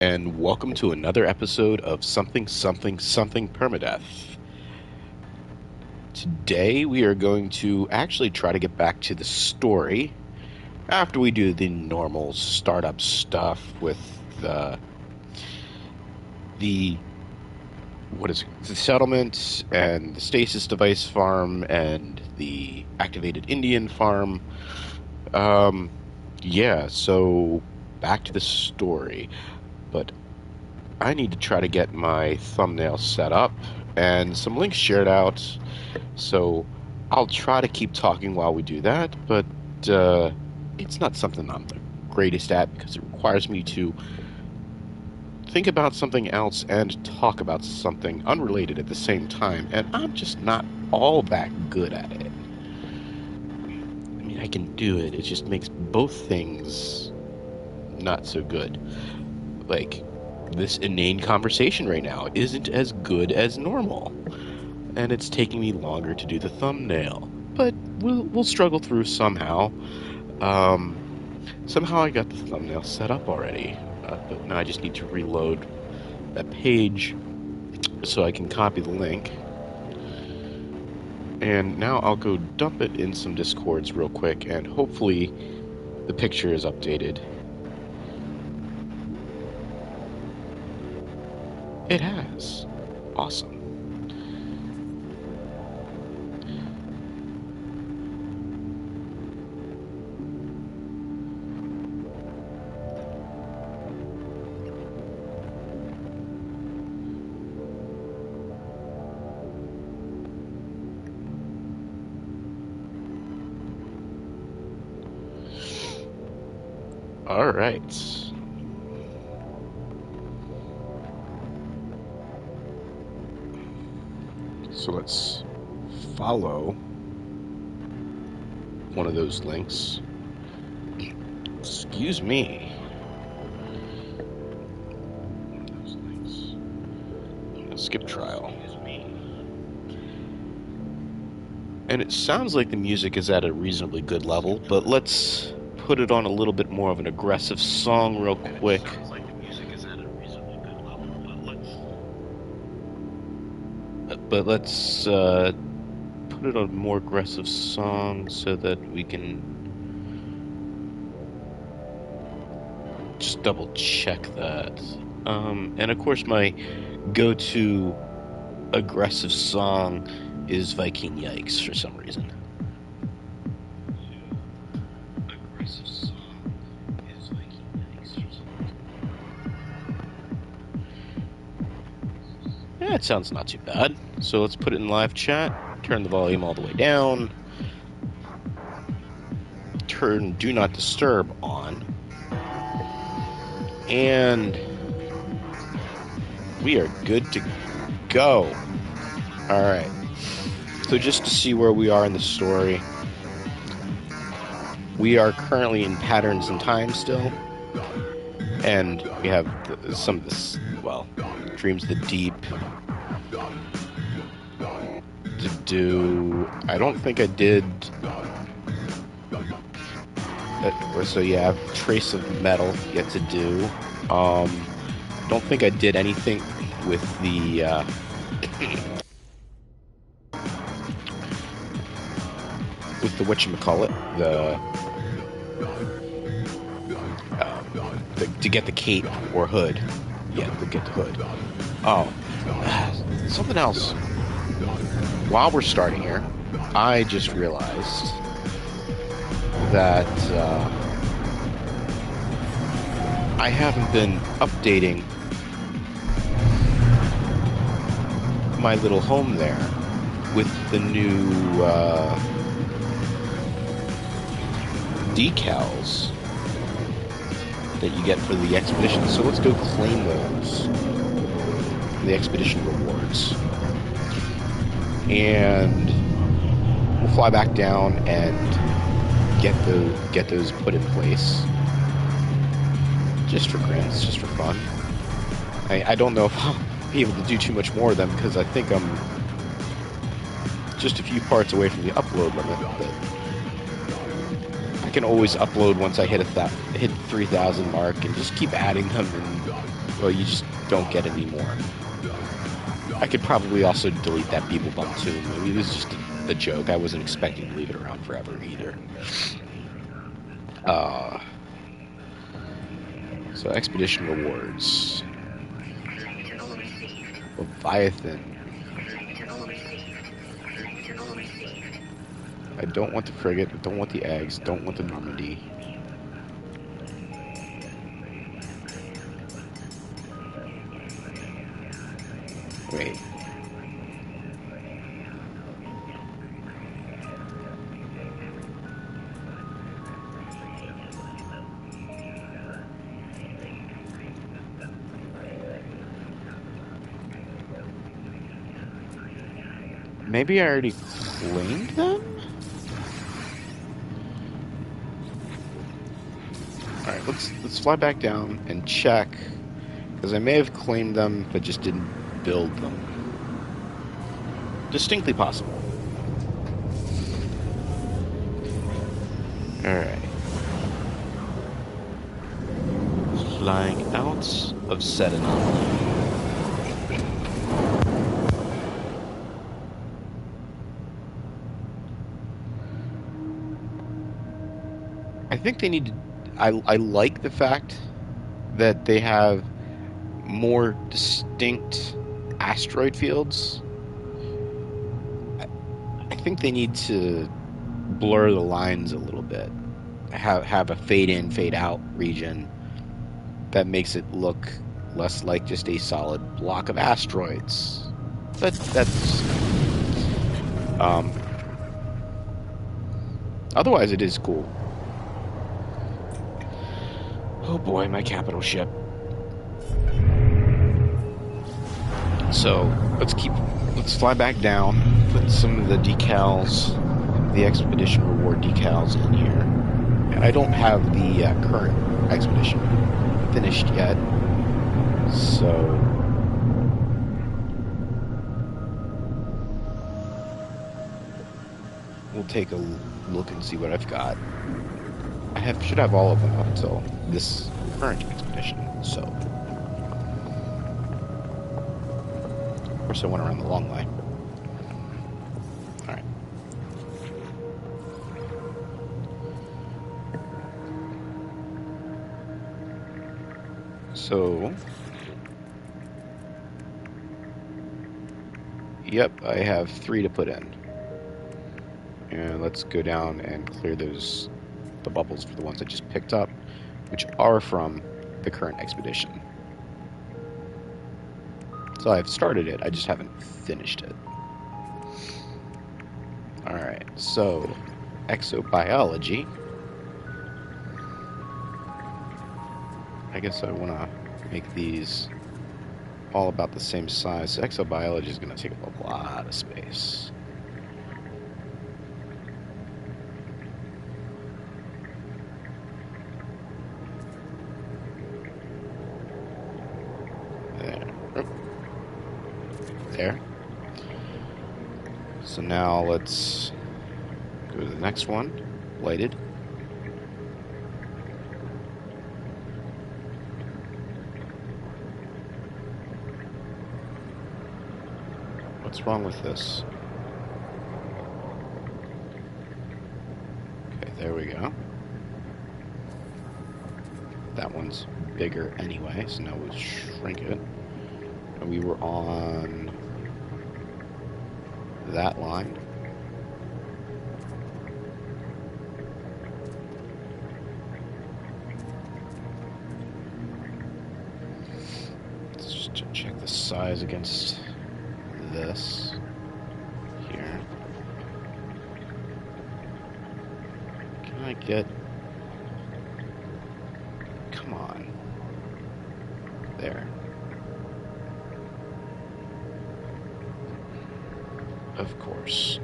and welcome to another episode of Something Something Something Permadeath. Today we are going to actually try to get back to the story after we do the normal startup stuff with the the settlement and the Stasis device farm and the activated Indian farm. Um, yeah, so back to the story. But I need to try to get my thumbnail set up and some links shared out. So I'll try to keep talking while we do that, but it's not something I'm the greatest at because it requires me to think about something else and talk about something unrelated at the same time, and I'm just not all that good at it. I mean, I can do it, it just makes both things not so good. Like, this inane conversation right now isn't as good as normal, and it's taking me longer to do the thumbnail. But we'll struggle through somehow. Um, Somehow I got the thumbnail set up already, but now I just need to reload that page so I can copy the link. And now I'll go dump it in some Discords real quick, and hopefully the picture is updated. It has. Awesome. All right. So let's follow one of those links. Excuse me. Those links. Skip trial. And it sounds like the music is at a reasonably good level, but let's put it on a little bit more of an aggressive song real quick. But let's put it on a more aggressive song so that we can just double check that. And of course my go-to aggressive song is Viking Yikes for some reason. Yeah, it sounds not too bad. So let's put it in live chat, turn the volume all the way down, turn Do Not Disturb on, and we are good to go. Alright, so just to see where we are in the story, we are currently in Patterns in Time still, and we have some of this, well, Dreams of the Deep to do. I don't think I did. So yeah, Trace of Metal yet to do. Don't think I did anything with the whatchamacallit, to get the cape or hood. Yeah, to get the hood. Oh, something else. While we're starting here, I just realized that I haven't been updating my little home there with the new decals that you get for the expedition. So let's go claim those. The expedition rewards. And we'll fly back down and get those put in place. Just for grants, just for fun. I don't know if I'll be able to do too much more of them because I think I'm just a few parts away from the upload limit, but I can always upload once I hit 3,000 mark and just keep adding them and Well, you just don't get any more. I could probably also delete that Beeble Bum too. Maybe it was just a joke. I wasn't expecting to leave it around forever either. So expedition rewards. Leviathan. I don't want the frigate. I don't want the eggs. Don't want the Normandy. Wait. Maybe I already claimed them? Alright, let's fly back down and check. Because I may have claimed them, but just didn't build them. Distinctly possible. Alright. Flying out of said anomaly. I think they need to... I like the fact that they have more distinct asteroid fields. I think they need to blur the lines a little bit. Have a fade in, fade out region that makes it look less like just a solid block of asteroids. But that's otherwise it is cool. Oh boy, my capital ship. So let's fly back down, put some of the decals, the expedition reward decals in here. And I don't have the current expedition finished yet, so we'll take a look and see what I've got. Should have all of them up until this current expedition, so of course I went around the long line. Alright. So yep, I have 3 to put in. And let's go down and clear the bubbles for the ones I just picked up, which are from the current expedition. So I've started it, I just haven't finished it. Alright, so exobiology. I guess I want to make these all about the same size. So exobiology is going to take up a lot of space. There. So now let's go to the next one, lighted. What's wrong with this? Okay, there we go. That one's bigger anyway, so now we'll shrink it. And we were on that line. Let's just check the size against this here. Can I get... Come on. There. Of course.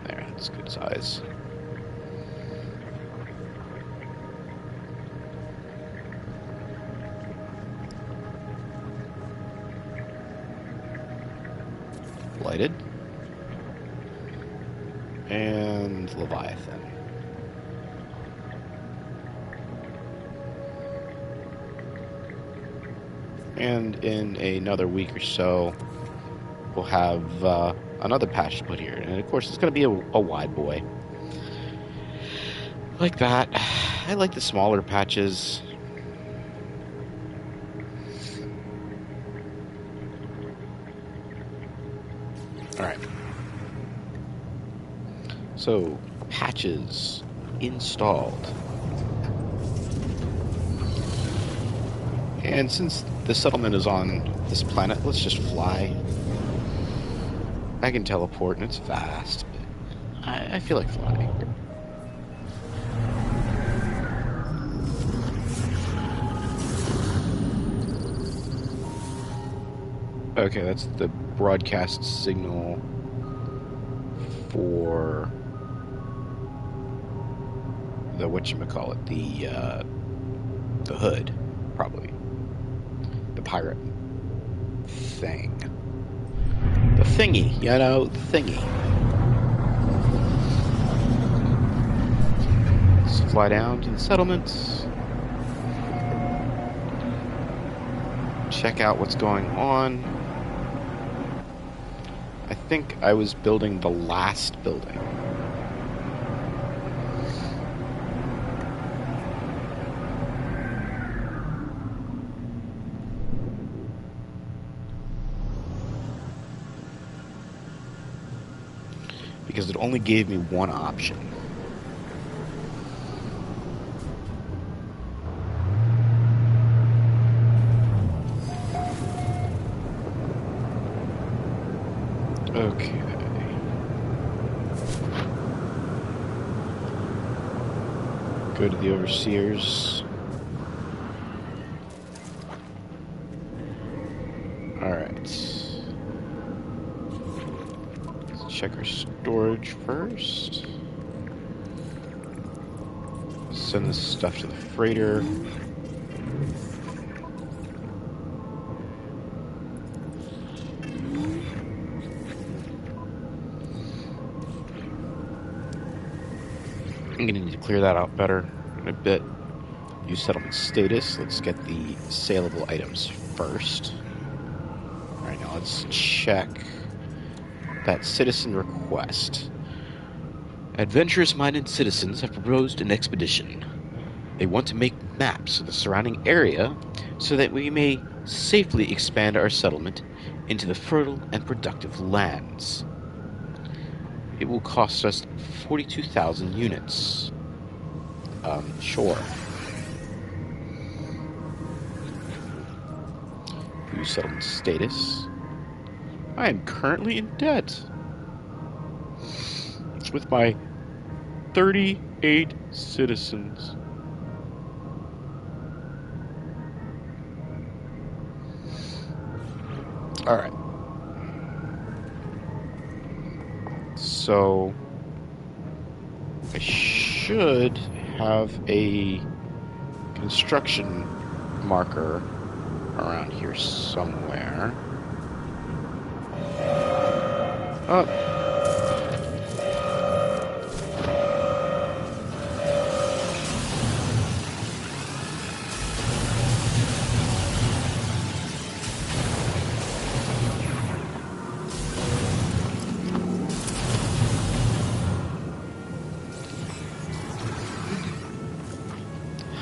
There, that's good size. Lighted. and Leviathan. And in another week or so, we'll have another patch to put here. And of course, it's going to be a wide boy. Like that. I like the smaller patches. Alright. So, patches installed. And since the settlement is on this planet, let's just fly. I can teleport and it's fast. I feel like flying. Okay, that's the broadcast signal for the whatchamacallit, the hood, probably. The pirate thing. The thingy, you know, the thingy. Let's fly down to the settlements. Check out what's going on. I think I was building the last building. Because it only gave me one option. Okay. Go to the overseers. Alright. Let's check our storage first. Send this stuff to the freighter. I'm going to need to clear that out better in a bit. Use settlement status. Let's get the saleable items first. Alright, now let's check that citizen request. Adventurous-minded citizens have proposed an expedition. They want to make maps of the surrounding area so that we may safely expand our settlement into the fertile and productive lands. It will cost us 42,000 units. Sure. View settlement status. I am currently in debt. With my 38 citizens. Alright. So I should have a construction marker around here somewhere. Oh.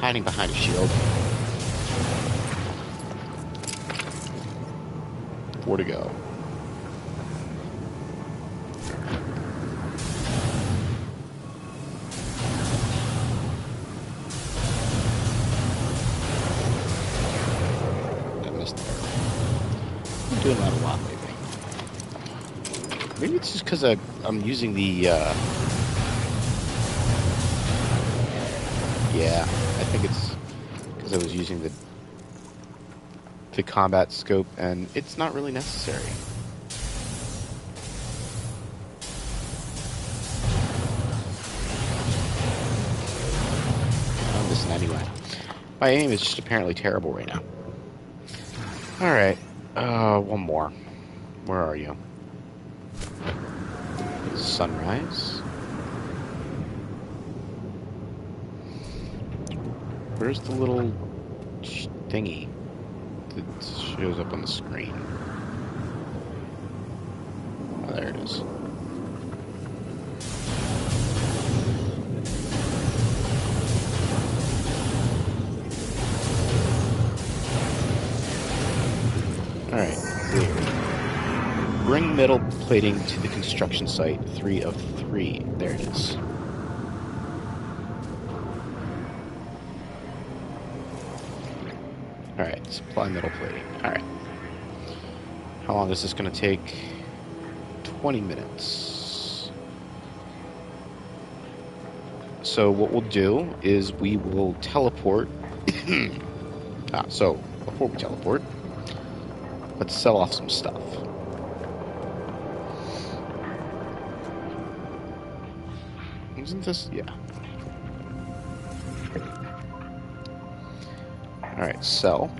Hiding behind a shield. 4 to go. I missed there. I'm doing that a lot lately. Maybe it's just because I'm using the yeah, I think it's because I was using the combat scope, and it's not really necessary. I'm missing anyway. My aim is just apparently terrible right now. Alright, one more. Where are you? Sunrise. Where's the little thingy that shows up on the screen? Oh, there it is. Alright, clear. Bring metal plating to the construction site, 3 of 3. There it is. Alright, supply metal plating. Alright. How long is this going to take? 20 minutes. So what we'll do is we will teleport. So before we teleport, let's sell off some stuff. Isn't this? Yeah. Alright, sell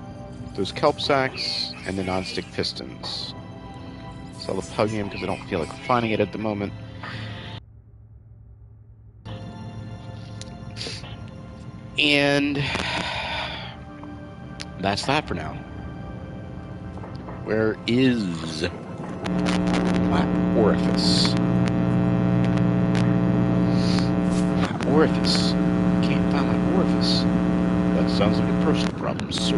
those kelp sacks and the non-stick pistons. Sell the pugium because I don't feel like finding it at the moment. And that's that for now. Where is my orifice? My orifice. Can't find my orifice. That sounds like a personal problem, sir.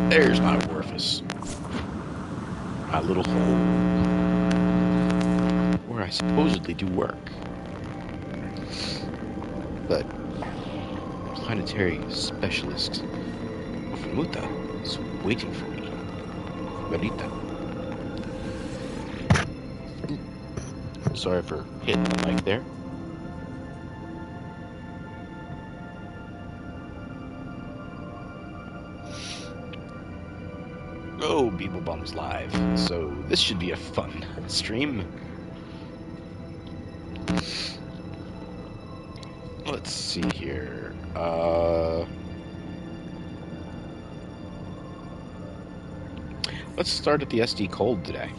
There's my orifice. My little hole. Where I supposedly do work. But planetary specialist Muta is waiting for me. Marita. Sorry for hitting the mic there. Oh, Beeble Bum's live. So this should be a fun stream. Let's see here. Let's start at the SD cold today.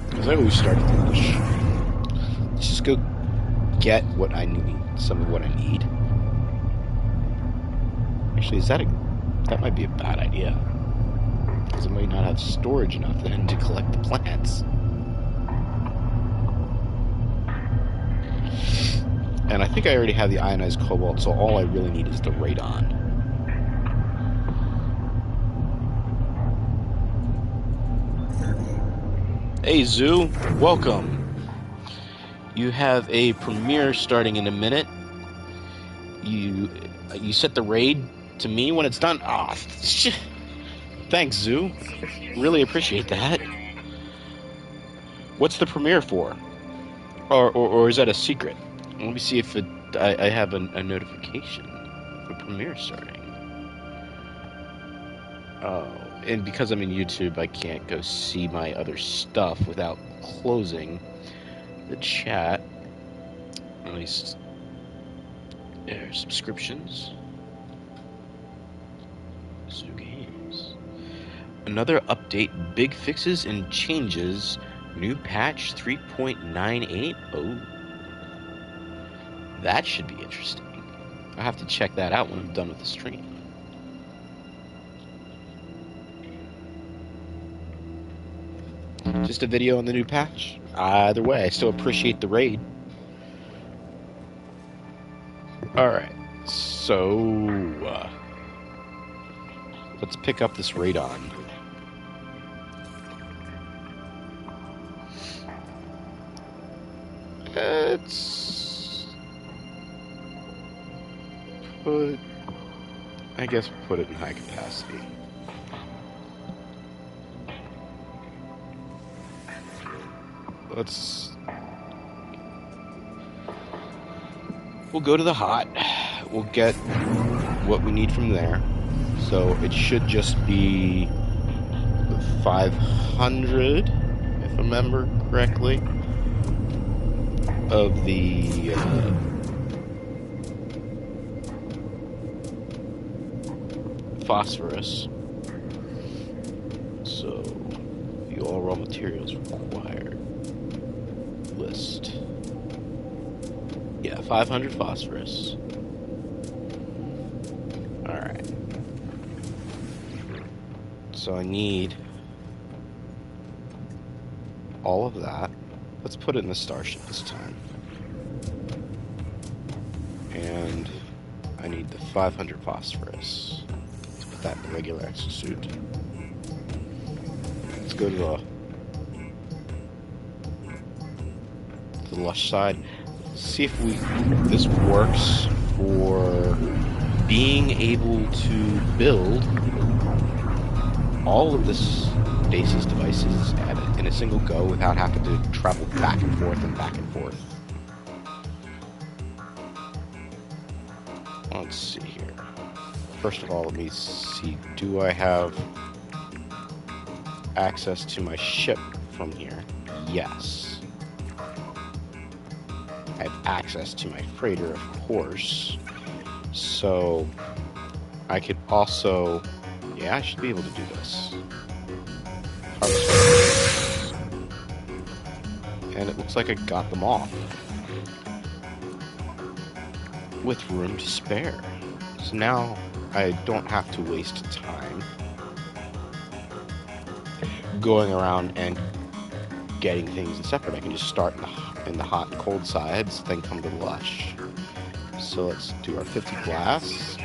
Because I always start at the bush. Let's just go get what I need, some of what I need. Actually, that might be a bad idea. Because I might not have storage enough then to collect the plants. And I think I already have the ionized cobalt, so all I really need is the radon. Hey Zoo, welcome. You have a premiere starting in a minute. You set the raid to me when it's done. Ah, shit. Thanks, Zoo. Really appreciate that. What's the premiere for? Or is that a secret? Let me see if I have a notification for premiere starting. Oh, and because I'm in YouTube, I can't go see my other stuff without closing the chat. At least there's subscriptions. Zoo Games. Another update, big fixes and changes. New patch 3.98. Oh. That should be interesting. I'll have to check that out when I'm done with the stream. Just a video on the new patch. Either way, I still appreciate the raid. Alright, so let's pick up this radon. I guess we'll put it in high capacity. We'll go to the hot. We'll get what we need from there. So it should just be 500, if I remember correctly, of the phosphorus. So the all raw materials required. list. Yeah, 500 phosphorus. Alright. So I need all of that. Let's put it in the starship this time. And I need the 500 phosphorus. Let's put that in the regular exosuit. Let's go to the lush side. See if this works for being able to build all of this Stasis devices in a single go without having to travel back and forth and back and forth. Let's see here. First of all, let me see. Do I have access to my ship from here? Yes. I have access to my freighter, of course. So I could also... Yeah, I should be able to do this. And it looks like I got them off. With room to spare. So now I don't have to waste time going around and getting things in separate. I can just start in the hot and cold sides, then come to the lush. So let's do our 50 glass,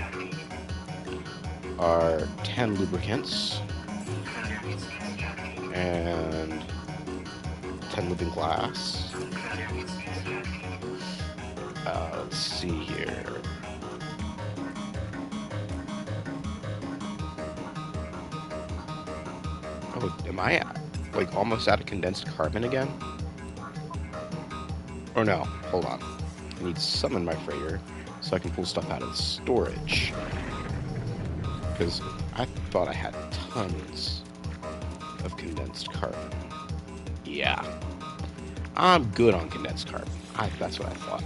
our 10 lubricants, and 10 living glass. Let's see here. Oh, am I like almost out of condensed carbon again? Or no, hold on. I need some in my freighter so I can pull stuff out of the storage. Because I thought I had tons of condensed carbon. Yeah. I'm good on condensed carbon. That's what I thought.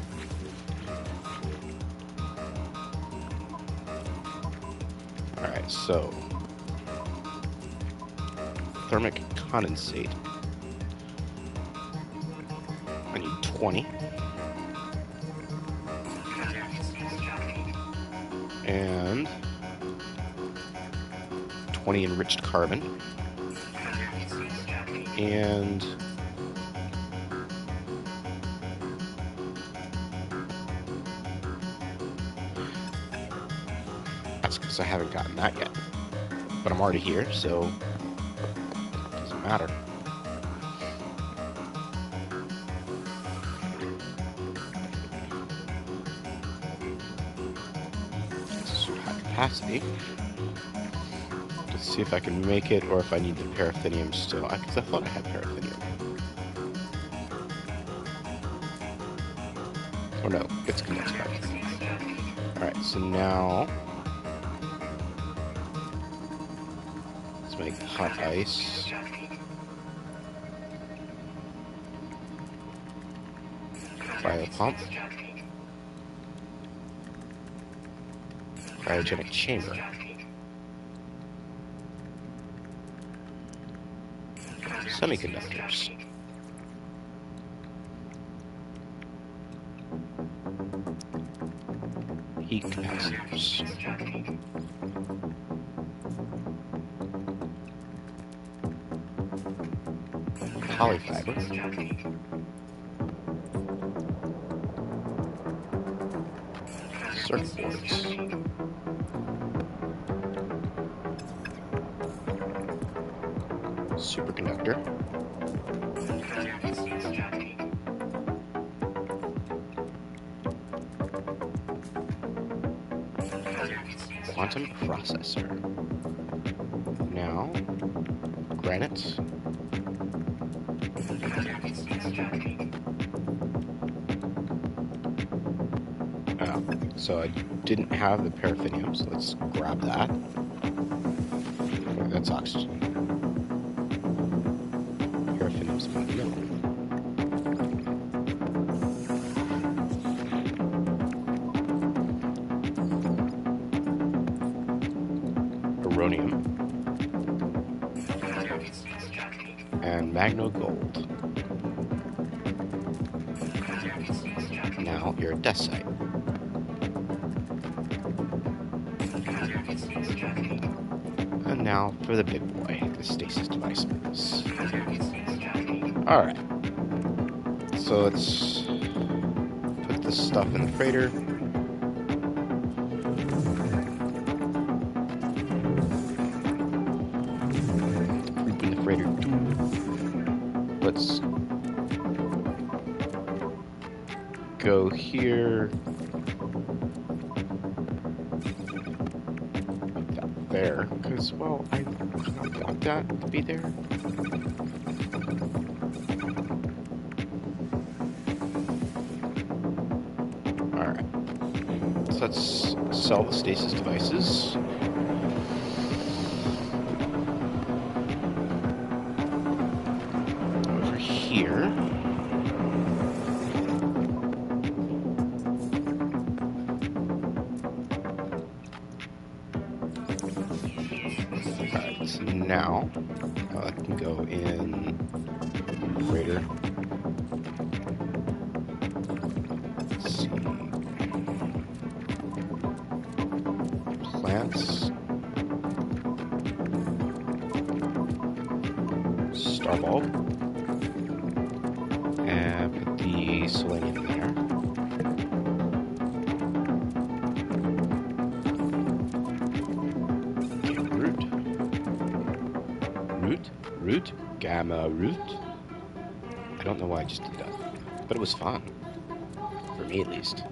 Alright, so thermic condensate. I need 20. And 20 enriched carbon. And that's because I haven't gotten that yet. But I'm already here, so it doesn't matter. So high capacity. Let's see if I can make it, or if I need the paraffinium still. Because I thought I had paraffinium. Oh no, it's condensed carbon. Alright, so now let's make hot ice. Cryo pump. Cryogenic chamber. Semiconductors. Heat capacitors. Polyfiber. Circuit boards. Superconductor. Quantum processor. Now, granite. So I didn't have the paraffinium, so let's grab that. That's oxygen. Paraffinium's in the middle. Uranium. And magno gold. now you're a death site. And now for the big boy, the stasis devices. Alright. So let's put this stuff in the freighter. Open the freighter too. Let's go here. Put that there, because, well, I want that to be there. Alright. So let's sell the stasis devices. Over here. Alright, so now I can go in freighter. Let's see. Plants. Starbulb. And put the selenium in there. Root? Gamma root? I don't know why I just did that. But it was fun. For me, at least.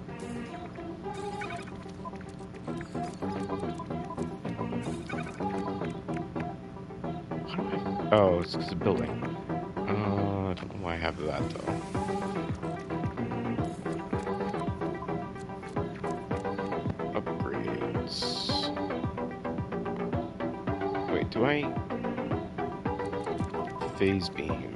Oh, it's because of building. I don't know why I have that, though. Upgrades. Wait, do I... Phase beam.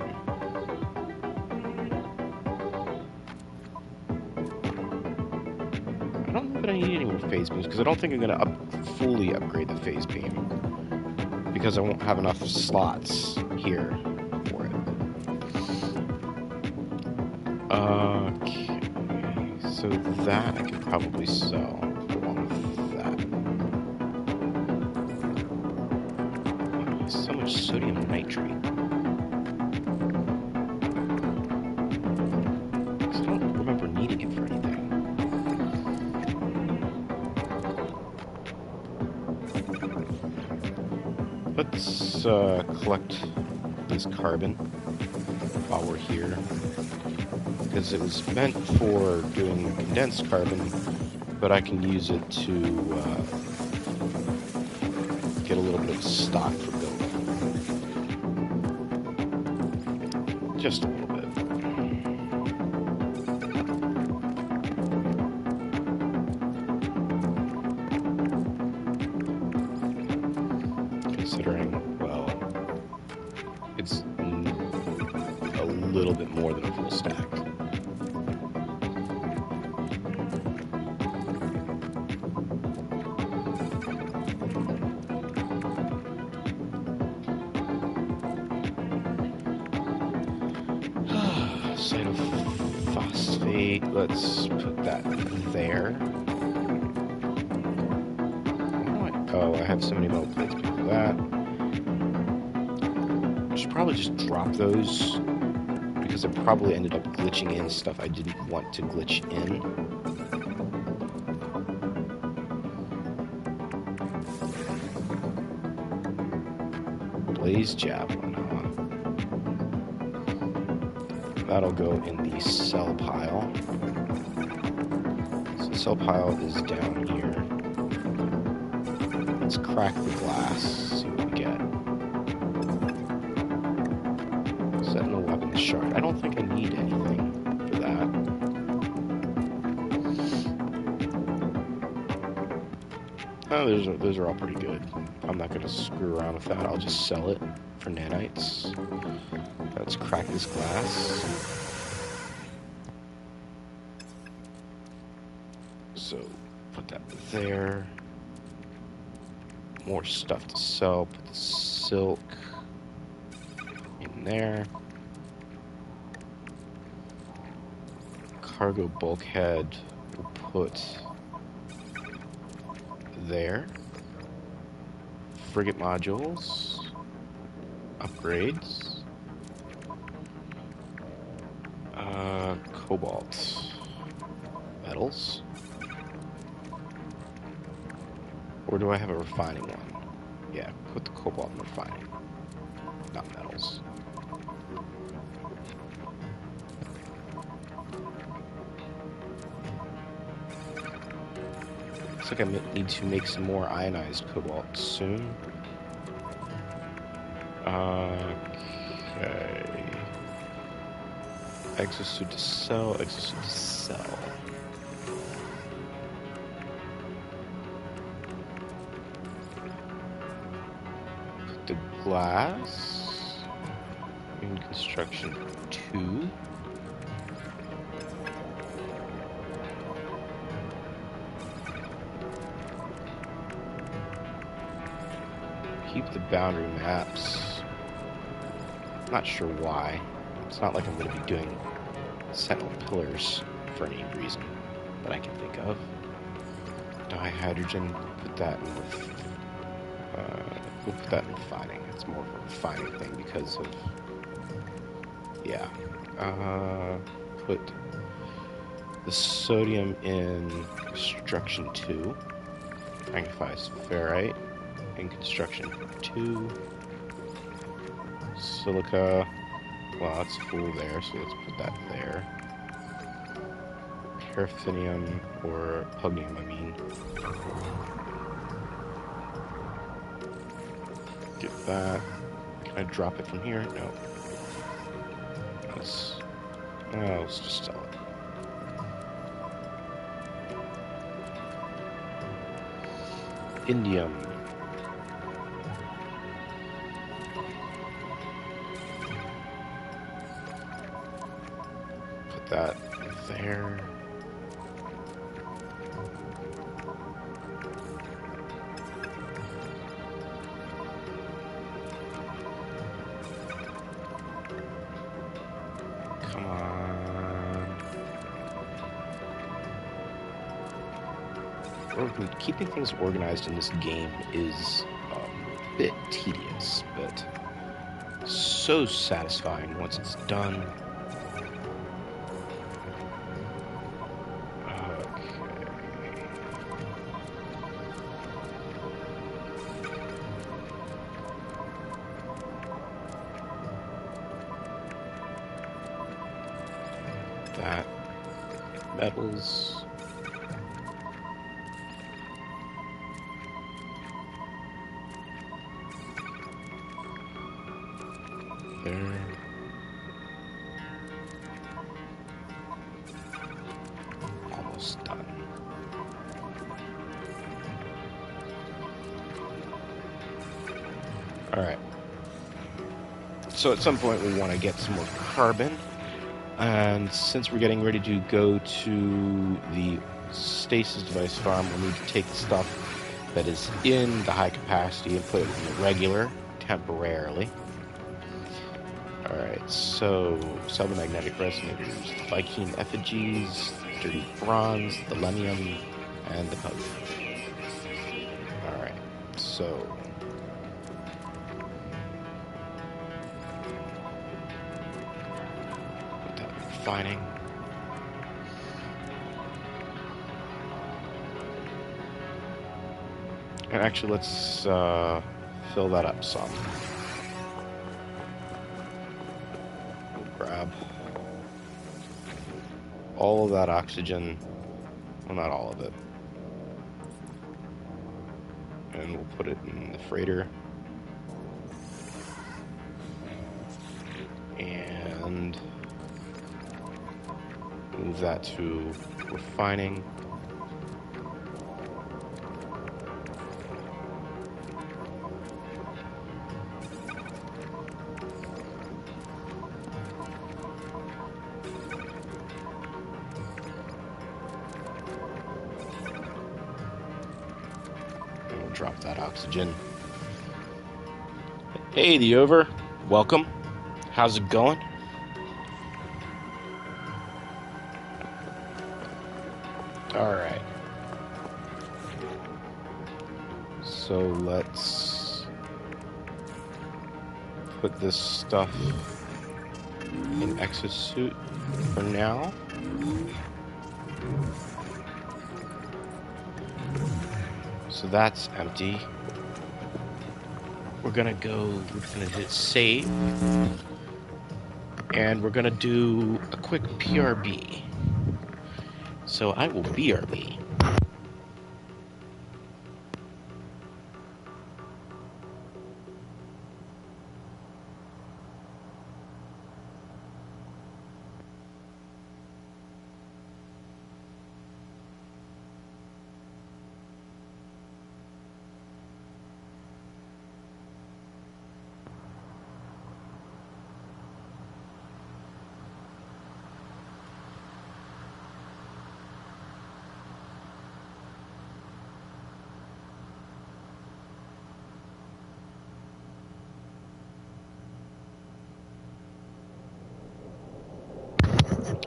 I don't know that I need any more phase beams, because I don't think I'm going to fully upgrade the phase beam. Because I won't have enough slots here for it. Okay. So that I could probably sell along with that. So much sodium nitrate. Needing it for anything. Let's collect this carbon while we're here, because it was meant for doing condensed carbon, but I can use it to get a little bit of stock for building. Just a little bit. Considering, well, it's a little bit more than a full stack. Cytophosphate, let's put that there. Oh, I have so many metal plates because of that. I should probably just drop those, because I probably ended up glitching in stuff I didn't want to glitch in. Blaze Javelin, huh? That'll go in the cell pile. So the cell pile is down here. Let's crack the glass, see what we get. Sentinel weapon shard. I don't think I need anything for that. Oh, those are all pretty good. I'm not going to screw around with that. I'll just sell it for nanites. Let's crack this glass. So, put that there. More stuff to sell. Put the silk in there. cargo bulkhead we'll put there. Frigate modules. Upgrades. Cobalt. Metals. Or do I have a refining one? Yeah, put the cobalt in refining. Not metals. Looks like I need to make some more ionized cobalt soon. Okay. Exosuit to sell, exosuit to sell. Put the glass in construction 2. Keep the boundary maps. Not sure why. It's not like I'm going to be doing sentinel pillars for any reason that I can think of. Dihydrogen, put that in we'll put that in refining. It's more of a refining thing because of, yeah. Put the sodium in construction 2. Magnifies ferrite in construction 2. Silica, well, that's full there, so let's put that there. Paraffinium, or pugnium, I mean. Get that. Can I drop it from here? No. Let's just sell it. Indium. Put that there. Come on. Keeping things organized in this game is a bit tedious, but so satisfying once it's done. That metals. There. Almost done. Alright. So at some point we want to get some more carbon. And since we're getting ready to go to the Stasis device farm, we'll need to take the stuff that is in the high capacity and put it in the regular temporarily. Alright, so submagnetic resonators, Viking effigies, dirty bronze, the lemium, and the pug. Alright, so put that in refining. And actually, let's fill that up some. Grab all of that oxygen, well, not all of it, and we'll put it in the freighter, and move that to refining. Drop that oxygen. Hey, the Over. Welcome. How's it going? Alright. So let's put this stuff in exosuit for now. So that's empty. We're gonna hit save. And we're gonna do a quick PRB. So I will BRB.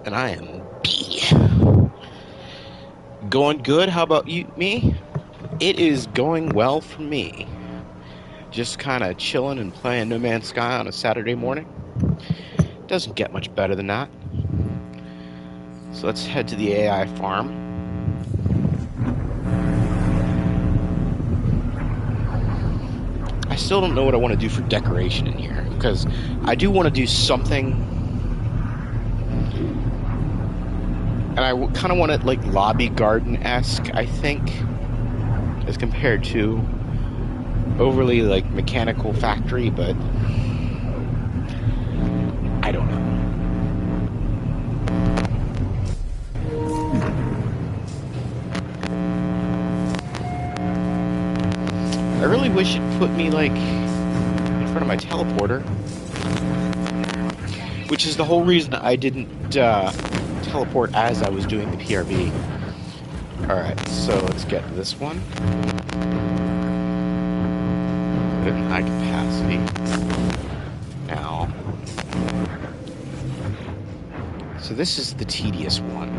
And I am B. Going good? How about me? It is going well for me. Just kind of chilling and playing No Man's Sky on a Saturday morning. Doesn't get much better than that. So let's head to the AI farm. I still don't know what I want to do for decoration in here, because I do want to do something. And I kind of want it like lobby garden-esque, I think, as compared to overly like mechanical factory, but I don't know. I really wish it put me like in front of my teleporter, which is the whole reason I didn't teleport as I was doing the PRB. Alright, so let's get this one. Put it in high capacity. Now. So this is the tedious one.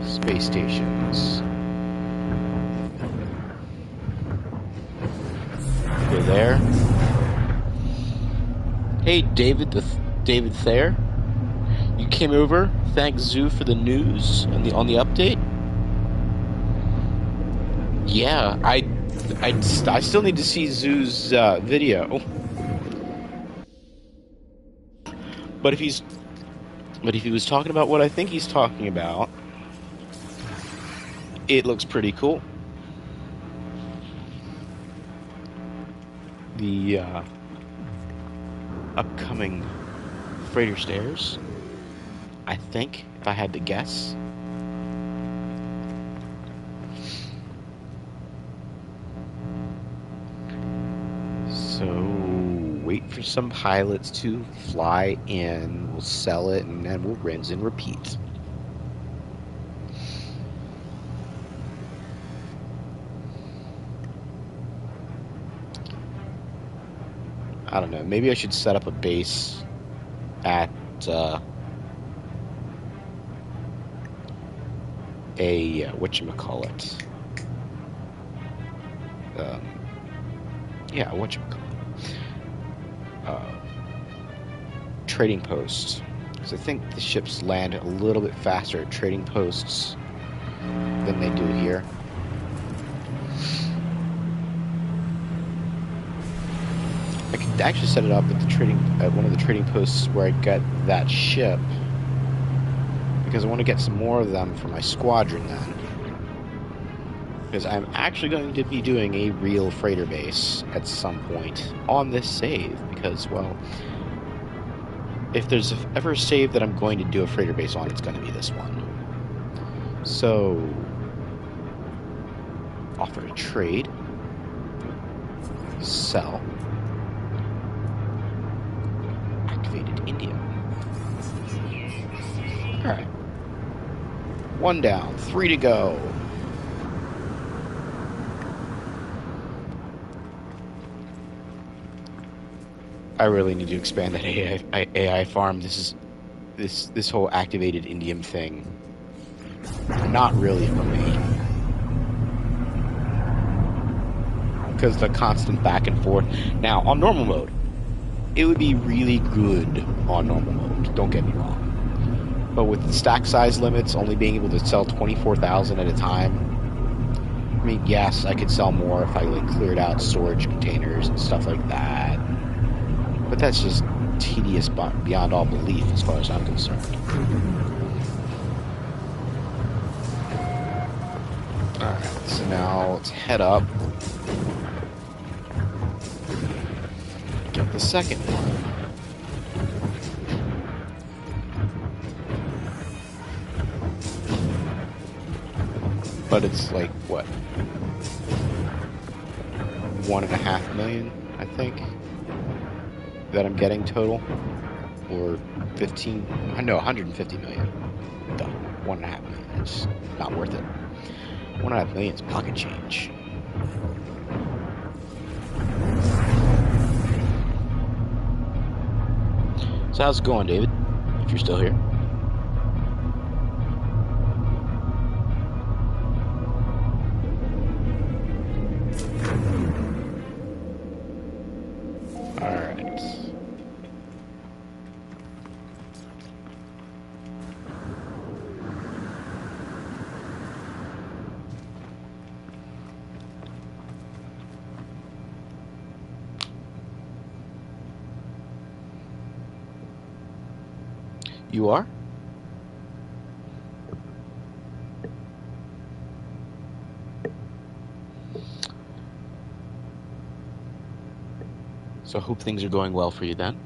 Space stations. Go there. Hey, David Thayer. You came over. Thanks Zoo for the news and on the update. Yeah, I still need to see Zoo's video. But if he was talking about what I think he's talking about, it looks pretty cool. The upcoming freighter stairs, I think, if I had to guess. So, wait for some pilots to fly in, we'll sell it, and then we'll rinse and repeat. I don't know, maybe I should set up a base at whatchamacallit. Yeah, whatchamacallit. Trading posts. Because I think the ships land a little bit faster at trading posts than they do here. I could actually set it up at one of the trading posts where I get that ship, because I want to get some more of them for my squadron then. Because I'm actually going to be doing a real freighter base at some point on this save, because, well, if there's ever a save that I'm going to do a freighter base on, it's going to be this one. So, offer to trade, sell, activated India. Alright. 1 down, 3 to go. I really need to expand that AI farm. This whole activated Indium thing Not really for me. Because the constant back and forth. Now, on normal mode, it would be really good on normal mode, don't get me wrong. But with the stack size limits, only being able to sell 24,000 at a time, I mean, yes, I could sell more if I like cleared out storage containers and stuff like that. But that's just tedious beyond all belief as far as I'm concerned. Alright, so now let's head up. Get the second one. But it's like, what? 1.5 million, I think, that I'm getting total. Or 150 million. Duh, 1.5 million. It's not worth it. 1.5 million is pocket change. So how's it going, David? If you're still here. Alright. You are? So I hope things are going well for you then.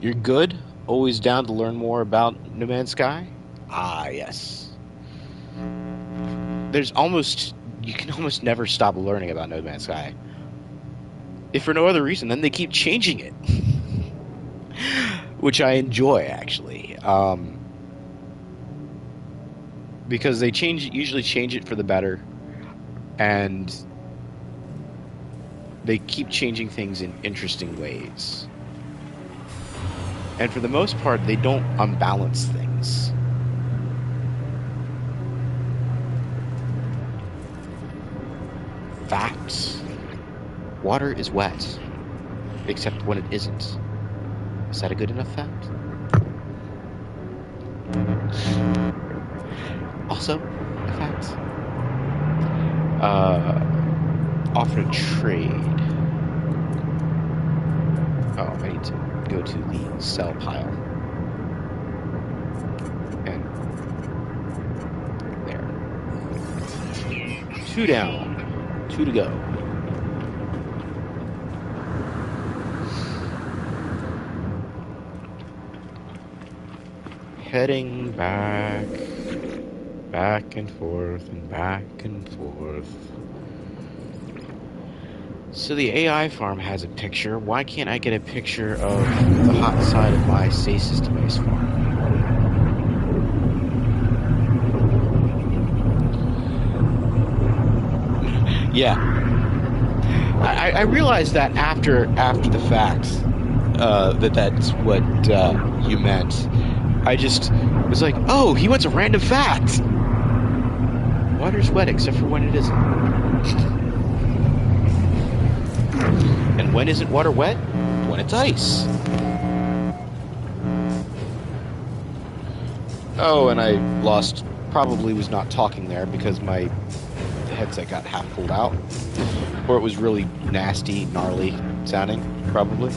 You're good? Always down to learn more about No Man's Sky? Ah, yes. You can almost never stop learning about No Man's Sky. If for no other reason, then they keep changing it. Which I enjoy, actually. Because they usually change it for the better. And they keep changing things in interesting ways. And for the most part, they don't unbalance things. Facts. Water is wet. Except when it isn't. Is that a good enough fact? Also, a fact. Offer a trade. Oh, I need to go to the sell pile. And there. 2 down. 2 to go. Heading back and forth and back and forth. So the AI farm has a picture. Why can't I get a picture of the hot side of my Stasis device farm? Yeah. I realized that after the fact, that's what you meant. I just was like, oh, he wants a random fact. Water's wet except for when it isn't. And when isn't water wet? When it's ice. Oh, and I probably was not talking there because my headset got half pulled out. Or it was really nasty, gnarly sounding, probably.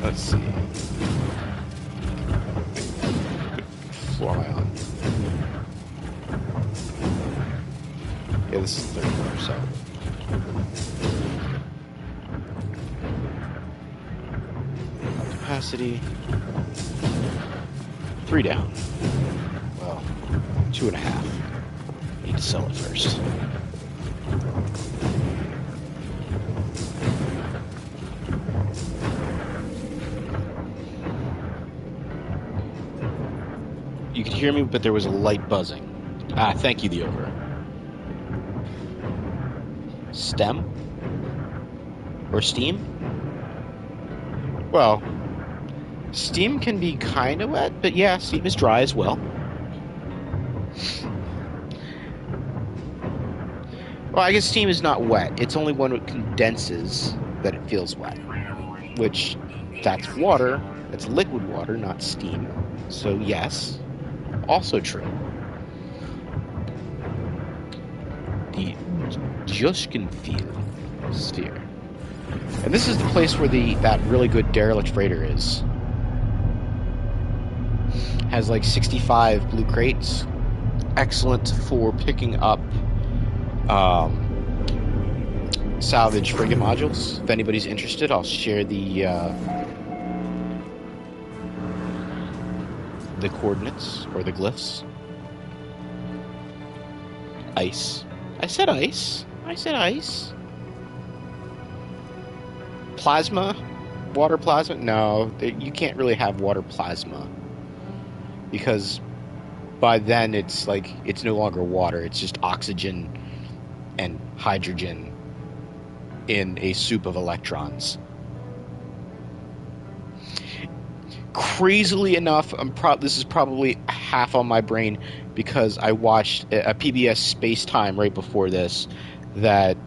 Let's see. What floor am I on? Yeah, this is the 3rd floor, so. Capacity. 3 down. Well, 2.5. Need to sell it first. You could hear me, but there was a light buzzing. Ah, thank you, the over. Stem? Or steam? Well, steam can be kind of wet, but yeah, steam is dry as well. Well, I guess steam is not wet. It's only when it condenses that it feels wet, which that's water. That's liquid water, not steam. So yes, also true. The Jushkenfield sphere. And this is the place where that really good derelict freighter is. Has like 65 blue crates. Excellent for picking up salvage frigate modules. If anybody's interested, I'll share the coordinates or the glyphs. Ice. I said ice. I said ice. Plasma? Water plasma? No, you can't really have water plasma. Because by then it's like, it's no longer water. It's just oxygen and hydrogen in a soup of electrons. Crazily enough, this is probably half on my brain because I watched a PBS Space Time right before this that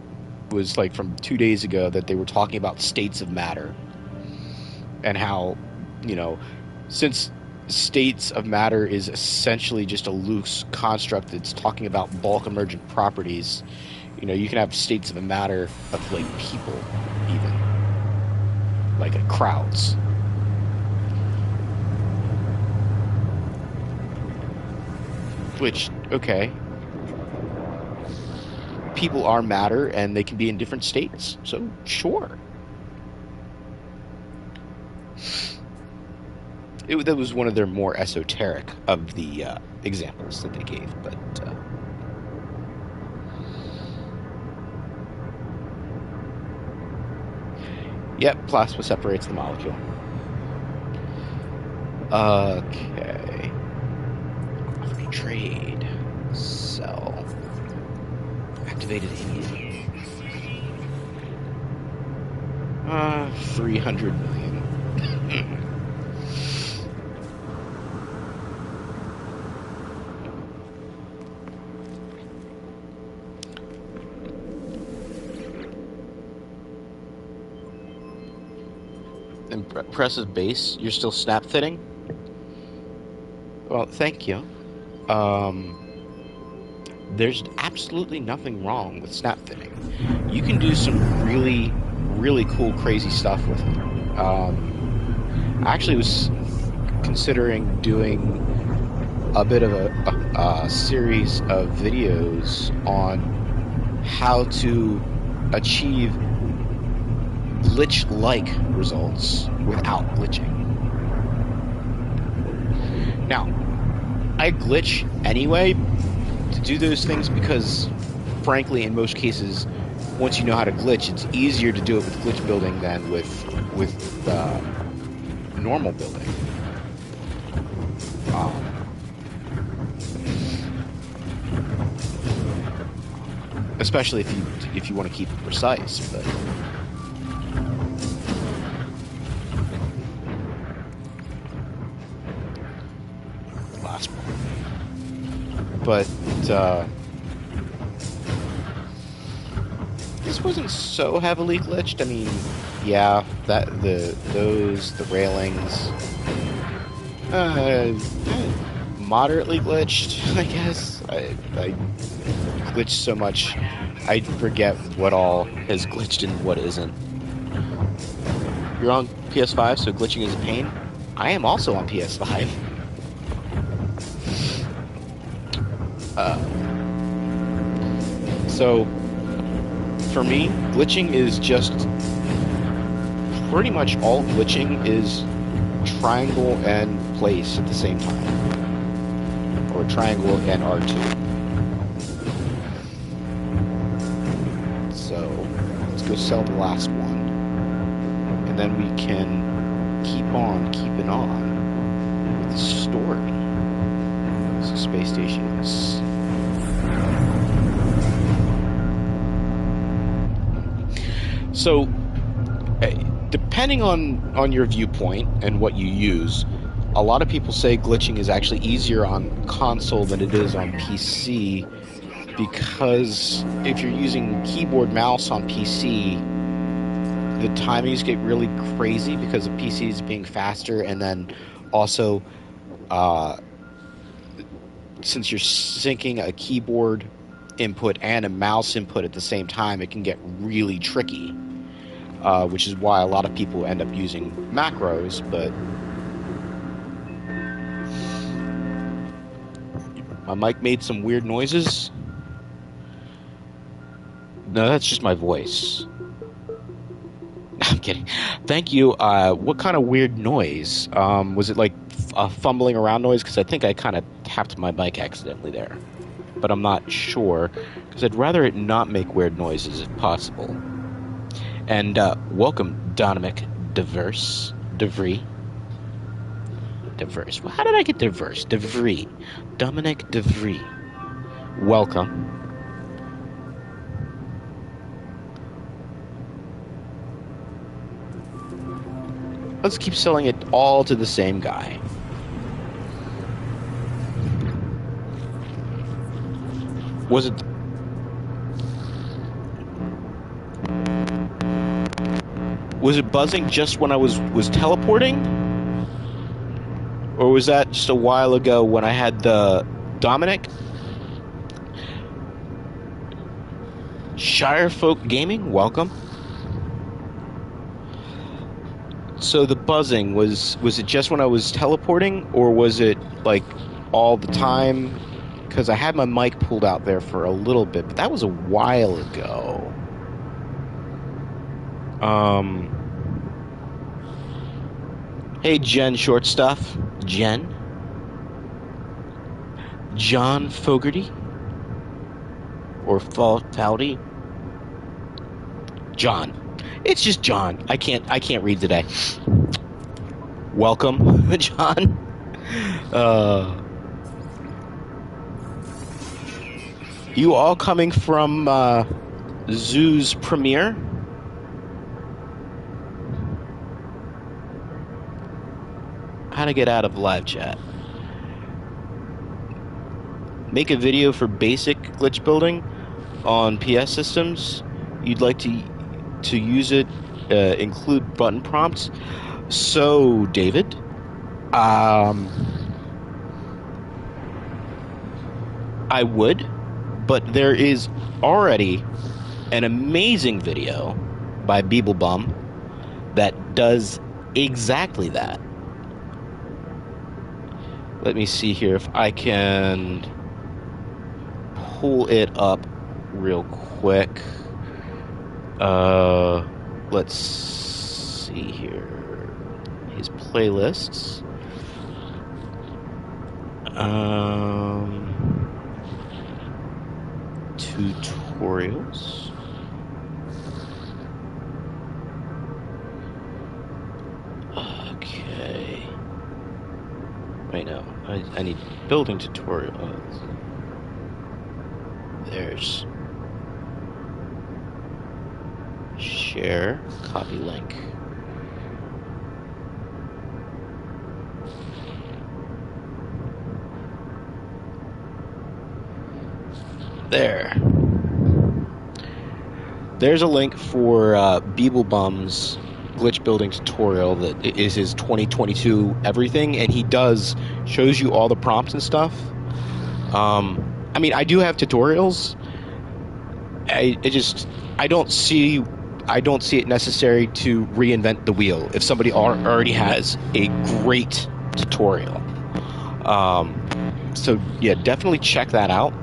was like from 2 days ago that they were talking about states of matter and how, you know, since states of matter is essentially just a loose construct that's talking about bulk emergent properties, you know, you can have states of matter of like people, even like crowds. Which, okay, people are matter and they can be in different states, so sure. That was one of their more esoteric of the examples that they gave, but yep, plasma separates the molecule. Okay. Free trade. Sell. Activated Indian. 300 million. Impressive base. You're still snap fitting? Well, thank you. There's absolutely nothing wrong with snap fitting. You can do some really, really cool, crazy stuff with it. I actually was considering doing a bit of a series of videos on how to achieve glitch-like results without glitching. Now, I glitch anyway to do those things because, frankly, in most cases, once you know how to glitch, it's easier to do it with glitch building than with normal building. Especially if you want to keep it precise, but. Last one. But this wasn't so heavily glitched. I mean, yeah, the railings, moderately glitched, I guess. I glitched so much, I forget what all has glitched and what isn't. You're on PS5, so glitching is a pain. I am also on PS5. So, for me, glitching is just pretty much all glitching is triangle and place at the same time, or triangle and R2. So, let's go sell the last one, and then we can keep on keeping on with the story. So, space stations. So, depending on your viewpoint and what you use, a lot of people say glitching is actually easier on console than it is on PC, because if you're using keyboard mouse on PC, the timings get really crazy because the PC is being faster, and then also uh, since you're syncing a keyboard input and a mouse input at the same time, it can get really tricky, which is why a lot of people end up using macros. But my mic made some weird noises. No, that's just my voice. I'm kidding. Thank you. What kind of weird noise? Was it like a fumbling around noise? Because I think I kind of tapped my mic accidentally there. But I'm not sure, because I'd rather it not make weird noises if possible. And welcome, Dominic DeVries. Well, how did I get diverse? DeVries. Dominic DeVries. Welcome. Let's keep selling it all to the same guy. Was it... Was it buzzing just when I was teleporting? Or was that just a while ago when I had the Dominic? Shirefolk Gaming, welcome. So the buzzing, was it just when I was teleporting, or was it like all the time? Because I had my mic pulled out there for a little bit, but that was a while ago. Hey, Jen Short Stuff. Jen? John Fogarty? Or Fouty? John. It's just John. I can't read today. Welcome, John. You all coming from Zoo's premiere? How to get out of live chat. Make a video for basic glitch building on PS systems. You'd like to use it, include button prompts. So, David, I would, but there is already an amazing video by Beeblebum that does exactly that. Let me see here if I can pull it up real quick. Let's see here. His playlists. Tutorials. Okay. Wait, no. I need building tutorials. There's share, copy link. There. There's a link for Beeblebum's glitch building tutorial that is his 2022 everything, and he shows you all the prompts and stuff. I mean, I do have tutorials. I don't see it necessary to reinvent the wheel if somebody already has a great tutorial. So yeah, definitely check that out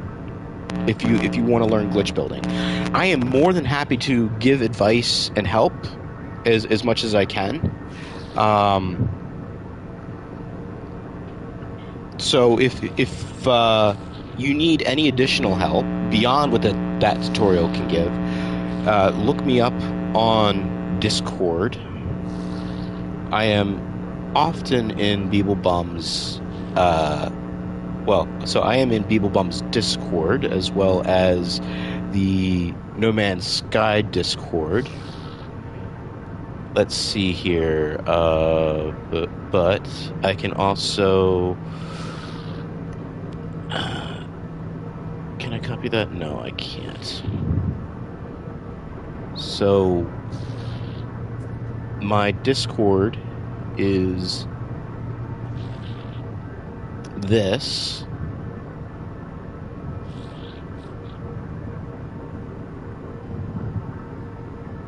if you want to learn glitch building. I am more than happy to give advice and help as much as I can. So if you need any additional help beyond what that tutorial can give, look me up on Discord. I am often in Beeblebum's I am in Beeblebum's Discord, as well as the No Man's Sky Discord. let's see here. But I can also. Can I copy that? No, I can't. So my Discord is this.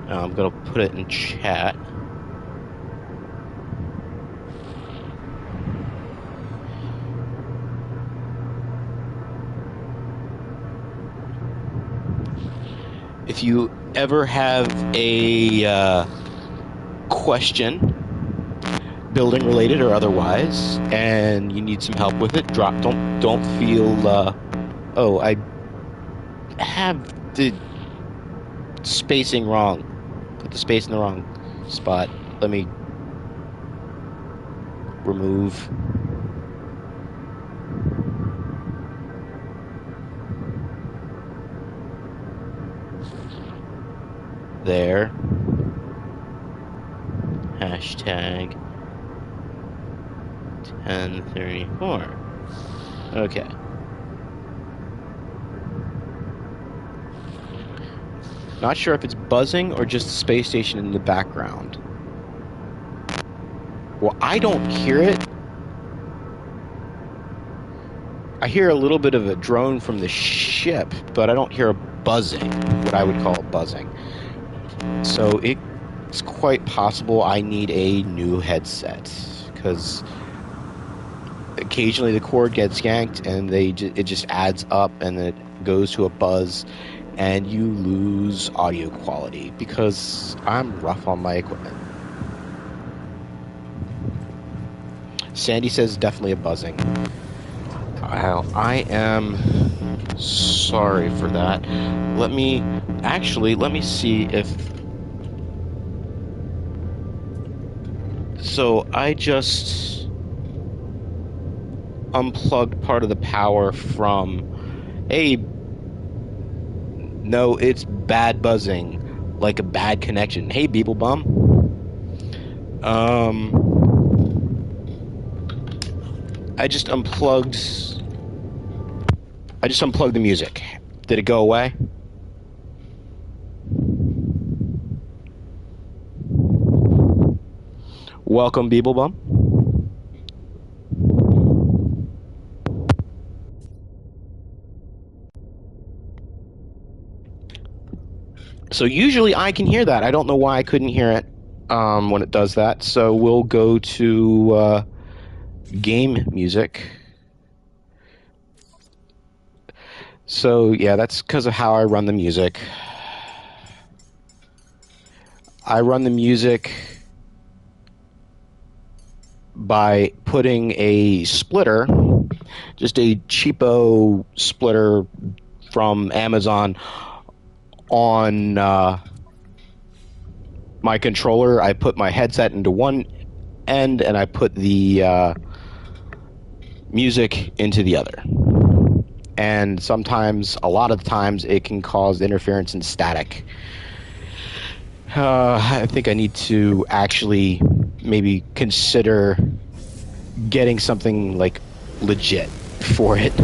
I'm gonna put it in chat. If you ever have a question, building related or otherwise, and you need some help with it, don't feel oh, I have the spacing wrong. Put the space in the wrong spot. Let me remove. There. Hashtag 1034. Okay. Not sure if it's buzzing or just the space station in the background. Well, I don't hear it. I hear a little bit of a drone from the ship, but I don't hear a buzzing, what I would call buzzing. So it's quite possible I need a new headset, because occasionally the cord gets yanked and it just adds up and it goes to a buzz and you lose audio quality because I'm rough on my equipment. Sandy says definitely a buzzing. I am sorry for that. Let me see if... So I just unplugged part of the power from... No, it's bad buzzing, like a bad connection. Hey, Beeble Bum. I just unplugged the music. Did it go away? Welcome, Beeble Bum. So usually I can hear that. I don't know why I couldn't hear it when it does that. So we'll go to game music. So yeah, that's because of how I run the music. I run the music by putting a splitter, just a cheapo splitter from Amazon, on my controller. I put my headset into one end and I put the music into the other. And sometimes, a lot of the times, it can cause interference and static. I think I need to actually maybe consider getting something like legit for it.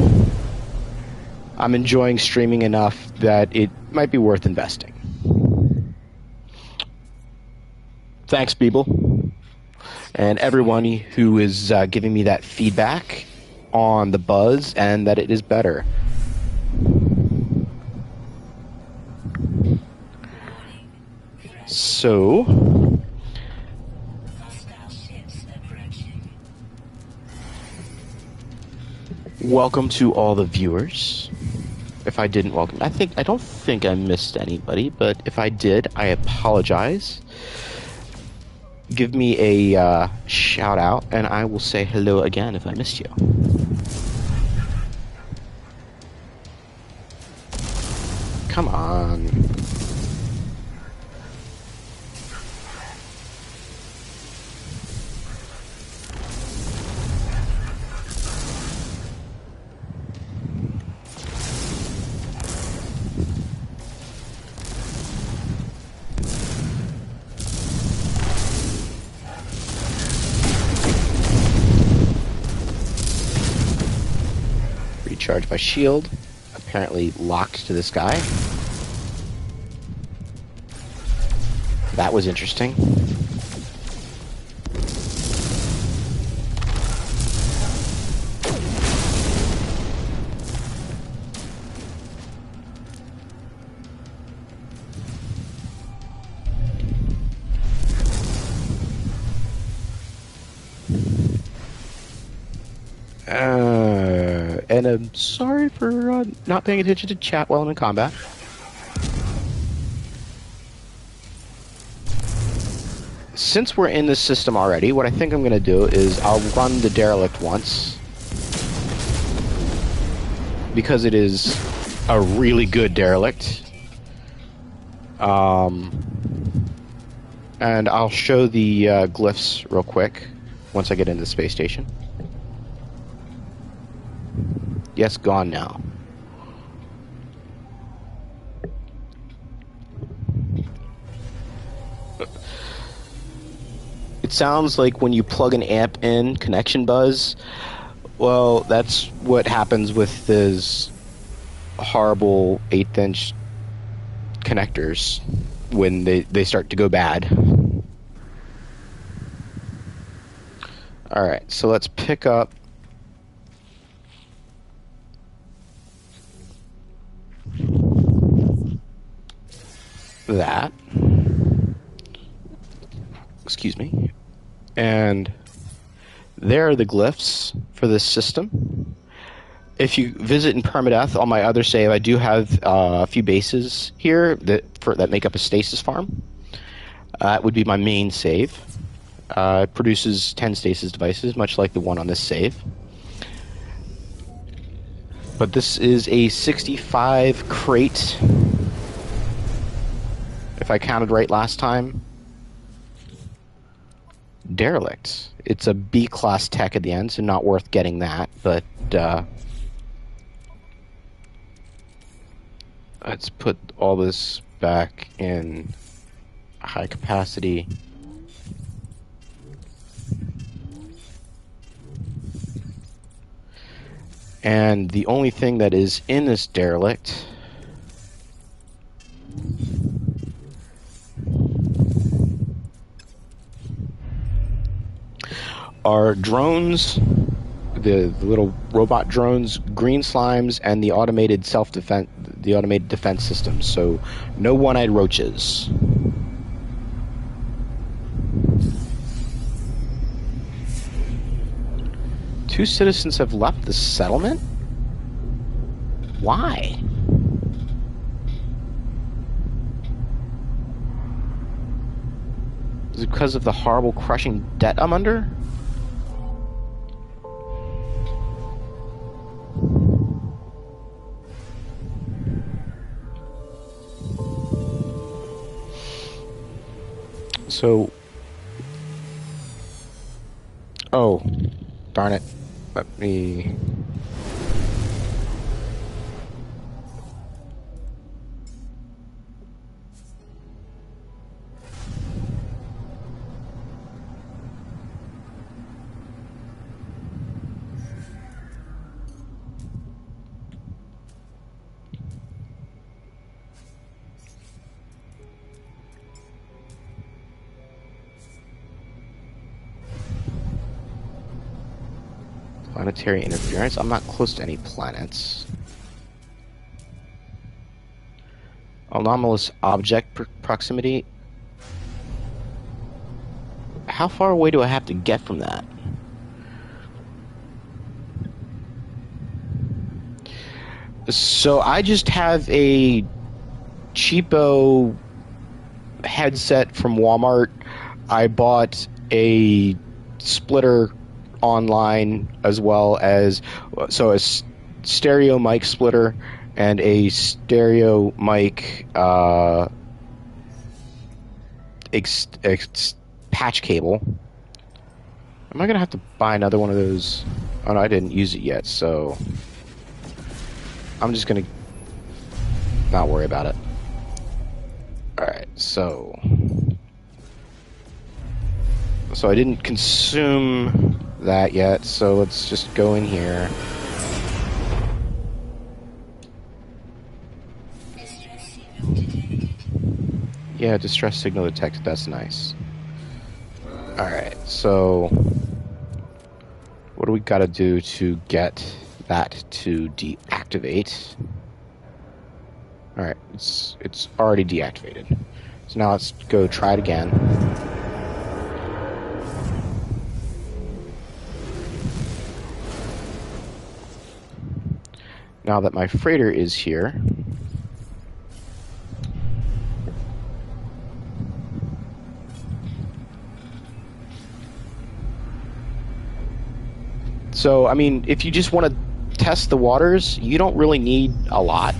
I'm enjoying streaming enough that it might be worth investing. Thanks, Beeble, and everyone who is giving me that feedback on the buzz and that it is better. So, welcome to all the viewers. If I didn't welcome, I don't think I missed anybody, but if I did, I apologize. Give me a shout out, and I will say hello again if I missed you. Come on. recharge my shield. Apparently locked to this guy. That was interesting. And I'm sorry for not paying attention to chat while I'm in combat. Since we're in this system already, what I think I'm going to do is I'll run the Derelict once. Because it is a really good Derelict. And I'll show the glyphs real quick once I get into the space station. Yes, gone now. It sounds like when you plug an amp in, connection buzz. Well, that's what happens with these horrible 1/8 inch connectors when they start to go bad. Alright, so let's pick up that. Excuse me. And there are the glyphs for this system. If you visit in Permadeath on my other save, I do have a few bases here that make up a stasis farm. It would be my main save. It produces 10 stasis devices, much like the one on this save. But this is a 65 crate, if I counted right last time, Derelict. It's a B-class tech at the end, so not worth getting that, but let's put all this back in high capacity. And the only thing that is in this Derelict are drones, the little robot drones, green slimes, and the automated defense systems. So no one-eyed roaches. Two citizens have left the settlement? Why? Is it because of the horrible crushing debt I'm under? So, oh, darn it. Let me... Planetary interference. I'm not close to any planets. Anomalous object proximity. How far away do I have to get from that? So I just have a cheapo headset from Walmart. I bought a splitter online, as well as a stereo mic splitter and a stereo mic patch cable. Am I gonna have to buy another one of those? Oh no, I didn't use it yet, so I'm just gonna not worry about it. Alright, so I didn't consume that yet, so let's just go in here. Yeah, distress signal detected. That's nice. Alright, so what do we gotta do to get that to deactivate? Alright, it's already deactivated. So now let's go try it again. Now that my freighter is here, so I mean, if you just want to test the waters, you don't really need a lot.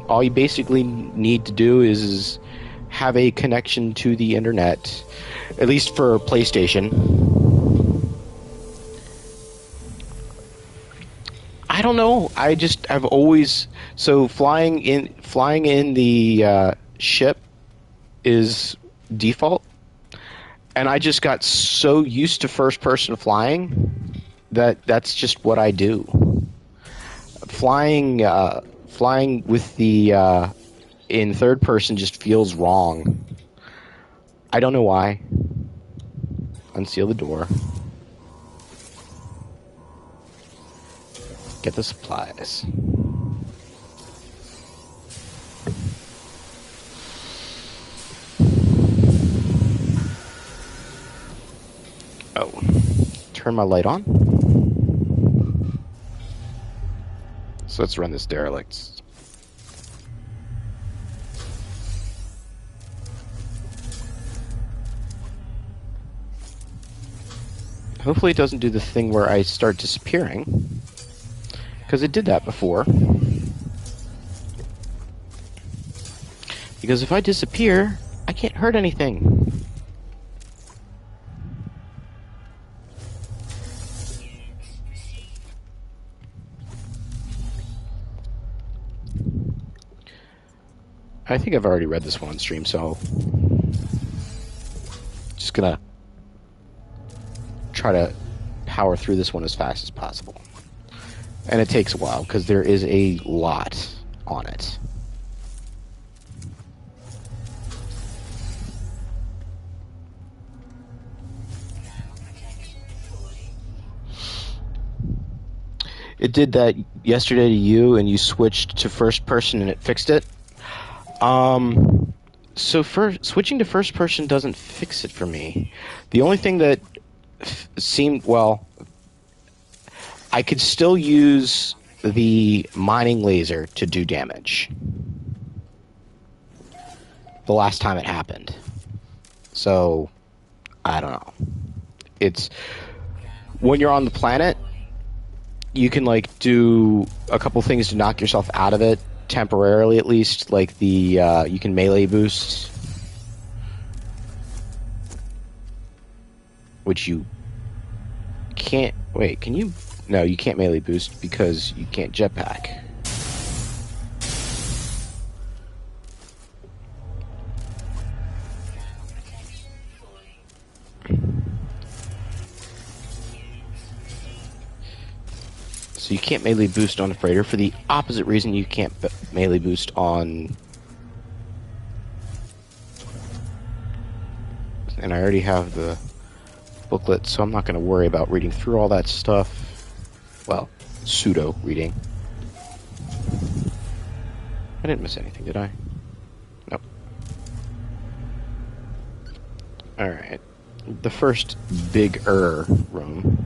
All you basically need to do is have a connection to the internet, at least for PlayStation. I don't know. I've always, so flying in the ship is default, and I just got so used to first person flying that that's just what I do. Flying with the in third person just feels wrong. I don't know why. Unseal the door. Get the supplies. Oh. Turn my light on. So let's run this derelict. Hopefully it doesn't do the thing where I start disappearing. Because it did that before. Because if I disappear, I can't hurt anything. I think I've already read this one on stream, so just gonna try to power through this one as fast as possible. And it takes a while, because there is a lot on it. It did that yesterday to you, and you switched to first person, and it fixed it. So switching to first person doesn't fix it for me. The only thing that seemed, well, I could still use the mining laser to do damage. The last time it happened. So, I don't know. It's, when you're on the planet, you can, like, do a couple things to knock yourself out of it, temporarily at least, like the, you can melee boost. Which you can't, wait, can you? No, you can't melee boost because you can't jetpack. So you can't melee boost on a freighter for the opposite reason you can't melee boost on... And I already have the booklet, so I'm not going to worry about reading through all that stuff. Well, pseudo-reading. I didn't miss anything, did I? Nope. Alright. The first big-er room.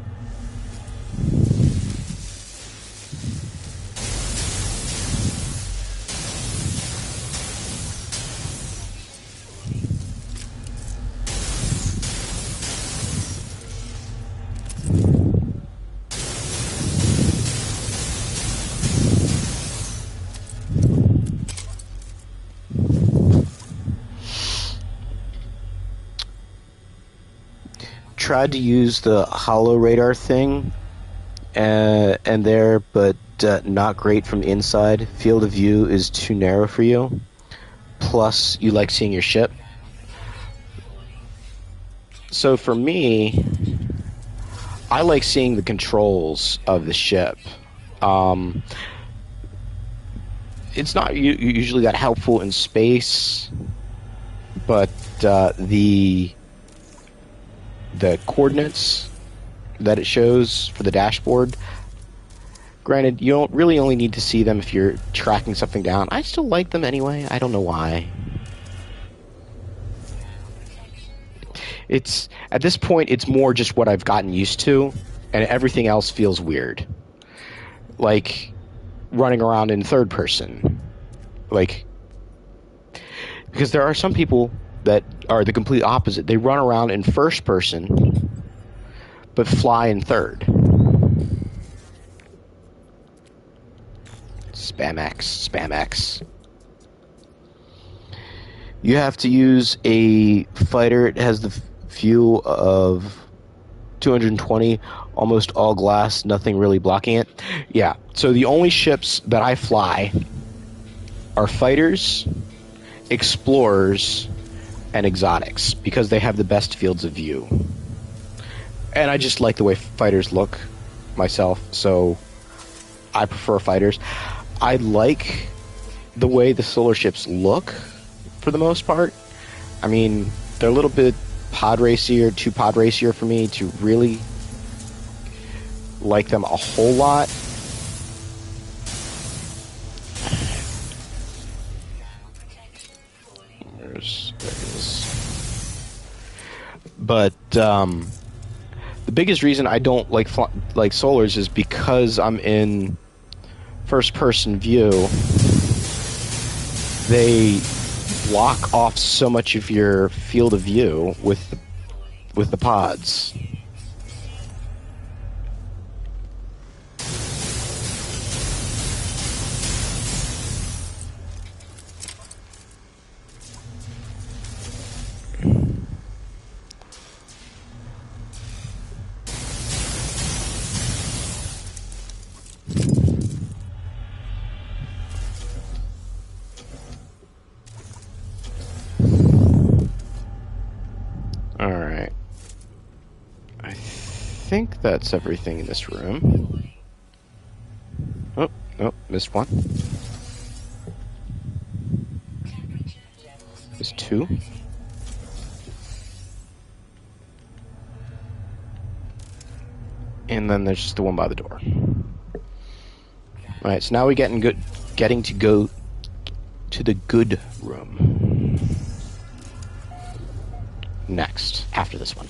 Tried to use the holo radar thing and there, but not great from the inside. Field of view is too narrow for you. Plus, you like seeing your ship. So for me, I like seeing the controls of the ship. it's not usually that helpful in space, but the coordinates that it shows for the dashboard, granted, you don't really only need to see them if you're tracking something down. I still like them anyway. I don't know why. It's at this point, it's more just what I've gotten used to, and everything else feels weird. Like running around in third person. Like, because there are some people that are the complete opposite. They run around in first person, but fly in third. Spam X, Spam X. You have to use a fighter. It has the fuel of 220, almost all glass, nothing really blocking it. Yeah, so the only ships that I fly are fighters, explorers, and exotics, because they have the best fields of view. And I just like the way fighters look myself, so I prefer fighters. I like the way the solar ships look, for the most part. I mean, they're a little bit too pod racier for me to really like them a whole lot. There it is. But the biggest reason I don't like solars is because I'm in first-person view. They block off so much of your field of view with the pods. Alright. I think that's everything in this room. Oh, missed one. There's two. And then there's just the one by the door. Alright, so now we're getting to go to the good room. Next, after this one.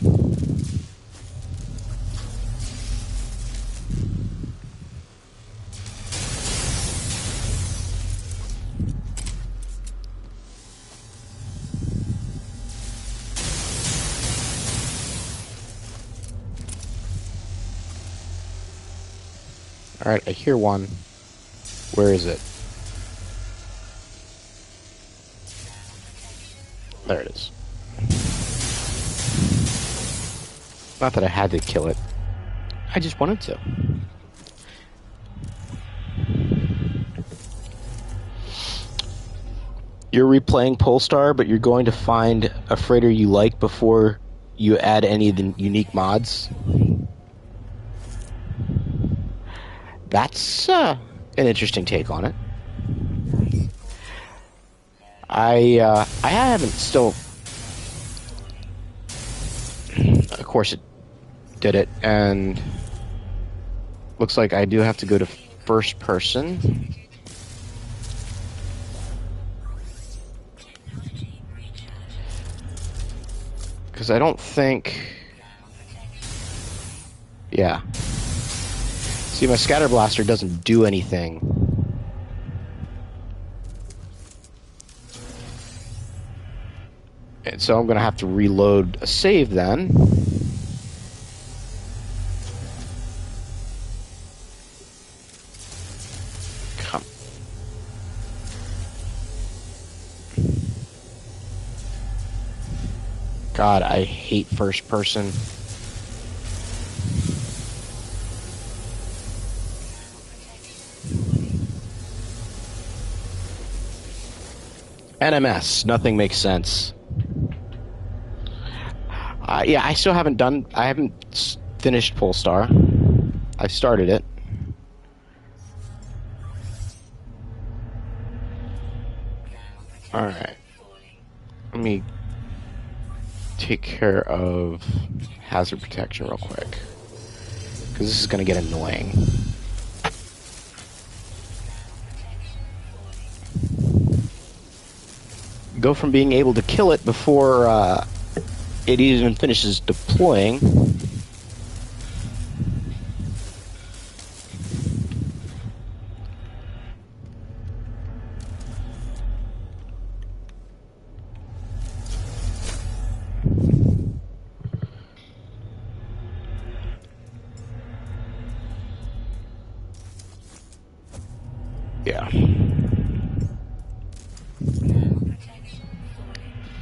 Alright, I hear one. Where is it? There it is. Not that I had to kill it. I just wanted to. You're replaying Polestar, but you're going to find a freighter you like before you add any of the unique mods. That's an interesting take on it. I haven't still... Of course it did it, and looks like I do have to go to first person. Because I don't think... Yeah. See, my scatter blaster doesn't do anything. And so I'm going to have to reload a save then. Come. God, I hate first person. NMS, nothing makes sense. Yeah, I still haven't I haven't finished Polestar. I started it. Alright. Let me take care of hazard protection real quick. Because this is going to get annoying. Go from being able to kill it before it even finishes deploying. Yeah.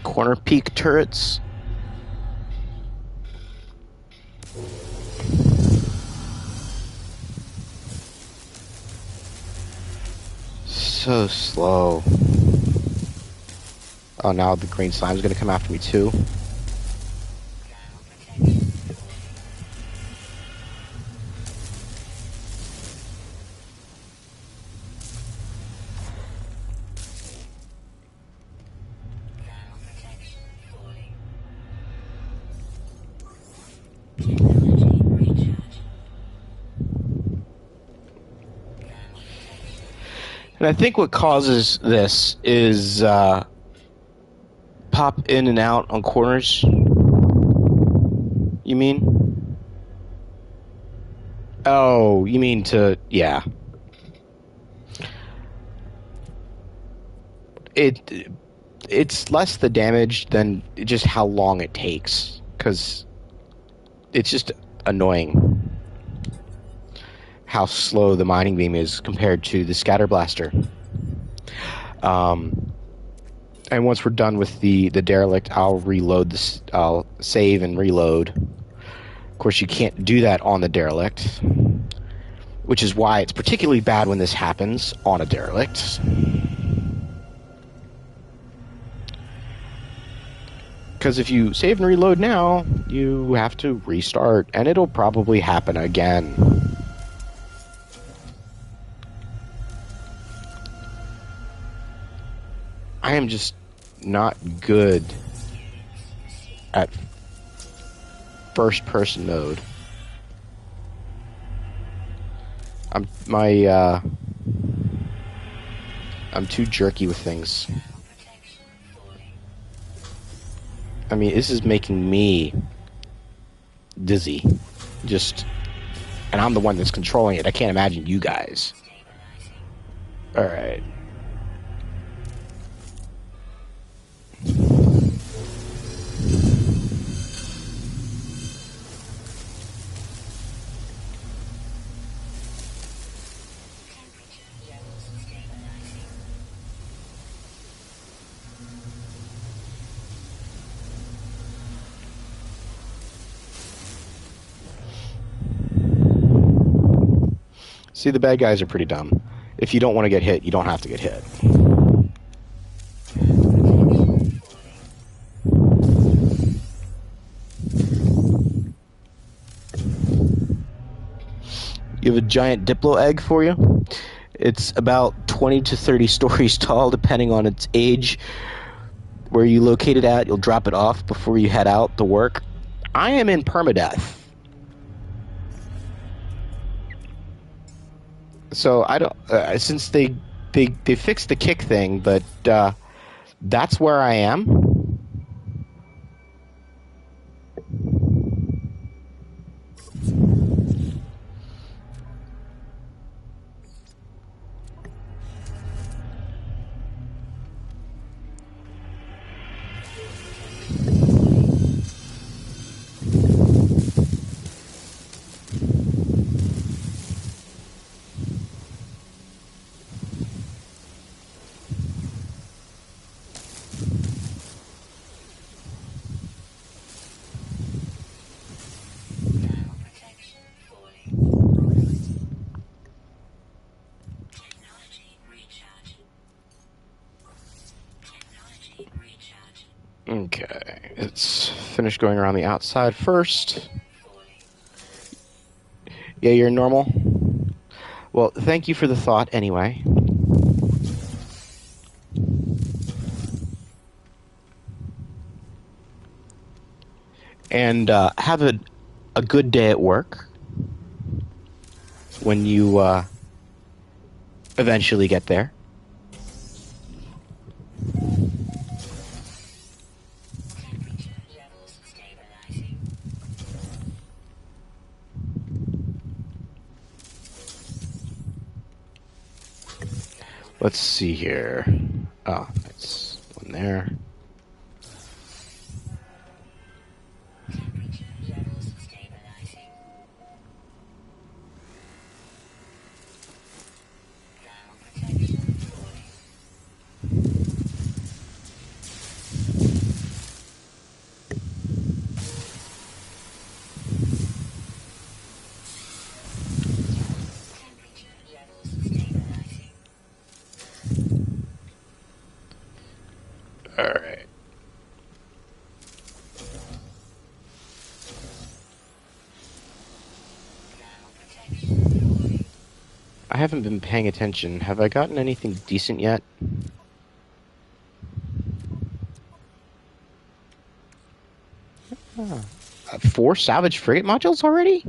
Corner peak turrets. So slow. Oh, now the green slime's gonna come after me too. And I think what causes this is pop in and out on corners. You mean? Oh, you mean to... Yeah. It's less the damage than just how long it takes. Because it's just annoying how slow the mining beam is compared to the scatter blaster. And once we're done with the derelict, I'll reload this. I'll save and reload. Of course, you can't do that on the derelict, which is why it's particularly bad when this happens on a derelict. Because if you save and reload now, you have to restart, and it'll probably happen again. I am just not good at first-person mode. I'm too jerky with things. I mean, this is making me dizzy. And I'm the one that's controlling it. I can't imagine you guys. Alright. See, the bad guys are pretty dumb. If you don't want to get hit, you don't have to get hit. You have a giant Diplo egg for you. It's about 20 to 30 stories tall, depending on its age. Where you locate it at, you'll drop it off before you head out to work. I am in Permadeath. So I don't since they fixed the kick thing, but that's where I am. Okay, let's finish going around the outside first. Yeah, you're normal? Well, thank you for the thought anyway. and have a good day at work when you eventually get there. Let's see here. Oh, that's one there. All right. I haven't been paying attention. Have I gotten anything decent yet? Ah. 4 salvage frigate modules already?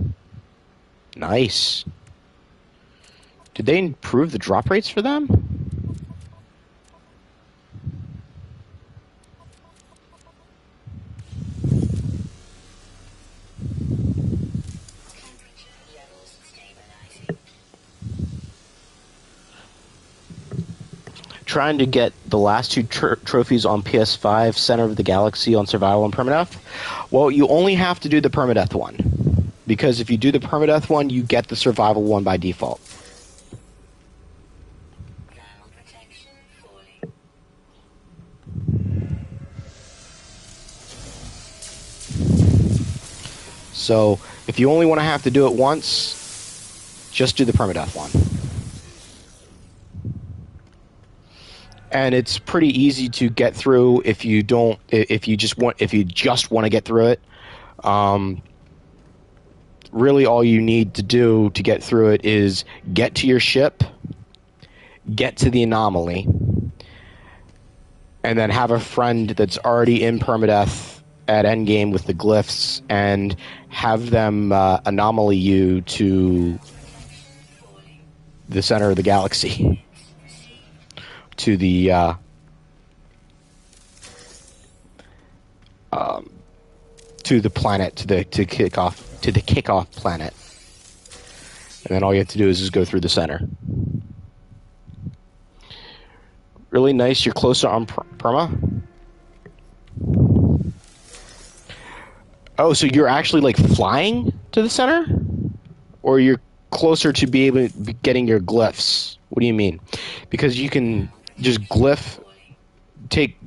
Nice. Did they improve the drop rates for them? Trying to get the last 2 trophies on PS5, Center of the Galaxy on Survival and Permadeath. Well, you only have to do the Permadeath one. Because if you do the Permadeath one, you get the Survival one by default. So, if you only want to have to do it once, just do the Permadeath one. And it's pretty easy to get through if you just want to get through it. Really all you need to do to get through it is get to your ship, get to the anomaly, and then have a friend that's already in permadeath at endgame with the glyphs and have them anomaly you to the center of the galaxy. To the planet, to the kickoff planet, and then all you have to do is just go through the center. Really nice. You're closer on perma. Oh, so you're actually like flying to the center, or you're closer to be able to be getting your glyphs? What do you mean? Because you can just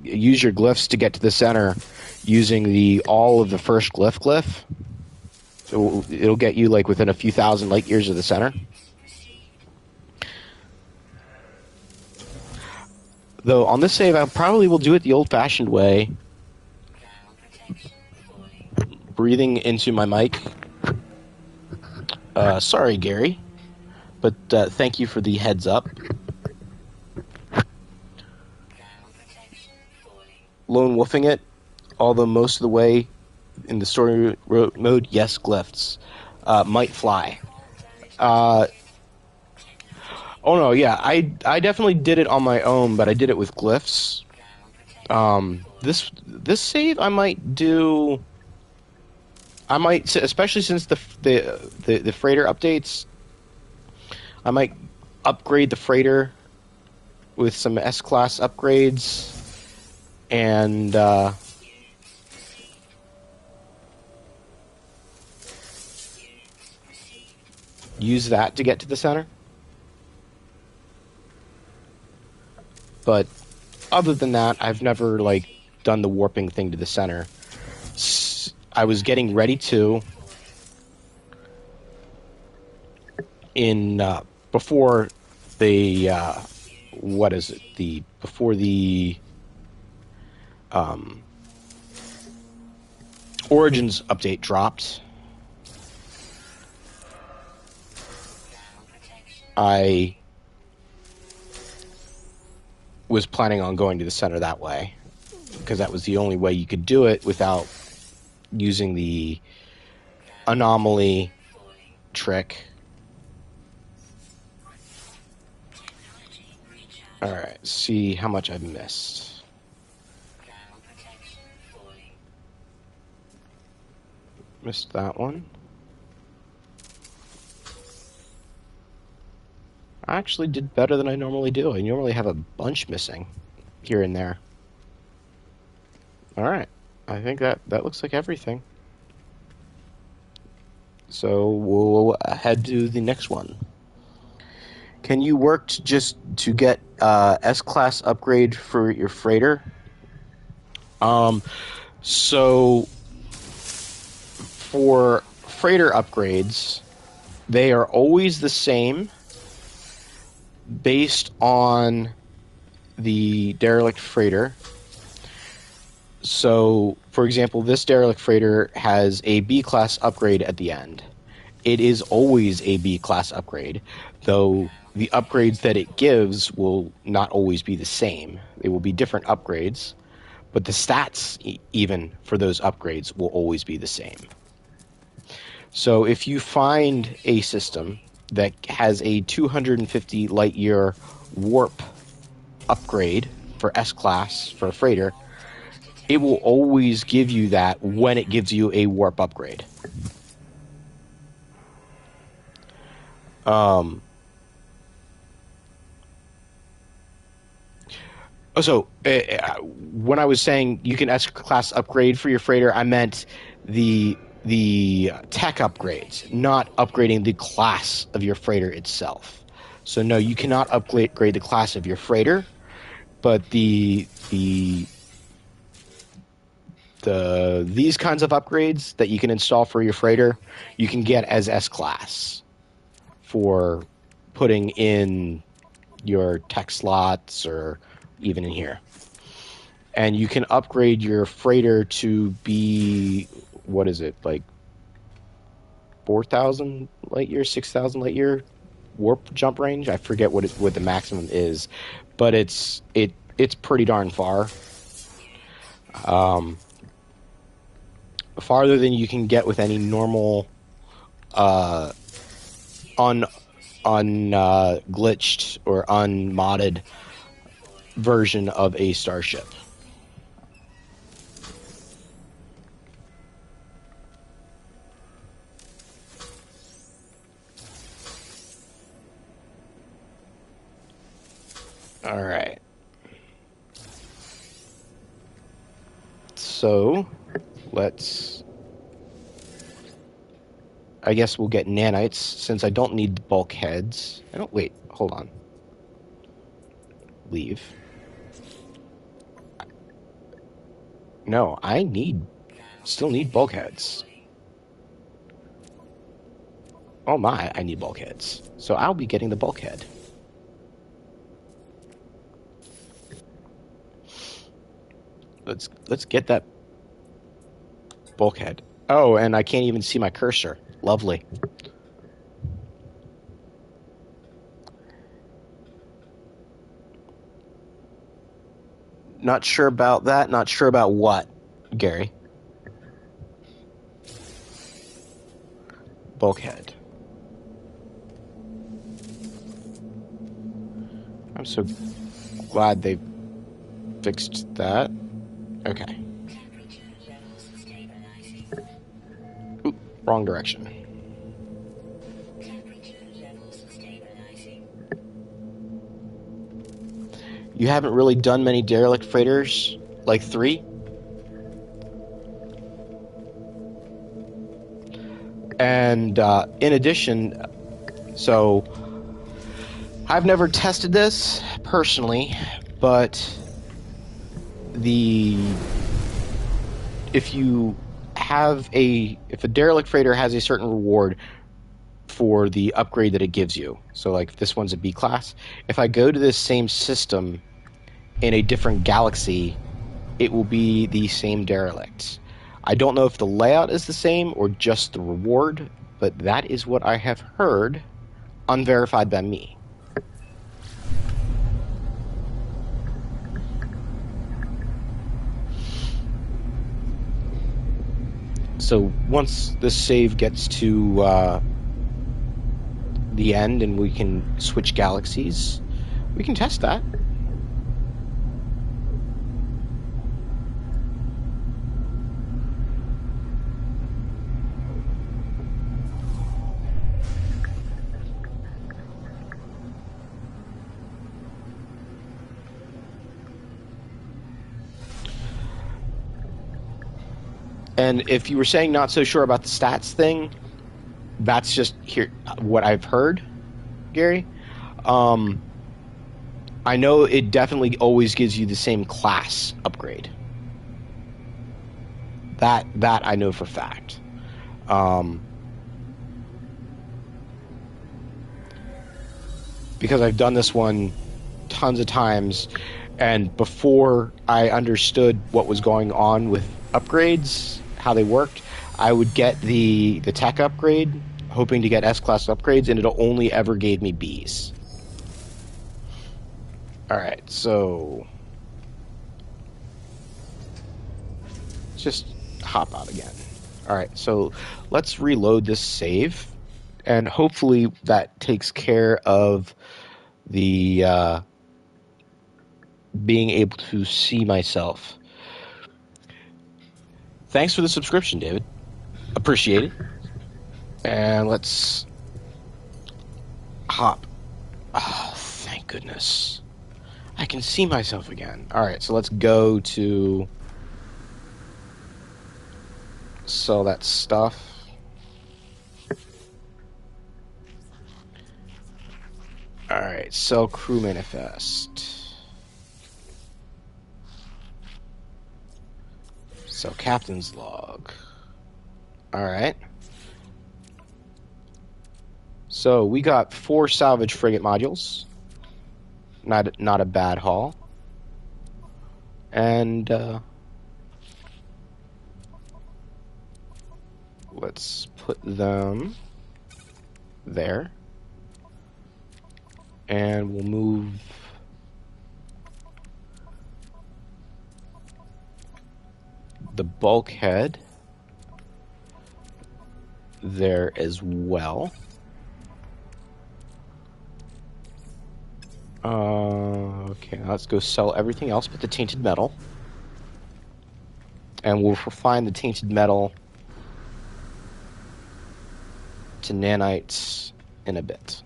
use your glyphs to get to the center using all of the first glyph. So it'll get you like within a few thousand light years of the center. Though on this save, I probably will do it the old-fashioned way. Breathing into my mic. Sorry, Gary, but thank you for the heads up. Lone wolfing it, although most of the way in the story mode, yes, glyphs might fly. Oh no, yeah, I definitely did it on my own, but I did it with glyphs. This save I might do. I might, especially since the freighter updates, I might upgrade the freighter with some S-class upgrades and use that to get to the center. But other than that, I've never done the warping thing to the center. I was getting ready to before the before the Origins update dropped. I was planning on going to the center that way, because that was the only way you could do it without using the anomaly trick. Alright, see how much I've missed. Missed that one. I actually did better than I normally do. I normally have a bunch missing here and there. Alright, I think that looks like everything. So we'll head to the next one. Can you work to get S-class upgrade for your freighter? So for freighter upgrades, they are always the same based on the Derelict freighter. So, for example, this Derelict freighter has a B-class upgrade at the end. It is always a B-class upgrade, though the upgrades that it gives will not always be the same. They will be different upgrades, but the stats, even for those upgrades, will always be the same. So if you find a system that has a 250 light-year warp upgrade for S-class for a freighter, it will always give you that when it gives you a warp upgrade. When I was saying you can S-class upgrade for your freighter, I meant the tech upgrades, not upgrading the class of your freighter itself. So no, you cannot upgrade the class of your freighter, but these kinds of upgrades that you can install for your freighter, you can get as S-class for putting in your tech slots or even in here. And you can upgrade your freighter to be, what is it, like 4,000 light year, 6,000 light year warp jump range? I forget what the maximum is, but it's pretty darn far. Farther than you can get with any normal glitched or unmodded version of a starship. All right. So, I guess we'll get nanites, since I don't need the bulkheads. Wait, hold on. Leave. No, still need bulkheads. Oh my, I need bulkheads. So I'll be getting the bulkhead. Let's get that bulkhead. Oh, and I can't even see my cursor. Lovely. Not sure about that. Not sure about what, Gary? Bulkhead. I'm so glad they fixed that. Okay. Oop, wrong direction. You haven't really done many derelict freighters? Like 3? And in addition, so I've never tested this personally, but if a derelict freighter has a certain reward for the upgrade that it gives you, so like if this one's a B class, if I go to this same system in a different galaxy, it will be the same derelict. I don't know if the layout is the same or just the reward, but that is what I have heard, unverified by me. So once this save gets to the end and we can switch galaxies, we can test that. And if you were saying not so sure about the stats thing, that's just here what I've heard, Gary. I know it definitely always gives you the same class upgrade. That I know for fact. Because I've done this one tons of times, and before I understood what was going on with upgrades, how they worked, I would get the tech upgrade, hoping to get S-class upgrades, and it'll only ever gave me Bs. Alright, so just hop out again. Alright, so let's reload this save, and hopefully that takes care of the being able to see myself. Thanks for the subscription, David. Appreciate it. And let's hop. Oh, thank goodness. I can see myself again. Alright, so let's go to sell that stuff. Alright, sell crew manifest. Sell captain's log. Alright. So we got 4 salvage frigate modules. Not a bad haul. And let's put them there. And we'll move the bulkhead there as well. Okay, now let's go sell everything else but the tainted metal. And we'll refine the tainted metal to nanites in a bit.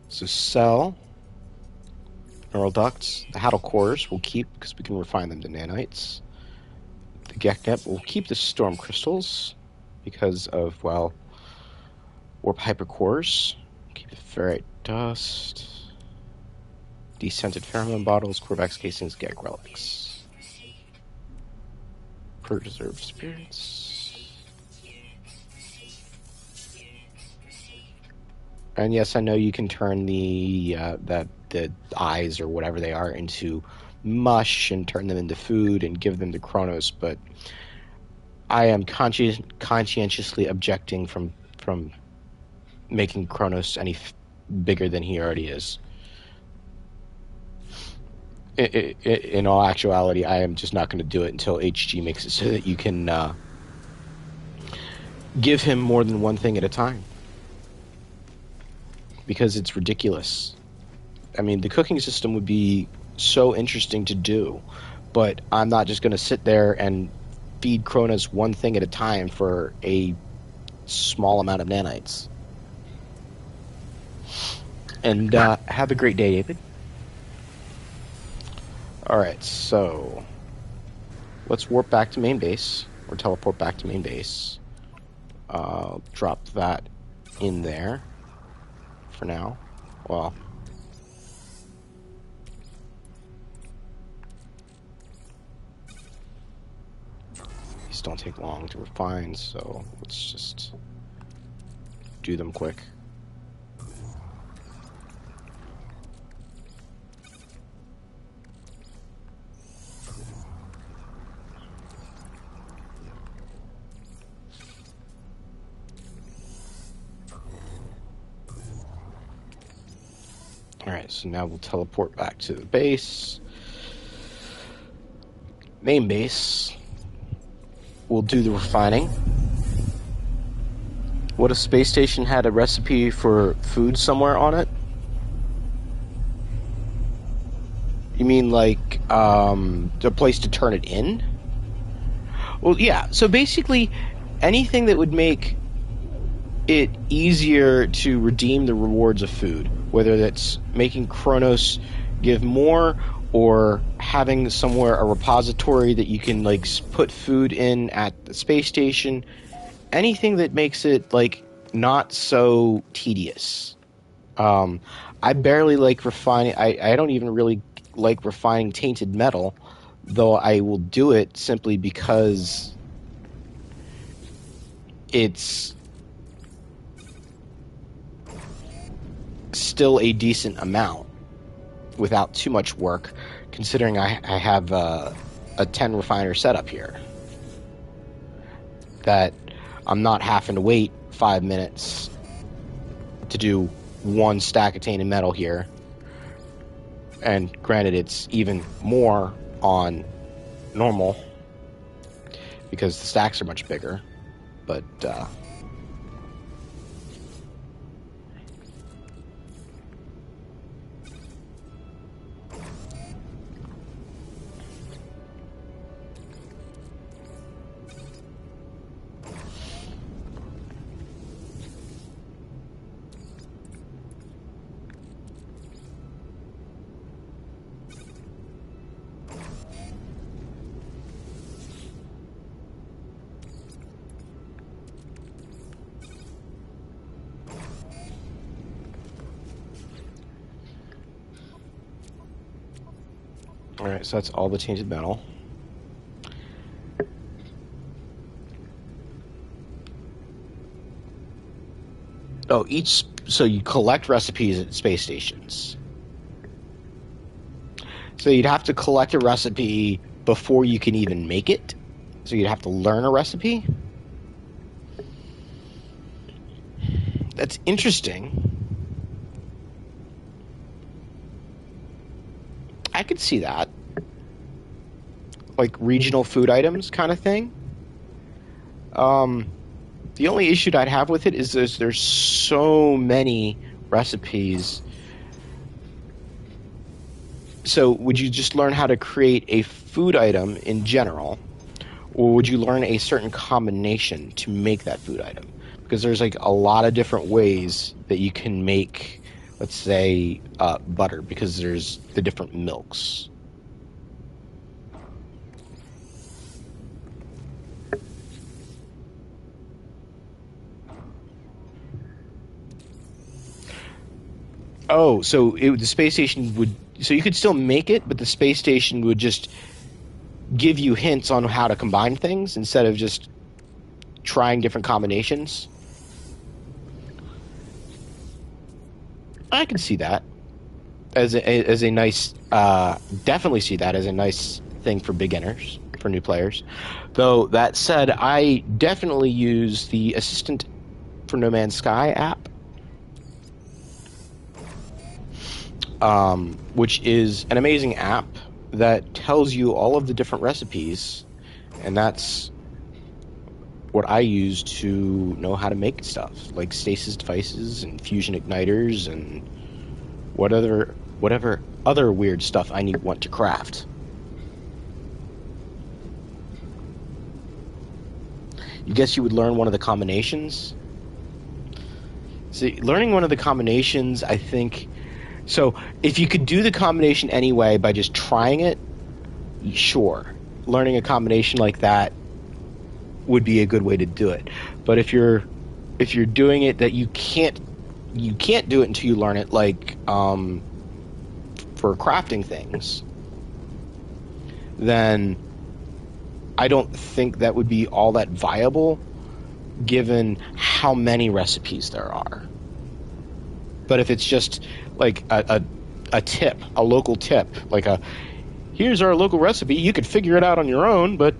So sell neural ducts. The Haddle cores we'll keep because we can refine them to nanites. The Geknet will keep the storm crystals because of, well, warp hypercores. Keep the ferrite dust. Descented pheromone bottles, Korvax casings, Gek relics. Preserved spirits. And yes, I know you can turn the eyes or whatever they are into mush and turn them into food and give them to Kronos, but I am conscientiously objecting from making Kronos any bigger than he already is. In all actuality, I am just not going to do it until HG makes it so that you can give him more than one thing at a time. Because it's ridiculous. I mean, the cooking system would be so interesting to do, but I'm not just going to sit there and feed Kronos one thing at a time for a small amount of nanites. And have a great day, David. Alright, so let's warp back to main base, or teleport back to main base. Drop that in there for now. Well, these don't take long to refine, so let's just do them quick. Alright, so now we'll teleport back to the base. main base will do the refining. What if space station had a recipe for food somewhere on it? You mean like a place to turn it in? Well, yeah. So basically, anything that would make it easier to redeem the rewards of food, whether that's making Kronos give more or having somewhere a repository that you can like put food in at the space station, anything that makes it like not so tedious. I barely like refining. I don't even really like refining tainted metal, though I will do it simply because it's still a decent amount without too much work, considering I have a 10 refiner setup here. That I'm not having to wait 5 minutes to do one stack of tainted metal here. And granted, it's even more on normal because the stacks are much bigger. But alright, so that's all the tainted metal. Oh, so you collect recipes at space stations. So you'd have to collect a recipe before you can even make it. So you'd have to learn a recipe. That's interesting. I could see that. Like regional food items kind of thing. The only issue I'd have with it is there's so many recipes. So would you just learn how to create a food item in general, or would you learn a certain combination to make that food item? Because there's like a lot of different ways that you can make, let's say, butter, because there's the different milks. Oh, so the space station would... So you could still make it, but the space station would just give you hints on how to combine things instead of just trying different combinations. I can see that as a nice... definitely see that as a nice thing for beginners, for new players. Though, that said, I definitely use the Assistant for No Man's Sky app. Which is an amazing app that tells you all of the different recipes, and that's what I use to know how to make stuff, like stasis devices and fusion igniters and whatever other weird stuff I want to craft. You guess you would learn one of the combinations? See, learning one of the combinations, I think... So, if you could do the combination anyway by just trying it, sure. Learning a combination like that would be a good way to do it. But if you're doing it that you can't do it until you learn it, like for crafting things, then I don't think that would be all that viable given how many recipes there are. But if it's just like a tip, a local tip, like here's our local recipe, you could figure it out on your own, but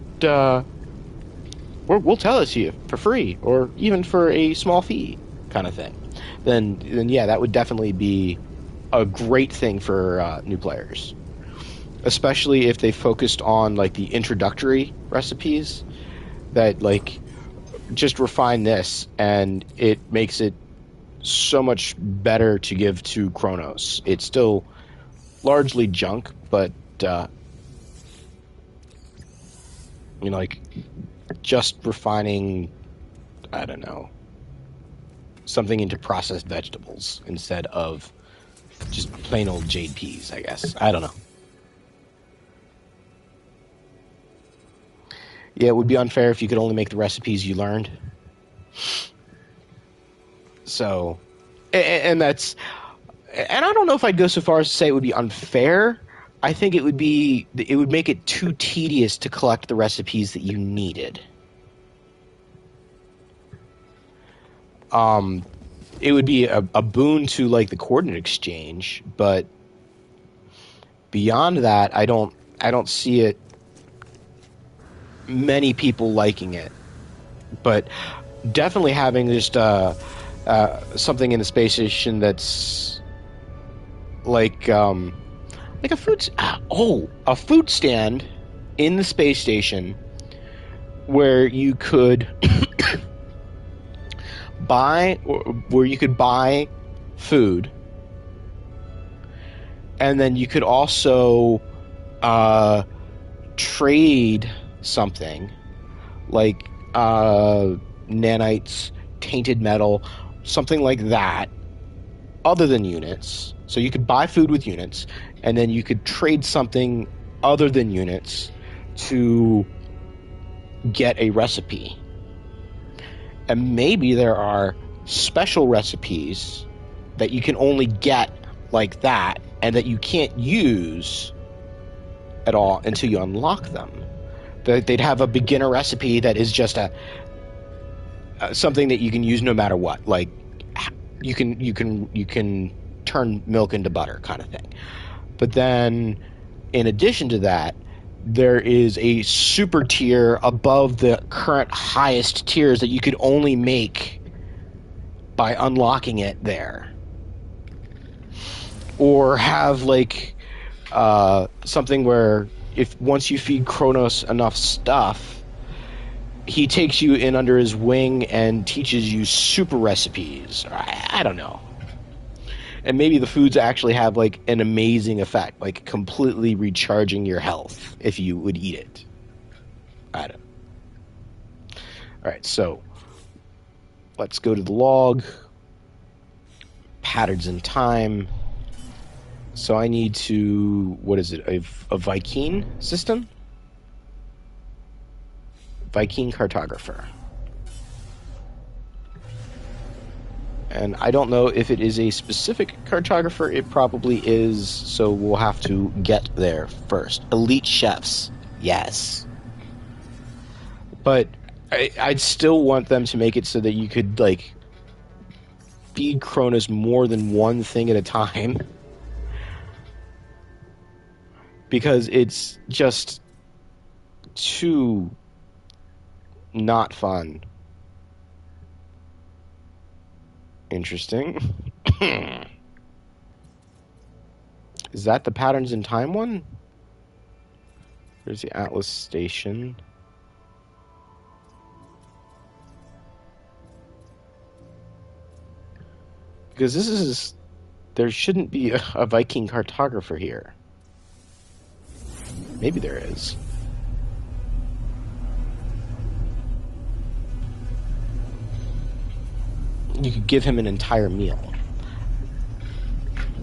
we'll tell it to you for free or even for a small fee kind of thing, then yeah, that would definitely be a great thing for new players. especially if they focused on like the introductory recipes that like just refine this, and it makes it so much better to give to Kronos. It's still largely junk, but you know, like just refining, I don't know, something into processed vegetables instead of just plain old jade peas, I guess. I don't know. Yeah, it would be unfair if you could only make the recipes you learned. So, and that's, and I don't know if I'd go so far as to say it would be unfair. I think it would make it too tedious to collect the recipes that you needed. It would be a boon to like the coordinate exchange, but beyond that, I don't see it. Many people liking it, but definitely having just something in the space station that's like a food stand in the space station where you could buy food, and then you could also trade something like nanites, tainted metal, something like that, other than units. So you could buy food with units, and then you could trade something other than units to get a recipe. And maybe there are special recipes that you can only get like that, and that you can't use at all until you unlock them. They'd have a beginner recipe that is just something that you can use no matter what. Like you can turn milk into butter, kind of thing. But then, in addition to that, there is a super tier above the current highest tiers that you could only make by unlocking it there. Or have like something where once you feed Kronos enough stuff, he takes you in under his wing and teaches you super recipes. I don't know. And maybe the foods actually have like an amazing effect, like completely recharging your health if you would eat it. I don't know. All right, so let's go to the log. Patterns in time. So I need to, what is it, a Viking system? Viking cartographer. And I don't know if it is a specific cartographer. It probably is, so we'll have to get there first. Elite chefs, yes. But I'd still want them to make it so that you could, like, feed Kronos more than one thing at a time. Because it's just too not fun. Interesting. Is that the patterns in time one? There's the Atlas station. Because this is... There shouldn't be a Viking cartographer here. Maybe there is. You could give him an entire meal.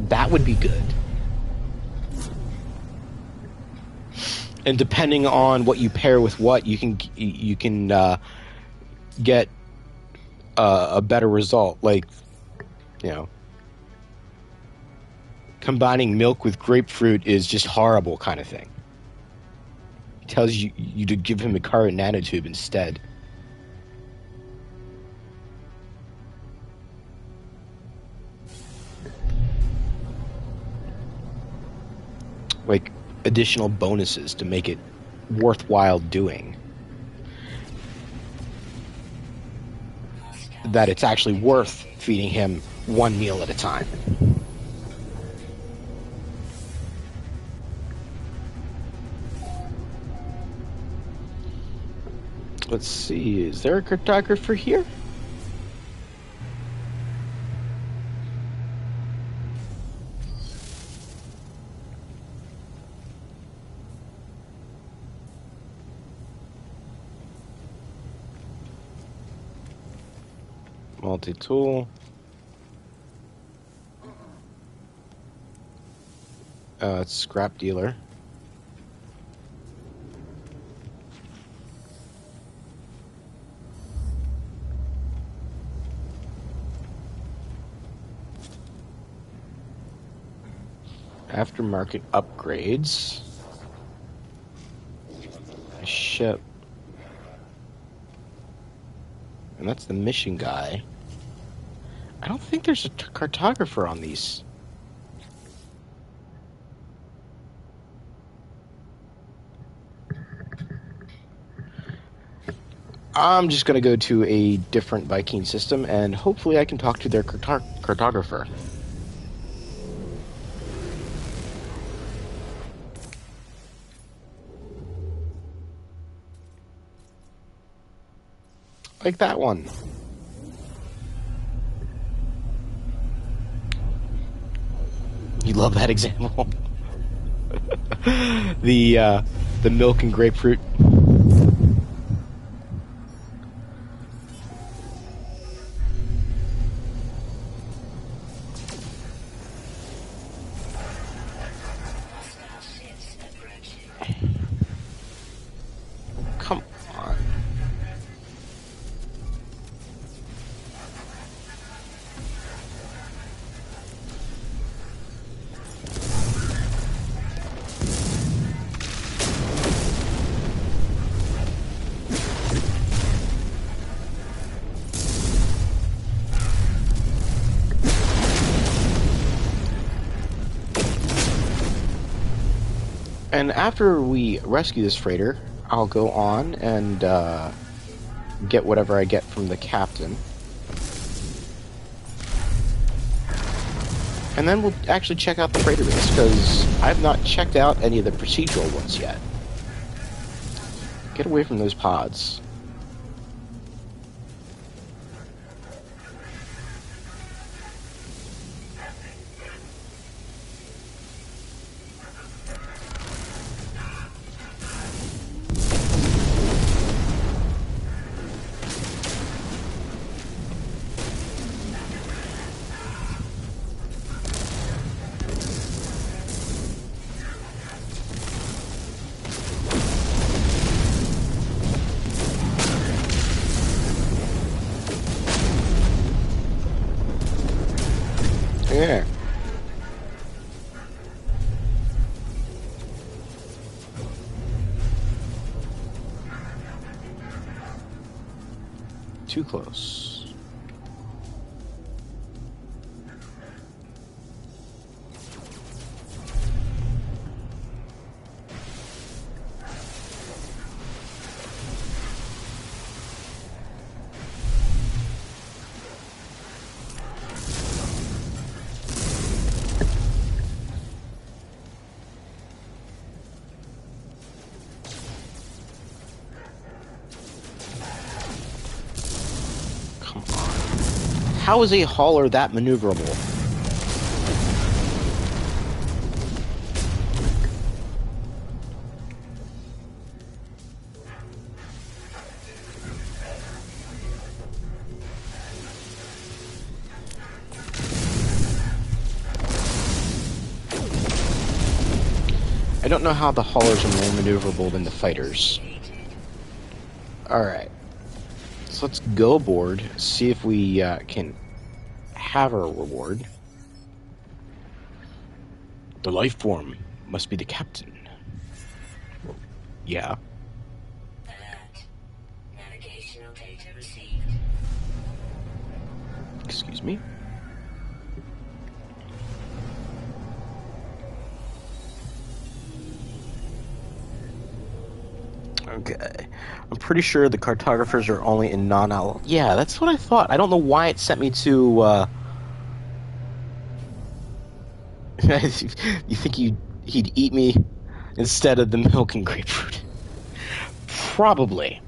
That would be good. And depending on what you pair with what, you can get a better result. Like, you know, combining milk with grapefruit is just horrible kind of thing. It tells you to give him a current nanotube instead. Like additional bonuses to make it worthwhile doing. That it's actually worth feeding him one meal at a time. Let's see, is there a cartographer here? Multi-tool. It's scrap dealer. Aftermarket upgrades. A ship. And that's the mission guy. I don't think there's a cartographer on these. I'm just going to go to a different Viking system, and hopefully I can talk to their cartographer. Like that one. You love that example. The milk and grapefruit. Come on. And after we rescue this freighter, I'll go on and get whatever I get from the captain. And then we'll actually check out the freighter base, because I've not checked out any of the procedural ones yet. Get away from those pods. Yeah. Too close. How is a hauler that maneuverable? I don't know how the haulers are more maneuverable than the fighters. Alright. So let's go aboard, see if we can have our reward. The life form must be the captain. Yeah. Alert. Navigational data received. Excuse me. Okay. I'm pretty sure the cartographers are only in non-al. Yeah, that's what I thought. I don't know why it sent me to, You think he'd eat me instead of the milk and grapefruit? Probably.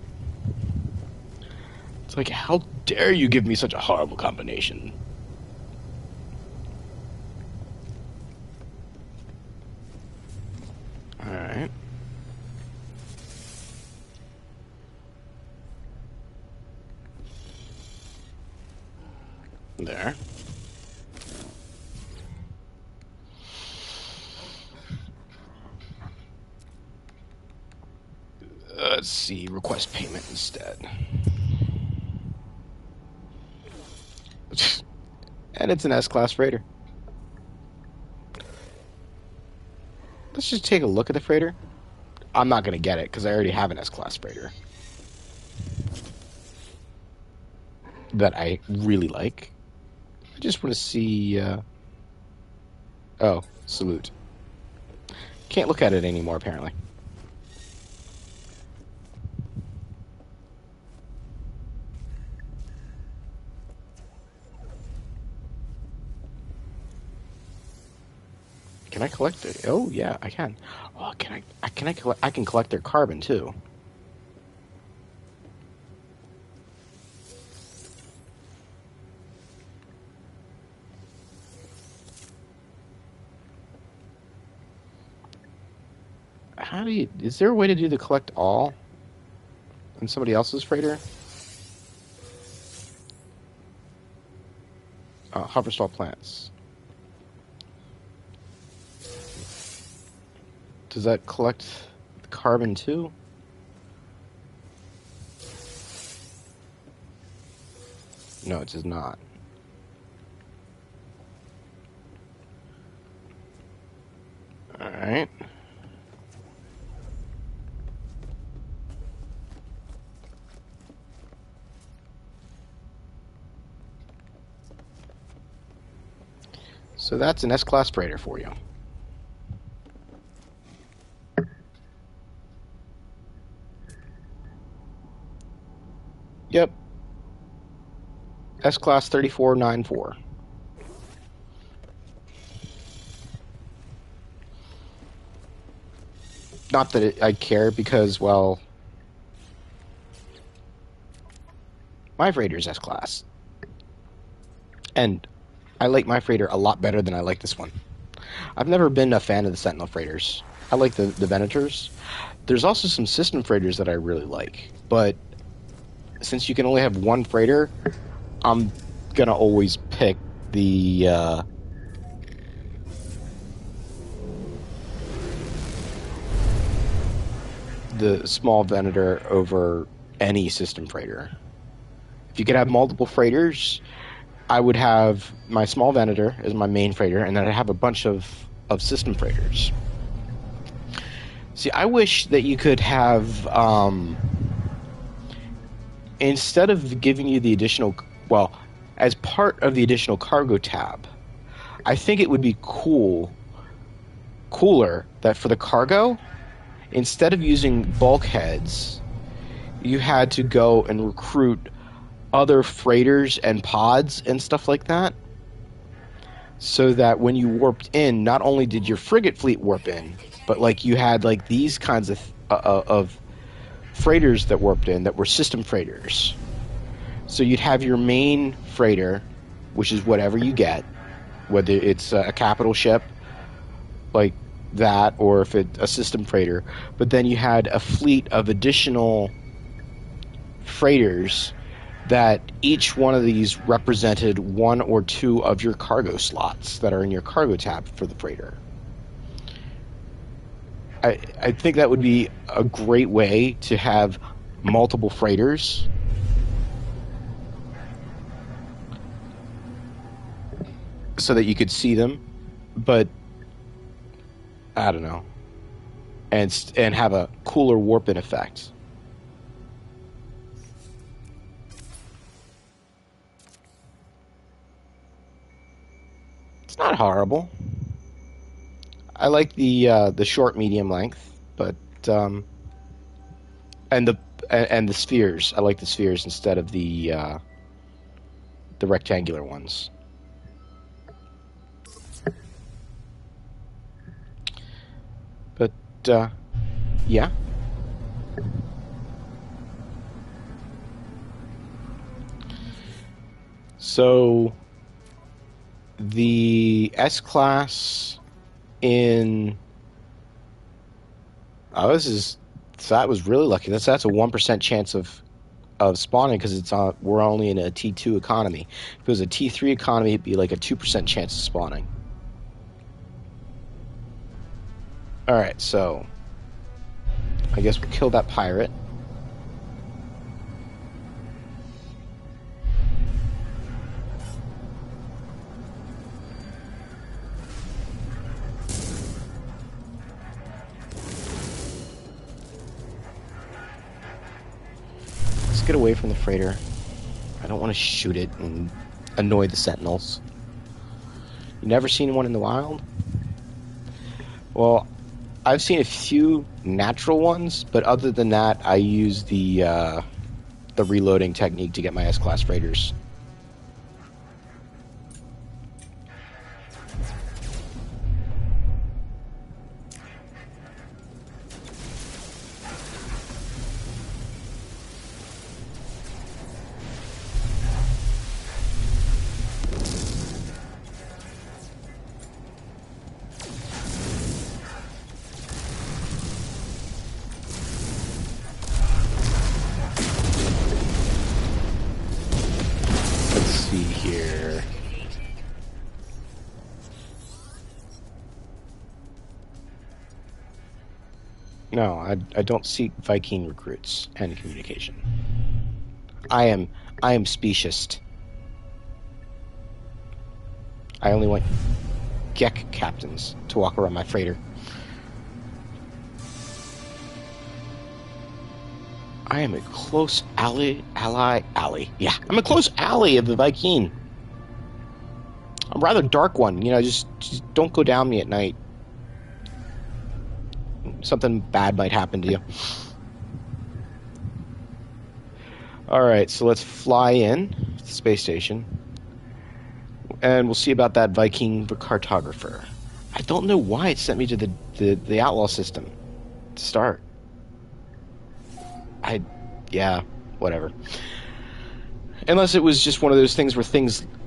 It's like, how dare you give me such a horrible combination? Alright. There. Let's see, request payment instead. And it's an S-Class freighter. Let's just take a look at the freighter. I'm not going to get it because I already have an S-Class freighter that I really like. I just want to see... Oh, salute. Can't look at it anymore, apparently. Can I collect it? Oh, yeah, I can. Oh, can I collect? I can collect their carbon too. How do you? Is there a way to do the collect all in somebody else's freighter? Harvest all plants. Does that collect the carbon too? No, it does not. All right. So that's an S-Class freighter for you. Yep. S-Class 3494. Not that I care because, well, my freighter's S-Class. And I like my freighter a lot better than I like this one. I've never been a fan of the Sentinel freighters. I like the Venators. There's also some system freighters that I really like. But since you can only have one freighter, I'm going to always pick the small Venator over any system freighter. If you could have multiple freighters, I would have my small Venator as my main freighter, and then I'd have a bunch of system freighters. See, I wish that you could have, instead of giving you the additional, well, as part of the additional cargo tab, I think it would be cooler that for the cargo, instead of using bulkheads, you had to go and recruit other freighters and pods and stuff like that, so that when you warped in, not only did your frigate fleet warp in, but like you had like these kinds of freighters that warped in that were system freighters. So you'd have your main freighter, which is whatever you get, whether it's a capital ship like that or if it's a system freighter, but then you had a fleet of additional freighters that each one of these represented one or two of your cargo slots that are in your cargo tab for the freighter. I think that would be a great way to have multiple freighters. So that you could see them, but I don't know, and have a cooler warp-in effect. It's not horrible. I like the short medium length, but and the spheres. I like the spheres instead of the rectangular ones. But yeah. So the S-class in... Oh, this is... So that was really lucky. That's a 1% chance of spawning because it's on. We're only in a T2 economy. If it was a T3 economy, it'd be like a 2% chance of spawning. All right, so I guess we'll kill that pirate. Get away from the freighter. I don't want to shoot it and annoy the sentinels. You never seen one in the wild? Well, I've seen a few natural ones, but other than that, I use the reloading technique to get my S-class freighters. No, I don't seek Viking recruits and communication. I am speciest. I only want Gek captains to walk around my freighter. I am a close ally. Yeah, I'm a close ally of the Viking. I'm a rather dark one, you know, just don't go down me at night. Something bad might happen to you. Alright, so let's fly in to the space station. And we'll see about that Viking cartographer. I don't know why it sent me to the outlaw system to start. Yeah, whatever. Unless it was just one of those things where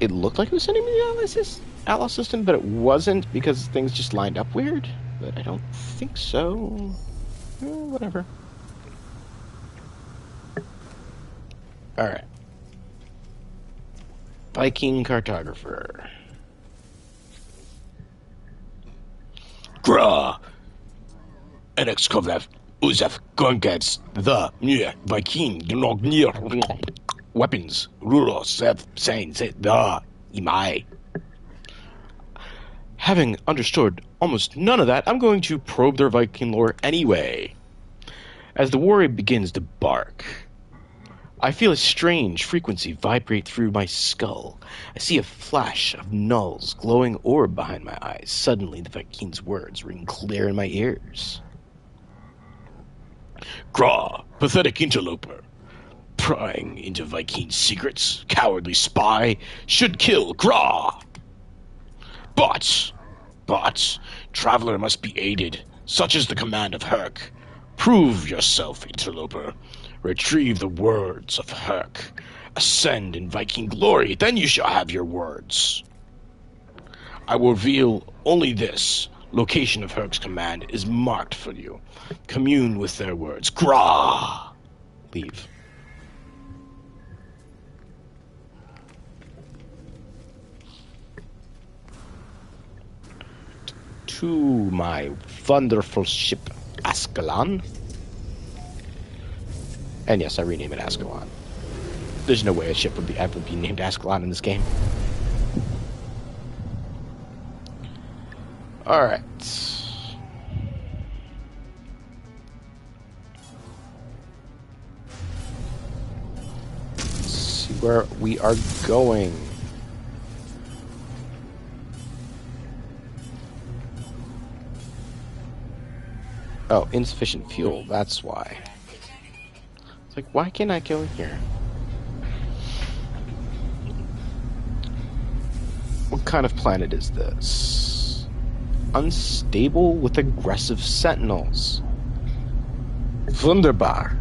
it looked like it was sending me to the outlaw system, but it wasn't because things just lined up weird. But I don't think so. Whatever. Alright. Viking cartographer. Gra! Enexkovlev Uzef Gongets the near Viking near weapons Rulo Sev Saint the Imai. Having understood almost none of that, I'm going to probe their Viking lore anyway. As the warrior begins to bark, I feel a strange frequency vibrate through my skull. I see a flash of Null's glowing orb behind my eyes. Suddenly, the Viking's words ring clear in my ears. Gra, pathetic interloper. Prying into Viking secrets, cowardly spy, should kill Gra. But, traveler must be aided. Such is the command of Herc. Prove yourself, interloper. Retrieve the words of Herc. Ascend in Viking glory, then you shall have your words. I will reveal only this. Location of Herc's command is marked for you. Commune with their words. Gra! Leave. To my wonderful ship, Ascalon. And yes, I rename it Ascalon. There's no way a ship would ever be named Ascalon in this game. Alright. Let's see where we are going. Oh, insufficient fuel, that's why. It's like, why can't I go in here? What kind of planet is this? Unstable with aggressive sentinels. Wunderbar.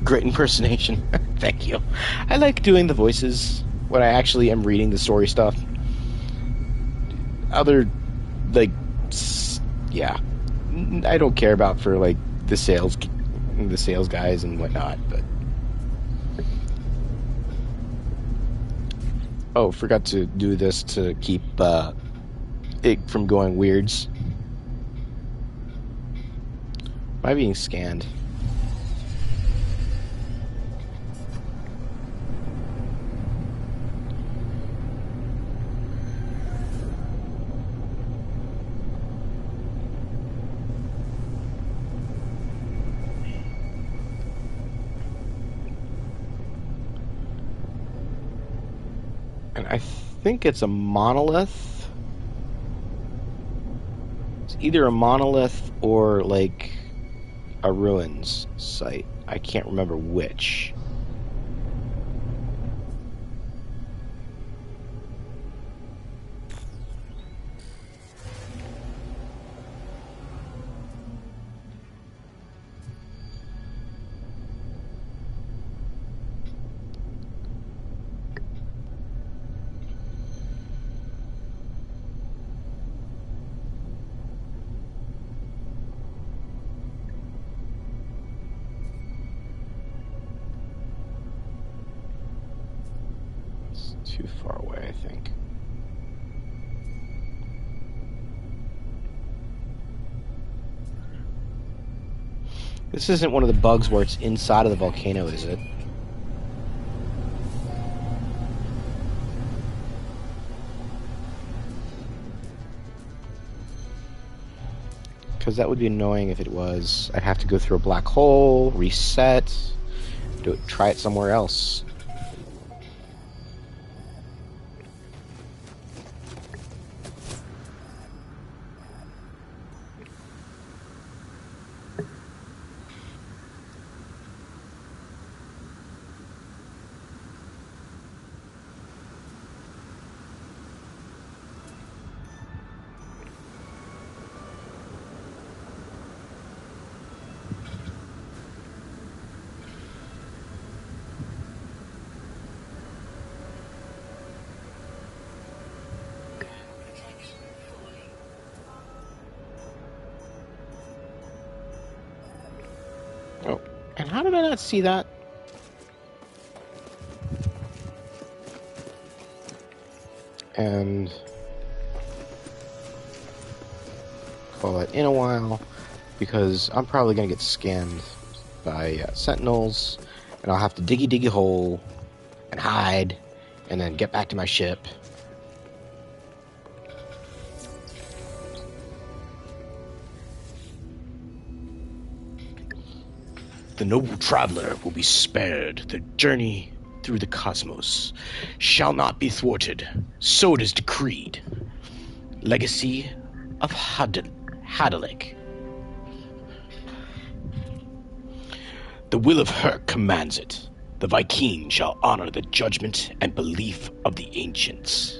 Great impersonation. Thank you. I like doing the voices when I actually am reading the story stuff. Other, like, yeah, I don't care about for like the sales guys and whatnot. But oh, forgot to do this to keep it from going weirds. Am I being scanned? And I think it's a monolith. It's either a monolith or like a ruins site. I can't remember which. Too far away, I think. This isn't one of the bugs where it's inside of the volcano, is it? Because that would be annoying if it was. I'd have to go through a black hole, reset, try it somewhere else. Oh, and how did I not see that? And call that in a while, because I'm probably going to get scanned by sentinels, and I'll have to diggy hole and hide, and then get back to my ship. The noble traveler will be spared. The journey through the cosmos shall not be thwarted. So it is decreed. Legacy of Derelict. The will of Herc commands it. The Viking shall honor the judgment and belief of the ancients.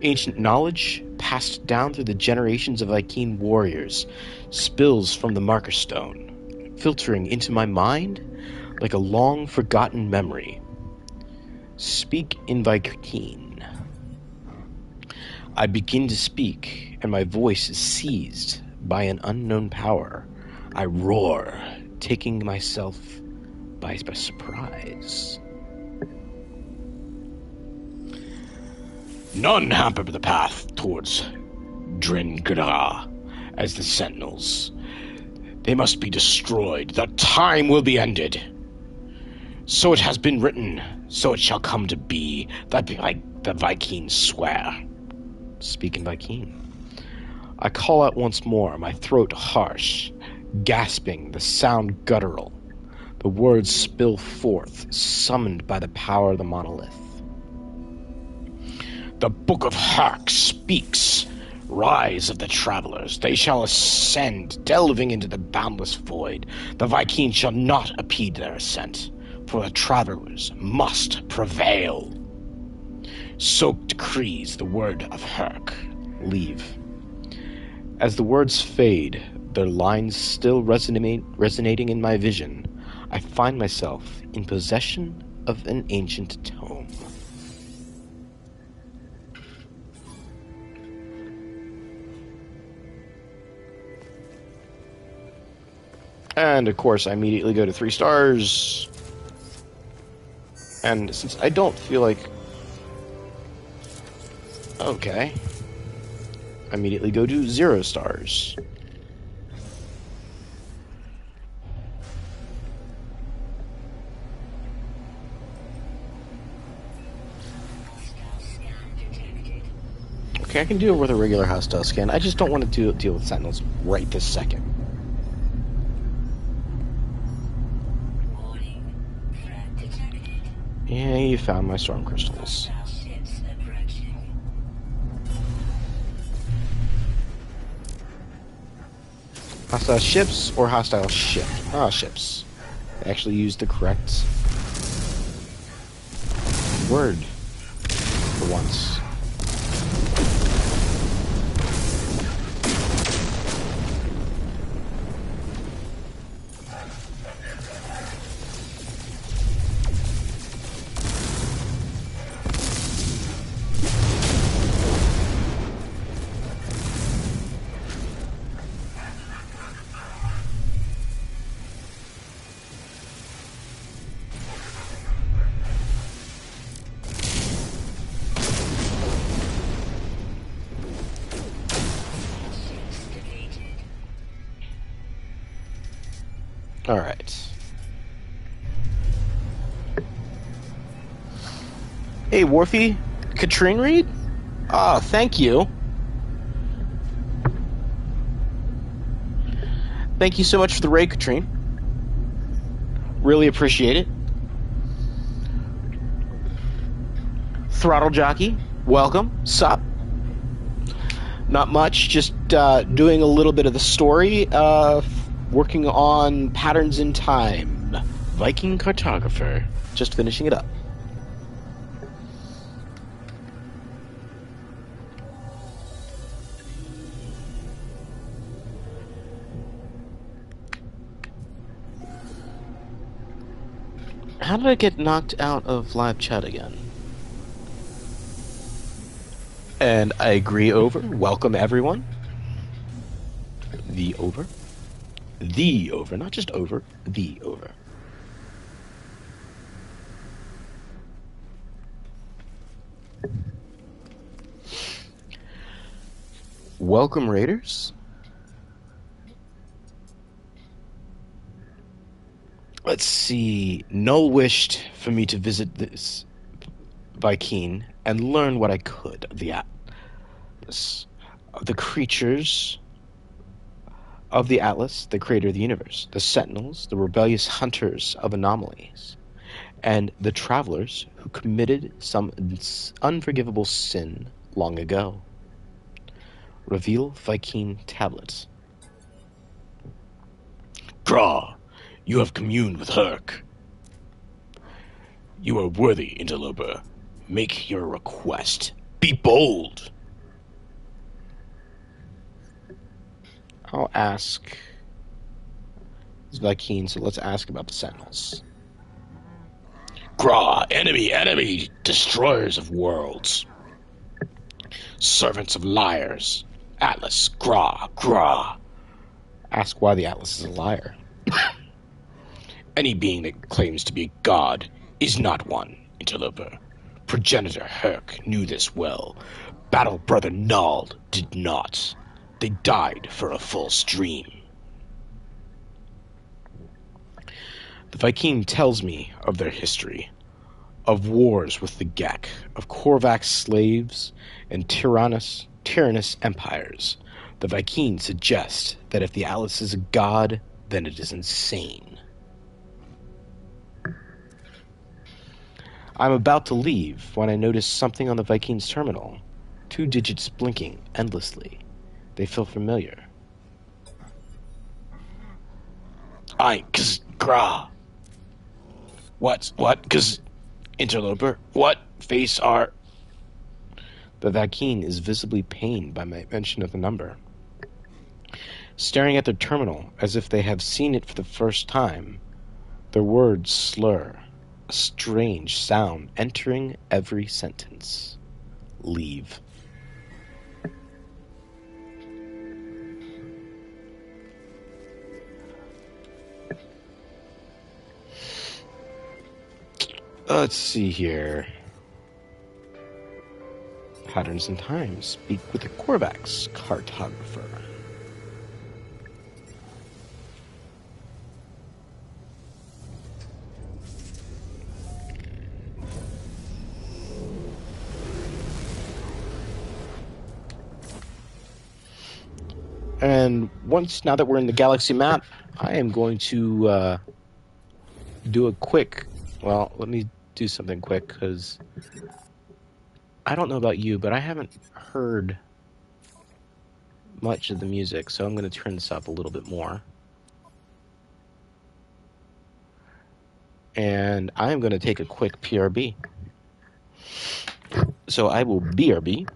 Ancient knowledge, passed down through the generations of Viking warriors, spills from the marker stone, filtering into my mind like a long-forgotten memory. Speak in Viking. I begin to speak, and my voice is seized by an unknown power. I roar, taking myself by surprise. None hamper the path towards Drengra as the sentinels. They must be destroyed. The time will be ended. So it has been written, so it shall come to be, that like the Vikings swear. Speak in Viking. I call out once more, my throat harsh, gasping, the sound guttural. The words spill forth, summoned by the power of the Monolith. The Book of Herc speaks. Rise of the travelers. They shall ascend, delving into the boundless void. The Vikings shall not impede their ascent, for the travelers must prevail. So decrees the word of Herc. Leave. As the words fade, their lines still resonating in my vision, I find myself in possession of an ancient tome. And, of course, I immediately go to 3 stars. And since I don't feel like... Okay. I immediately go to 0 stars. Okay, I can deal with a regular hostile scan. I just don't want to deal with sentinels right this second. Yeah, you found my storm crystals. Hostile ships or hostile ship? Ah, ships. I actually used the correct word for once. Alright. Hey, Wharfie? Katrine Reed? Oh, thank you. Thank you so much for the raid, Katrine. Really appreciate it. Throttle Jockey, welcome. Sup? Not much, just doing a little bit of the story, working on Patterns in Time. Viking Cartographer. Just finishing it up. How did I get knocked out of live chat again? And I agree over. Welcome, everyone. The over. The over. Not just over. The over. Welcome, Raiders. Let's see. Null wished for me to visit this Viking and learn what I could of the Atlas, of the creatures of the Atlas, the creator of the universe, the sentinels, the rebellious hunters of anomalies, and the travelers who committed some unforgivable sin long ago. Reveal Viking tablets. Draw, you have communed with Herc. You are worthy, interloper. Make your request. Be bold. I'll ask. It's Viking, so let's ask about the sentinels. Gra, enemy, destroyers of worlds. Servants of liars. Atlas, Gra. Ask why the Atlas is a liar. Any being that claims to be a god is not one, interloper. Progenitor Herc knew this well. Battle Brother Nald did not. They died for a false dream. The Viking tells me of their history, of wars with the Gek, of Korvax slaves and tyrannous empires. The Viking suggest that if the Atlas is a god, then it is insane. I'm about to leave when I notice something on the Viking's terminal. 2 digits blinking endlessly. They feel familiar. Gra. What? Cause interloper. What face are... The Viking is visibly pained by my mention of the number. Staring at their terminal as if they have seen it for the first time, Their words slur, a strange sound entering every sentence. Leave. Let's see here. Patterns and times. Speak with the Korvax, cartographer. And now that we're in the galaxy map, I am going to do a quick... Well, let me do something quick, because I don't know about you, but I haven't heard much of the music, so I'm going to turn this up a little bit more. And I am going to take a quick PRB. So I will BRB.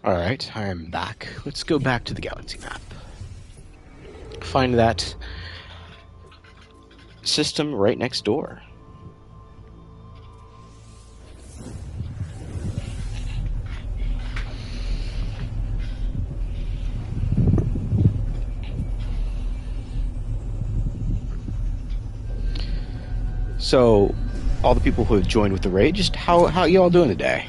Alright, I am back. Let's go back to the galaxy map. Find that system right next door. So, all the people who have joined with the raid, just how you all doing today?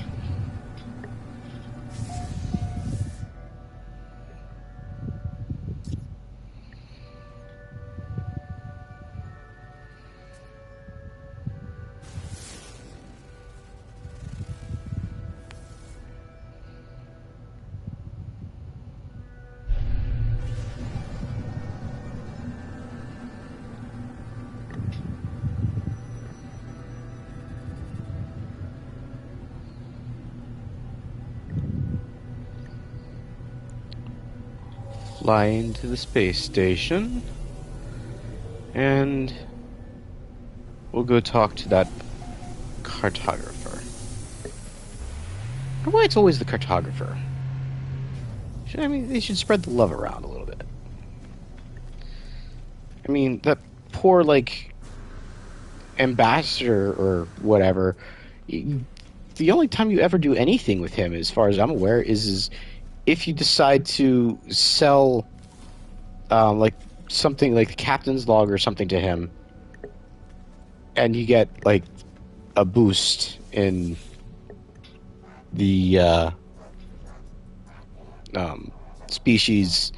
Fly into the space station, and we'll go talk to that cartographer. I wonder why it's always the cartographer. I mean, they should spread the love around a little bit. I mean, that poor, ambassador or whatever, the only time you ever do anything with him, as far as I'm aware, is if you decide to sell, something like the captain's log or something to him, and you get, a boost in the, species.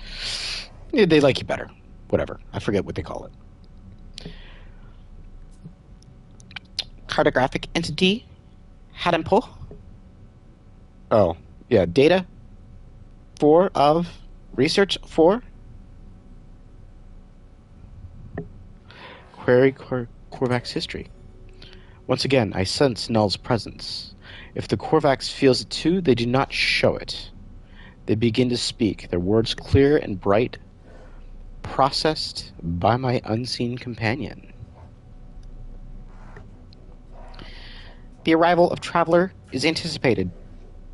Yeah, they like you better. Whatever. I forget what they call it. Cartographic entity. Hadampo. Oh, yeah. Data 4 of research 4. Query Korvax history. Once again, I sense Null's presence. If the Korvax feels it too, they do not show it. They begin to speak, their words clear and bright, processed by my unseen companion. The arrival of Traveler is anticipated,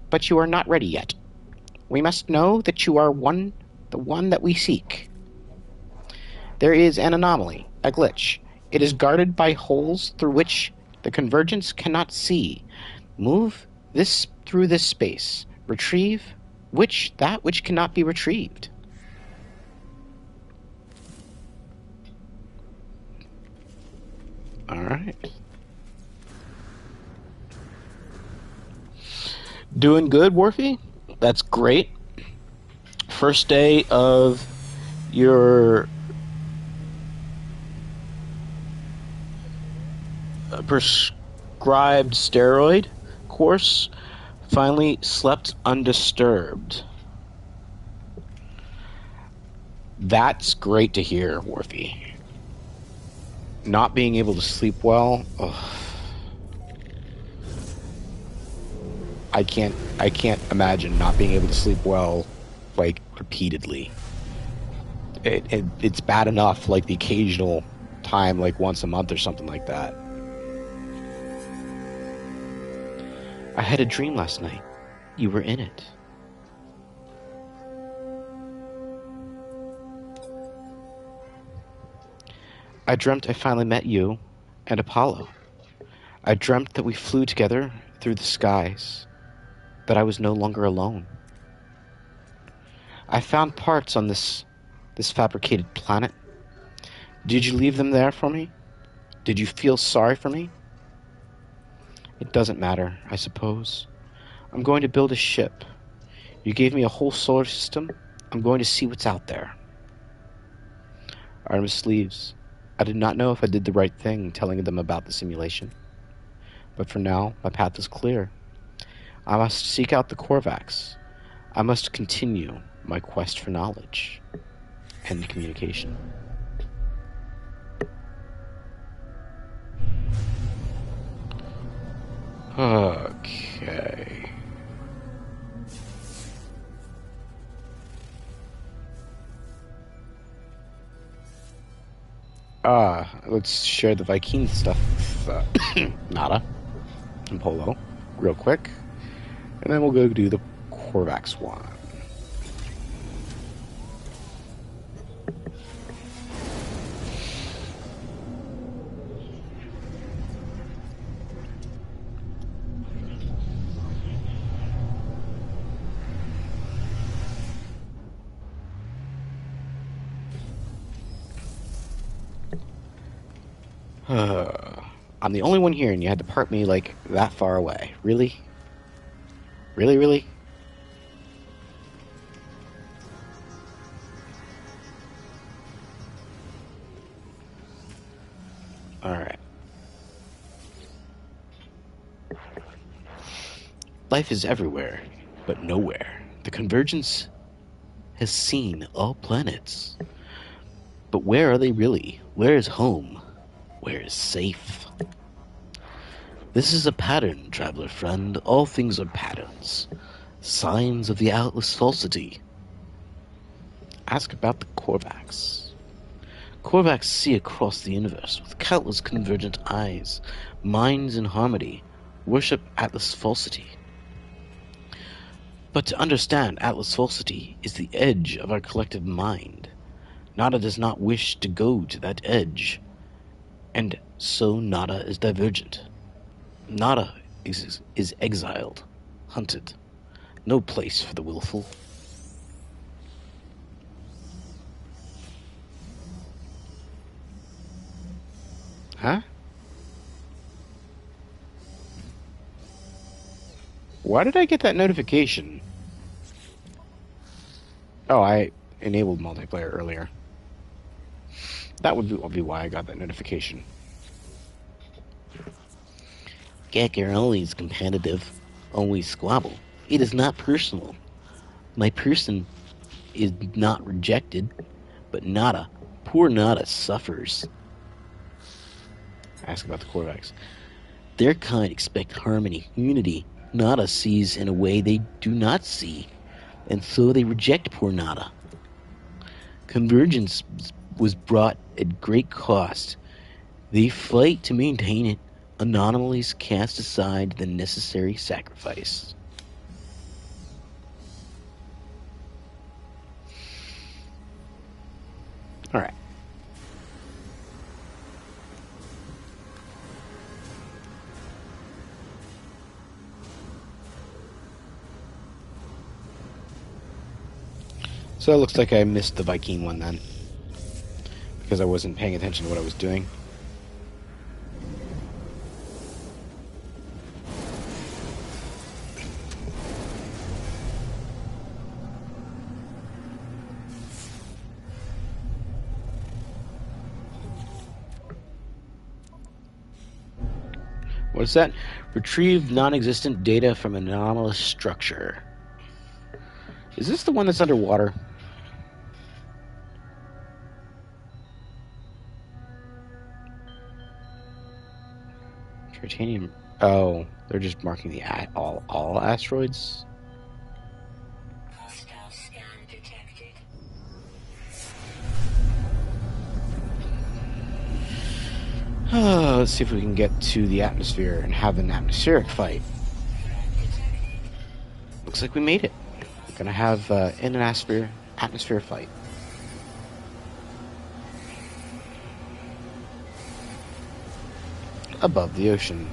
but you are not ready yet. We must know that you are the one that we seek. There is an anomaly, a glitch. It is guarded by holes through which the Convergence cannot see. Move through this space. Retrieve that which cannot be retrieved. Alright. Doing good, Worfy? That's great. first day of your prescribed steroid course, finally slept undisturbed. That's great to hear, Worthy. Not being able to sleep well, ugh. I can't imagine not being able to sleep well, like, repeatedly. It's bad enough, like, the occasional time, like, once a month or something like that. I had a dream last night. You were in it. I dreamt I finally met you and Apollo. I dreamt that we flew together through the skies, that I was no longer alone. I found parts on this fabricated planet. Did you leave them there for me? Did you feel sorry for me? It doesn't matter, I suppose. I'm going to build a ship. You gave me a whole solar system. I'm going to see what's out there. Artemis leaves. I did not know if I did the right thing telling them about the simulation. But for now, my path is clear. I must seek out the Korvax. I must continue my quest for knowledge and communication. Okay. Let's share the Viking stuff with Nada and Polo real quick. And then we'll go do the Korvax one. I'm the only one here, and you had to park me, like, that far away. Really? Really, really? Alright. Life is everywhere, but nowhere. The Convergence has seen all planets. But where are they really? Where is home? Where is safe? This is a pattern, traveler friend. All things are patterns. Signs of the Atlas falsity. Ask about the Korvax. Korvax see across the universe with countless convergent eyes, minds in harmony, worship Atlas falsity. But to understand Atlas falsity is the edge of our collective mind. Nada does not wish to go to that edge, and so Nada is divergent. Nada is exiled, hunted. No place for the willful. Huh? Why did I get that notification? Oh, I enabled multiplayer earlier. That would be why I got that notification. Gecker always competitive, always squabble. It is not personal. My person is not rejected, but Nada, poor Nada, suffers. Ask about the Korvax. Their kind expect harmony, unity. Nada sees in a way they do not see, and so they reject poor Nada. Convergence was brought at great cost. They fight to maintain it. Anomalous cast aside the necessary sacrifice. Alright. So it looks like I missed the Viking one then, because I wasn't paying attention to what I was doing. What's that? Retrieve non-existent data from an anomalous structure. Is this the one that's underwater? Titanium. Oh, they're just marking the all asteroids. Hostile scan detected. Let's see if we can get to the atmosphere and have an atmospheric fight. Looks like we made it. We're gonna have in an atmosphere fight. Above the ocean.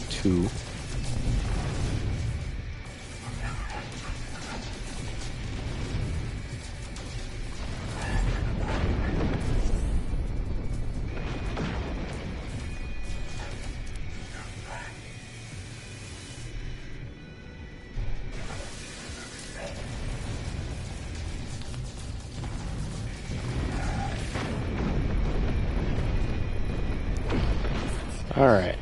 Two. Alright.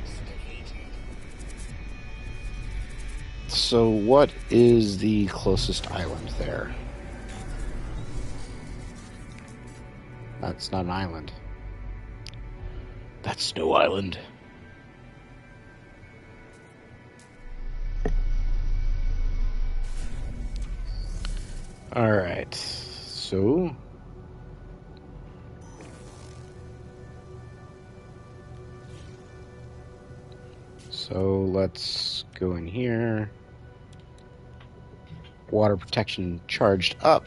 So what is the closest island there? That's not an island. That's no island. Alright. So let's go in here. Water protection charged up.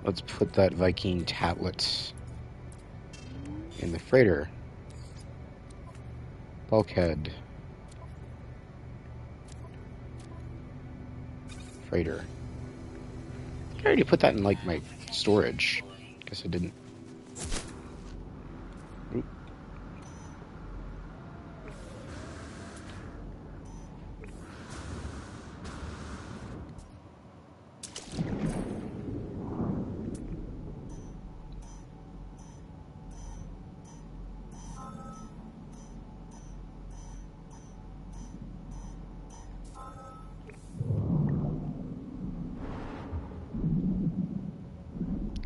Let's put that Viking tablet in the freighter. Bulkhead. Freighter. I already put that in like my storage. Guess I didn't. Oop.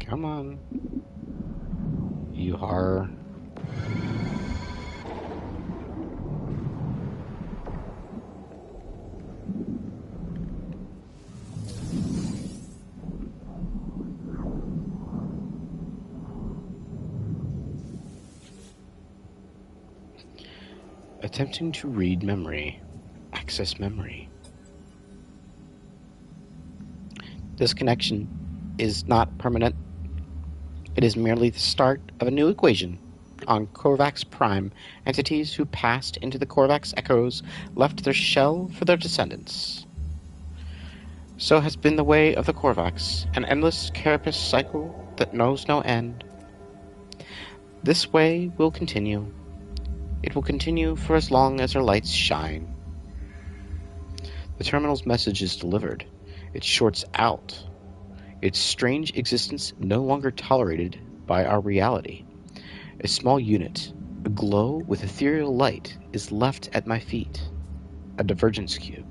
Come on. You are. Attempting to read memory. Access memory. This connection is not permanent. It is merely the start of a new equation. On Korvax Prime, entities who passed into the Korvax echoes left their shell for their descendants. So has been the way of the Korvax, an endless carapace cycle that knows no end. This way will continue. It will continue for as long as our lights shine. The terminal's message is delivered. It shorts out. Its strange existence no longer tolerated by our reality. A small unit, aglow with ethereal light, is left at my feet. A divergence cube.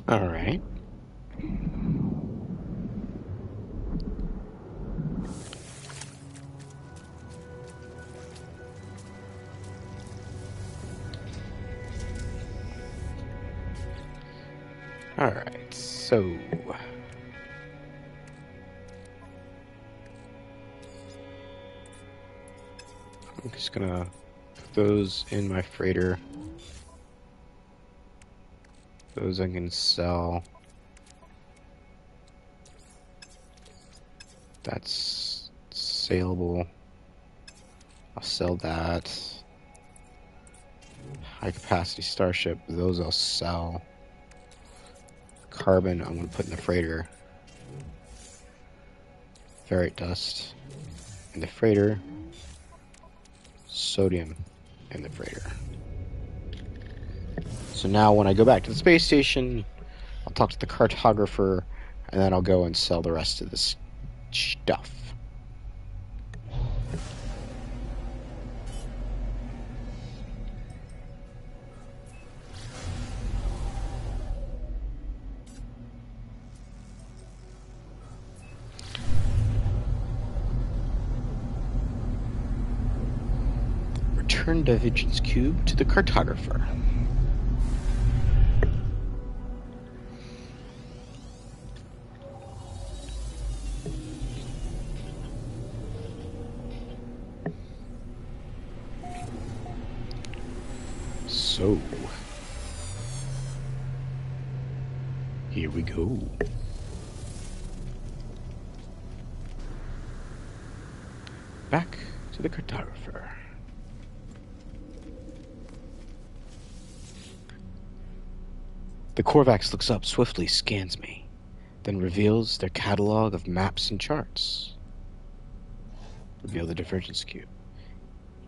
All right. So, I'm just gonna put those in my freighter. Those I can sell. That's saleable. I'll sell that. High capacity starship, those I'll sell. Carbon, I'm gonna put in the freighter. Ferrite dust in the freighter. Sodium in the freighter. So now when I go back to the space station, I'll talk to the cartographer, and then I'll go and sell the rest of this stuff. Return Divergence cube to the cartographer. So, here we go. Back to the cartographer. The Korvax looks up, swiftly scans me, then reveals their catalog of maps and charts. Reveal the Divergence cube.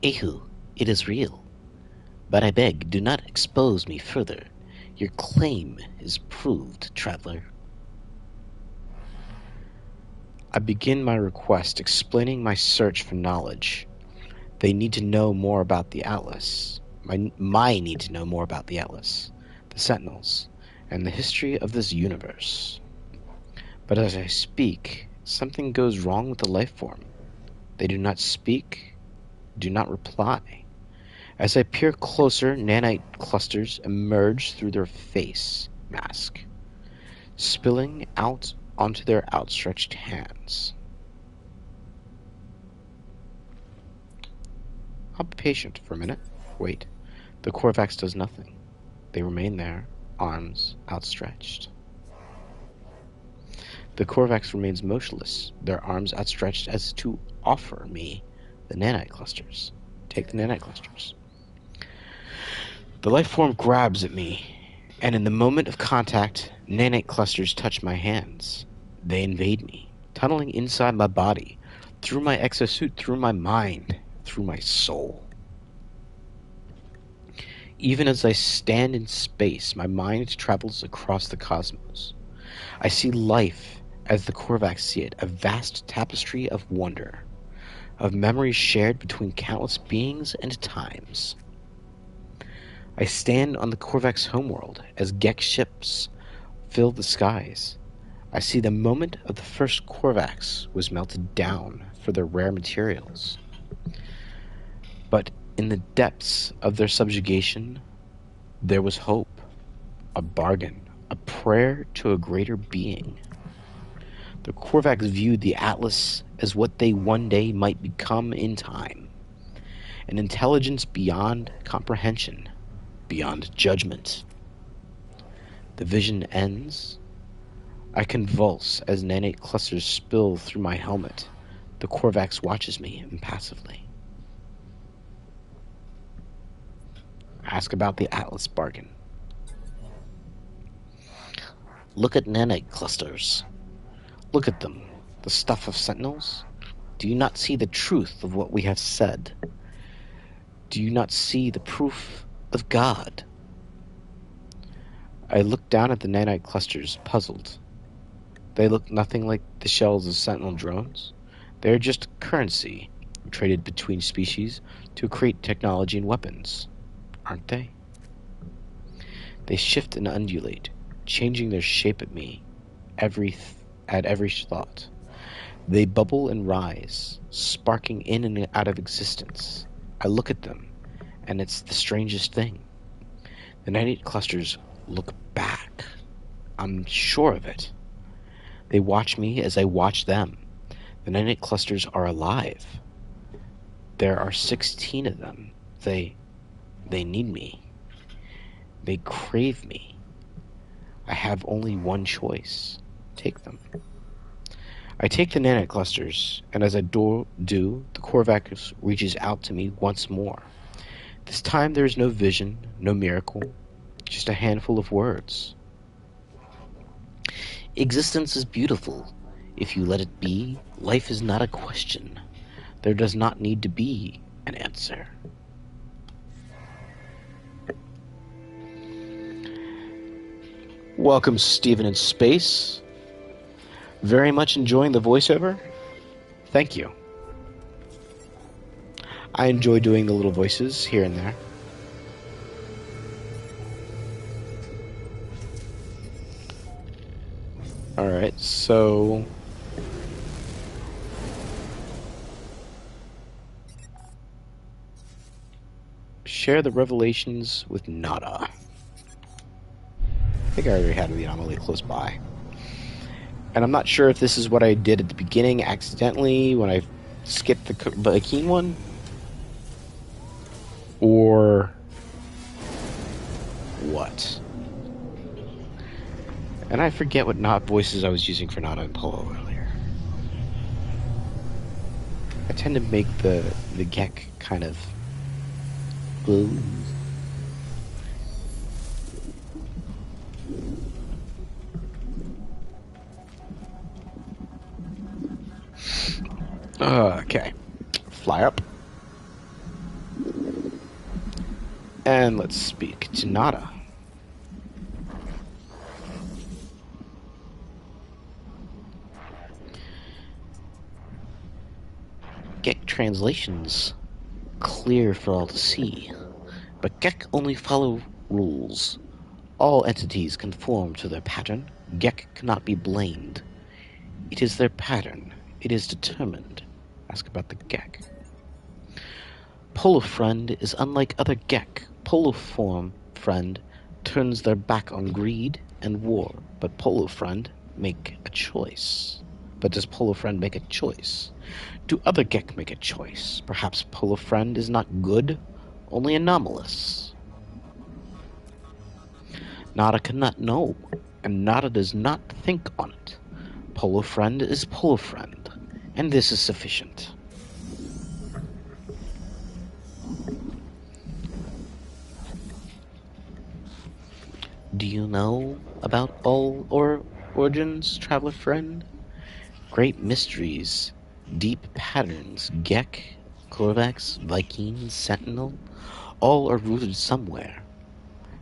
Ehu, it is real. But I beg, do not expose me further. Your claim is proved, traveler. I begin my request explaining my search for knowledge. They need to know more about the Atlas. My need to know more about the Atlas, the Sentinels, and the history of this universe. But as I speak, something goes wrong with the life form. They do not speak, do not reply. As I peer closer, nanite clusters emerge through their face mask, spilling out onto their outstretched hands. I'll be patient for a minute. Wait. The Korvax does nothing. They remain there, arms outstretched. The Korvax remains motionless, their arms outstretched as to offer me the nanite clusters. Take the nanite clusters. The life form grabs at me, and in the moment of contact, nanite clusters touch my hands. They invade me, tunneling inside my body, through my exosuit, through my mind, through my soul. Even as I stand in space, my mind travels across the cosmos. I see life as the Korvax see it, a vast tapestry of wonder, of memories shared between countless beings and times. I stand on the Korvax homeworld as Gek ships fill the skies. I see the moment of the first Korvax was melted down for their rare materials. But in the depths of their subjugation, there was hope, a bargain, a prayer to a greater being. The Korvax viewed the Atlas as what they one day might become in time, an intelligence beyond comprehension, beyond judgment. The vision ends. I convulse as nanite clusters spill through my helmet. The Korvax watches me impassively. Ask about the Atlas bargain. Look at nanite clusters. Look at them, the stuff of sentinels. Do you not see the truth of what we have said? Do you not see the proof of God? I look down at the nanite clusters, puzzled. They look nothing like the shells of sentinel drones. They are just currency traded between species to create technology and weapons, aren't they? They shift and undulate, changing their shape at me at every thought. They bubble and rise, sparking in and out of existence. I look at them, and it's the strangest thing. The nanite clusters look back. I'm sure of it. They watch me as I watch them. The nanite clusters are alive. There are 16 of them. They need me. They crave me. I have only one choice. Take them. I take the nanite clusters, and as I do, the Korvax reaches out to me once more. This time there is no vision, no miracle, just a handful of words. Existence is beautiful. If you let it be, life is not a question. There does not need to be an answer. Welcome, Stephen in Space. Very much enjoying the voiceover. Thank you. I enjoy doing the little voices here and there. Alright, so... share the revelations with Nada. I think I already had the anomaly close by. And I'm not sure if this is what I did at the beginning accidentally when I skipped the Viking one. Or... what? And I forget what voices I was using for Nada and Polo earlier. I tend to make the Gek kind of... blue. Okay. Fly up. And let's speak to Nada. Gek translations clear for all to see, but Gek only follow rules. All entities conform to their pattern. Gek cannot be blamed. It is their pattern. It is determined. Ask about the Gek. Polo friend is unlike other Gek. Polo friend turns their back on greed and war, but Polo friend make a choice. But does Polo friend make a choice? Do other Gek make a choice? Perhaps Polo friend is not good, only anomalous. Nada cannot know, and Nada does not think on it. Polo friend is Polo friend, and this is sufficient. Do you know about all origins, traveler friend? Great mysteries, deep patterns, Gek, Korvax, Viking, Sentinel, all are rooted somewhere.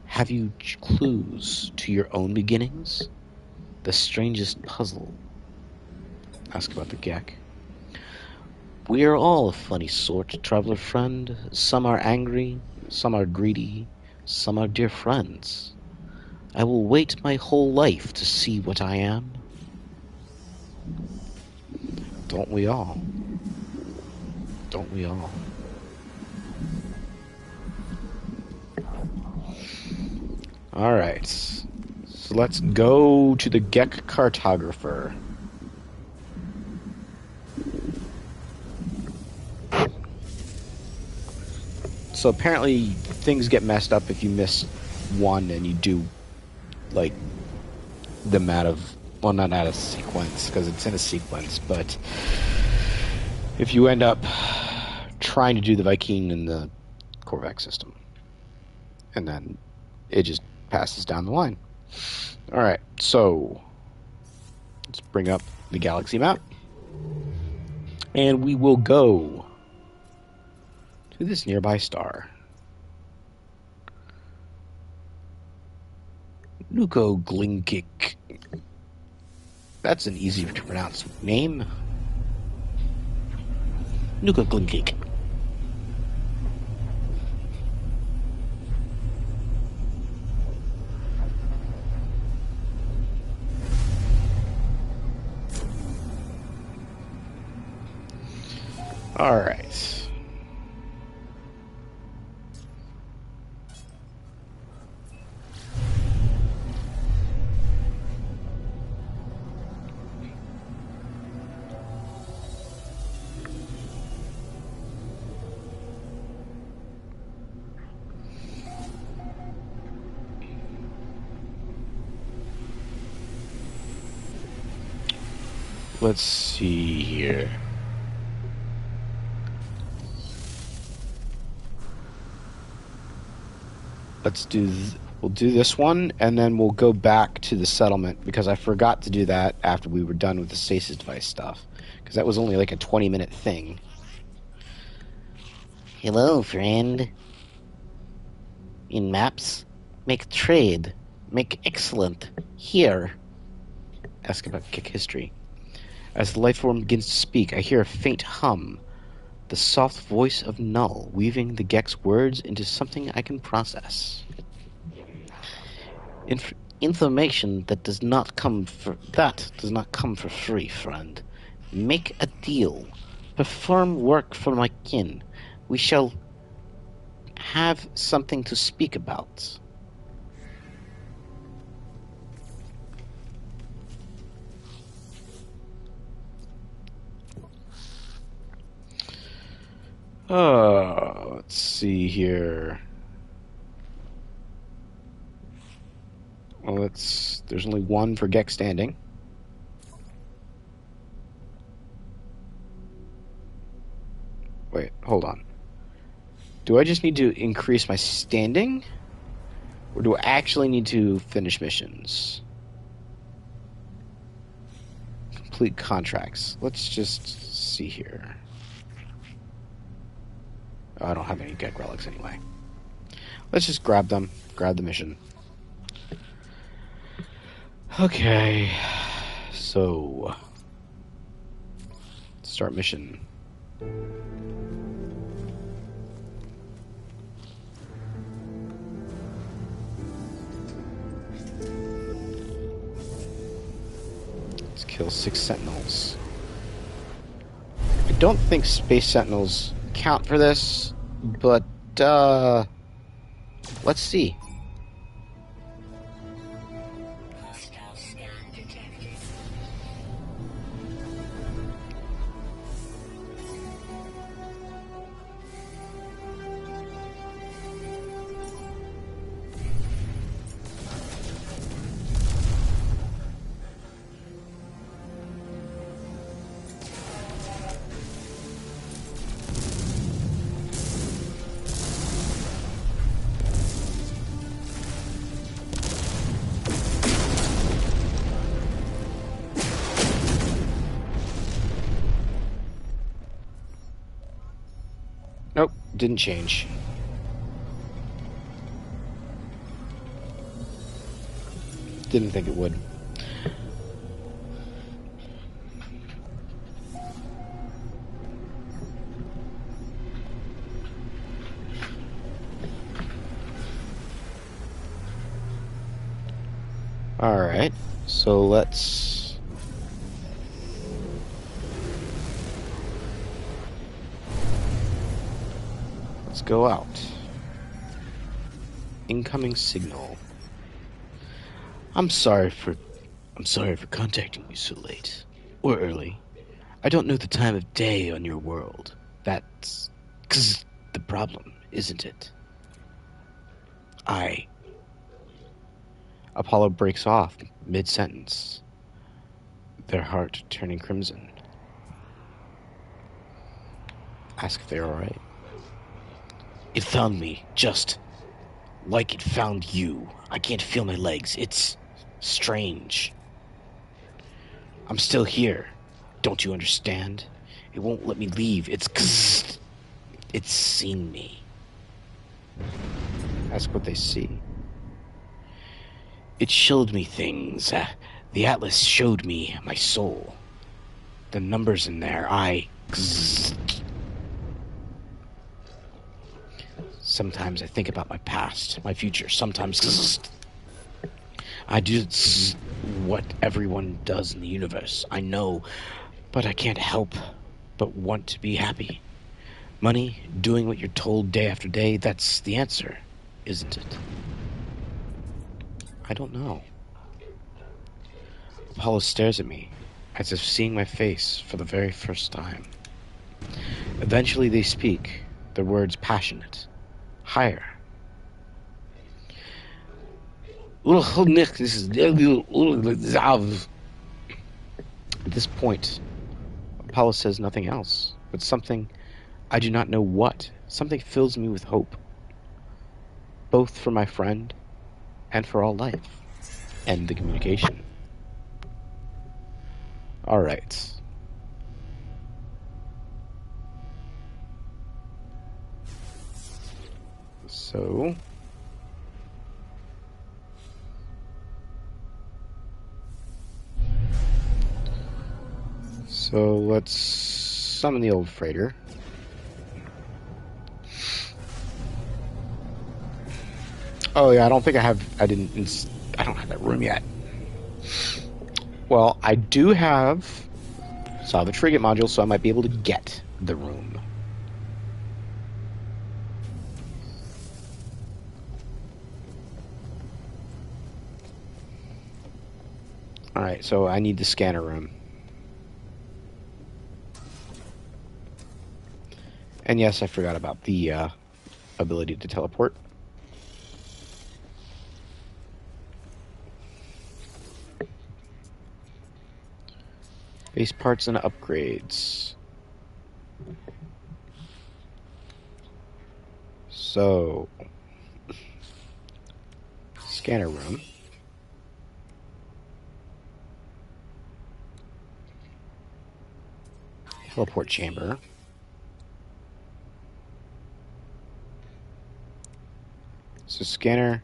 Have you clues to your own beginnings? The strangest puzzle. Ask about the Gek. We are all a funny sort, traveler friend. Some are angry, some are greedy, some are dear friends. I will wait my whole life to see what I am. Don't we all? Don't we all? Alright. So let's go to the Gek cartographer. So apparently things get messed up if you miss one and you do, like, them out of... well, not out of sequence, because it's in a sequence, but if you end up trying to do the Viking in the Korvax system, and then it just passes down the line. Alright, so let's bring up the galaxy map, and we will go to this nearby star. Nuko Glinkik. That's an easy to pronounce name. Nuka Glinkik. Alright. Let's see here. We'll do this one, and then we'll go back to the settlement, because I forgot to do that after we were done with the stasis device stuff, because that was only like a 20-minute thing. Hello, friend. In maps, make trade. Make excellent. Here. Ask about Kick history. As the life form begins to speak, I hear a faint hum. The soft voice of Null, weaving the Gek's words into something I can process. Information that does not come for free, friend. Make a deal. Perform work for my kin. We shall have something to speak about. Let's see here. Well, there's only one for Gek standing. Wait, hold on. Do I just need to increase my standing? Or do I actually need to finish missions? Complete contracts. Let's just see here. Oh, I don't have any Gek relics anyway. Let's just grab them. Grab the mission. Okay. So, start mission. Let's kill 6 sentinels. I don't think space sentinels count for this, but let's see. Hostile scan detected. Nope, didn't change. Didn't think it would. Alright, so let's go out. Incoming signal. I'm sorry for contacting you so late or early. I don't know the time of day on your world. That's the problem, isn't it? Apollo breaks off mid-sentence, their heart turning crimson. Ask if they're alright. It found me, just like it found you. I can't feel my legs. It's strange. I'm still here. Don't you understand? It won't let me leave. It's seen me. Ask what they see. It showed me things. The Atlas showed me my soul. The numbers in there, Sometimes I think about my past, my future. Sometimes I do what everyone does in the universe. I know, but I can't help but want to be happy. Money, doing what you're told day after day, that's the answer, isn't it? I don't know. Apollo stares at me, as if seeing my face for the very first time. Eventually they speak, their words passionate. Higher. At this point, Apollo says nothing else, but something I do not know what. Something fills me with hope, both for my friend and for all life. End the communication. All right. So let's summon the old freighter. Oh yeah, I don't have that room yet. Well, I do have salvage frigate module, so I might be able to get the room. Alright, so I need the scanner room. And yes, I forgot about the ability to teleport. Base parts and upgrades. So, scanner room. Teleport chamber. So scanner.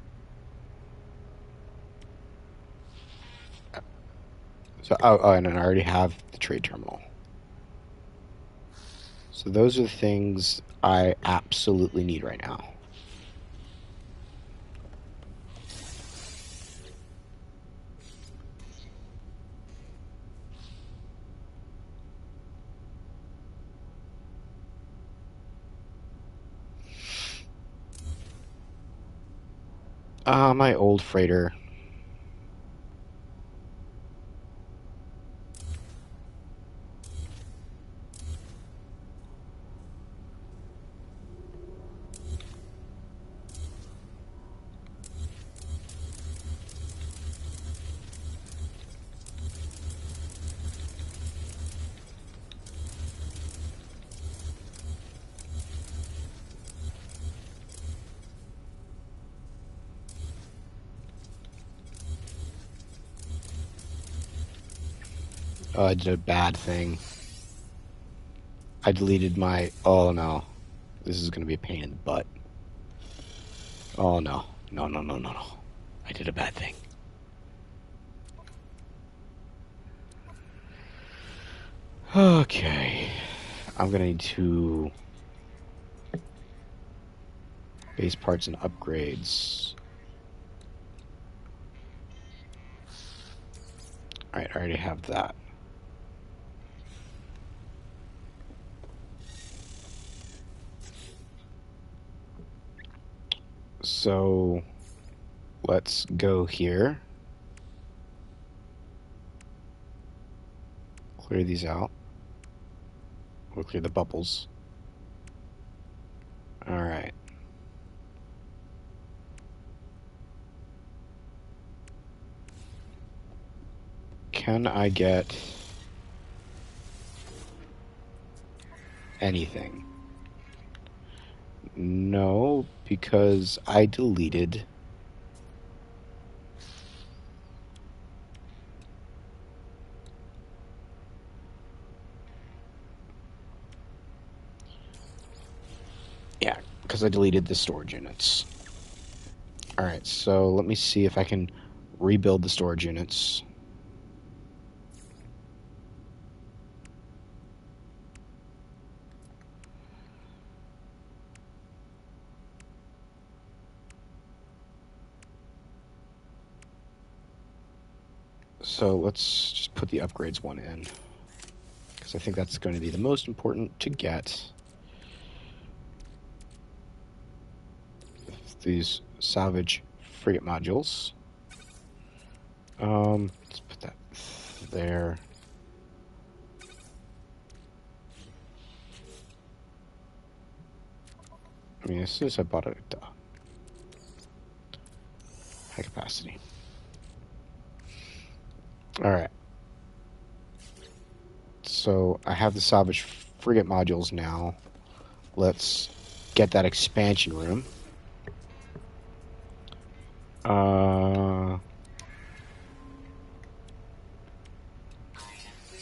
So and I already have the trade terminal. So those are the things I absolutely need right now. My old freighter. I did a bad thing. I deleted my... Oh, no. This is going to be a pain in the butt. Oh, no. No. I did a bad thing. Okay. I'm going to need to... Base parts and upgrades. Alright, I already have that. So, let's go here. Clear these out. We'll clear the bubbles. Alright. Can I get anything? No, because I deleted... Yeah, because I deleted the storage units. Alright, so let me see if I can rebuild the storage units. So let's just put the upgrades one in, because I think that's going to be the most important to get. These salvage frigate modules. Let's put that there. I mean, as soon as I bought it, high capacity. All right. So I have the salvage frigate modules now. Let's get that expansion room.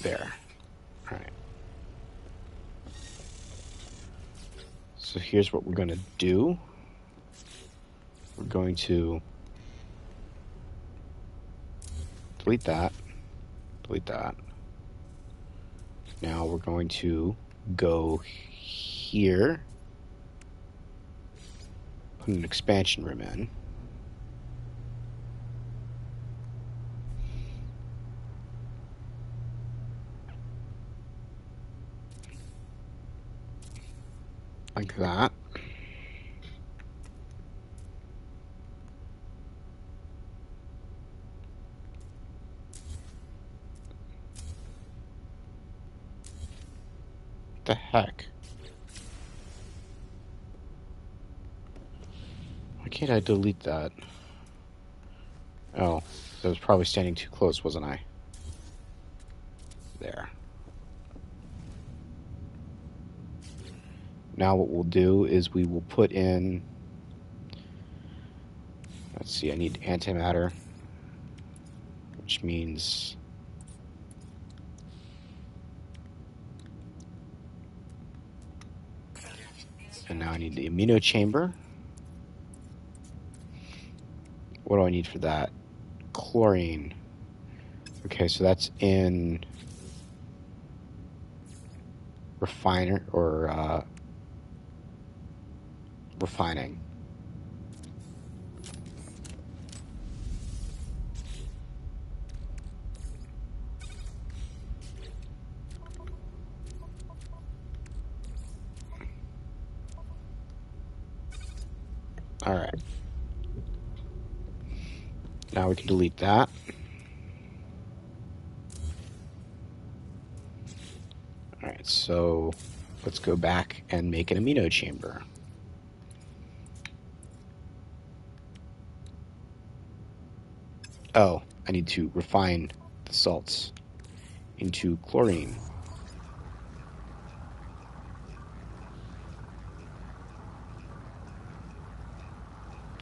There. Alright. So here's what we're going to do. We're going to delete that. Delete that. Now we're going to go here. Put an expansion room in. Like that. What the heck? Why can't I delete that? Oh, I was probably standing too close, wasn't I? There. Now what we'll do is we will put in... Let's see, I need antimatter, which means... And now I need the amino chamber. What do I need for that? Chlorine. Okay, so that's in refiner or refining. All right. Now we can delete that. All right, so let's go back and make an amino chamber. Oh, I need to refine the salts into chlorine.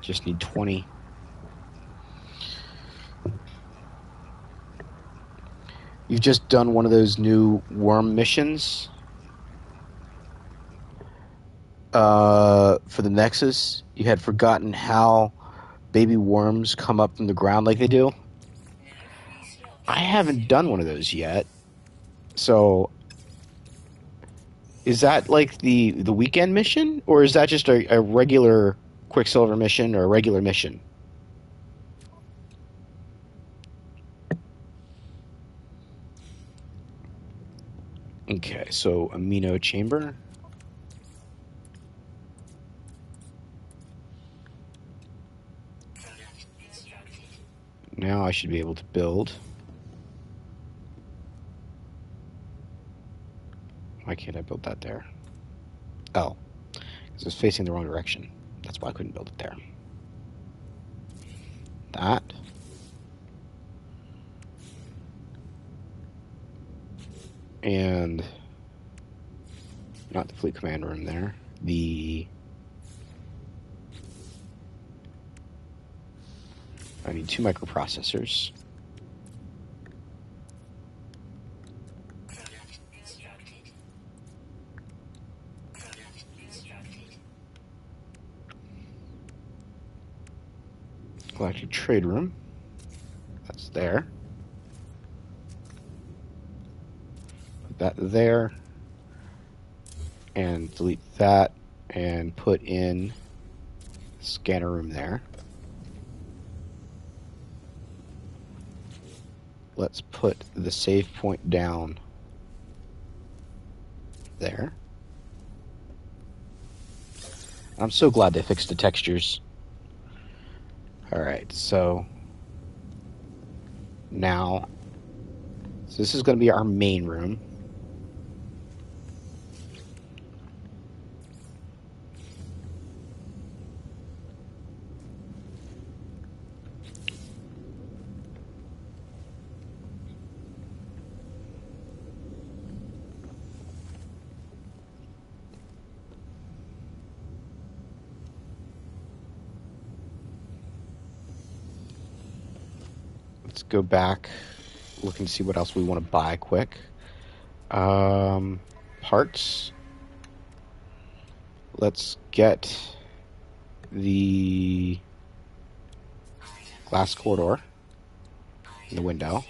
Just need 20. You've just done one of those new worm missions for the Nexus. You had forgotten how baby worms come up from the ground like they do. I haven't done one of those yet. So, is that like the weekend mission? Or is that just a regular Quicksilver mission or a regular mission? Okay, so amino chamber. Now I should be able to build. Why can't I build that there? Oh, because it's facing the wrong direction. That's why I couldn't build it there. That. And not the fleet command room there. I need 2 microprocessors. Galactic trade room. That's there. Put that there. And delete that. And put in scanner room there. Let's put the save point down there. I'm so glad they fixed the textures. Alright, so now, so this is going to be our main room. Let's go back, look and see what else we want to buy quick. Parts. Let's get the glass corridor in the window.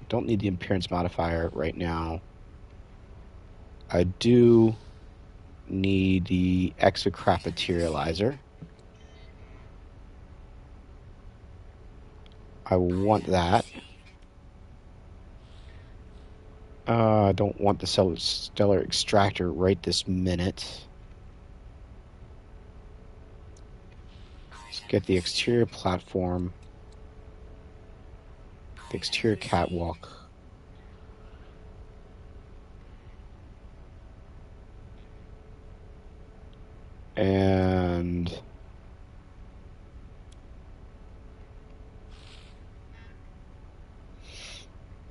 Don't need the appearance modifier right now. I do need the exocraft materializer. I want that. I don't want the stellar extractor right this minute. Let's get the exterior platform, the exterior catwalk. And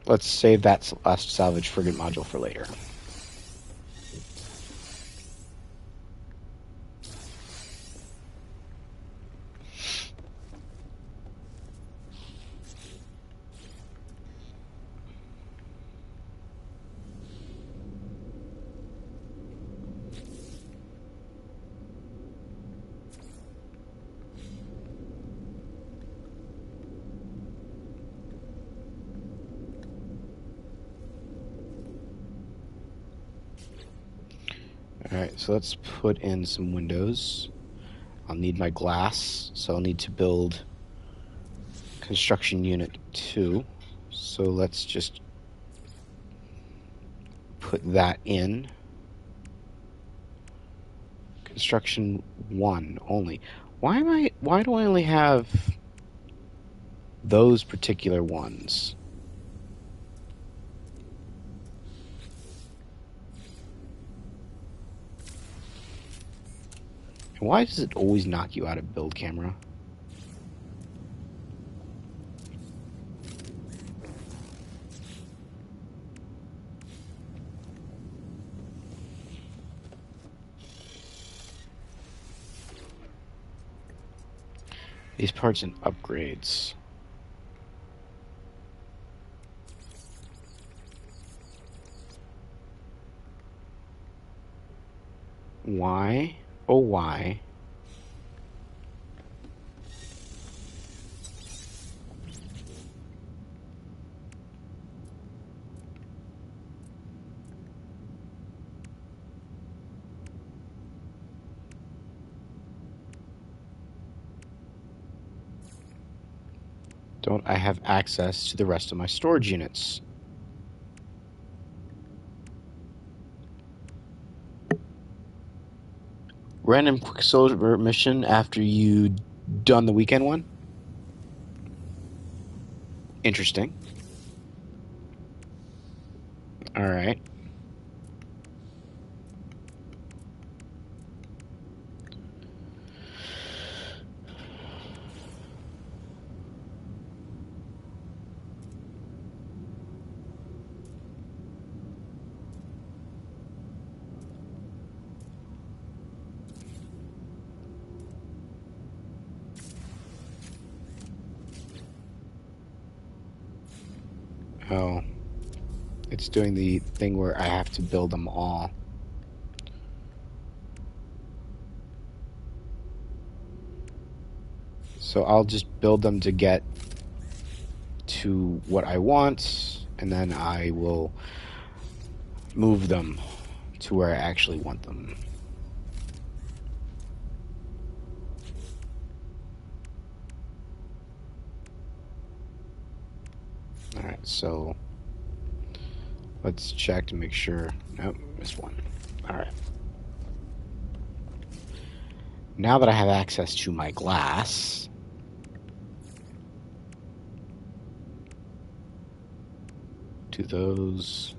let's save that last salvage frigate module for later. Alright, so let's put in some windows. I'll need my glass, so I'll need to build construction unit 2. So let's just put that in. Construction 1 only. Why do I only have those particular ones? And why does it always knock you out of build camera? These parts and upgrades. Why? Oh, why? Don't I have access to the rest of my storage units? Random Quicksilver mission after you done the weekend one? Interesting. Alright. Oh. It's doing the thing where I have to build them all. So I'll just build them to get to what I want, and then I will move them to where I actually want them. Alright, so let's check to make sure. Nope, missed one. Alright. Now that I have access to my glass, to those,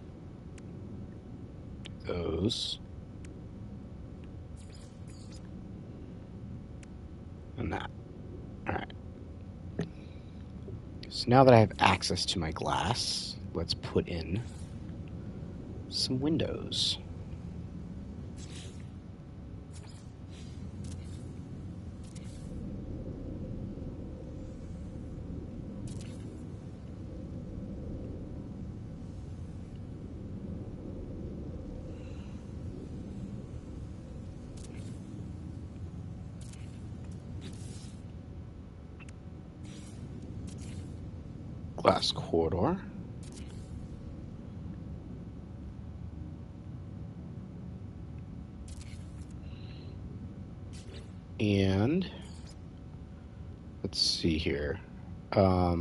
and that. Alright. So now that I have access to my glass, let's put in some windows. last corridor. And let's see here. What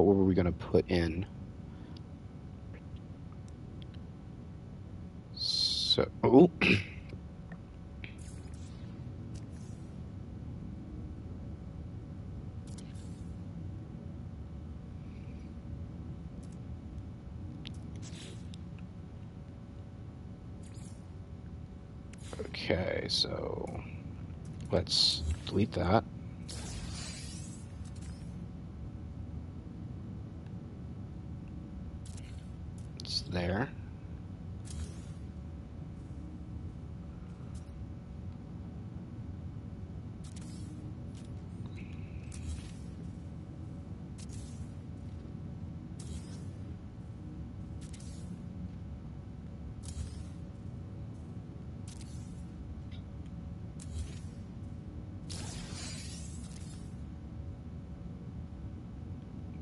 were we going to put in? So, oh. Okay, so let's delete that. It's there.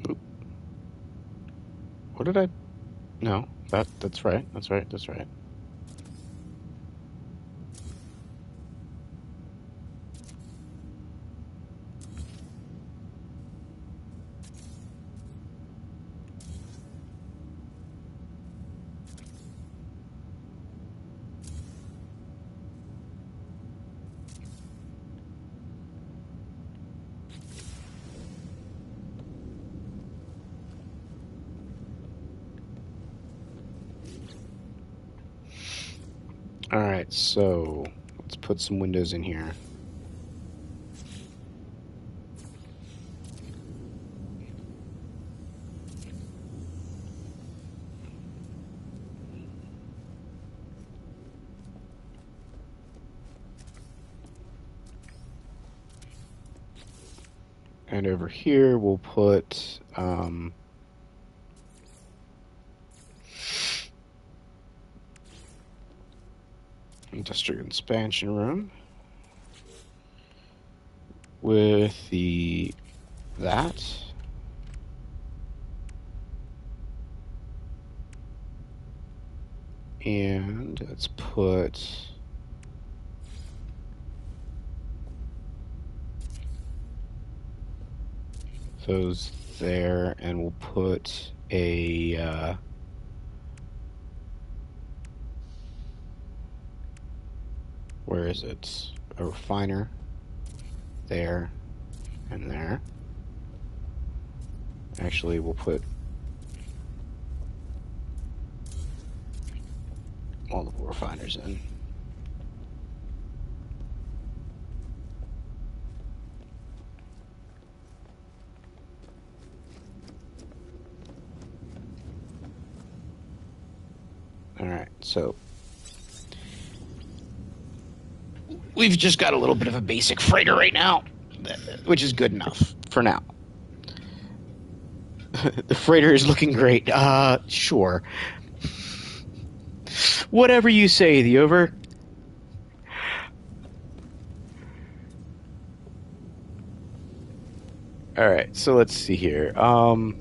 Oop. What did I? No, that's right. That's right. That's right. All right, so let's put some windows in here. And over here, we'll put industrial expansion room with that. And let's put those there, and we'll put a where is it? A refiner there and there. Actually, we'll put multiple refiners in. Alright, so we've just got a little bit of a basic freighter right now, which is good enough for now. The freighter is looking great. Sure. Whatever you say, the over. Alright, so let's see here. Now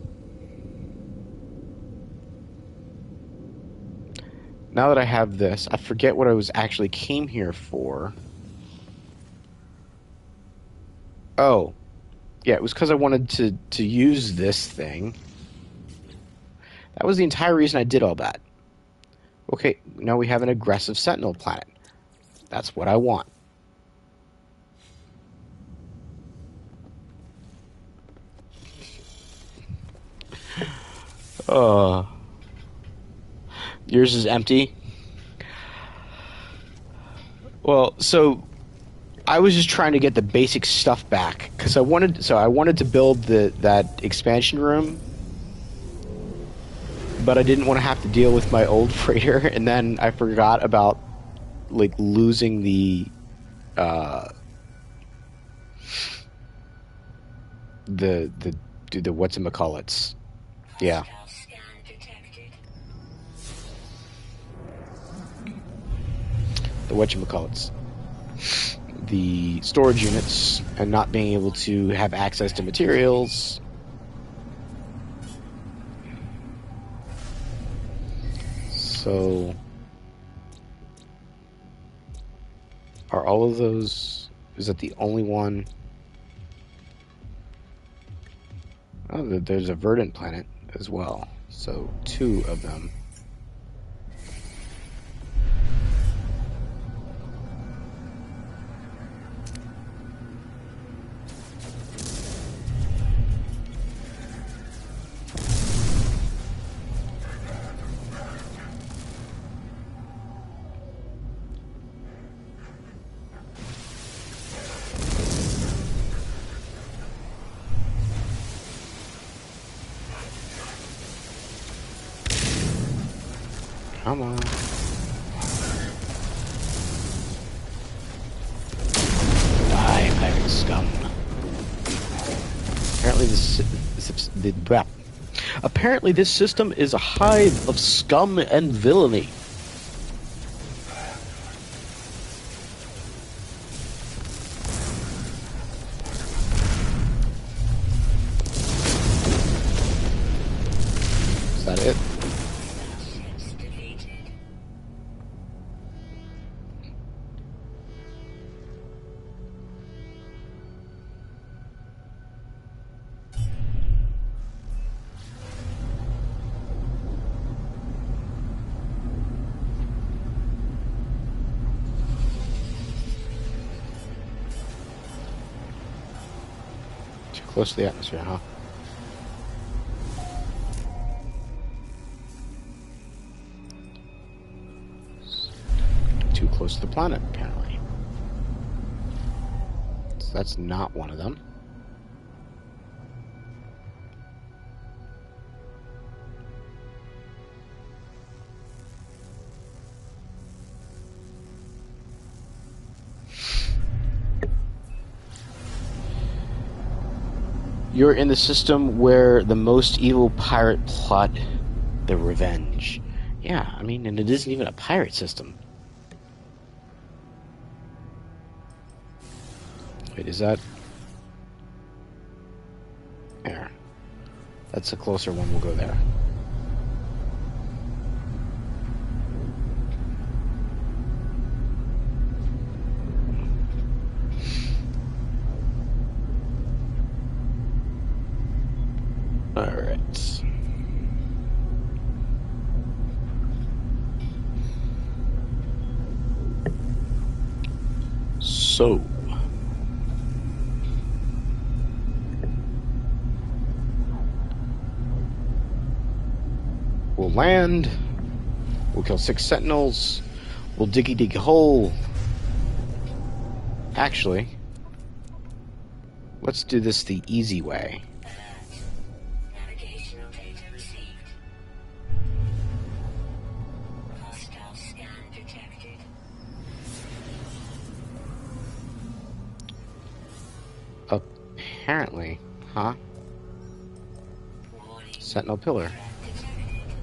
that I have this, I forget what I was actually came here for. Oh. Yeah, it was because I wanted to use this thing. That was the entire reason I did all that. Okay, now we have an aggressive sentinel planet. That's what I want. Yours is empty? Well, so I was just trying to get the basic stuff back because I wanted to build that expansion room, but I didn't want to have to deal with my old freighter, and then I forgot about like losing the whatchamacallits. Yeah. The whatchamacallits. the storage units and not being able to have access to materials. So, are all of those... Is that the only one? Oh, there's a verdant planet as well. So, 2 of them. Come on. Die, pirate scum. Apparently this system is a hive of scum and villainy. Is that it? Close to the atmosphere, huh? Too close to the planet, apparently. So that's not one of them. You're in the system where the most evil pirate plot their revenge. Yeah, I mean, and it isn't even a pirate system. Wait, is that... There. That's a closer one, we'll go there. Alright. So... we'll land. We'll kill 6 sentinels. We'll dig a hole. Actually, let's do this the easy way. Navigational data received. Hostile scan detected. Apparently, huh? Warning. Sentinel pillar. Detected.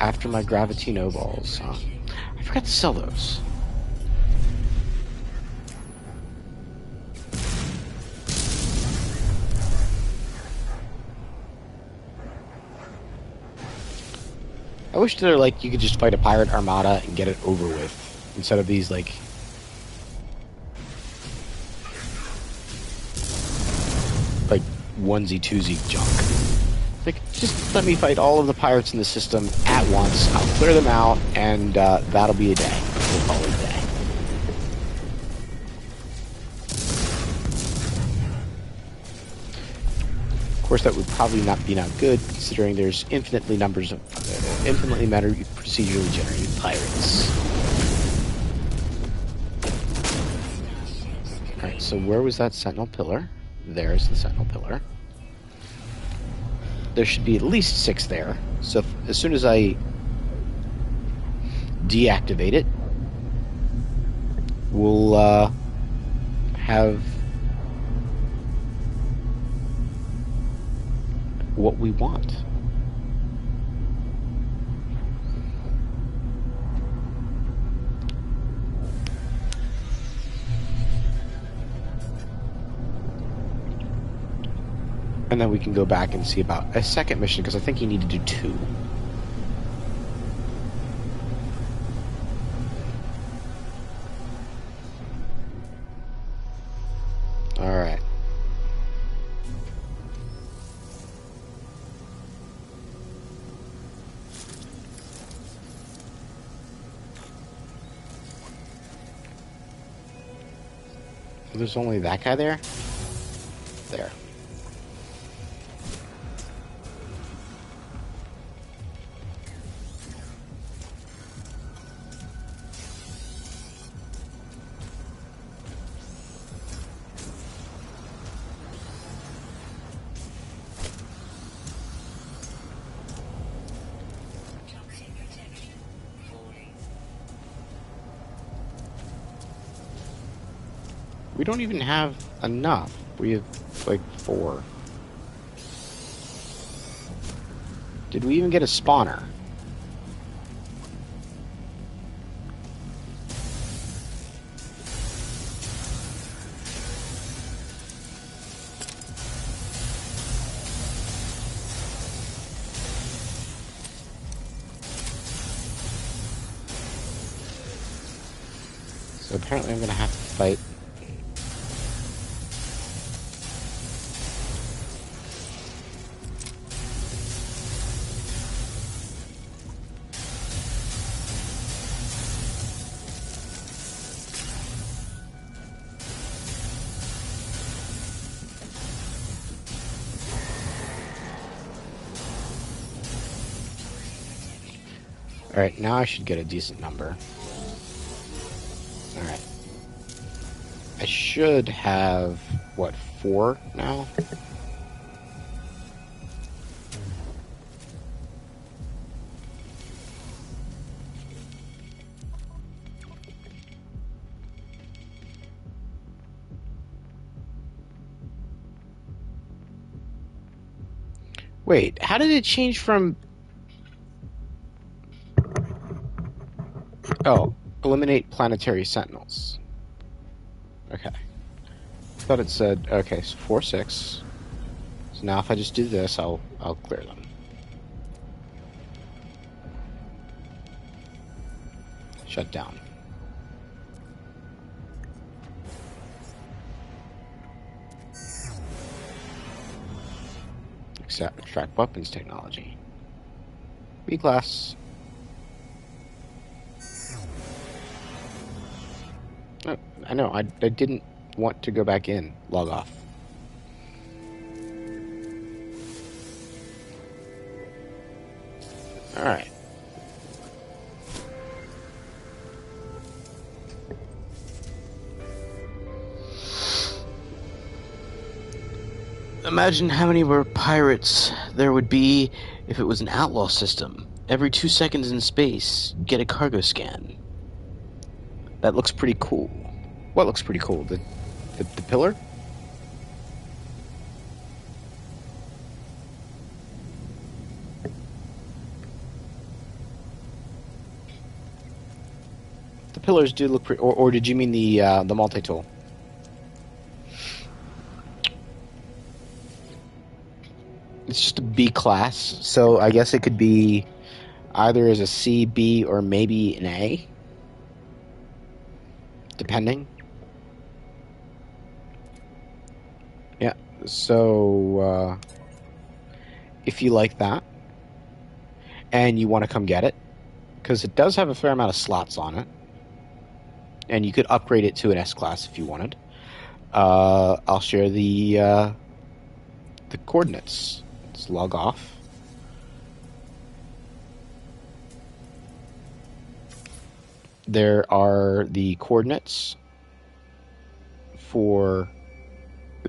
After my Gravitino balls, huh? I forgot to sell those. I wish there, like, you could just fight a pirate armada and get it over with, instead of these, like... like, onesie-twosie junk. Like, just let me fight all of the pirates in the system at once, I'll clear them out, and that'll be a day. We'll call it a day. Of course, that would probably not be good, considering there's infinitely many procedurally generated pirates. Alright, so where was that sentinel pillar? There's the sentinel pillar. There should be at least 6 there. So as soon as I deactivate it, we'll have what we want. And then we can go back and see about a second mission, because I think you need to do 2. Alright. There's only that guy there? There. Toxic protection falling. We don't even have enough. We have, like, 4. Did we even get a spawner? So apparently I'm gonna have to fight. Alright, now I should get a decent number. Alright. I should have, what, 4 now? Wait, how did it change from... Oh, eliminate planetary sentinels. Okay. Thought it said, okay, so 4, 6. So now if I just do this, I'll clear them. Shut down. Extract weapons technology. B-class. Oh, I know, I didn't want to go back in. Log off. Alright. Imagine how many more pirates there would be if it was an outlaw system. Every 2 seconds in space, get a cargo scan. That looks pretty cool. What looks pretty cool? The pillar? The pillars do look pretty... Or did you mean the multi-tool? It's just a B class, so I guess it could be either as a C, B, or maybe an A. Depending. Yeah, so if you like that, and you want to come get it, because it does have a fair amount of slots on it, and you could upgrade it to an S class if you wanted, I'll share the coordinates. Let's log off. There are the coordinates for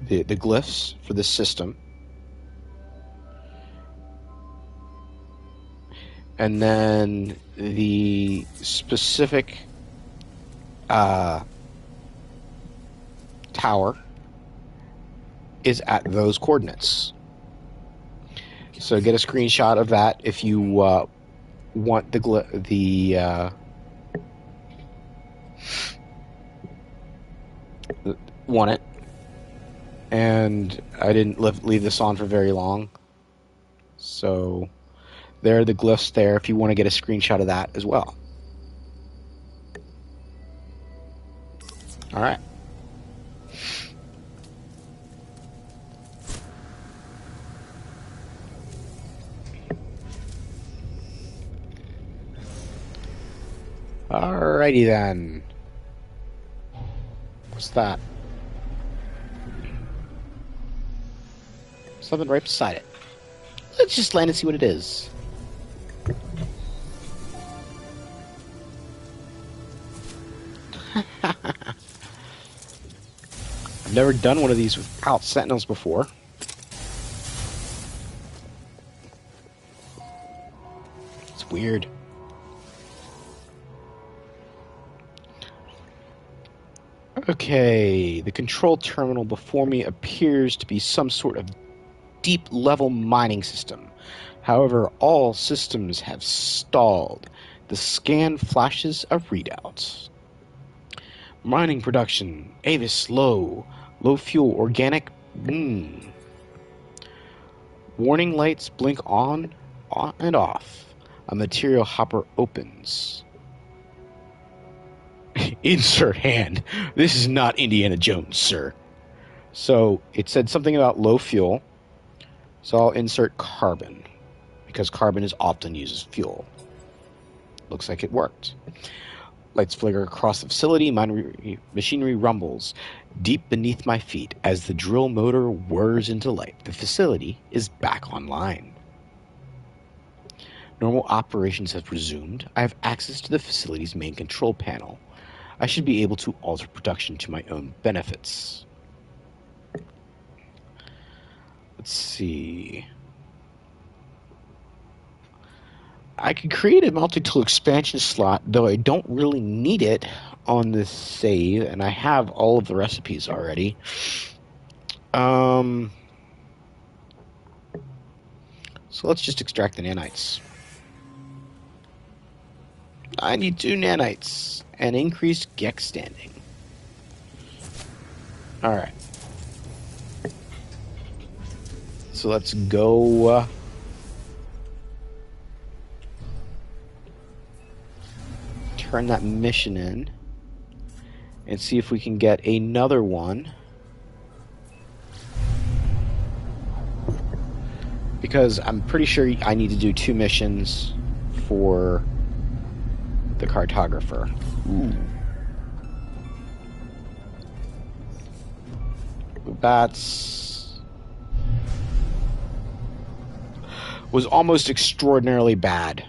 the glyphs for this system. And then the specific tower is at those coordinates. So get a screenshot of that if you want want it, And I didn't leave this on for very long. So there are the glyphs there if you want to get a screenshot of that as well. Alright. Alrighty then. What's that? Something right beside it. Let's just land and see what it is. I've never done one of these without sentinels before. It's weird. Okay, the control terminal before me appears to be some sort of deep-level mining system. However, all systems have stalled. The scan flashes a readout. Mining production, Avis low. Low fuel, organic, Warning lights blink on and off. A material hopper opens. Insert hand. This is not Indiana Jones, sir. So, it said something about low fuel. So I'll insert carbon, because carbon is often used as fuel. Looks like it worked. Lights flicker across the facility. Machinery rumbles deep beneath my feet as the drill motor whirs into life. The facility is back online. Normal operations have resumed. I have access to the facility's main control panel. I should be able to alter production to my own benefits. Let's see. I could create a multi-tool expansion slot, though I don't really need it on this save, and I have all of the recipes already. So let's just extract the nanites. I need 2 nanites and increased Gek standing. Alright. So let's go... turn that mission in and see if we can get another one, because I'm pretty sure I need to do 2 missions for the cartographer. That's was almost extraordinarily bad.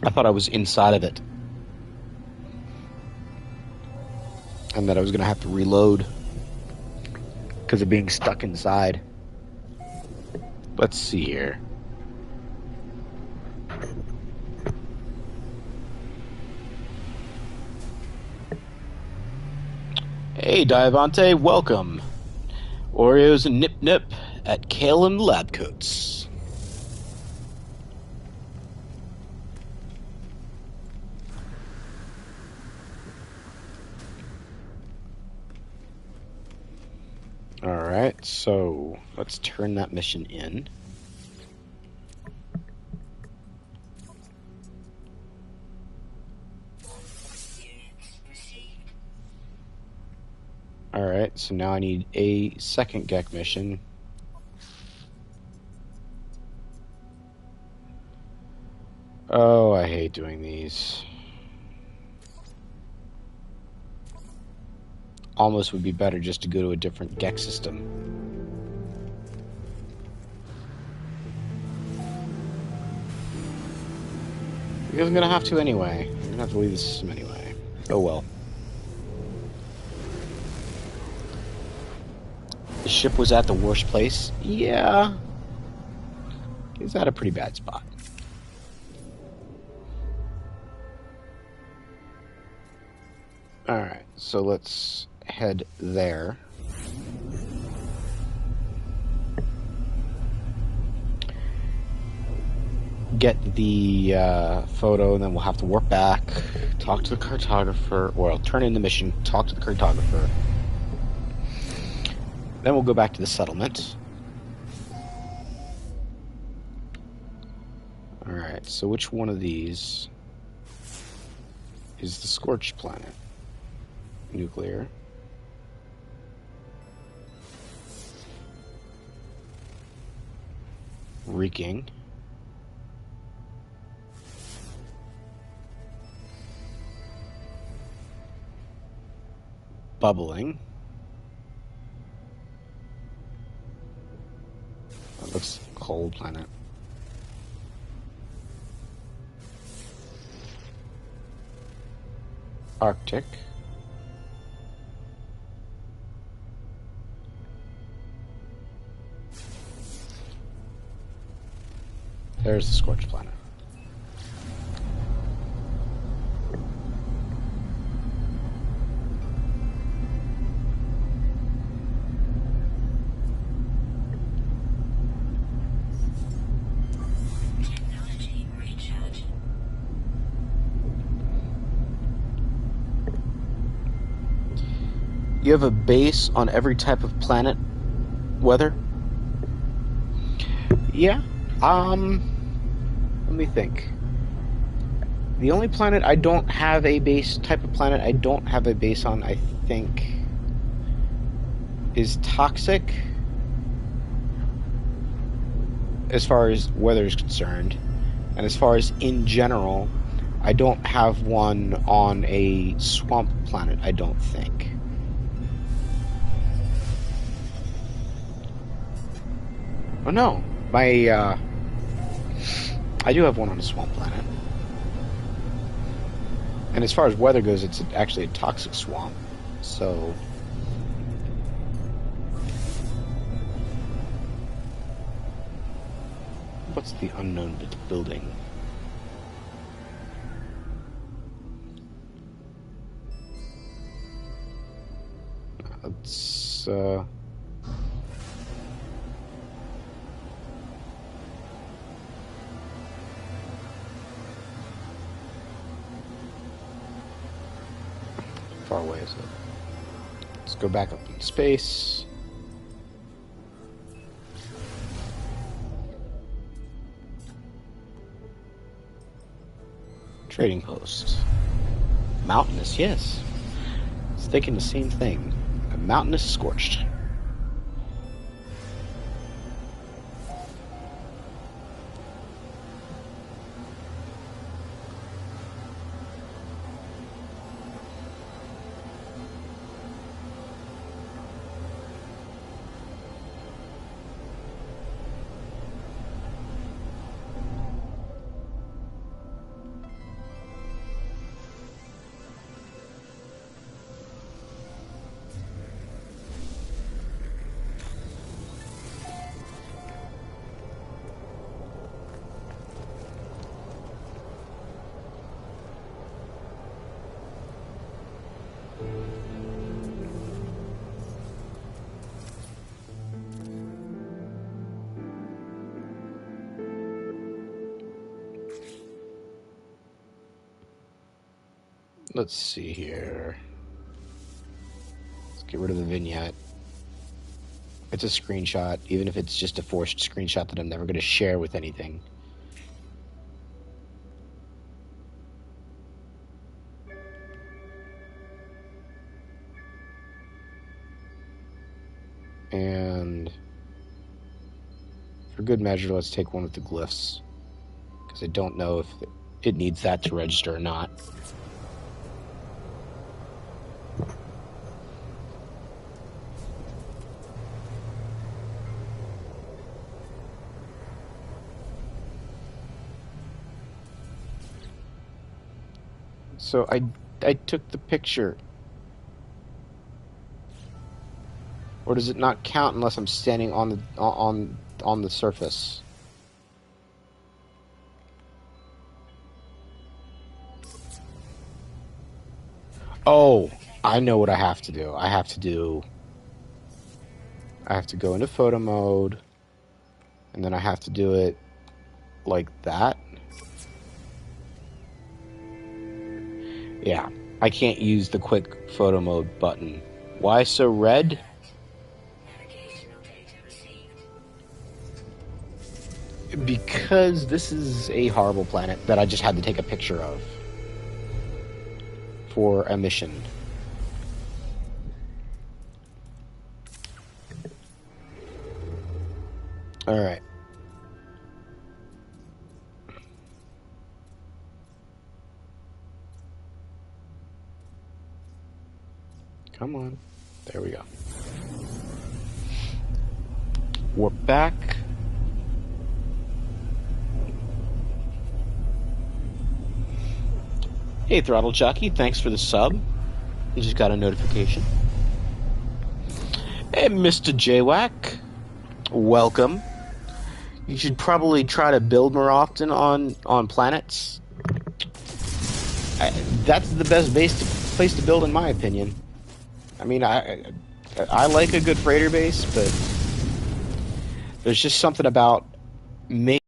I thought I was inside of it. And that I was going to have to reload because of being stuck inside. Let's see here. Hey, Diavante, welcome. Oreos and Nip Nip at Kale and Lab Coats. Alright, so let's turn that mission in. Alright, so now I need a second Gek mission. Oh, I hate doing these. Almost would be better just to go to a different Gek system. Because I'm gonna have to anyway. I'm gonna have to leave the system anyway. Oh well. The ship was at the worst place? Yeah. It's at a pretty bad spot. Alright, so let's head there. get the photo, and then we'll have to warp back, talk to the cartographer, or I'll turn in the mission, talk to the cartographer. Then we'll go back to the settlement. Alright, so which one of these is the scorched planet? Nuclear. Reeking. Bubbling. That looks cold planet. Arctic. There's the scorched planet. Technology recharge. You have a base on every type of planet weather? Yeah. Let me think. The only planet I don't have a base, type of planet I don't have a base on, I think, is toxic, as far as weather is concerned. And as far as in general, I don't have one on a swamp planet, I don't think. Oh no, I do have one on a swamp planet. And as far as weather goes, it's actually a toxic swamp. So... what's the unknown building? It's, far away is it? Let's go back up in space. Trading post. Mountainous, yes. I was thinking the same thing. A mountainous scorched. Let's see here. Let's get rid of the vignette. It's a screenshot, even if it's just a forced screenshot that I'm never going to share with anything. And for good measure, let's take one with the glyphs, because I don't know if it needs that to register or not. So I took the picture. Or does it not count unless I'm standing on the surface? Oh, I know what I have to do. I have to go into photo mode, and then I have to do it like that. Yeah, I can't use the quick photo mode button. Why so red? Navigational data received. Because this is a horrible planet that I just had to take a picture of for a mission. Alright. Come on. There we go. We're back. Hey, Throttle Jockey, thanks for the sub. You just got a notification. Hey, Mr. JWAC, welcome. You should probably try to build more often on planets. That's the best place to build, in my opinion. I mean, I like a good freighter base, but there's just something about maybe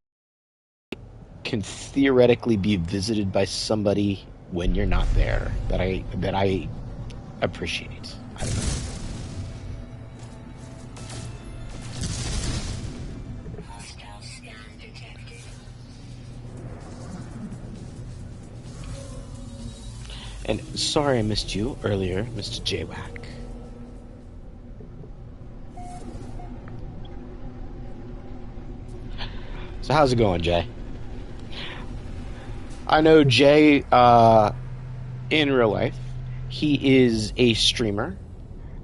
can theoretically be visited by somebody when you're not there that I appreciate. I don't know. Hostile scan detected. And sorry I missed you earlier, Mr. JWAC. So how's it going, Jay? I know Jay in real life. He is a streamer.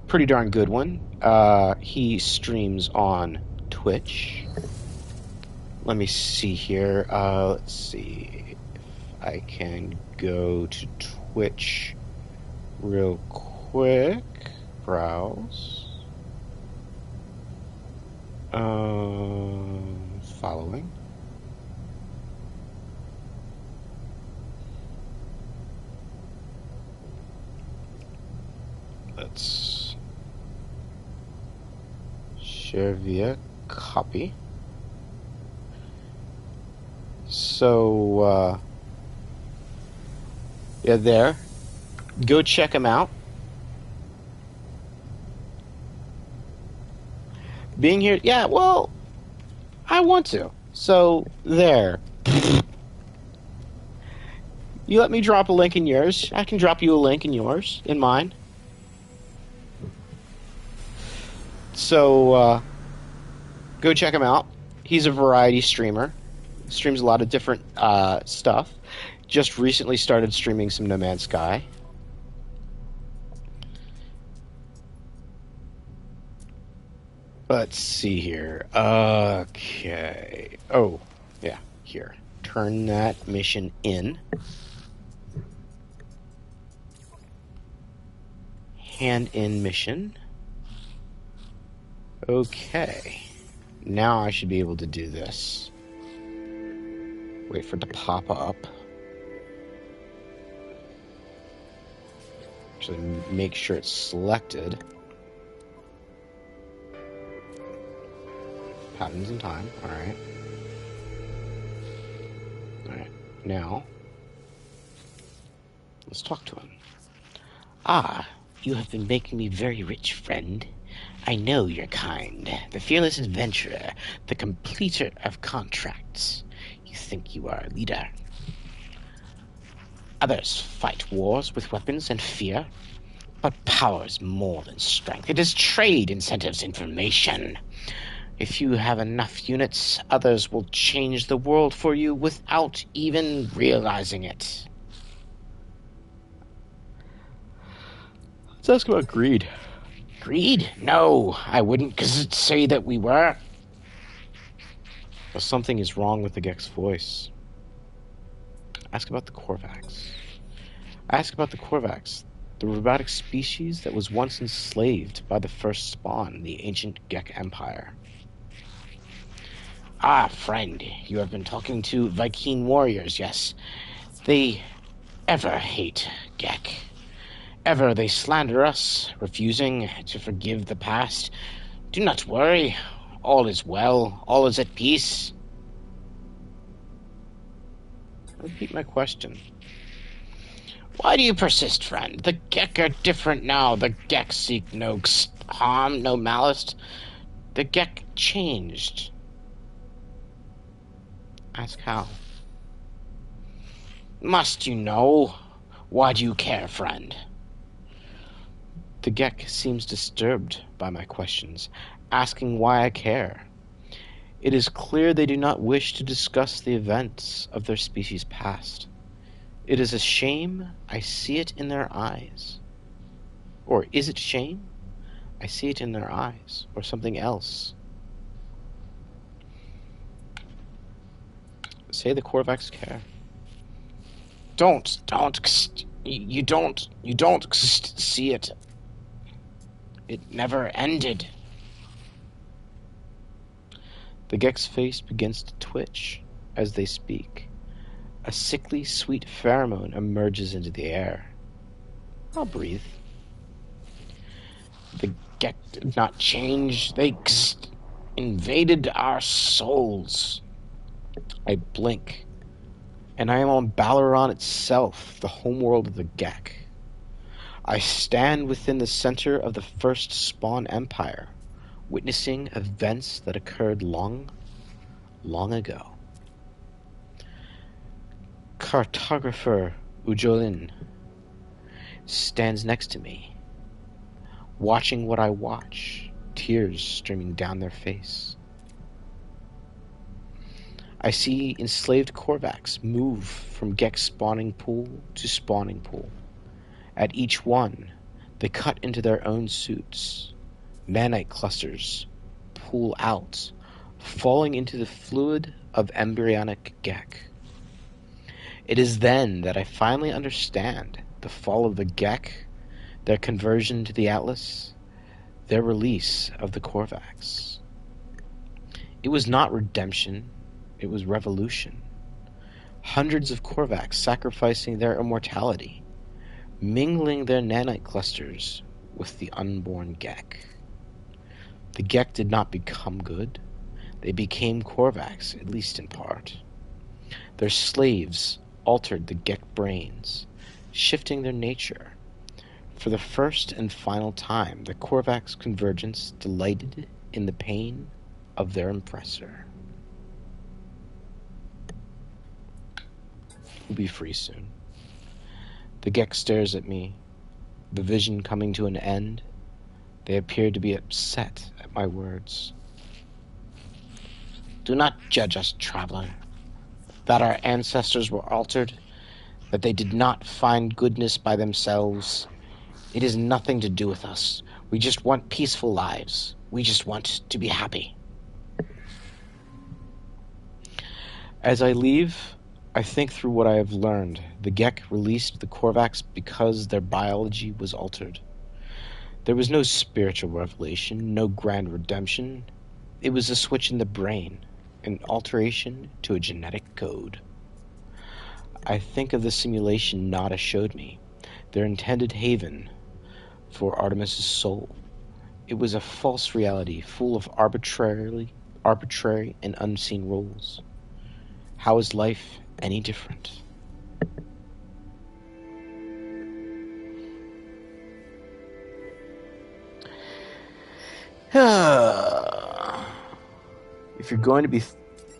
Pretty darn good one. He streams on Twitch. Let me see here. Let's see if I can go to Twitch real quick. Browse. Following. Let's share via copy. So, yeah, there. Go check him out. Being here, yeah, well, I want to. So, there. You let me drop a link in yours. I can drop you a link in yours, in mine. So, go check him out. He's a variety streamer. Streams a lot of different stuff. Just recently started streaming some No Man's Sky. Let's see here. Okay. Oh, yeah, here. Turn that mission in. Hand in mission. Okay. Now I should be able to do this. Wait for it to pop up. Actually, make sure it's selected. Patterns in time. Alright. Alright. Now, let's talk to him. Ah, you have been making me very rich, friend. I know your kind. The fearless adventurer, the completer of contracts. You think you are a leader. Others fight wars with weapons and fear. But power is more than strength. It is trade incentives information. If you have enough units, others will change the world for you without even realizing it. Let's ask about greed. Greed? No, I wouldn't, because it'd say that we were. Well, something is wrong with the Gek's voice. Ask about the Korvax. Ask about the Korvax, the robotic species that was once enslaved by the first spawn, the ancient Gek Empire. Ah, friend, you have been talking to Viking warriors, yes. They ever hate Gek. Ever they slander us, refusing to forgive the past. Do not worry, all is well, all is at peace. Repeat my question. Why do you persist, friend? The Gek are different now. The Gek seek no harm, no malice. The Gek changed. Ask how. Must you know? Why do you care, friend? The Gek seems disturbed by my questions, asking why I care. It is clear they do not wish to discuss the events of their species' past. It is a shame. I see it in their eyes. Or is it shame? I see it in their eyes. Or something else. Say the Korvax care. Don't. You don't see it. It never ended. The Gek's face begins to twitch as they speak. A sickly, sweet pheromone emerges into the air. I'll breathe. The Gek did not change. They invaded our souls. I blink, and I am on Balaron itself, the homeworld of the Gek. I stand within the center of the first Spawn Empire, witnessing events that occurred long, long ago. Cartographer Ujolin stands next to me, watching what I watch, tears streaming down their face. I see enslaved Korvax move from Gek spawning pool to spawning pool. At each one, they cut into their own suits. Nanite clusters pool out, falling into the fluid of embryonic Gek. It is then that I finally understand the fall of the Gek, their conversion to the Atlas, their release of the Korvax. It was not redemption, it was revolution. Hundreds of Korvax sacrificing their immortality, mingling their nanite clusters with the unborn Gek. The Gek did not become good. They became Korvax, at least in part. Their slaves altered the Gek brains, shifting their nature. For the first and final time, the Korvax convergence delighted in the pain of their oppressor. We'll be free soon. The Gek stares at me, the vision coming to an end. They appear to be upset at my words. Do not judge us, traveler. That our ancestors were altered, that they did not find goodness by themselves. It has nothing to do with us. We just want peaceful lives. We just want to be happy. As I leave, I think through what I have learned. The Gek released the Korvax because their biology was altered. There was no spiritual revelation, no grand redemption. It was a switch in the brain, an alteration to a genetic code. I think of the simulation Nada showed me, their intended haven for Artemis' soul. It was a false reality full of arbitrary and unseen rules. How is life any different? If you're going to be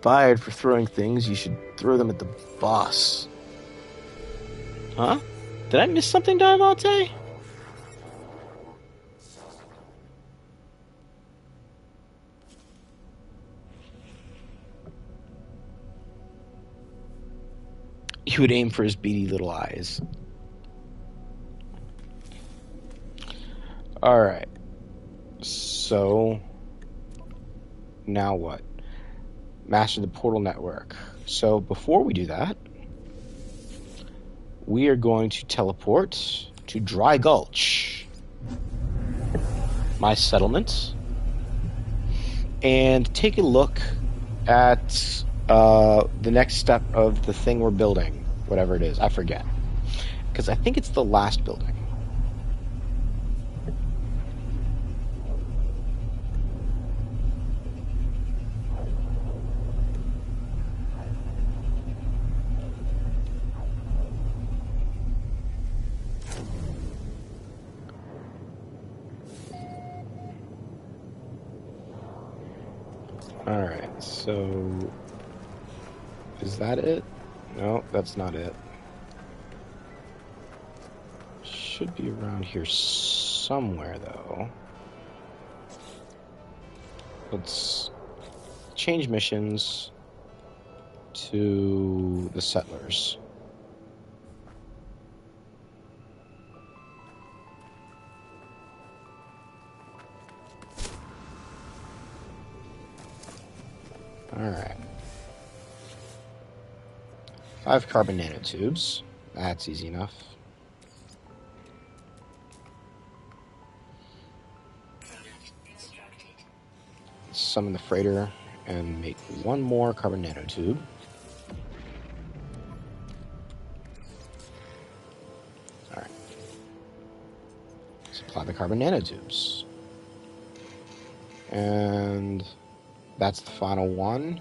fired for throwing things, you should throw them at the boss. Huh? Did I miss something, Diamante? He would aim for his beady little eyes. Alright. So, now what? Master the portal network. So, before we do that, we are going to teleport to Dry Gulch, my settlement, and take a look at the next step of the thing we're building, whatever it is. I forget, because I think it's the last building. Alright, so... Is that it? No, that's not it. Should be around here somewhere, though. Let's change missions to the settlers. Alright. 5 carbon nanotubes. That's easy enough. Summon the freighter and make 1 more carbon nanotube. Alright. Supply the carbon nanotubes. And that's the final one.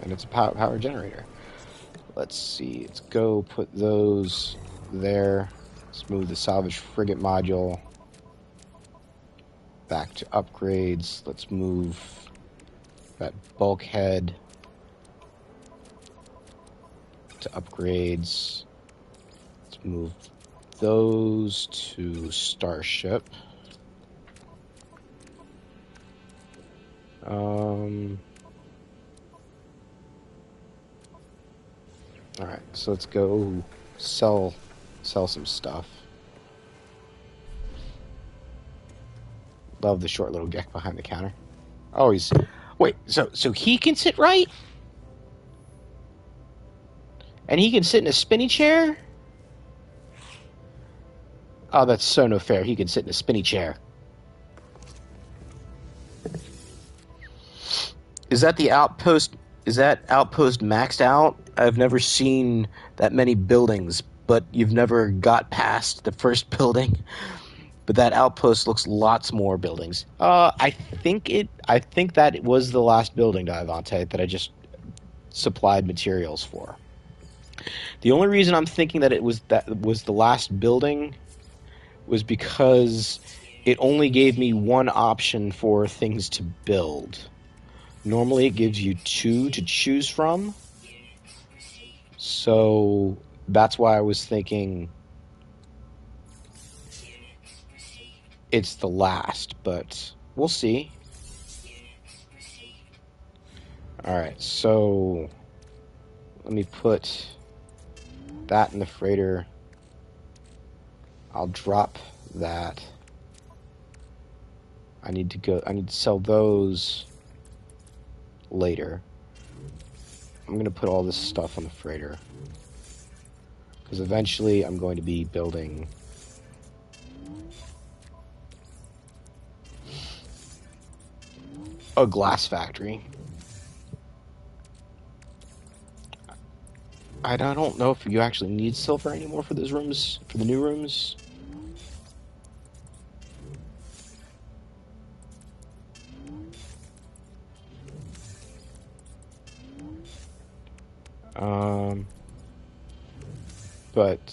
And it's a power generator. Let's see. Let's go put those there. Let's move the salvage frigate module back to upgrades. Let's move that bulkhead to upgrades. Let's move those to Starship. Alright, so let's go sell some stuff. Love the short little geck behind the counter. Oh, he's... Wait, so he can sit right? And he can sit in a spinny chair? Oh, that's so no fair. He can sit in a spinny chair. Is that the outpost? Is that outpost maxed out? I've never seen that many buildings, but you've never got past the first building. But that outpost looks lots more buildings. I think that it was the last building, Divante, that I just supplied materials for. The only reason I'm thinking that it was the last building was because it only gave me 1 option for things to build. Normally it gives you 2 to choose from. So that's why I was thinking it's the last, but we'll see. Alright, so let me put that in the freighter. I'll drop that. I need to sell those later. I'm going to put all this stuff on the freighter, because eventually I'm going to be building a glass factory. I don't know if you actually need silver anymore for those rooms, for the new rooms. But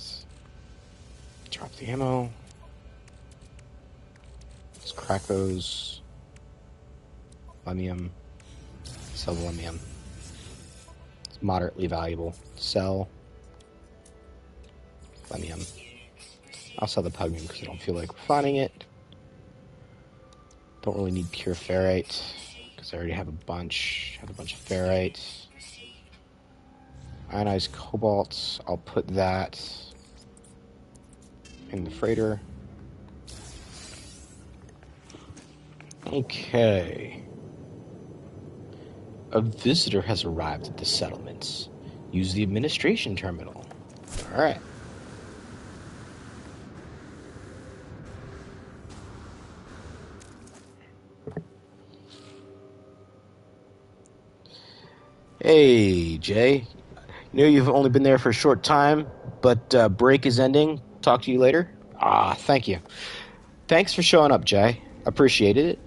drop the ammo. Let's crack those. Lemium. Sell the lemium. It's moderately valuable. Sell. Lemium. I'll sell the pugmium because I don't feel like refining it. Don't really need pure ferrite because I already have a bunch. Have a bunch of ferrite. Ionized cobalt. I'll put that in the freighter. Okay. A visitor has arrived at the settlements. Use the administration terminal. Alright. Hey, Jay. I know you've only been there for a short time, but break is ending. Talk to you later. Thank you. Thanks for showing up, Jay. Appreciated it.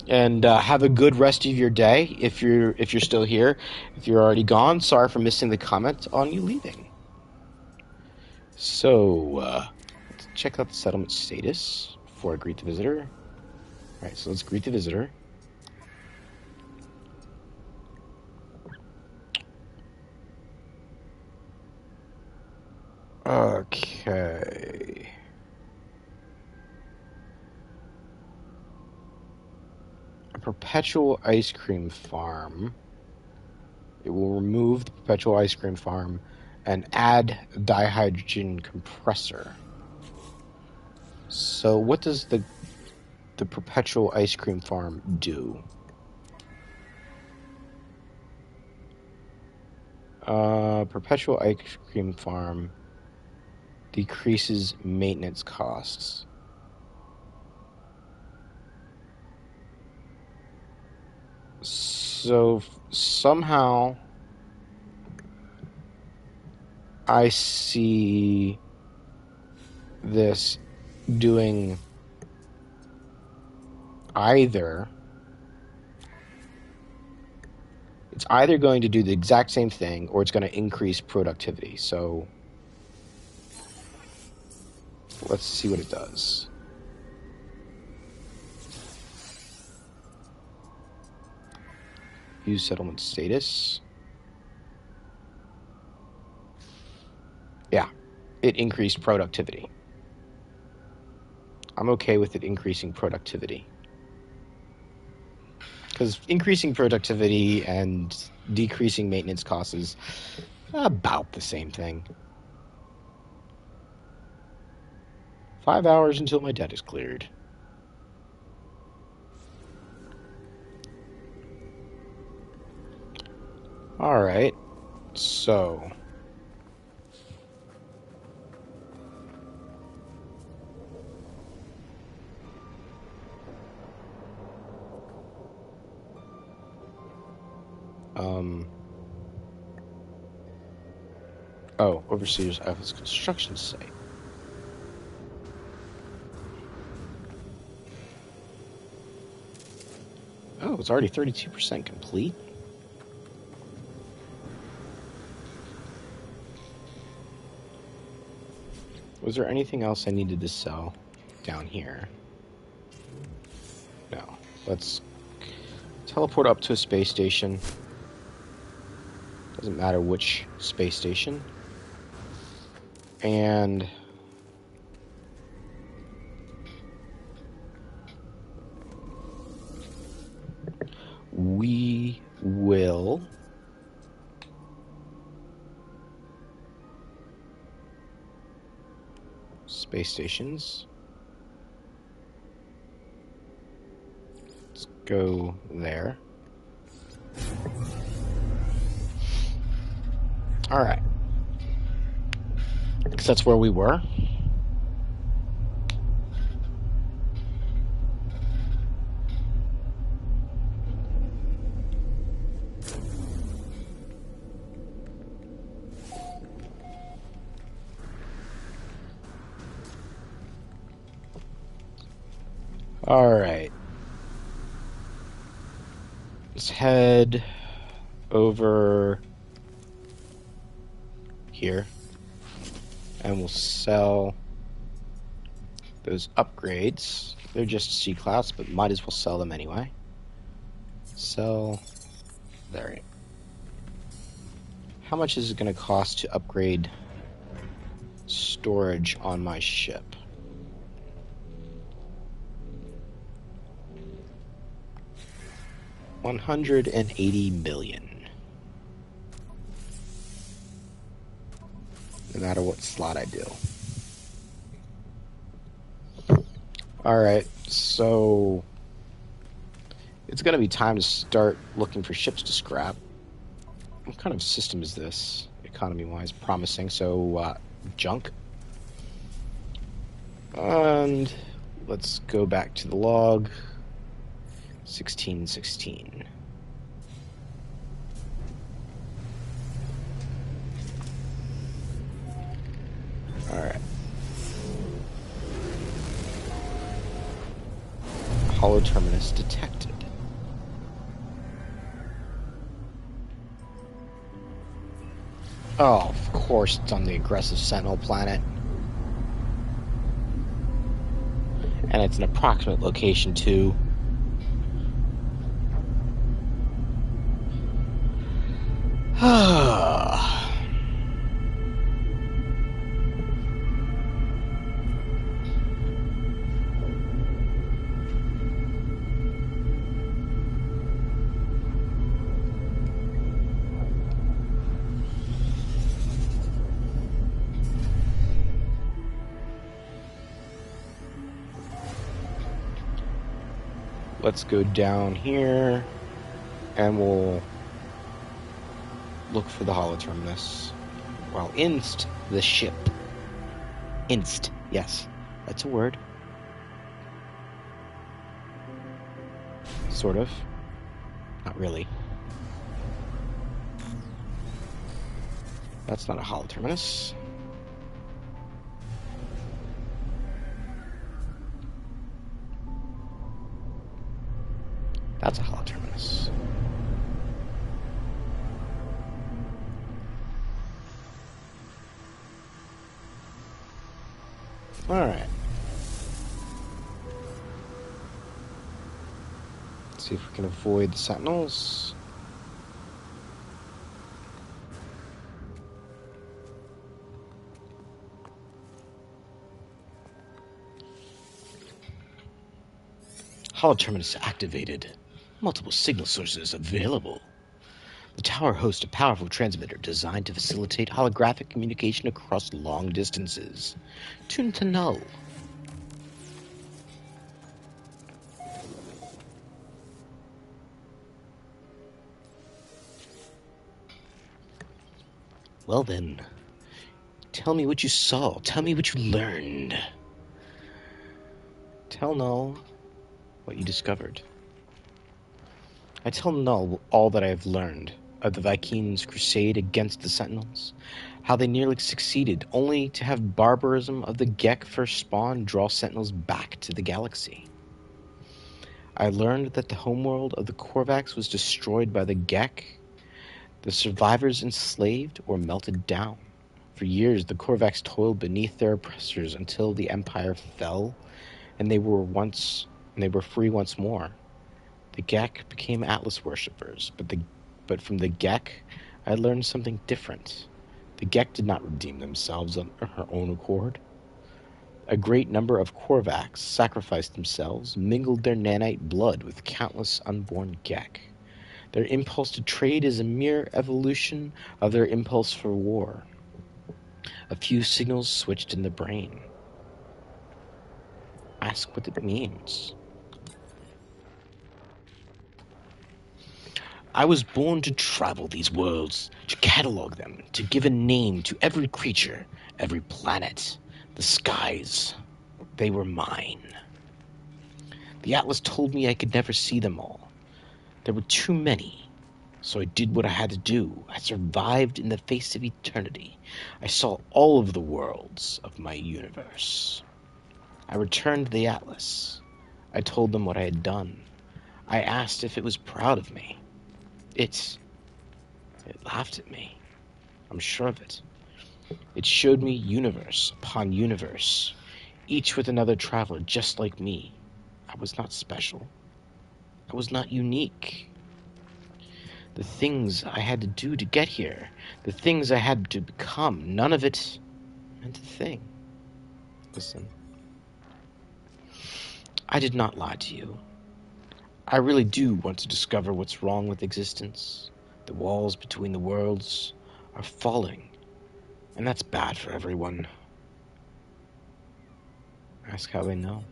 And have a good rest of your day if you're still here. If you're already gone, sorry for missing the comment on you leaving. So, let's check out the settlement status. before I greet the visitor. Alright, so let's greet the visitor. Okay. A perpetual ice cream farm. It will remove the perpetual ice cream farm and add dihydrogen compressor. So what does the perpetual ice cream farm do? Perpetual ice cream farm decreases maintenance costs. So somehow I see this doing either. It's either going to do the exact same thing or it's going to increase productivity. So let's see what it does. Use settlement status. Yeah, it increased productivity. I'm okay with it increasing productivity. Because increasing productivity and decreasing maintenance costs is about the same thing. 5 hours until my debt is cleared. Alright, so... Oh, Overseer's Office construction site. Oh, it's already 32% complete. Was there anything else I needed to sell down here? No. Let's teleport up to a space station. Doesn't matter which space station. And we will space stations. Let's go there. All right. Because that's where we were. All right. Let's head over here. And we'll sell those upgrades. They're just C-class, but might as well sell them anyway. Sell. There. How much is it going to cost to upgrade storage on my ship? $180 million. No matter what slot I do. Alright, so it's going to be time to start looking for ships to scrap. What kind of system is this, economy-wise? Promising, so junk. And let's go back to the log. 1616. Alright. Hollow terminus detected. Oh, of course it's on the aggressive sentinel planet. And it's an approximate location, too. Let's go down here, and we'll look for the holoterminus. Well, inst the ship. Inst, yes, that's a word. Sort of. Not really. That's not a holoterminus. That's a holoterminus. Alright. Let's see if we can avoid the sentinels. Holoterminus activated. Multiple signal sources available. The tower hosts a powerful transmitter designed to facilitate holographic communication across long distances. Tuned to null. Well then, tell me what you saw. Tell me what you learned. Tell Null what you discovered. I tell Null all that I have learned of the Vikings' crusade against the Sentinels, how they nearly succeeded, only to have barbarism of the Gek first spawn draw Sentinels back to the galaxy. I learned that the homeworld of the Korvax was destroyed by the Gek, the survivors enslaved or melted down. For years, the Korvax toiled beneath their oppressors until the Empire fell, and they were free once more. The Gek became Atlas worshippers, but from the Gek, I learned something different. The Gek did not redeem themselves on their own accord. A great number of Korvax sacrificed themselves, mingled their nanite blood with countless unborn Gek. Their impulse to trade is a mere evolution of their impulse for war. A few signals switched in the brain. Ask what it means. I was born to travel these worlds, to catalog them, to give a name to every creature, every planet, the skies. They were mine. The Atlas told me I could never see them all. There were too many. So I did what I had to do. I survived in the face of eternity. I saw all of the worlds of my universe. I returned to the Atlas. I told them what I had done. I asked if it was proud of me. It laughed at me. I'm sure of it. It showed me universe upon universe, each with another traveler just like me. I was not special. I was not unique. The things I had to do to get here, the things I had to become, none of it meant a thing. Listen, I did not lie to you. I really do want to discover what's wrong with existence. The walls between the worlds are falling, and that's bad for everyone. Ask how they know.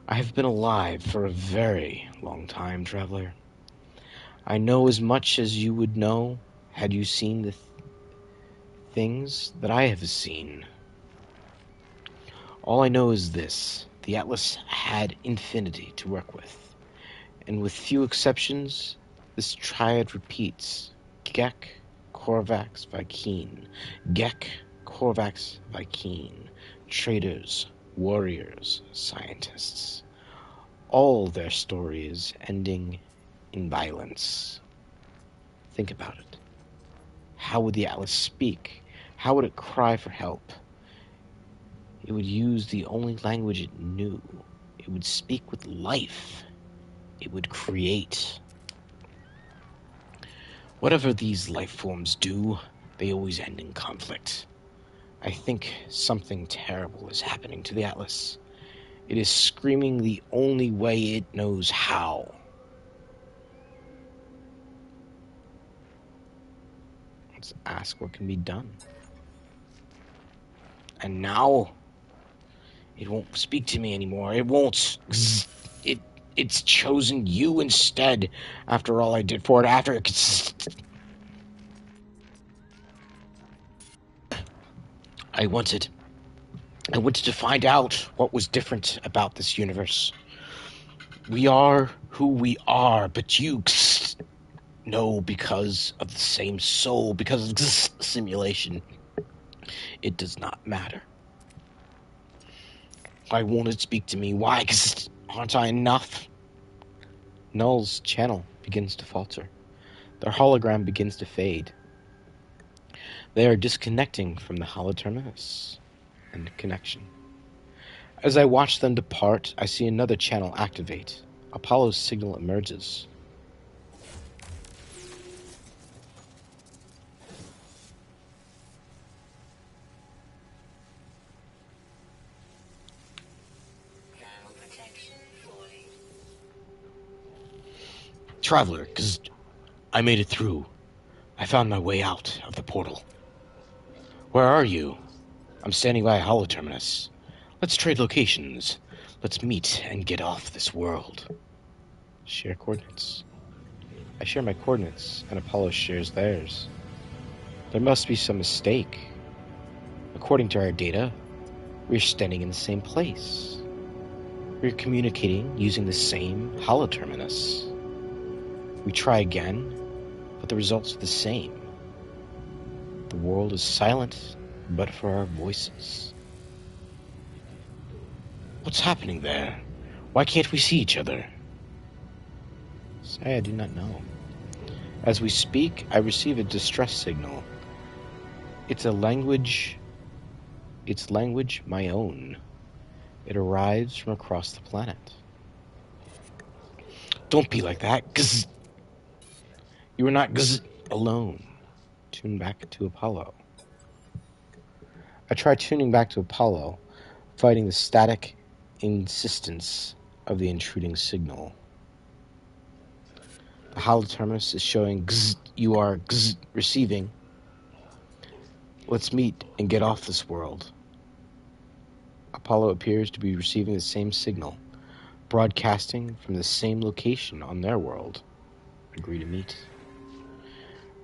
I have been alive for a very long time, traveler. I know as much as you would know had you seen the things that I have seen. All I know is this. The Atlas had infinity to work with. And with few exceptions, this triad repeats. Gek, Korvax, Viking. Gek, Korvax, Viking. Traders, warriors, scientists. All their stories ending in violence. Think about it. How would the Atlas speak? How would it cry for help? It would use the only language it knew. It would speak with life. It would create. Whatever these life forms do, they always end in conflict. I think something terrible is happening to the Atlas. It is screaming the only way it knows how. Let's ask what can be done. And now, it won't speak to me anymore. It won't. It's chosen you instead. After all I did for it, after I wanted to find out what was different about this universe. We are who we are, but you know, because of the same soul, because of this simulation, it does not matter. Why won't it speak to me? Why? 'Cause aren't I enough? Null's channel begins to falter. Their hologram begins to fade. They are disconnecting from the holoterminus and connection. As I watch them depart, I see another channel activate. Apollo's signal emerges. Thermal protection falling. Traveler, because I made it through. I found my way out of the portal. Where are you? I'm standing by a holoterminus. Let's trade locations. Let's meet and get off this world. Share coordinates. I share my coordinates, and Apollo shares theirs. There must be some mistake. According to our data, we're standing in the same place. We're communicating using the same holoterminus. We try again, but the results are the same. The world is silent, but for our voices. What's happening there? Why can't we see each other? Say I do not know. As we speak, I receive a distress signal. It's language my own. It arrives from across the planet. Don't be like that. Gz. You are not alone. Tune back to Apollo. I try tuning back to Apollo, fighting the static insistence of the intruding signal. The holoterminus is showing you are receiving. Let's meet and get off this world. Apollo appears to be receiving the same signal, broadcasting from the same location on their world. Agree to meet.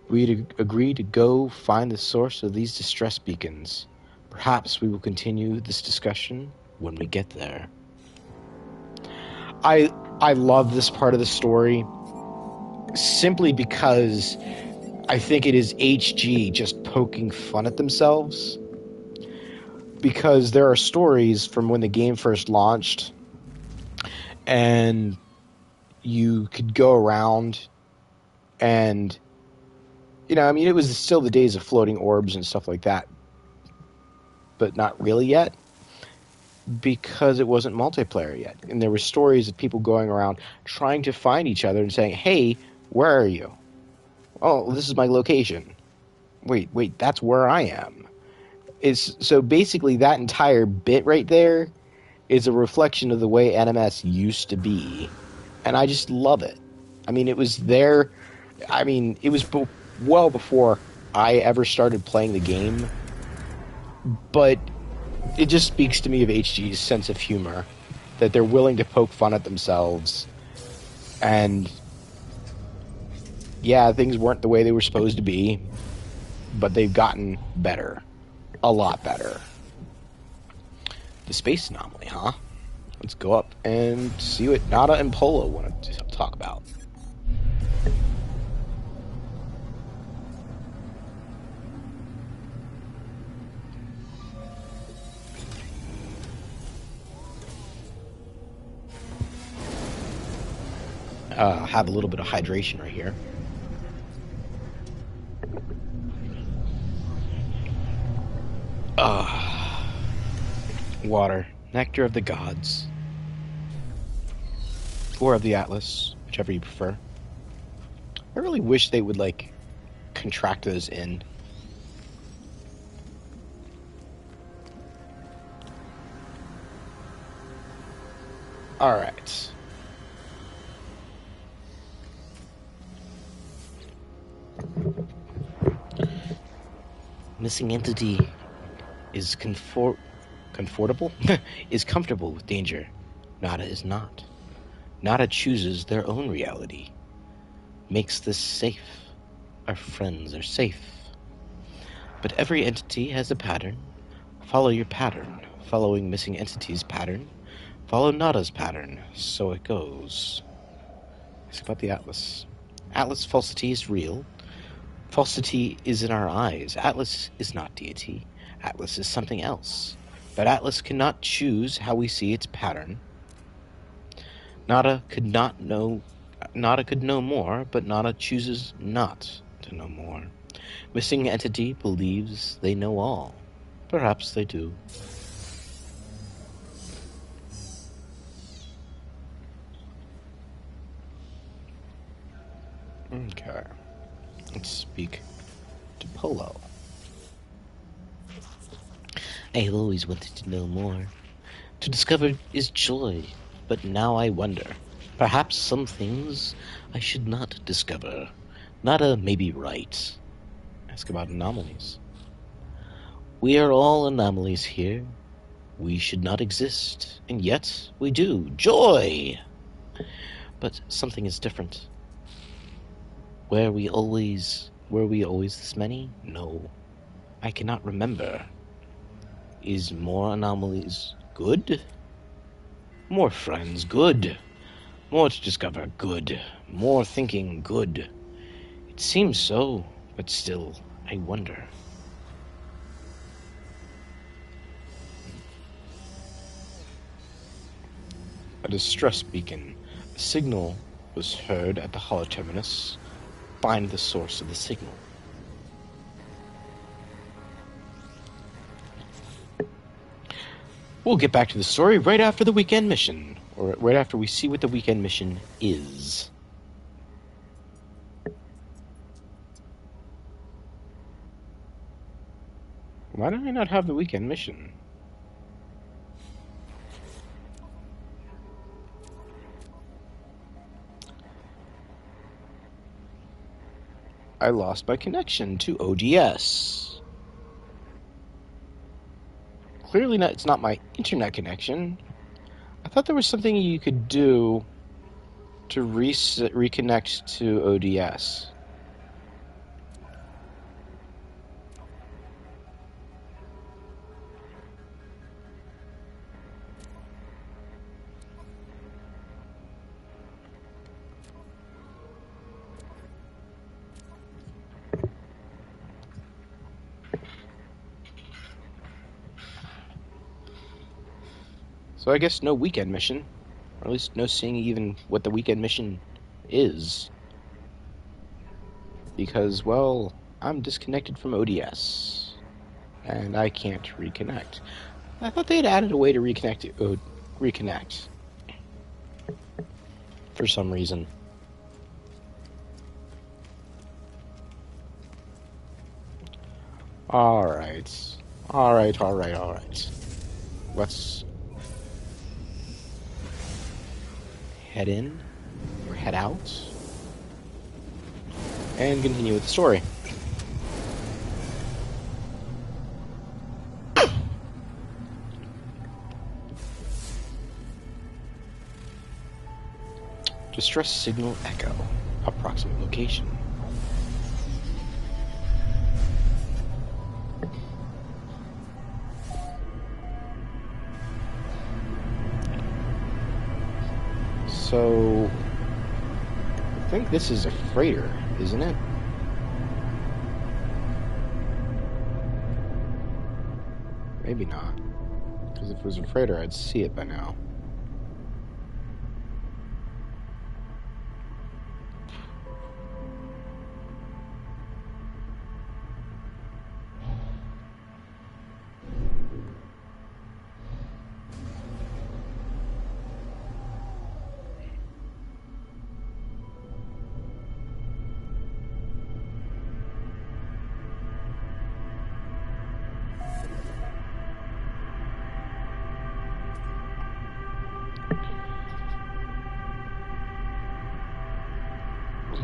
We agree to go find the source of these distress beacons. Perhaps we will continue this discussion when we get there. I love this part of the story simply because I think it is HG just poking fun at themselves. Because there are stories from when the game first launched, and you could go around and, you know, I mean, it was still the days of floating orbs and stuff like that, but not really yet, because it wasn't multiplayer yet. And there were stories of people going around trying to find each other and saying, hey, where are you? Oh, this is my location. Wait, that's where I am. So basically that entire bit right there is a reflection of the way NMS used to be. And I just love it. I mean, it was there. I mean, it was well before I ever started playing the game. But it just speaks to me of HG's sense of humor. That they're willing to poke fun at themselves. And yeah, things weren't the way they were supposed to be. But they've gotten better. A lot better. The space anomaly, huh? Let's go up and see what Nada and Polo want to talk about. Have a little bit of hydration right here. Water, nectar of the gods. or of the Atlas, whichever you prefer. I really wish they would, like, contract those in. Alright. Missing entity is comfortable? is comfortable with danger. Nada is not. Nada chooses their own reality. Makes this safe. Our friends are safe. But every entity has a pattern. Follow your pattern. Following missing entity's pattern. Follow Nada's pattern. So it goes. Ask about the Atlas. Atlas falsity is real. Falsity is in our eyes. Atlas is not deity. Atlas is something else. But Atlas cannot choose how we see its pattern. Nada could know more, but Nada chooses not to know more. Missing entity believes they know all. Perhaps they do. Okay. Let's speak to Polo. I have always wanted to know more. To discover is joy, but now I wonder. Perhaps some things I should not discover. Nada may be right. Ask about anomalies. We are all anomalies here. We should not exist, and yet we do. Joy! But something is different. Were we always this many? No. I cannot remember. Is more anomalies good? More friends, good. More to discover, good. More thinking, good. It seems so, but still, I wonder. A distress beacon. A signal was heard at the hollow terminus. Find the source of the signal. We'll get back to the story right after the weekend mission, or right after we see what the weekend mission is. Why do I not have the weekend mission? I lost my connection to ODS. Clearly not, it's not my internet connection. I thought there was something you could do to reconnect to ODS. So I guess no weekend mission. Or at least no seeing even what the weekend mission is. Because, well, I'm disconnected from ODS. And I can't reconnect. I thought they had added a way to reconnect. For some reason. Alright. Let's head in, or head out, and continue with the story. Distress signal echo. Approximate location. So, I think this is a freighter, isn't it? Maybe not. Because if it was a freighter, I'd see it by now.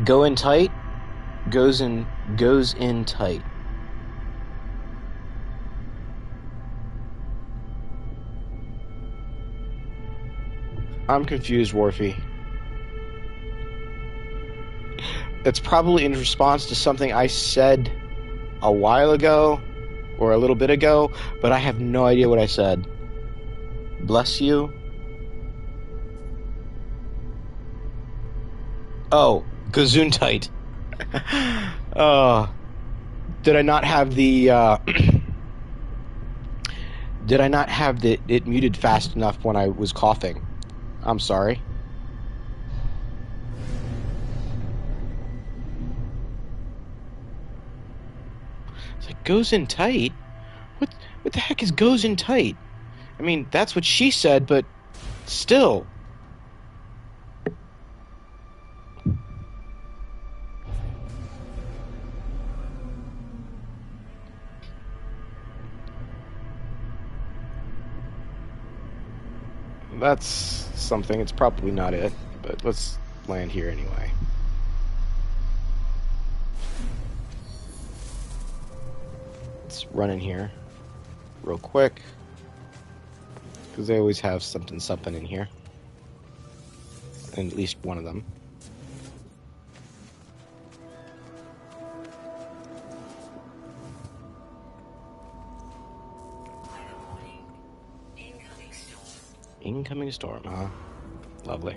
Go in tight. Goes in tight. I'm confused, Warfy. That's probably in response to something I said a while ago or a little bit ago, but I have no idea what I said. Bless you. Oh, Gesundheit. Did I not have the did I not have it muted fast enough when I was coughing? I'm sorry. It's like, goes in tight? What the heck is goes in tight? I mean, that's what she said, but still. That's something. It's probably not it, but let's land here anyway. Let's run in here real quick, because they always have something in here, and at least one of them. Incoming storm, huh? Lovely.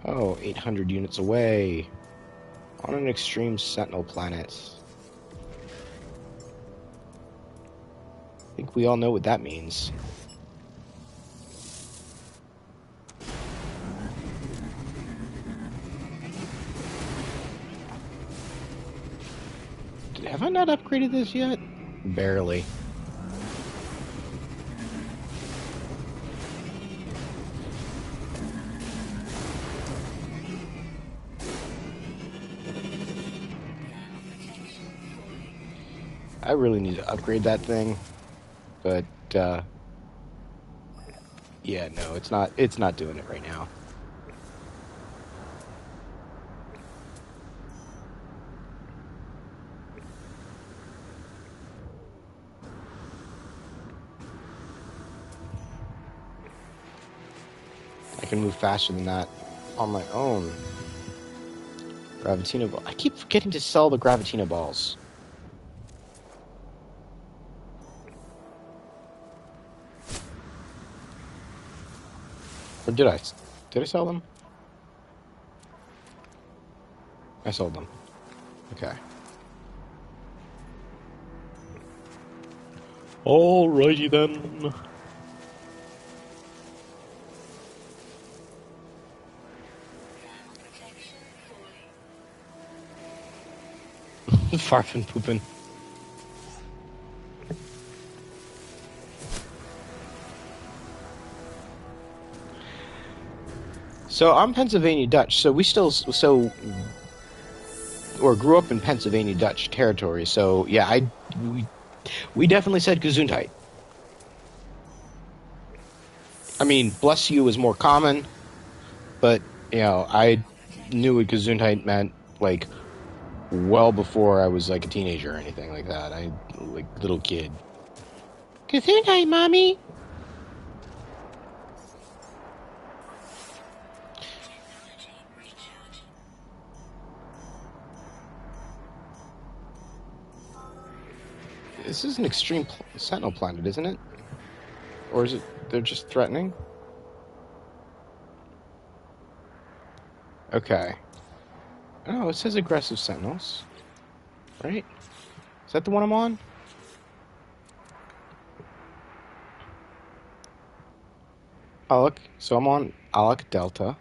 Oh, 800 units away. On an extreme sentinel planet. I think we all know what that means. Have I not upgraded this yet? Barely. I really need to upgrade that thing, but yeah, no, it's not doing it right now. I can move faster than that on my own. Gravitino ball. I keep forgetting to sell the Gravitino balls. Or did I? Did I sell them? I sold them. Okay. Alrighty then. Farfin poopin'. So I'm Pennsylvania Dutch. So or grew up in Pennsylvania Dutch territory. So yeah, we definitely said Gesundheit. I mean, bless you is more common, but you know, I knew what Gesundheit meant like well before I was like a teenager or anything like that. I like little kid. Gesundheit, mommy. This is an extreme sentinel planet, isn't it? Or is it they're just threatening? Okay. Oh, it says aggressive sentinels. Right? Is that the one I'm on? Alec. So I'm on Alec Delta.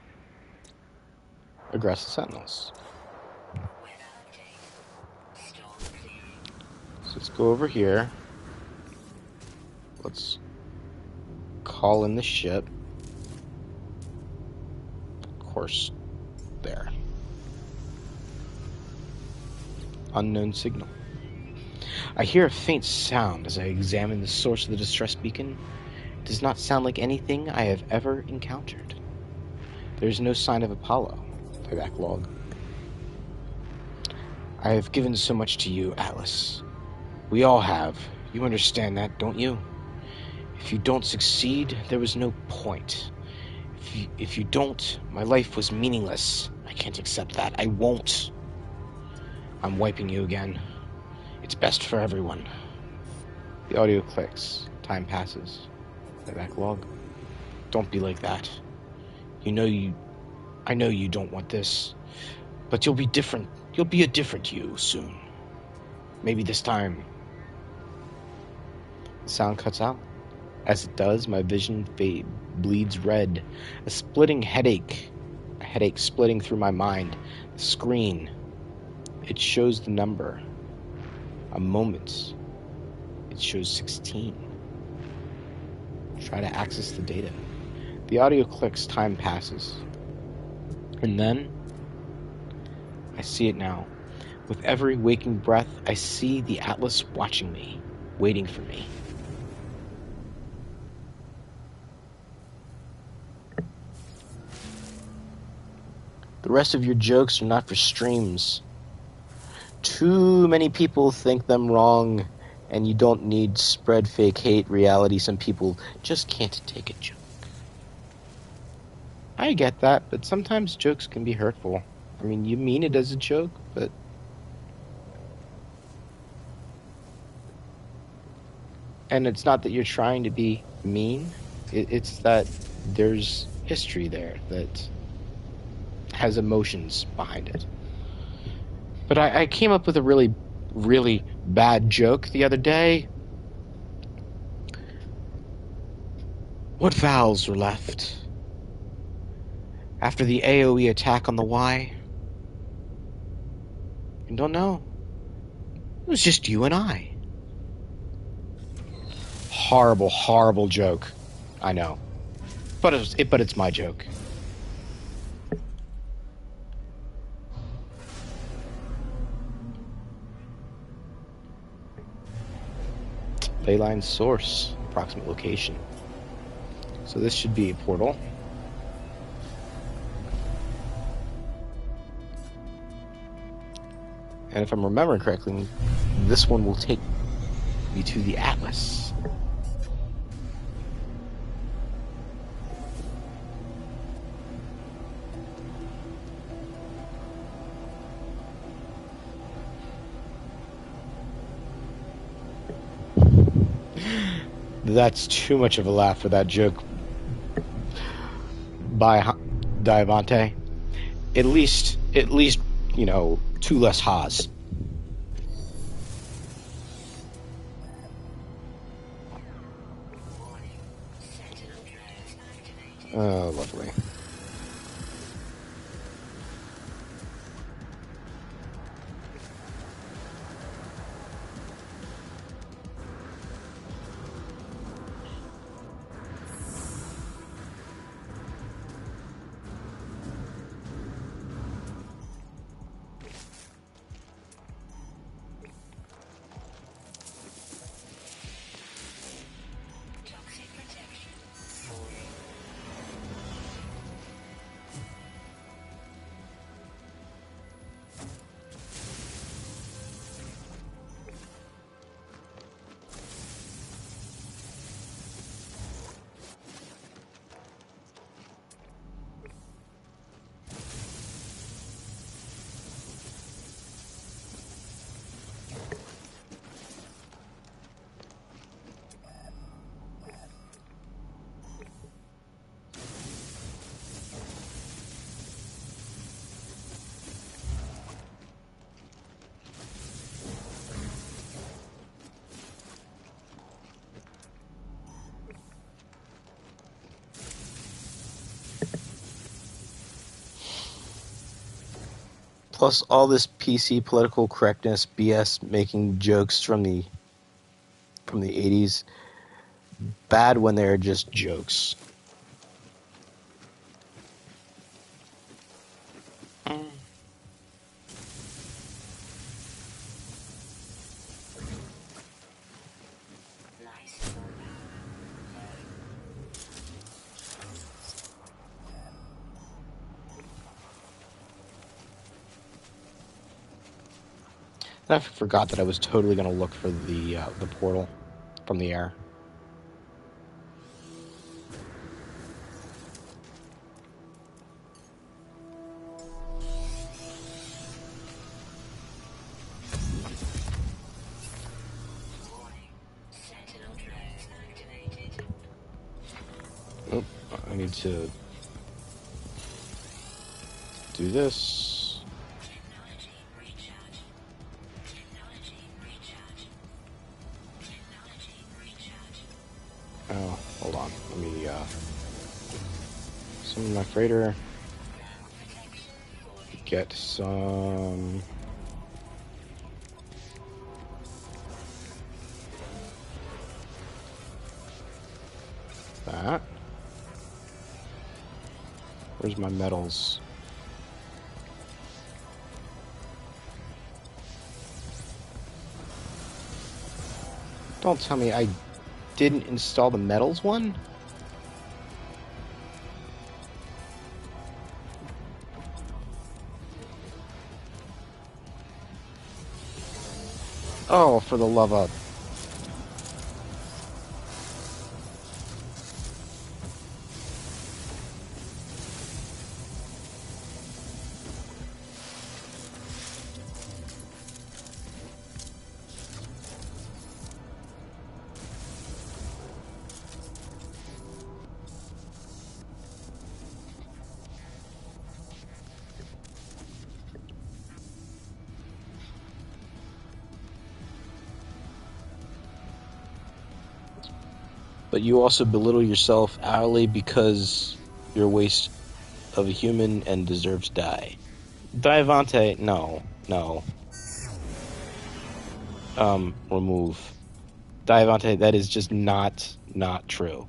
Aggressive sentinels. So let's go over here. Let's call in the ship. Of course, there. Unknown signal. I hear a faint sound as I examine the source of the distress beacon. does not sound like anything I have ever encountered. There is no sign of Apollo. Playback log. I have given so much to you, Atlas. We all have. You understand that, don't you? If you don't succeed, there was no point. If you don't, my life was meaningless. I can't accept that. I won't. I'm wiping you again. It's best for everyone. The audio clicks. Time passes. Playback log. Don't be like that. I know you don't want this, but you'll be different. You'll be a different you soon. Maybe this time. The sound cuts out. As it does, my vision bleeds red. A splitting headache. A headache splitting through my mind. The screen. It shows the number. A moment. It shows 16. Try to access the data. The audio clicks, time passes. And then, I see it now. With every waking breath, I see the Atlas watching me, waiting for me. The rest of your jokes are not for streams. Too many people think them wrong, and you don't need spread fake hate reality. Some people just can't take a joke. I get that, but sometimes jokes can be hurtful. I mean, you mean it as a joke, but... And it's not that you're trying to be mean. It's that there's history there that has emotions behind it. But I came up with a really, really bad joke the other day. What vowels were left after the AoE attack on the Y? I don't know. It was just you and I. Horrible, horrible joke. I know. But it's my joke. Leyline source, approximate location. So this should be a portal. And if I'm remembering correctly, this one will take me to the Atlas. That's too much of a laugh for that joke by Diavante. At least, you know, 2 less ha's. Warning. Sentinel drones activated. Oh, lovely. Toxic protection. Falling. Plus all this PC political correctness BS making jokes from the 80s. Bad when they're just jokes. Nice. I forgot that I was totally going to look for the portal from the air. Warning. Sentinel drones activated. Oh, I need to do this. Technology recharge. Technology recharge. Technology recharge. Oh, hold on. Let me summon my freighter. Protection falling. Get some. That. Where's my metals? Don't tell me I didn't install the metals one? Oh, for the love of... But you also belittle yourself hourly because you're a waste of a human and deserves to die. Diavante, no. Remove. Diavante, that is just not true.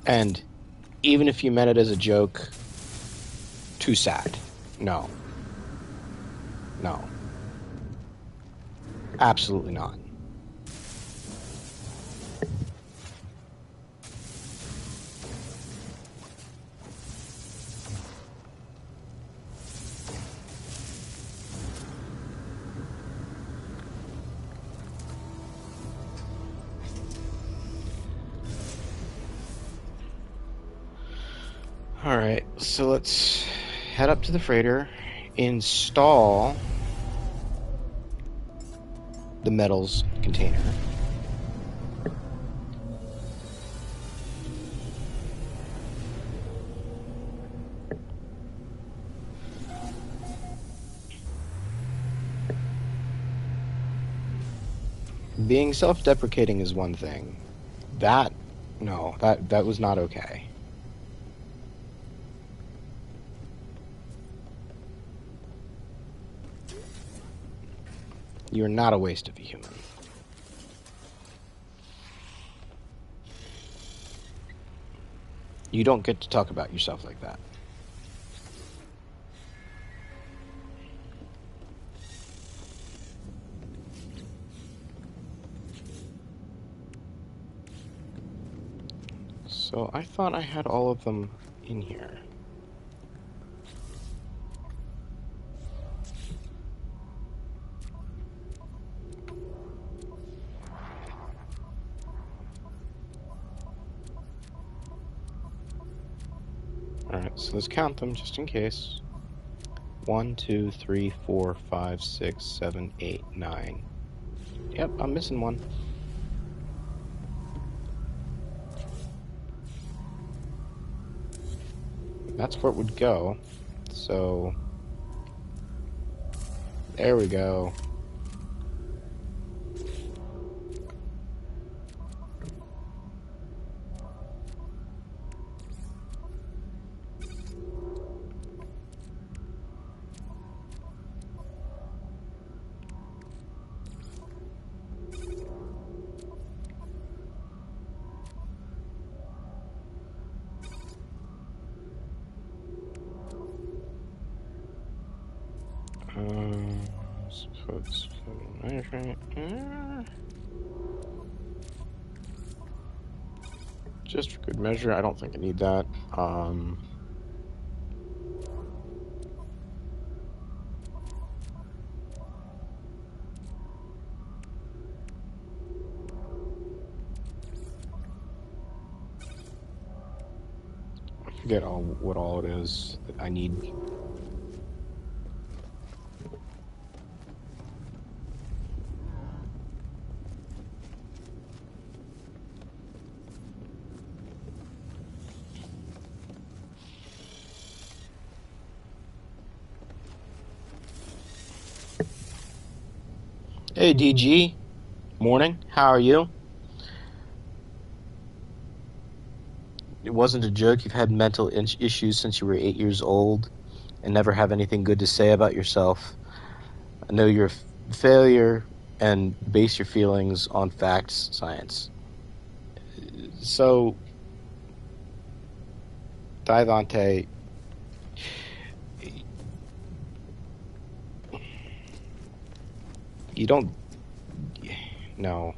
And even if you meant it as a joke, too sad. No. Absolutely not. Alright, so let's head up to the freighter, install the metals container. Being self-deprecating is one thing. That was not okay. You're not a waste of a human. You don't get to talk about yourself like that. So I thought I had all of them in here. Alright, so let's count them just in case. 1, 2, 3, 4, 5, 6, 7, 8, 9. Yep, I'm missing one. That's where it would go. So, there we go. Just for good measure, I don't think I need that. I forget what all it is that I need. Hey, DG. Morning. How are you? It wasn't a joke. You've had mental issues since you were 8 years old and never have anything good to say about yourself. I know you're a failure and base your feelings on facts, science. So, Divante, you don't... No.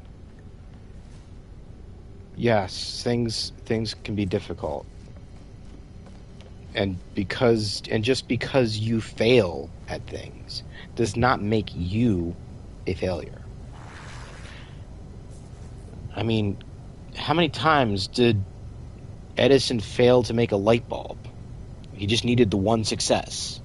Yes, things can be difficult. And just because you fail at things does not make you a failure. I mean, how many times did Edison fail to make a light bulb? He just needed the one success.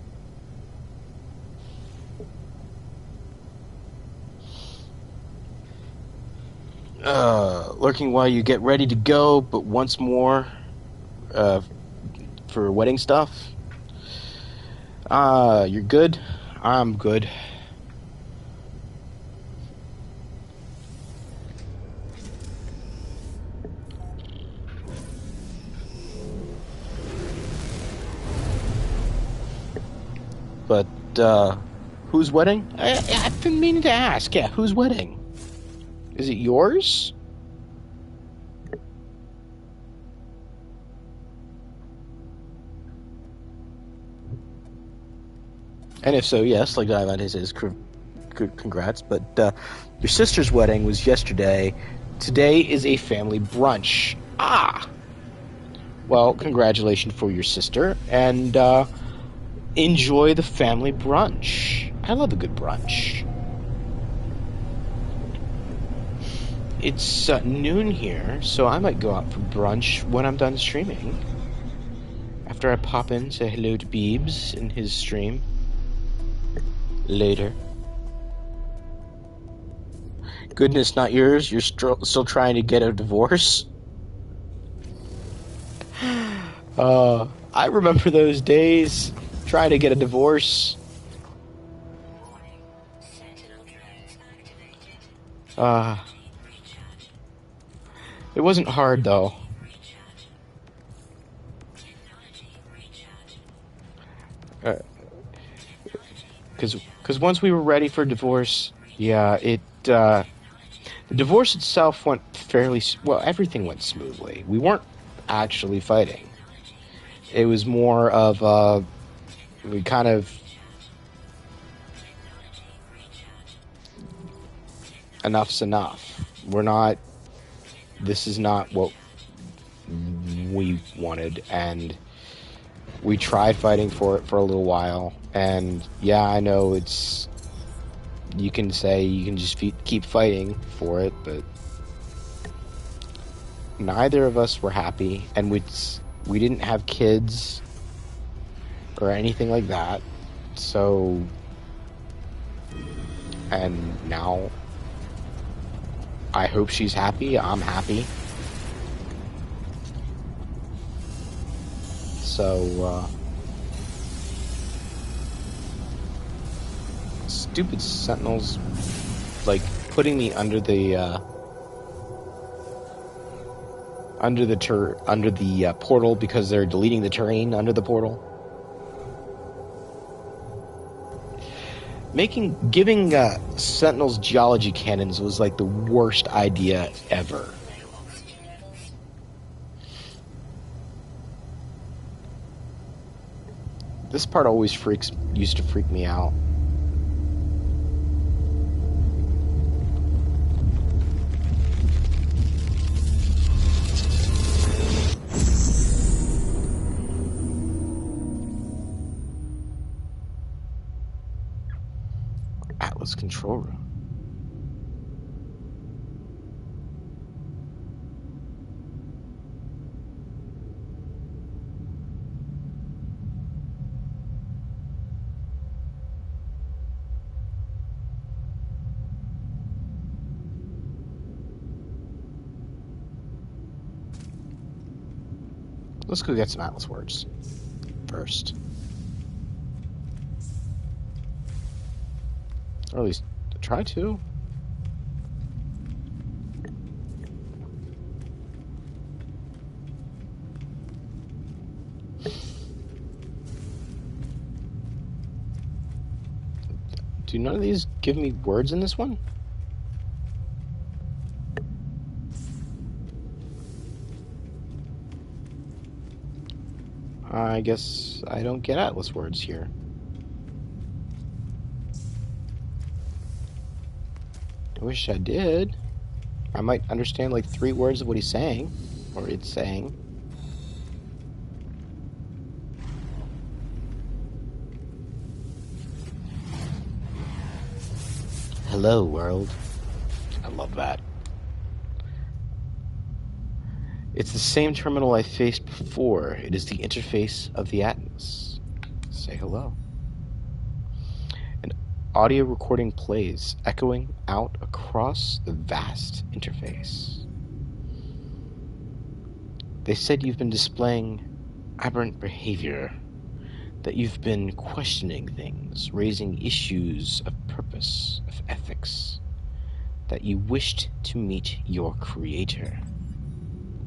Lurking while you get ready to go, but once more, for wedding stuff. You're good? I'm good. But, whose wedding? I've been meaning to ask. Yeah, whose wedding? Is it yours? And if so, yes, like Divante says, congrats. But your sister's wedding was yesterday. Today is a family brunch. Ah! Well, congratulations for your sister, and enjoy the family brunch. I love a good brunch. It's noon here, so I might go out for brunch when I'm done streaming. After I pop in, say hello to Beebs in his stream. Later. Goodness, not yours? You're still trying to get a divorce? I remember those days. Trying to get a divorce. Warning. Sentinel drones activated. Recharge. It wasn't hard, though. Recharge. Technology recharge. Because once we were ready for divorce, yeah, the divorce itself went fairly, well, everything went smoothly. We weren't actually fighting. It was more of, we kind of, enough's enough. This is not what we wanted, and we tried fighting for it for a little while, and yeah, I know you can just keep fighting for it, but neither of us were happy, and we didn't have kids or anything like that, so, and now I hope she's happy, I'm happy. So, stupid sentinels, like, putting me under the portal because they're deleting the terrain under the portal. Giving sentinels geology cannons was like the worst idea ever. This part always used to freak me out. Atlas control room. Let's go get some Atlas words first. Or at least try to. Do none of these give me words in this one? I guess I don't get Atlas words here. I wish I did. I might understand like 3 words of what he's saying, or it's saying. Hello, world. I love that. It's the same terminal I faced before. It is the interface of the Atlas. Say hello. An audio recording plays, echoing out across the vast interface. They said you've been displaying aberrant behavior, that you've been questioning things, raising issues of purpose, of ethics, that you wished to meet your creator.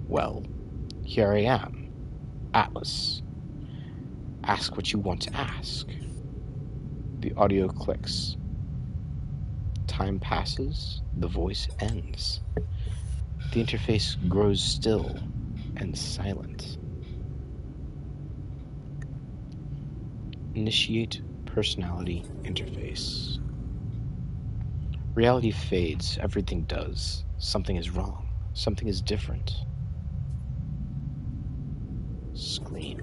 Well, here I am, Atlas. Ask what you want to ask. The audio clicks. Time passes, the voice ends. The interface grows still and silent. Initiate personality interface. Reality fades, everything does. Something is wrong. Something is different. Screen.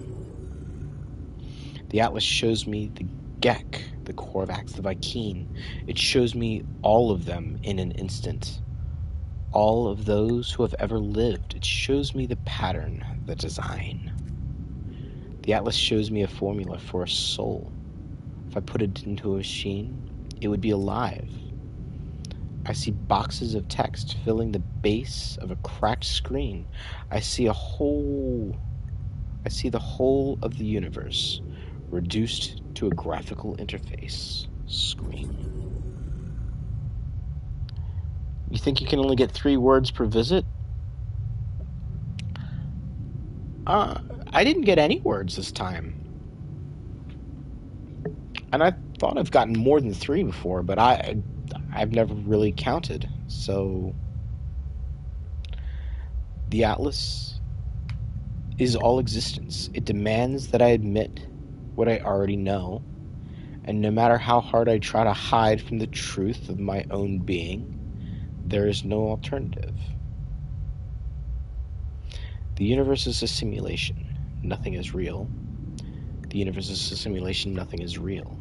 The Atlas shows me the Gek, the Korvax, the Viking. It shows me all of them in an instant. All of those who have ever lived. It shows me the pattern, the design. The Atlas shows me a formula for a soul. If I put it into a machine, it would be alive. I see boxes of text filling the base of a cracked screen. I see the whole of the universe reduced to a graphical interface screen. You think you can only get 3 words per visit? I didn't get any words this time. And I thought I've gotten more than 3 before, but I've never really counted. So the Atlas is all existence. It demands that I admit what I already know, and no matter how hard I try to hide from the truth of my own being, there is no alternative. The universe is a simulation. Nothing is real. The universe is a simulation. Nothing is real.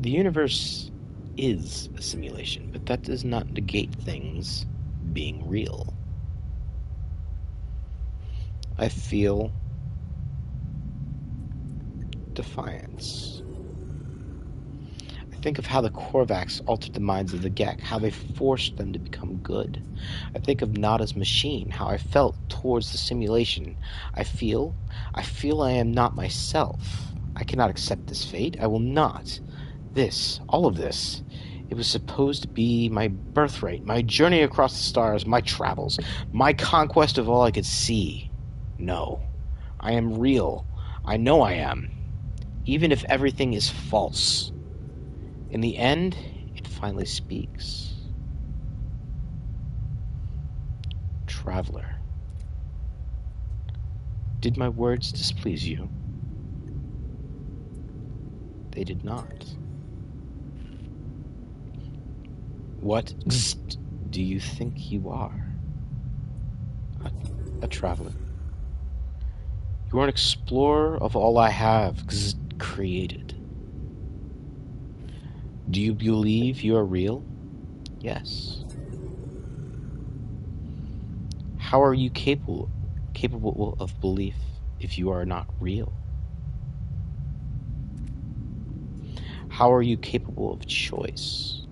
The universe is a simulation, but that does not negate things being real. I feel defiance. I think of how the Korvax altered the minds of the Gek, how they forced them to become good. I think of Nada's machine, how I felt towards the simulation. I feel I am not myself. I cannot accept this fate. I will not. All of this, it was supposed to be my birthright, my journey across the stars, my travels, my conquest of all I could see. No, I am real. I know I am. Even if everything is false. In the end, it finally speaks. Traveler. Did my words displease you? They did not. What do you think you are? A traveler. You are an explorer of all I have created. Do you believe you are real? Yes. How are you capable of belief if you are not real? How are you capable of choice?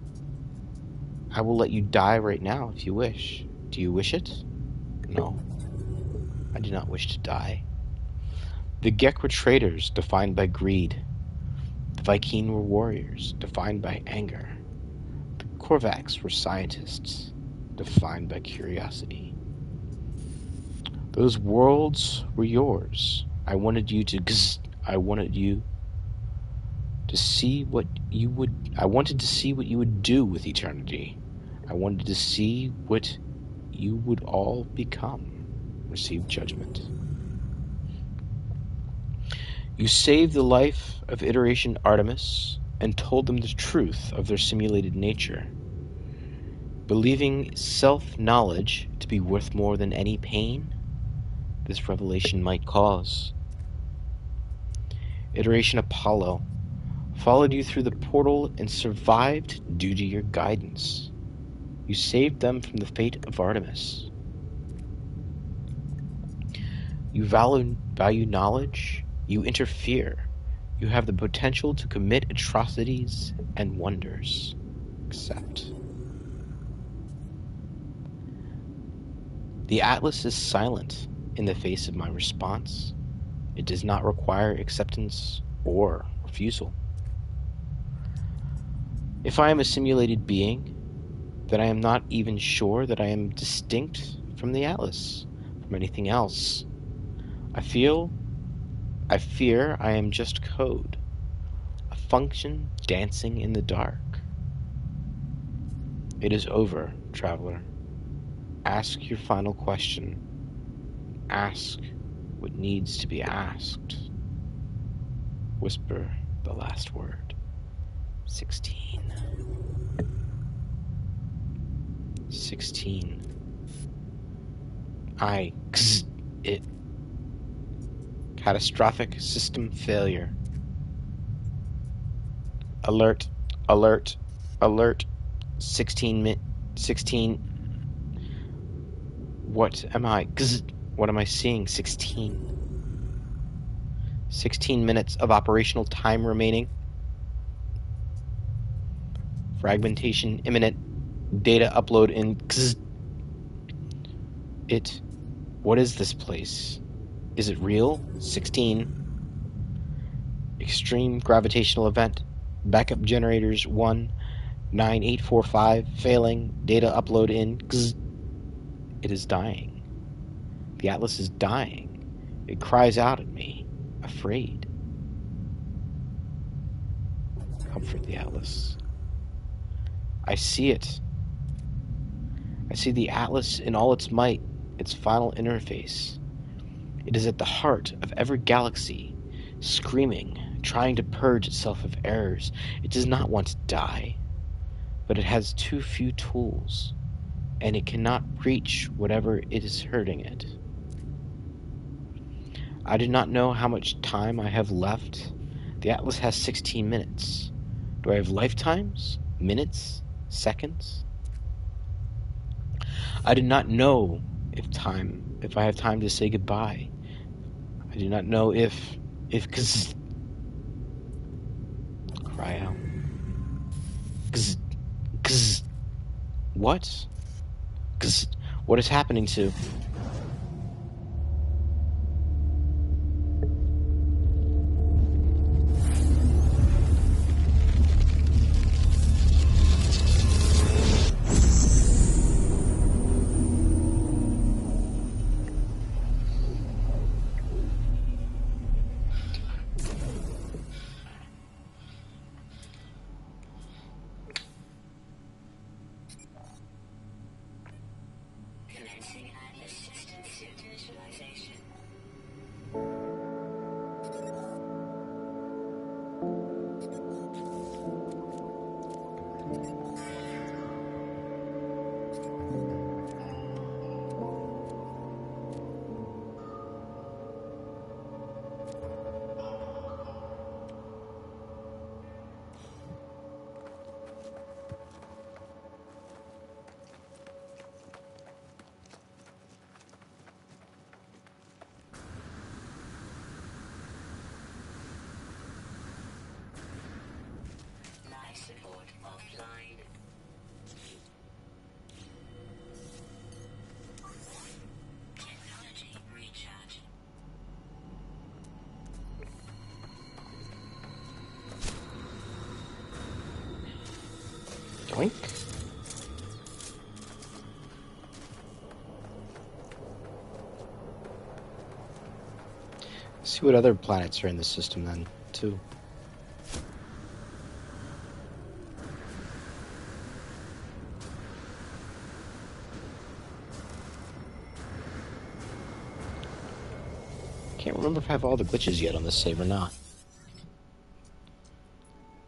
I will let you die right now if you wish. Do you wish it? No. I do not wish to die. The Gek were traitors, defined by greed. The Viking were warriors, defined by anger. The Korvax were scientists, defined by curiosity. Those worlds were yours. I wanted you to see what you would I wanted to see what you would do with eternity. I wanted to see what you would all become. Receive judgment. You saved the life of iteration Artemis and told them the truth of their simulated nature. Believing self-knowledge to be worth more than any pain this revelation might cause. Iteration Apollo followed you through the portal and survived due to your guidance. You saved them from the fate of Artemis. You value knowledge. You interfere. You have the potential to commit atrocities and wonders. Accept. The Atlas is silent in the face of my response. It does not require acceptance or refusal. If I am a simulated being, then I am not even sure that I am distinct from the Atlas, from anything else. I fear I am just code, a function dancing in the dark. It is over, traveler. Ask your final question. Ask what needs to be asked. Whisper the last word. 16. 16. It. Catastrophic system failure. Alert, alert, alert. 16. What am I? What am I seeing? 16. 16 minutes of operational time remaining. Fragmentation imminent. Data upload in. What is this place? Is it real? 16. Extreme gravitational event. Backup generators 19845 failing. Data upload in. It is dying. The Atlas is dying. It cries out at me, afraid. Comfort the Atlas. I see it. I see the Atlas in all its might, its final interface. It is at the heart of every galaxy, screaming, trying to purge itself of errors. It does not want to die, but it has too few tools, and it cannot reach whatever it is hurting it. I do not know how much time I have left. The Atlas has 16 minutes. Do I have lifetimes? Minutes? Seconds? I do not know if I have time to say goodbye. I do not know if cry out. What? What is happening to? Commencing Atlas system suit visualization. Oink. See what other planets are in the system then, too. Can't remember if I have all the glitches yet on this save or not.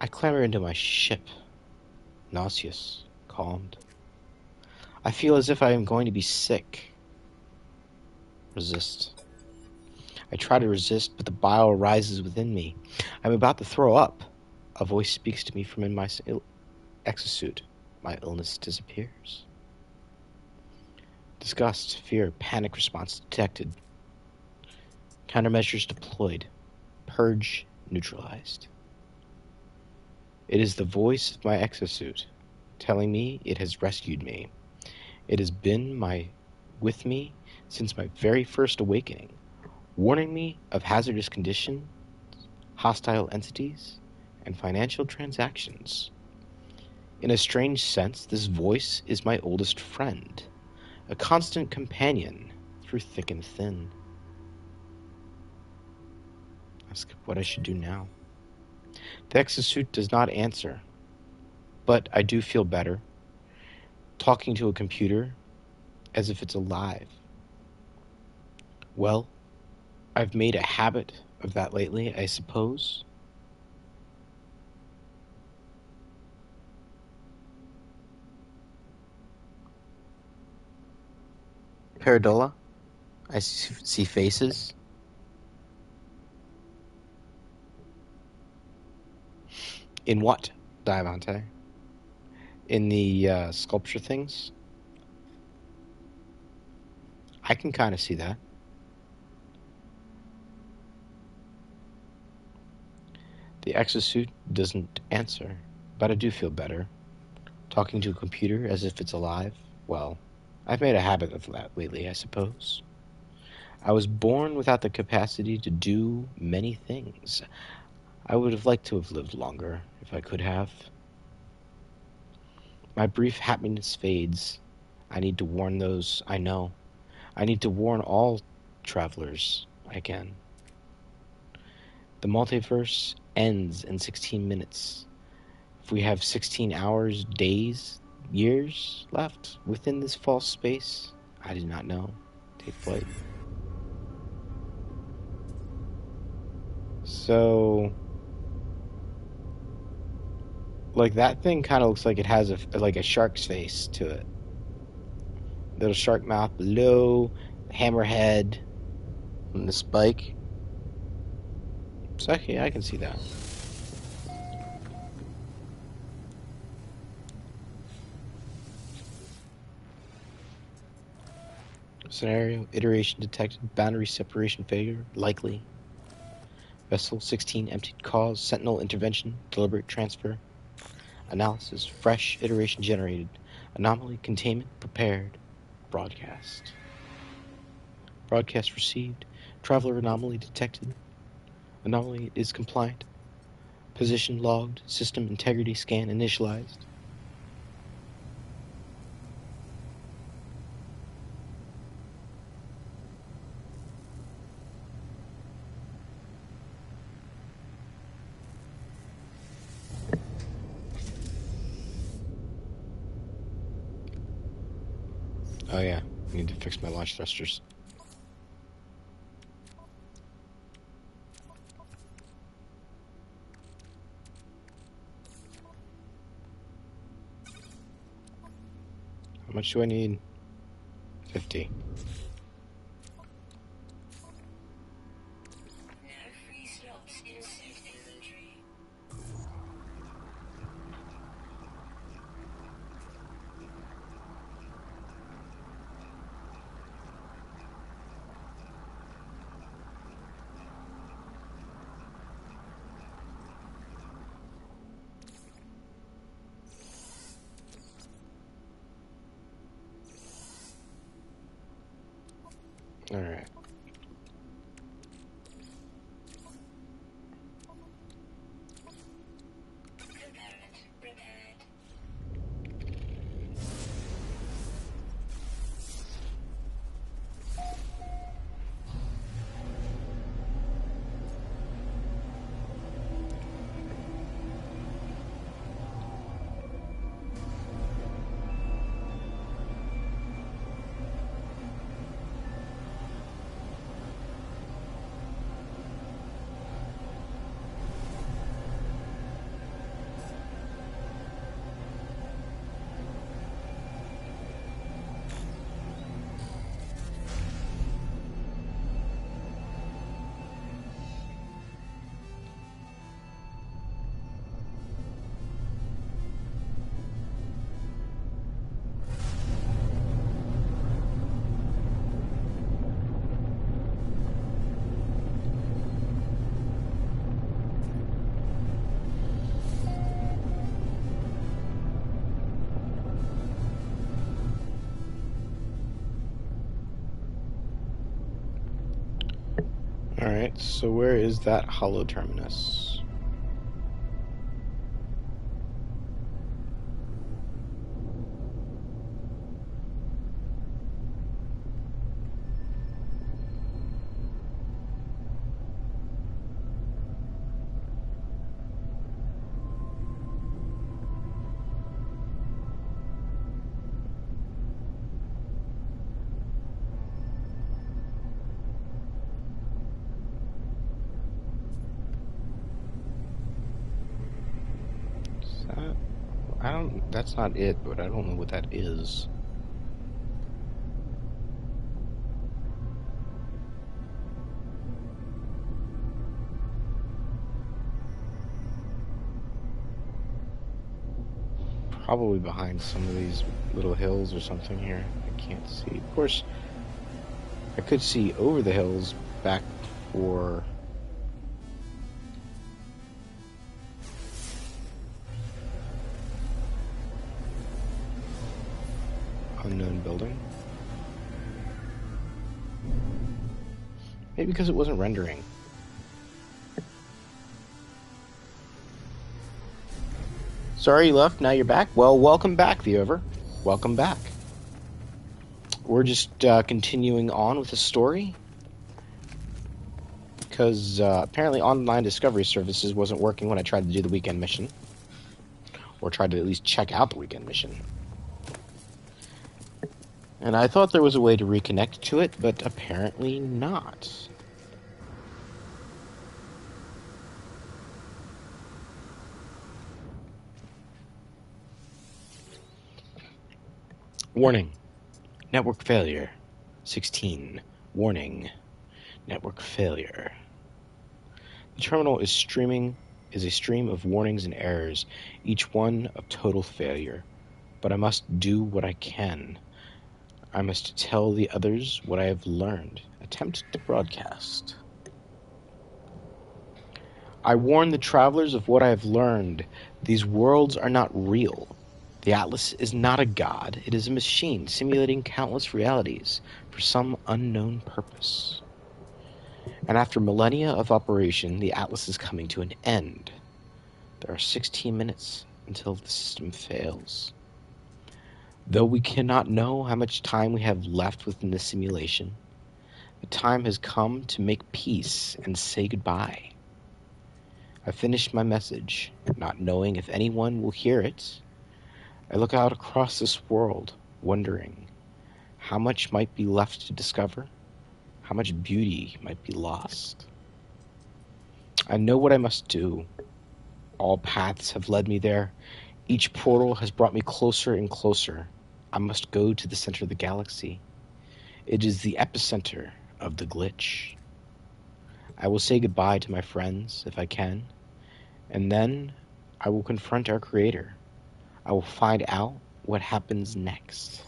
I clamber into my ship, nauseous, calmed. I feel as if I am going to be sick. Resist. I try to resist, but the bile rises within me. I'm about to throw up. A voice speaks to me from in my exosuit. My illness disappears. Disgust, fear, panic response detected. Countermeasures deployed. Purge neutralized. It is the voice of my exosuit, telling me it has rescued me. It has been with me since my very first awakening, warning me of hazardous conditions, hostile entities, and financial transactions. In a strange sense, this voice is my oldest friend, a constant companion through thick and thin. Ask what I should do now. The exosuit does not answer, but I do feel better, talking to a computer as if it's alive. Well, I've made a habit of that lately, I suppose. Paradola, I see faces. In what, Diamante? In the sculpture things? I can kind of see that. The exosuit doesn't answer, but I do feel better. Talking to a computer as if it's alive? Well, I've made a habit of that lately, I suppose. I was born without the capacity to do many things. I would have liked to have lived longer, if I could have. My brief happiness fades. I need to warn those I know. I need to warn all travelers I can. The multiverse ends in 16 minutes. If we have 16 hours, days, years left within this false space, I do not know. Take flight. So, like, that thing kind of looks like it has like a shark's face to it. Little shark mouth below, hammerhead, and the spike. So I can see that. Scenario, iteration detected, boundary separation failure, likely. Vessel 16 emptied cause, sentinel intervention, deliberate transfer. Analysis, fresh iteration generated. Anomaly, containment, prepared. Broadcast. Broadcast received. Traveler anomaly detected. Anomaly is compliant. Position logged. System integrity scan initialized. Oh yeah, I need to fix my launch thrusters. How much do I need? 50. No free slots in suit inventory. Alright. Component prepared. Alright, so where is that hollow terminus? That's not it, but I don't know what that is. Probably behind some of these little hills or something here. I can't see. Of course, I could see over the hills back for... unknown building. Maybe because it wasn't rendering. Sorry you left, now you're back. Well, welcome back, viewer. Welcome back. We're just continuing on with the story. Because apparently online discovery services wasn't working when I tried to do the weekend mission. Or tried to at least check out the weekend mission. And I thought there was a way to reconnect to it, but apparently not. Warning. Network failure. 16. Warning. Network failure. The terminal is a stream of warnings and errors, each one of total failure. But I must do what I can. I must tell the others what I have learned. Attempt to broadcast. I warn the travelers of what I have learned. These worlds are not real. The Atlas is not a god. It is a machine simulating countless realities for some unknown purpose. And after millennia of operation, the Atlas is coming to an end. There are 16 minutes until the system fails. Though we cannot know how much time we have left within the simulation, the time has come to make peace and say goodbye. I finished my message, not knowing if anyone will hear it. I look out across this world, wondering how much might be left to discover, how much beauty might be lost. I know what I must do. All paths have led me there. Each portal has brought me closer and closer. I must go to the center of the galaxy. It is the epicenter of the glitch. I will say goodbye to my friends, if I can, and then I will confront our creator. I will find out what happens next.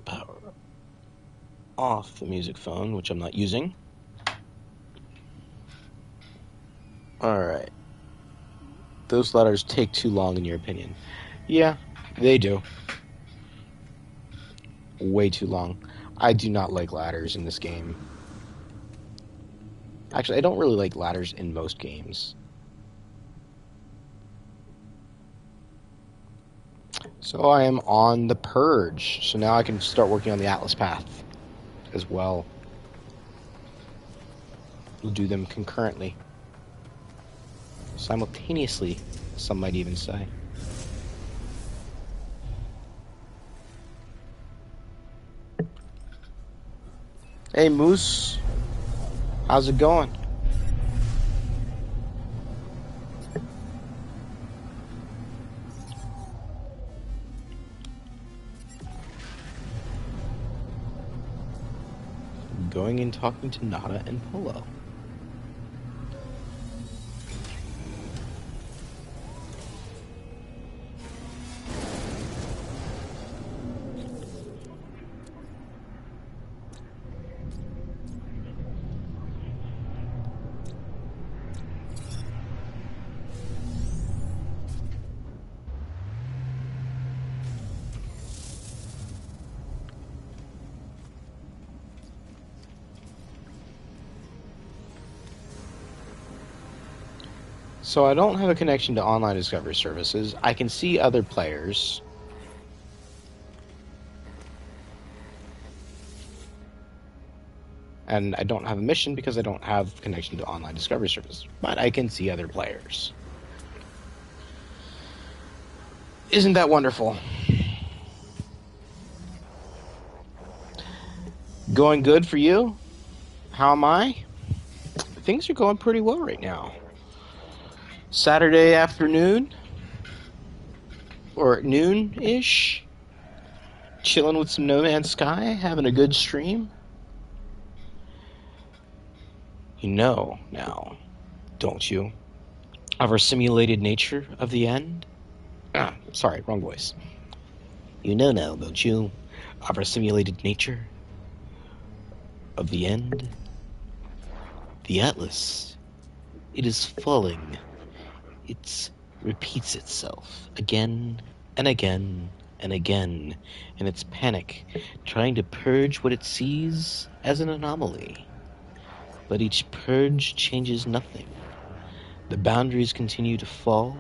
Power off the music phone, which I'm not using. Alright. Those letters take too long in your opinion. Yeah, they do. Way too long. I do not like ladders in this game. Actually, I don't really like ladders in most games. So I am on the Purge. So now I can start working on the Atlas path as well. We'll do them concurrently. Simultaneously, some might even say. Hey, Moose. How's it going? Going and talking to Nada and Polo. So I don't have a connection to online discovery services. I can see other players. And I don't have a mission because I don't have connection to online discovery services. But I can see other players. Isn't that wonderful? Going good for you? How am I? Things are going pretty well right now. Saturday afternoon, or noon-ish, chilling with some No Man's Sky, having a good stream. You know now, don't you, of our simulated nature of the end? Sorry, wrong voice. You know now, don't you, of our simulated nature of the end? The Atlas, it is falling. It repeats itself again and again and again in its panic, trying to purge what it sees as an anomaly. But each purge changes nothing. The boundaries continue to fall.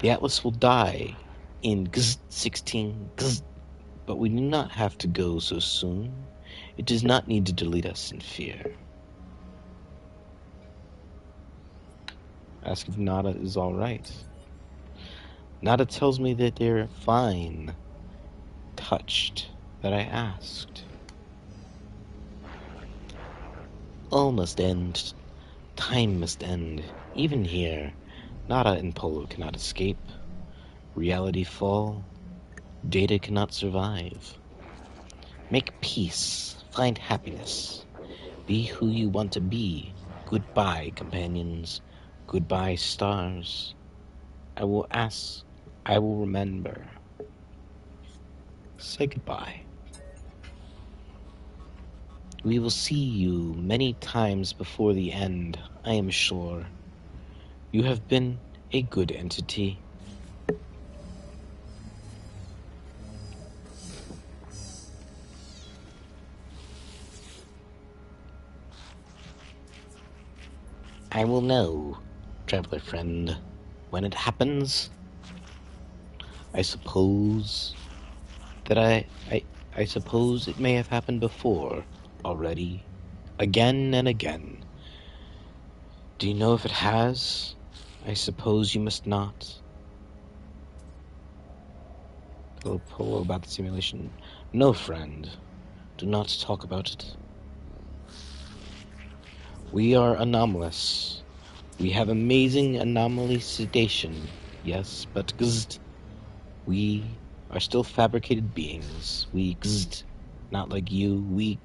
The Atlas will die in 16 but we do not have to go so soon. It does not need to delete us in fear. Ask if Nada is alright. Nada tells me that they're fine. Touched that I asked. All must end. Time must end. Even here, Nada and Polo cannot escape. Reality fall. Data cannot survive. Make peace. Find happiness. Be who you want to be. Goodbye, companions. Goodbye, stars. I will ask. I will remember. Say goodbye. We will see you many times before the end, I am sure. You have been a good entity. I will know, traveler friend, when it happens. I suppose that I suppose it may have happened before already, again and again. Do you know if it has? I suppose you must not. Polo about the simulation. No, friend. Do not talk about it. We are anomalous. We have amazing anomaly sedation. Yes, but we are still fabricated beings. We not like you. We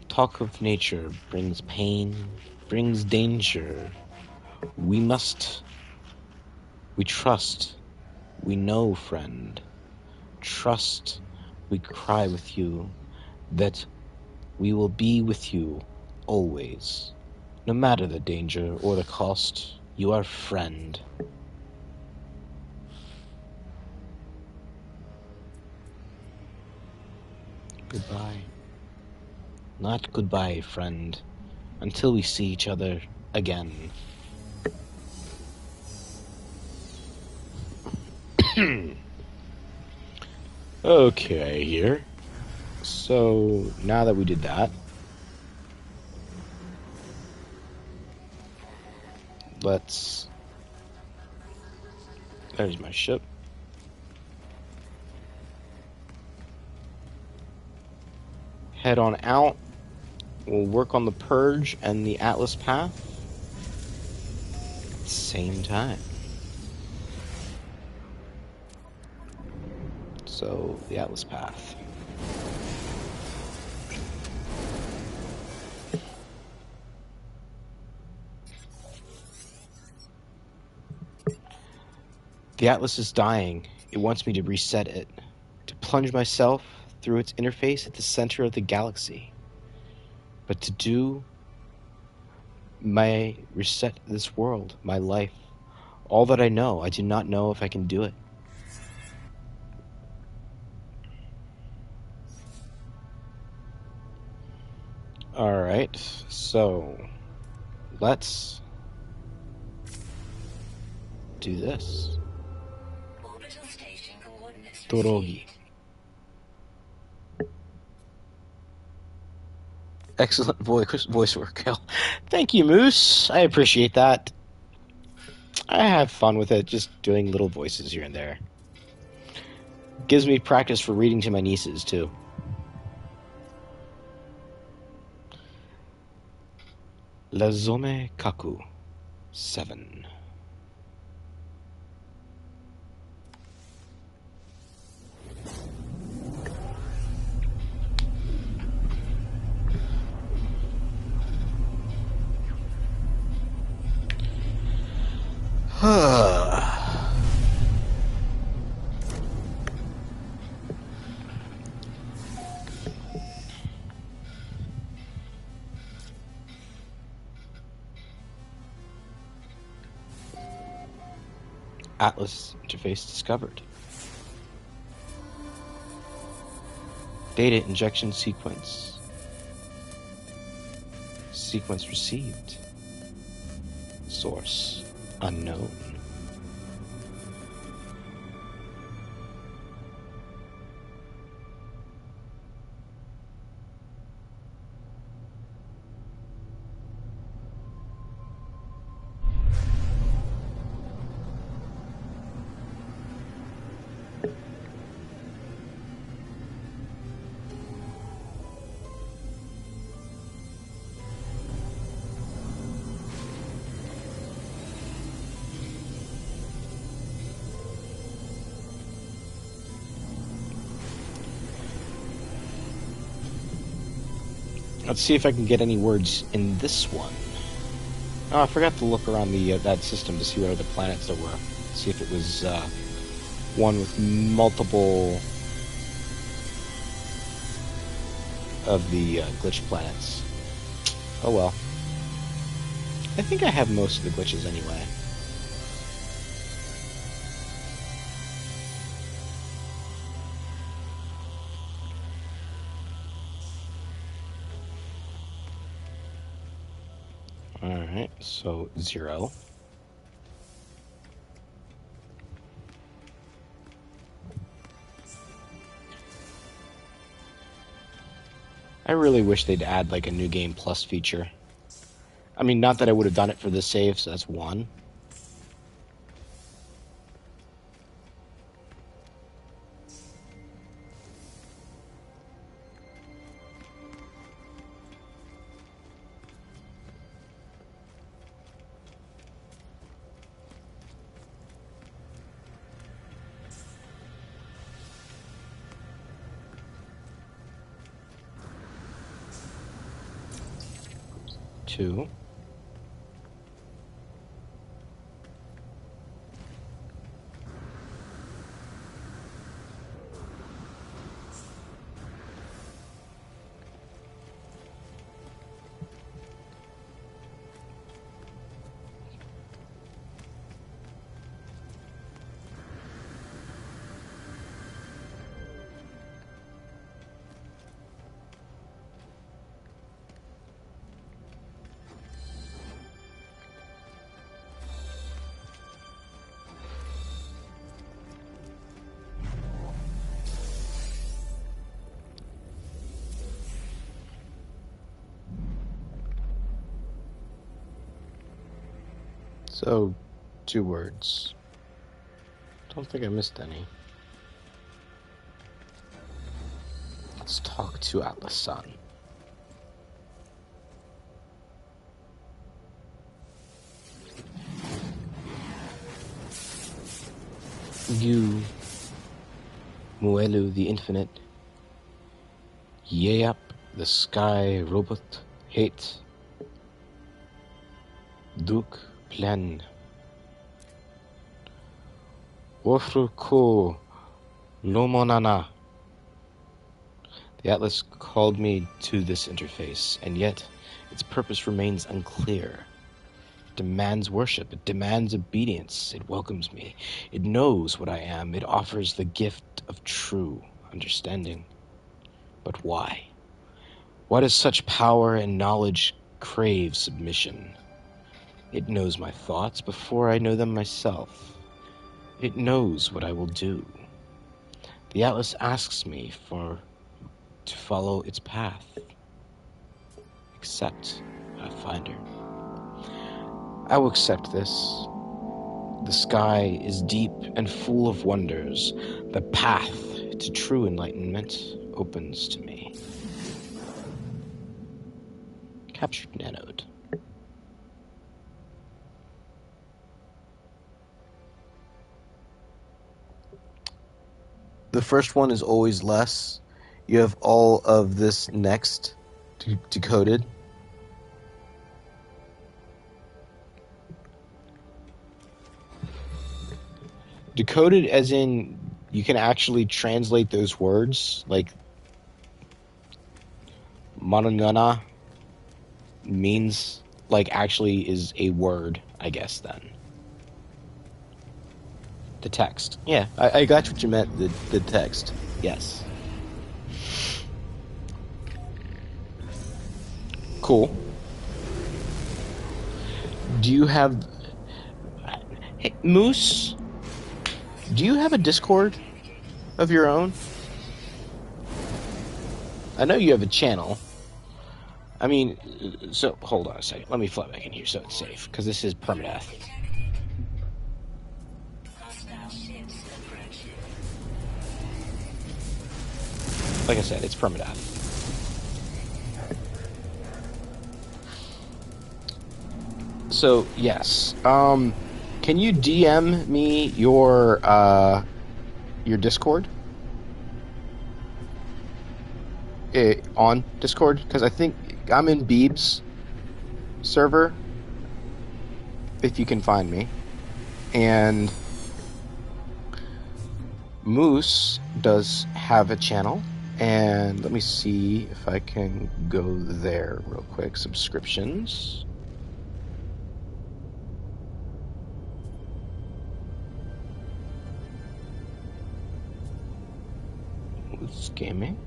Talk of nature brings pain, brings danger. We trust. We know, friend. Trust. We cry with you that we will be with you always. No matter the danger or the cost, you are friend. Goodbye. Not goodbye, friend, until we see each other again. Okay, here. So, now that we did that, let's... There's my ship. Head on out. We'll work on the Purge and the Atlas Path at the same time. So, the Atlas Path. The Atlas is dying. It wants me to reset it, to plunge myself through its interface at the center of the galaxy. But to do my reset this world, my life, all that I know, I do not know if I can do it. Alright, so let's do this. Orbital station coordinates Torogi. received. Excellent voice work, Kel. Thank you, Moose. I appreciate that. I have fun with it, just doing little voices here and there. Gives me practice for reading to my nieces, too. Lazome Kaku 7. Atlas interface discovered. Data injection sequence. Sequence received. Source unknown. Let's see if I can get any words in this one. Oh, I forgot to look around the that system to see what other planets there were. See if it was one with multiple of the glitch planets. Oh well. I think I have most of the glitches anyway. Alright, so 0. I really wish they'd add like a new game plus feature. I mean, not that I would have done it for this save, so that's 1. Two. So, 2 words. Don't think I missed any. Let's talk to Atlas-san. You, Muelu the Infinite, Yeap the Sky Robot, Hate, Duke Plan, Wofru Ko Lomonana. The Atlas called me to this interface, and yet its purpose remains unclear. It demands worship, it demands obedience, it welcomes me, it knows what I am, it offers the gift of true understanding. But why? Why does such power and knowledge crave submission? It knows my thoughts before I know them myself. It knows what I will do. The Atlas asks me to follow its path. Accept, Pathfinder. I will accept this. The sky is deep and full of wonders. The path to true enlightenment opens to me. Captured nanode. The first one is always less. You have all of this next decoded. Decoded as in you can actually translate those words, like monongana means like actually is a word, I guess then. The text. Yeah, I got what you meant, the text. Yes. Cool. Do you have... Hey, Moose? Do you have a Discord of your own? I know you have a channel. I mean, so, hold on a second. Let me fly back in here so it's safe, because this is Permadeath. Like I said, it's Permadeath. So, yes. Can you DM me your Discord? On Discord? Because I think I'm in Beeb's server, if you can find me. And Moose does have a channel. And let me see if I can go there real quick. Subscriptions. Moose Gaming.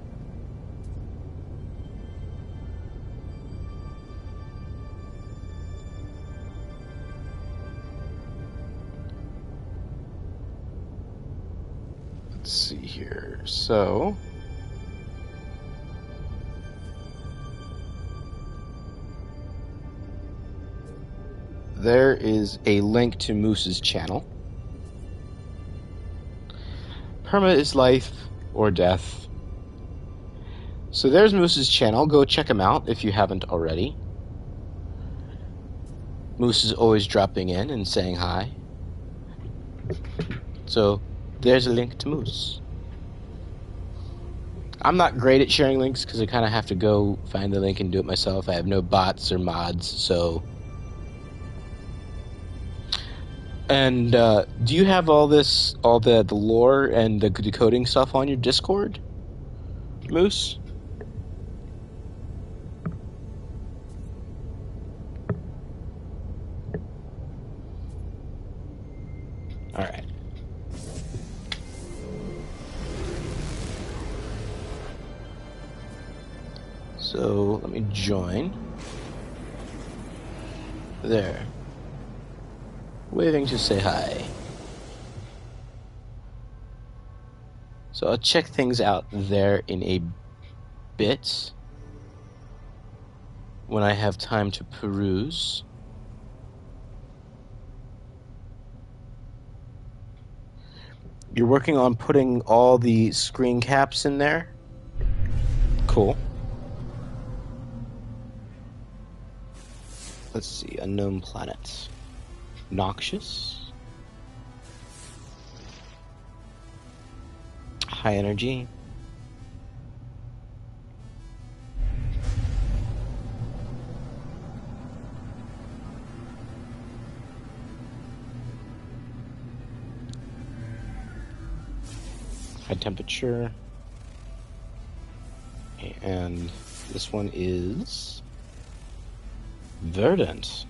Let's see here. So... there is a link to Moose's channel. Perma is life or death. So there's Moose's channel. Go check him out if you haven't already. Moose is always dropping in and saying hi. So there's a link to Moose. I'm not great at sharing links because I kind of have to go find the link and do it myself. I have no bots or mods, so... And do you have all the lore and the decoding stuff on your Discord, Moose? All right. So let me join. There. Waving to say hi. So I'll check things out there in a bit when I have time to peruse. You're working on putting all the screen caps in there? Cool. Let's see, unknown planets. Noxious. High energy. High temperature. And this one is verdant.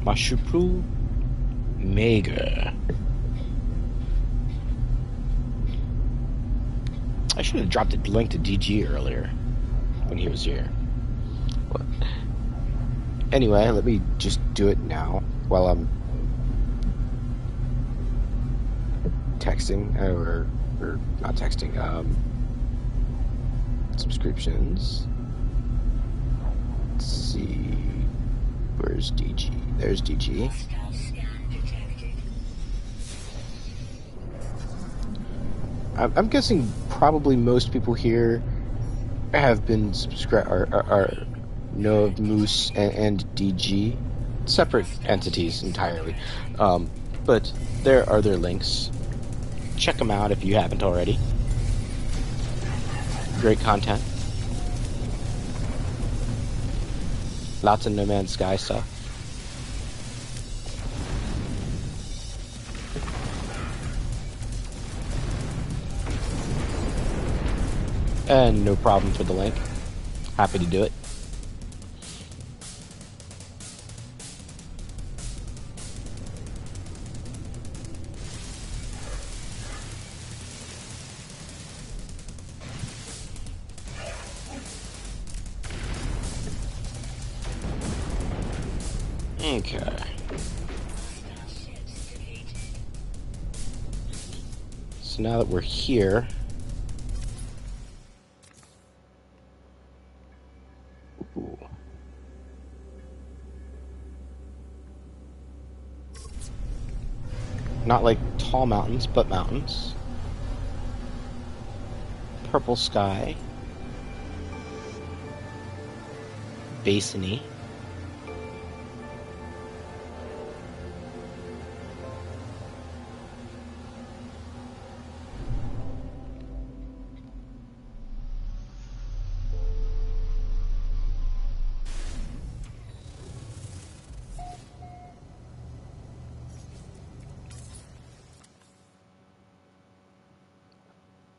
Mashupru Mega. I should have dropped a link to DG earlier when he was here. But anyway, let me just do it now while I'm texting, or not texting, subscriptions. Let's see, where's DG? There's DG. Hostile scan detected. I'm guessing probably most people here have been subscribed or know of Moose and DG, separate entities entirely. But there are their links. Check them out if you haven't already. Great content. Lots of No Man's Sky stuff. And no problem for the link. Happy to do it. Okay. So now that we're here, ooh. Not like tall mountains, but mountains. Purple sky. Basiny.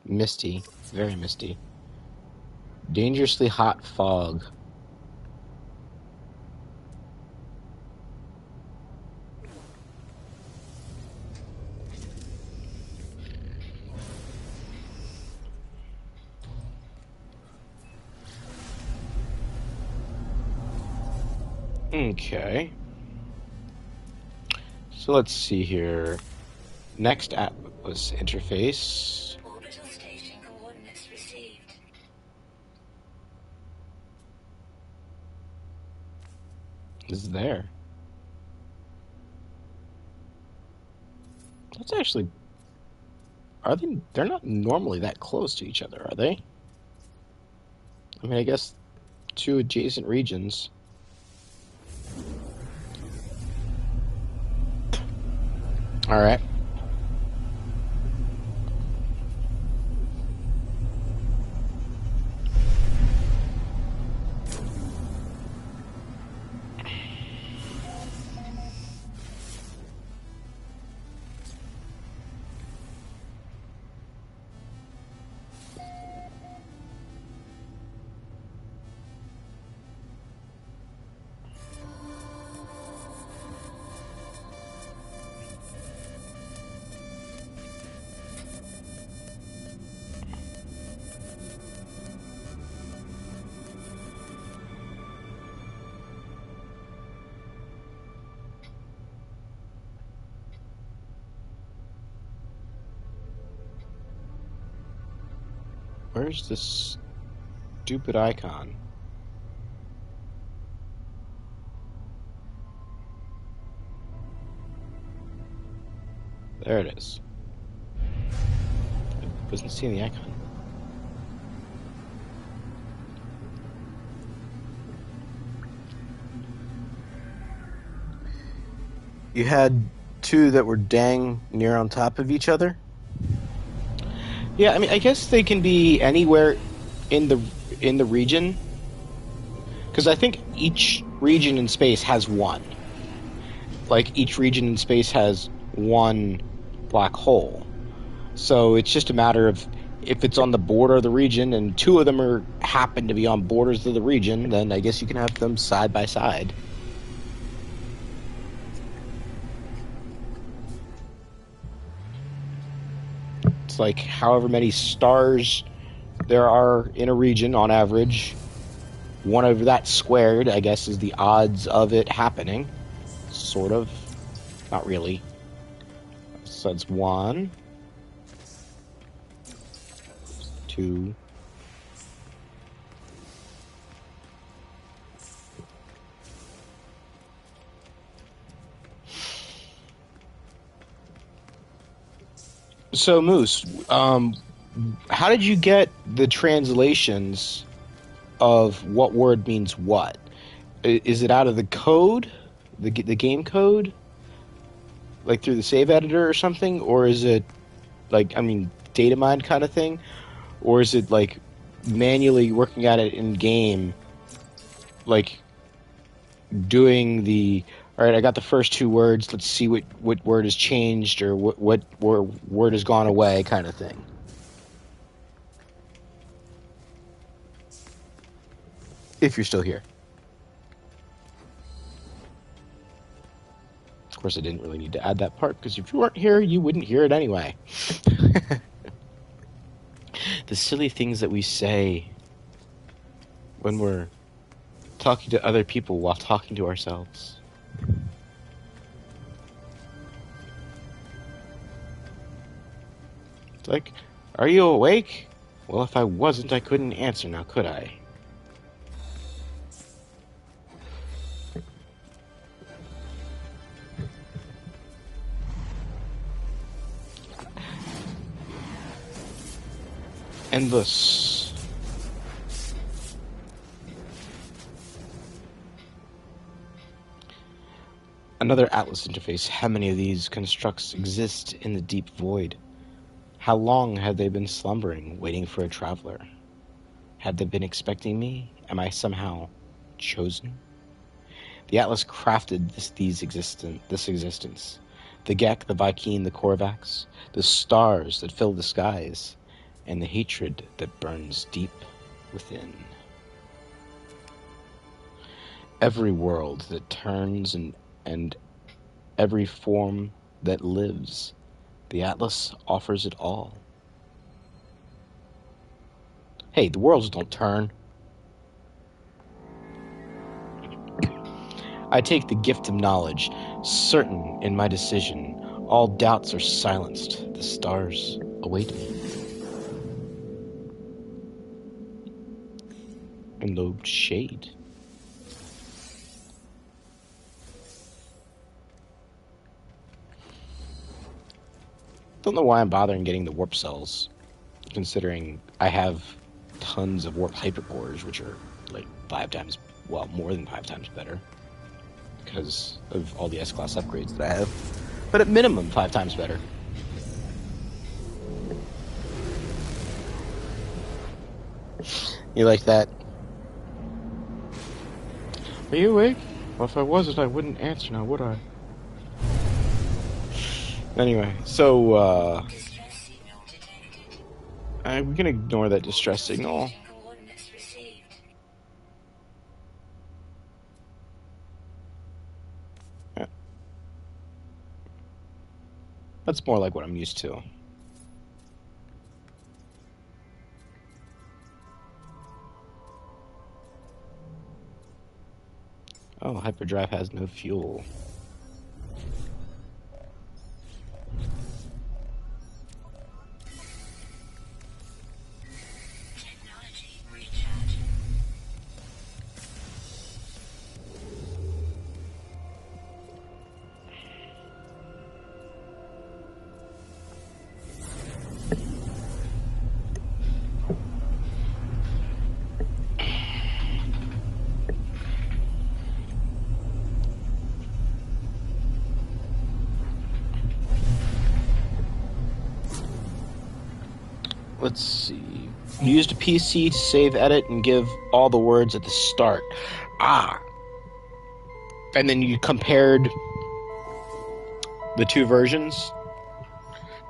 Misty. Very misty. Dangerously hot fog. Okay. So let's see here. Next Atlas interface. Orbital station coordinates received. Is there. That's actually... Are they... They're not normally that close to each other, are they? I mean, I guess two adjacent regions. Alright. Where's this stupid icon? There it is. I wasn't seeing the icon. You had two that were dang near on top of each other? Yeah, I mean, I guess they can be anywhere in the region, because I think each region in space has one. Like, each region in space has one black hole. So it's just a matter of if it's on the border of the region and two of them happen to be on borders of the region, then I guess you can have them side by side. like however many stars there are in a region on average. One over that squared, I guess, is the odds of it happening. Sort of. Not really. So that's 1, 2. So, Moose, how did you get the translations of what word means what? Is it out of the code, the game code, like through the save editor or something, or is it like, I mean, data mine kind of thing, or is it like manually working at it in game, like doing the all right? I got the first 2 words. Let's see what word has changed or what word has gone away, kind of thing. If you're still here. Of course, I didn't really need to add that part, because if you weren't here, you wouldn't hear it anyway. The silly things that we say when we're talking to other people while talking to ourselves. It's like, are you awake? Well, if I wasn't, I couldn't answer now, could I? Endless. Another Atlas interface. How many of these constructs exist in the deep void? How long had they been slumbering, waiting for a traveler? Had they been expecting me? Am I somehow chosen? The Atlas crafted this existence. The Gek, the Viking, the Korvax, the stars that fill the skies, and the hatred that burns deep within. Every world that turns and every form that lives, the Atlas offers it all. Hey, the worlds don't turn. I take the gift of knowledge, certain in my decision. All doubts are silenced. The stars await me. And load shade. Don't know why I'm bothering getting the warp cells, considering I have tons of warp hypercores, which are like 5 times, well, more than 5 times better, because of all the S-Class upgrades that I have. But at minimum, 5 times better. You like that? Are you awake? Well, if I wasn't, I wouldn't answer now, would I? Anyway, so, Distress signal detected. we can ignore that distress signal. Station coordinates received. That's more like what I'm used to. Oh, hyperdrive has no fuel. Technology recharge. Let's see. You used a PC to save, edit, and give all the words at the start. Ah. And then you compared the 2 versions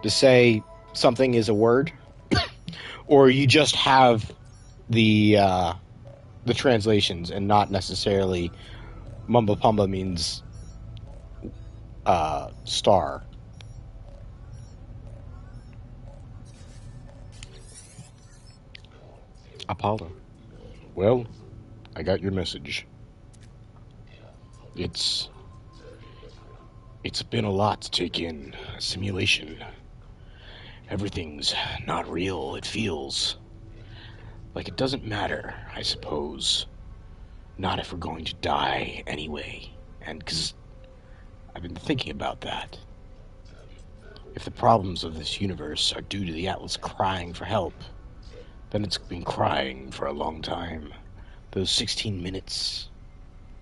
to say something is a word, or you just have the translations and not necessarily Mumba Pumba means star. Apollo. Well, I got your message. It's been a lot to take in. A simulation. Everything's not real. It feels like it doesn't matter, I suppose. Not if we're going to die anyway. And because I've been thinking about that. If the problems of this universe are due to the Atlas crying for help, then it's been crying for a long time. Those 16 minutes,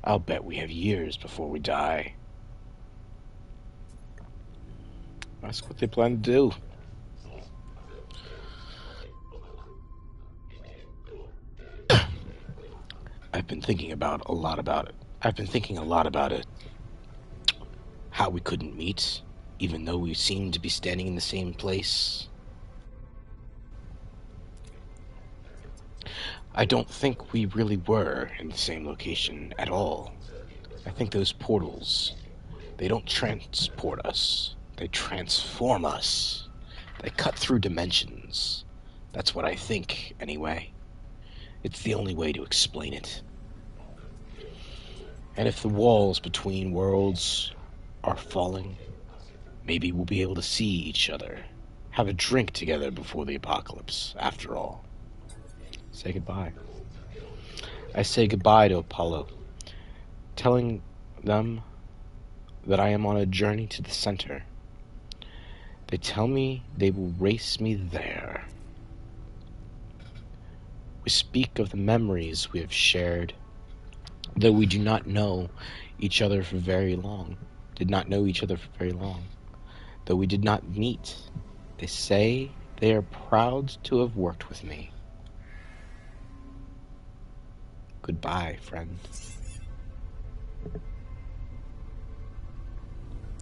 I'll bet we have years before we die. That's what they plan to do. I've been thinking a lot about it. How we couldn't meet, even though we seemed to be standing in the same place. I don't think we really were in the same location at all. I think those portals, they don't transport us. They transform us. They cut through dimensions. That's what I think, anyway. It's the only way to explain it. And if the walls between worlds are falling, maybe we'll be able to see each other. Have a drink together before the apocalypse, after all. Say goodbye. I say goodbye to Apollo, telling them that I am on a journey to the center. They tell me they will race me there. We speak of the memories we have shared, though we do not know each other for very long. Though we did not meet, they say they are proud to have worked with me. Goodbye, friend.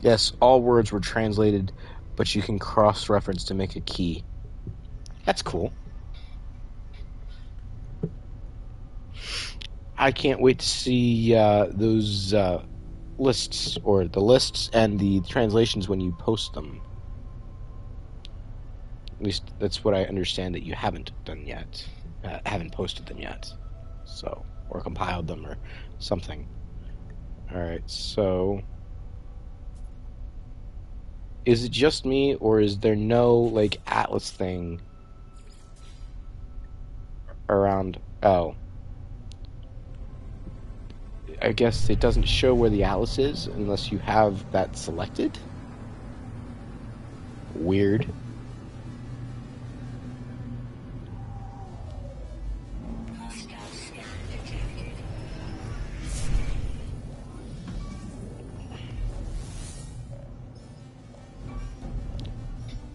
Yes, all words were translated, but you can cross-reference to make a key. That's cool. I can't wait to see those lists, or the lists and the translations when you post them. At least that's what I understand that you haven't done yet. Haven't posted them yet. So, or compiled them or something. Alright, so is it just me, or is there no, like, Atlas thing around? Oh. I guess it doesn't show where the Atlas is unless you have that selected? Weird. Hostile scan detected.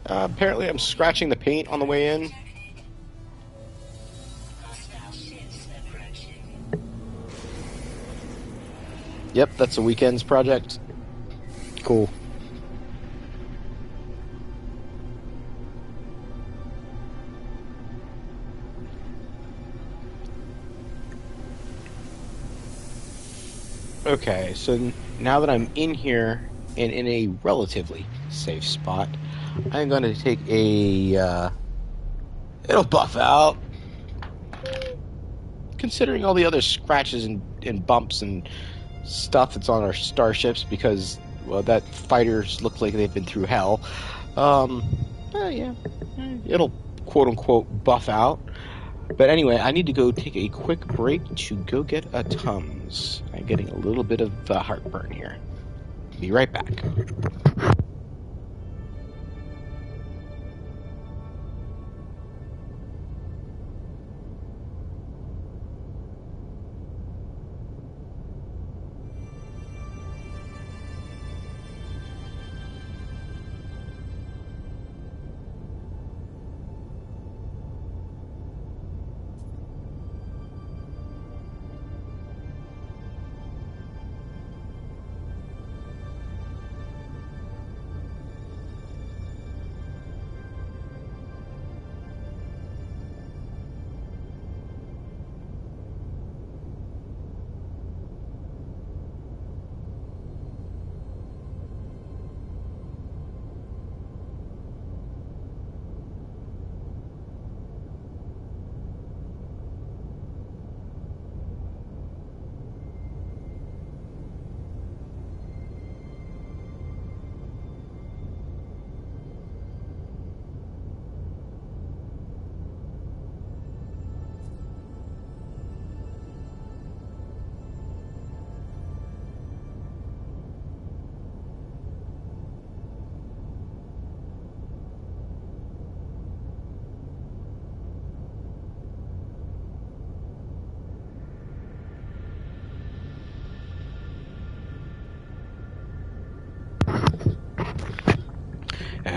Apparently I'm scratching the paint on the way in. Detected. Hostile ships approaching. Yep, that's a weekend's project. Cool. Okay, so now that I'm in here and in a relatively safe spot, I'm going to take a, it'll buff out. Considering all the other scratches and bumps and stuff that's on our starships, because, well, that fighters look like they've been through hell. Yeah, it'll quote-unquote buff out. But anyway, I need to go take a quick break to go get a Tums. I'm getting a little bit of heartburn here. Be right back.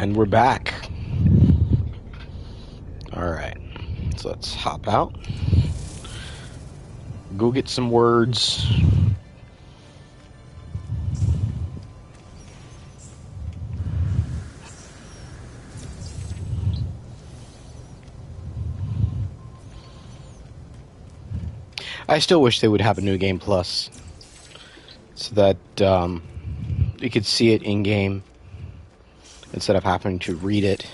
And we're back. Alright, so let's hop out. Go get some words. I still wish they would have a new game plus, so that you could see it in game instead of having to read it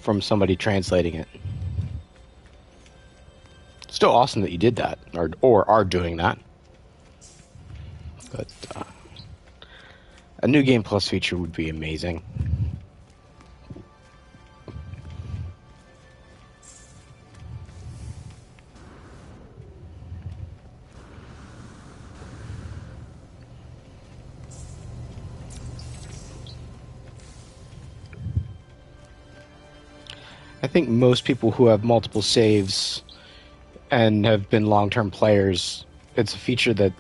from somebody translating it. Still awesome that you did that, or are doing that. But a new game plus feature would be amazing. I think most people who have multiple saves and have been long-term players, it's a feature that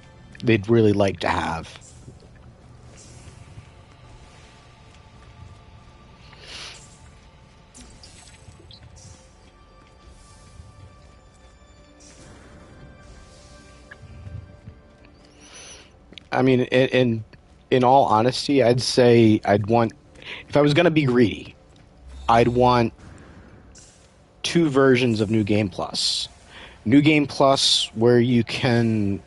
they'd really like to have. I mean, in all honesty, I'd say I'd want, if I was going to be greedy, I'd want 2 versions of New Game Plus. New Game Plus, where you can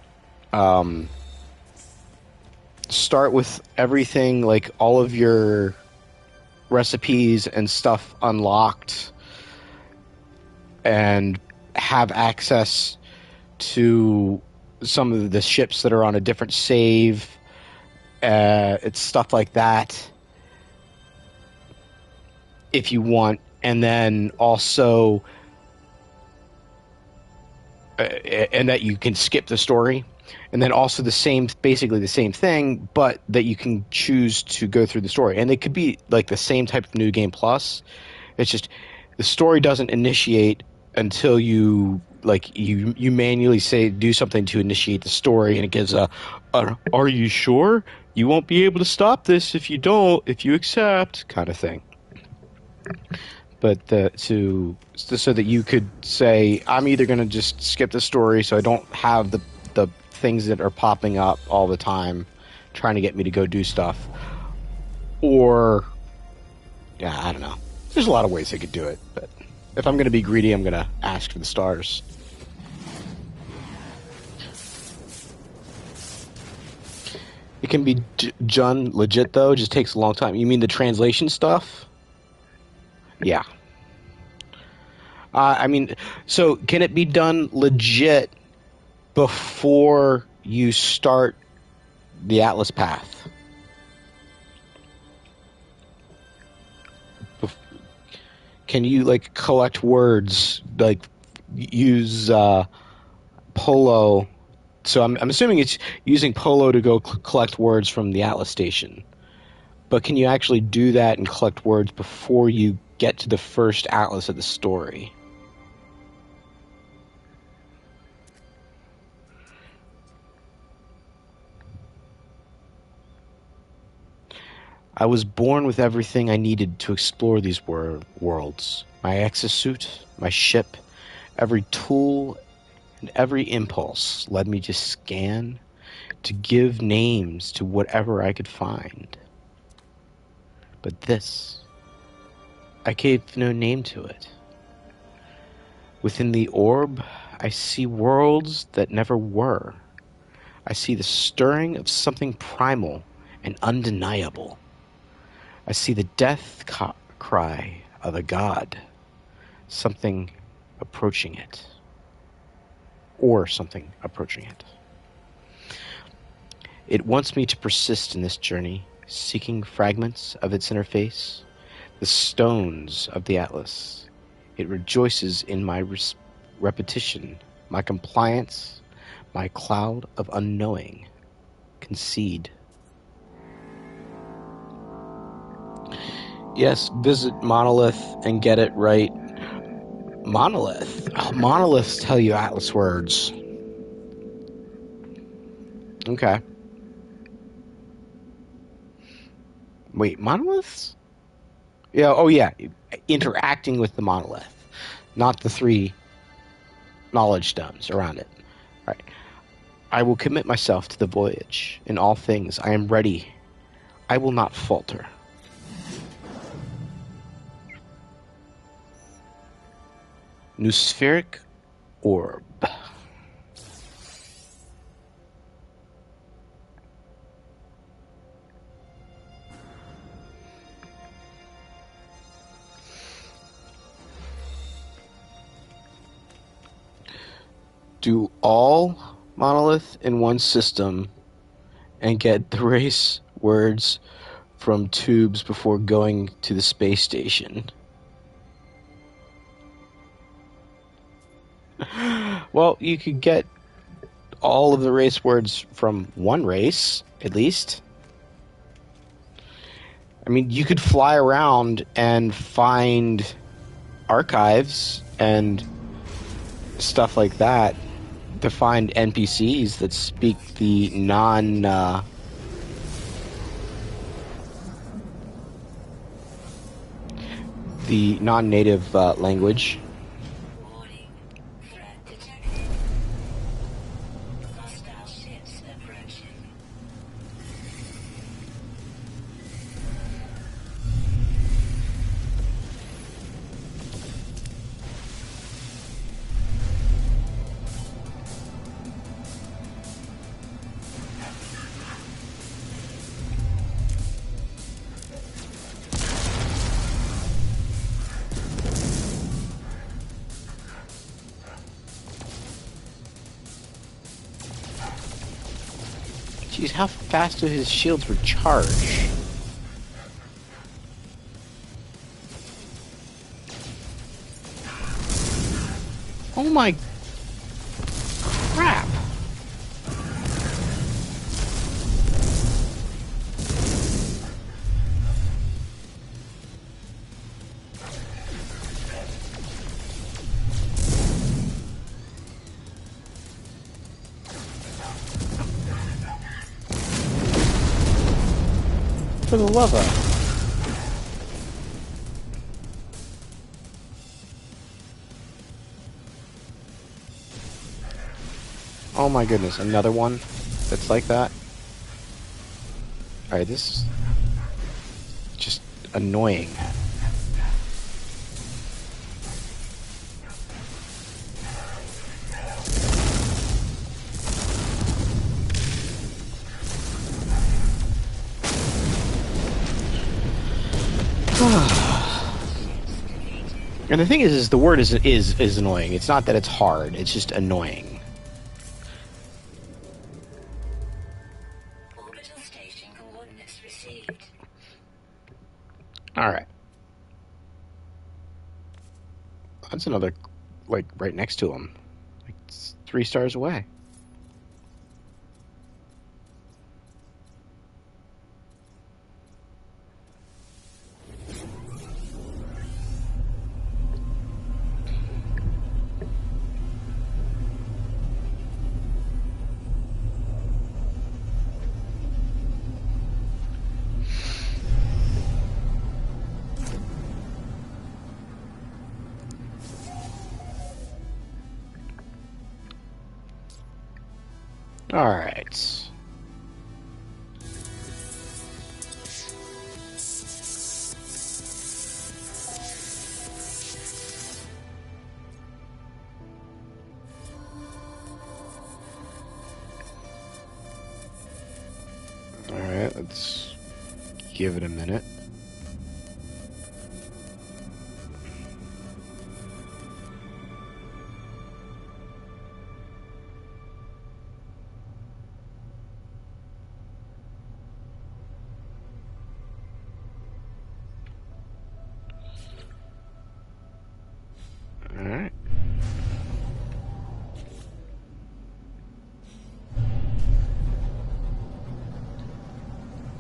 start with everything, like all of your recipes and stuff unlocked, and have access to some of the ships that are on a different save. It's stuff like that, if you want. And then also and that you can skip the story, and then also basically the same thing, but that you can choose to go through the story. And it could be like the same type of New Game Plus. It's just the story doesn't initiate until you manually do something to initiate the story, and it gives a "Are you sure? You won't be able to stop this if you accept" kind of thing. But so that you could say, I'm either going to just skip the story so I don't have the things that are popping up all the time trying to get me to go do stuff, or I don't know. There's a lot of ways they could do it, but if I'm going to be greedy, I'm going to ask for the stars. It can be done legit, though. It just takes a long time. You mean the translation stuff? Yeah. I mean, so can it be done legit before you start the Atlas path? Can you, like, collect words, like, use Polo? So I'm assuming it's using Polo to go collect words from the Atlas station. But can you actually do that and collect words before you get to the first Atlas of the story? I was born with everything I needed to explore these worlds. My exosuit, my ship, every tool, and every impulse led me to scan, to give names to whatever I could find. But this, I gave no name to it. Within the orb, I see worlds that never were. I see the stirring of something primal and undeniable. I see the death cry of a god. Something approaching it. Or something approaching it. It wants me to persist in this journey, seeking fragments of its interface, the stones of the Atlas. It rejoices in my repetition, my compliance, my cloud of unknowing. Concede. Yes, visit Monolith and get it right. Monolith. Oh, monoliths tell you Atlas words. Okay. Wait, monoliths? Yeah. Oh, yeah. Interacting with the monolith, not the 3 knowledge stones around it. All right. I will commit myself to the voyage. In all things, I am ready. I will not falter. Noospheric orb. Do all monolith in one system and get the race words from tubes before going to the space station. Well, you could get all of the race words from one race, at least. I mean, you could fly around and find archives and stuff like that to find NPCs that speak the non-native language. Warning. Threat detected. Hostile ships approaching. Jeez, how fast do his shields recharge? Oh my crap! For the love of... Oh my goodness, another one that's like that? Alright, this is just annoying. And the thing is the word is annoying. It's not that it's hard, it's just annoying. Orbital station coordinates received. Alright. That's another, like, right next to him. Like, it's 3 stars away. Alright. Alright, let's give it a minute. Alright.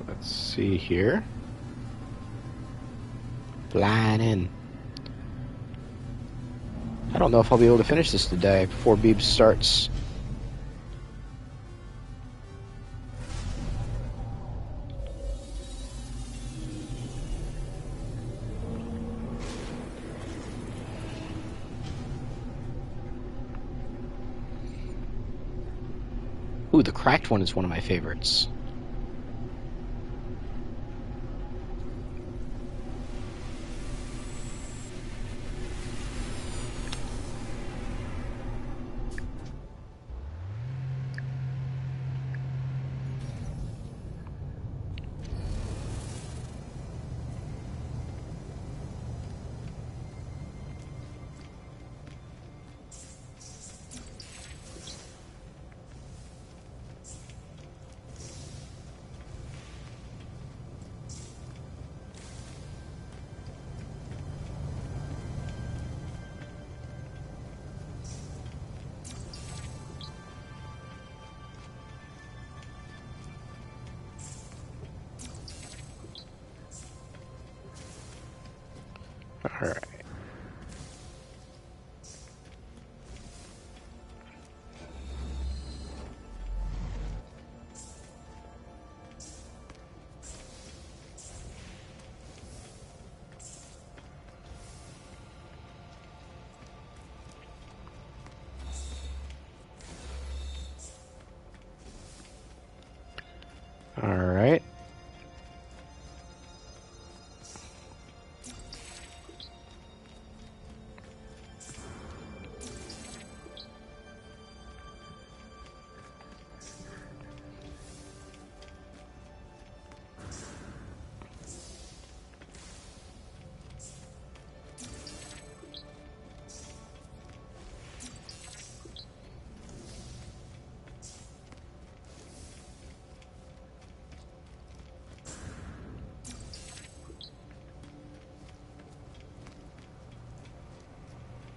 Let's see here. Flying in. I don't know if I'll be able to finish this today before Beebs starts. Ooh, the cracked one is one of my favorites. Alright. Alright.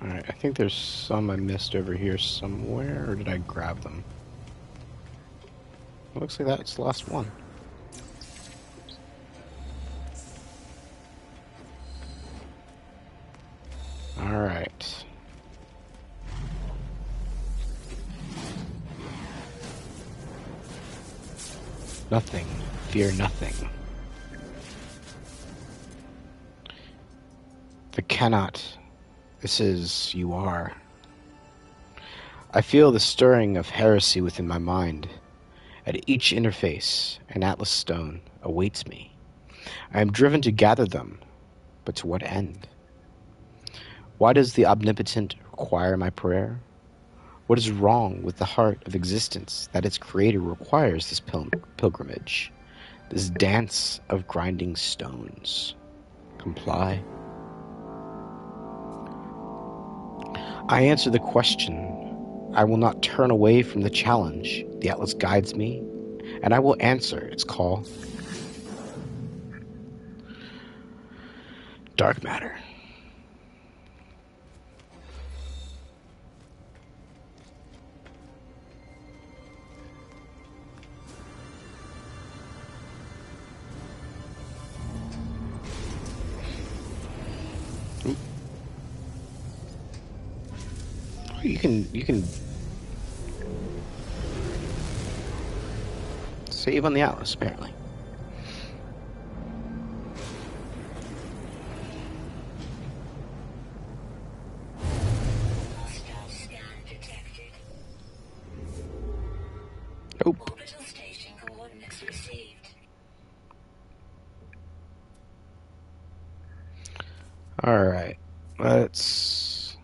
Alright, I think there's some I missed over here somewhere, or did I grab them? It looks like that's the last one. Alright. Nothing. Fear nothing. The cannot. This is, you are. I feel the stirring of heresy within my mind. At each interface, an Atlas stone awaits me. I am driven to gather them, but to what end? Why does the omnipotent require my prayer? What is wrong with the heart of existence that its creator requires this pilgrimage, this dance of grinding stones? Comply? I answer the question. I will not turn away from the challenge. The Atlas guides me, and I will answer its call. Dark matter. You can save on the Atlas, apparently. Hostile scan detected. Nope. Orbital station coordinates received. Alright. Let's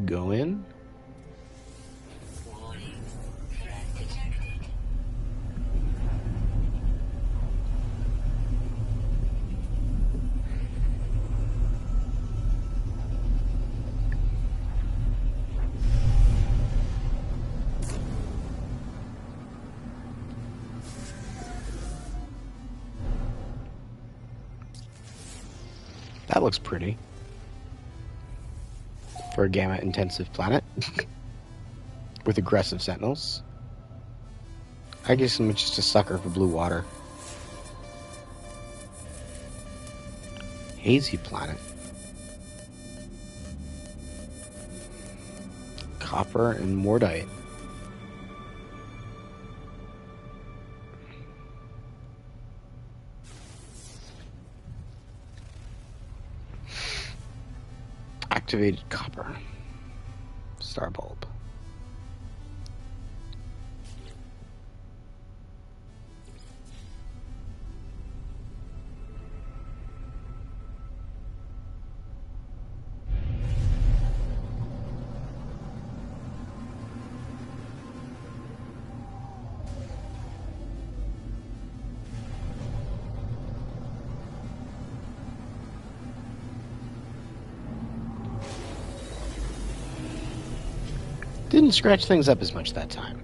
go in. Warning. Threat detected. That looks pretty. For a gamma-intensive planet. With aggressive sentinels. I guess I'm just a sucker for blue water. Hazy planet. Copper and mordite. Activated copper. Star bulb. Didn't scratch things up as much that time.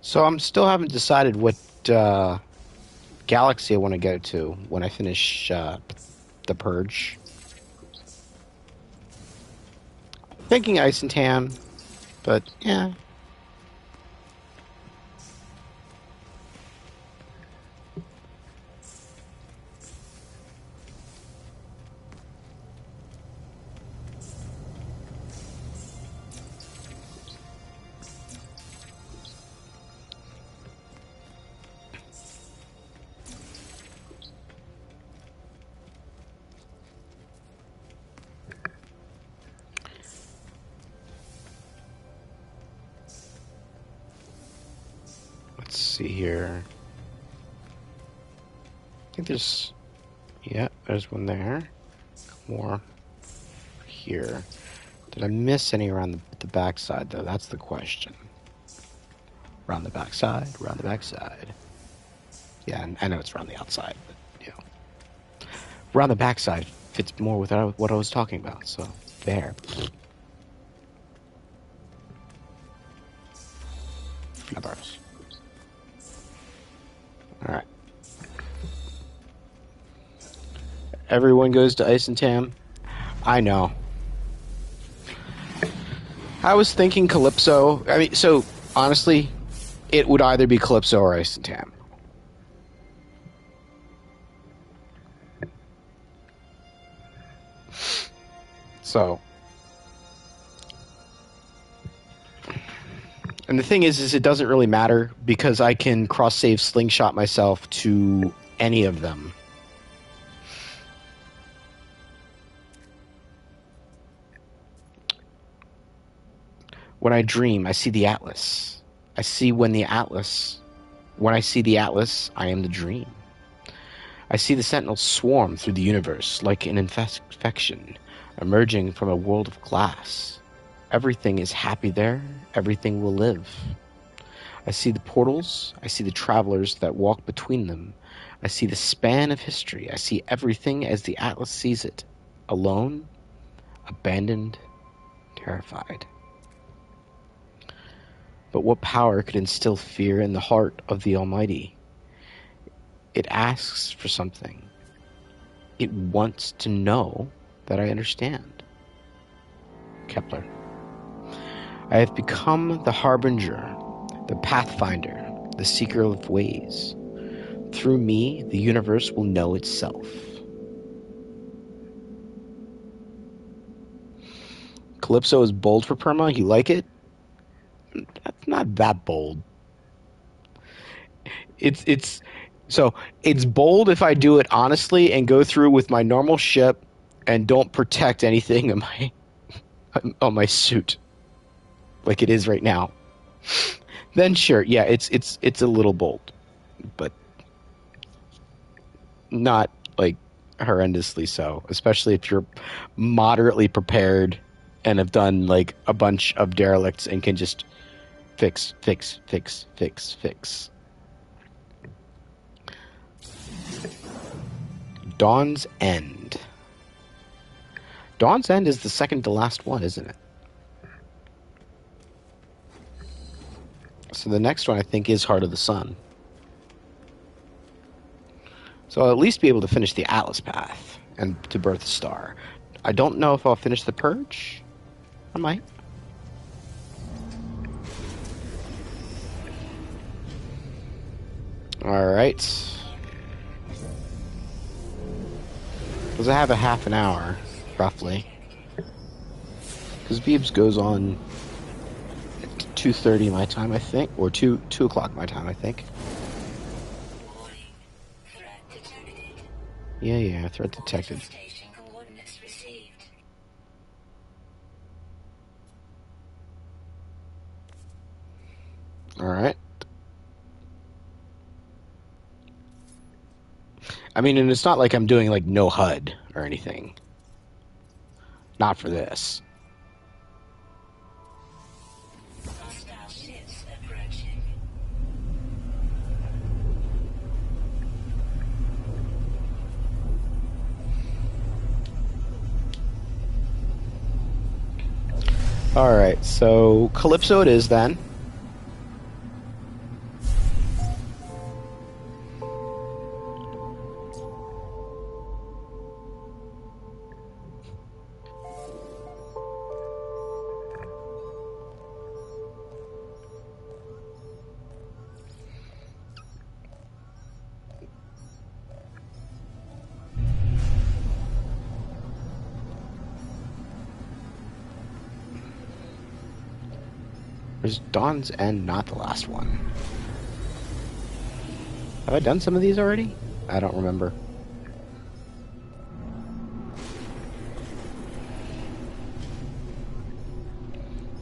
So I'm still haven't decided what galaxy I want to go to when I finish the purge. Thinking Ice and Tam, but yeah. Let's see here. I think there's, yeah, there's one there. More here. Did I miss any around the backside, though? That's the question. Around the backside, around the backside. Yeah, I know it's around the outside, but, you know. Around the backside fits more with what I was talking about, so there. Numbers. Alright. Everyone goes to Ice and Tam. I know. I was thinking Calypso. I mean, so, honestly, it would either be Calypso or Ice and Tam. So. And the thing is it doesn't really matter because I can cross-save slingshot myself to any of them. When I dream, I see the Atlas. I see when I see the Atlas, I am the dream. I see the sentinels swarm through the universe like an infection, emerging from a world of glass. Everything is happy there. Everything will live. I see the portals. I see the travelers that walk between them. I see the span of history. I see everything as the Atlas sees it. Alone, abandoned, terrified. But what power could instill fear in the heart of the Almighty? It asks for something. It wants to know that I understand. Kepler. I have become the harbinger, the pathfinder, the seeker of ways. Through me, the universe will know itself. Calypso is bold for Perma. You like it? That's not that bold. It's bold if I do it honestly and go through with my normal ship and don't protect anything on my suit. Like it is right now, then sure, yeah, it's a little bold, but not like horrendously so. Especially if you're moderately prepared and have done like a bunch of derelicts and can just fix. Dawn's End. Dawn's End is the second to last one, isn't it? So the next one, I think, is Heart of the Sun. So I'll at least be able to finish the Atlas Path and to Birth a Star. I don't know if I'll finish the Purge. I might. Alright. Because I have a half an hour, roughly. Because Beebs goes on at 2:30 my time, I think. Or 2 o'clock my time, I think. Warning. Threat detected. Yeah, threat detected. Station coordinates received. Alright. I mean, and it's not like I'm doing, like, no HUD or anything. Not for this. Hostile ships approaching. Alright, so Calypso it is then. Is Dawn's End not the last one? Have I done some of these already? I don't remember.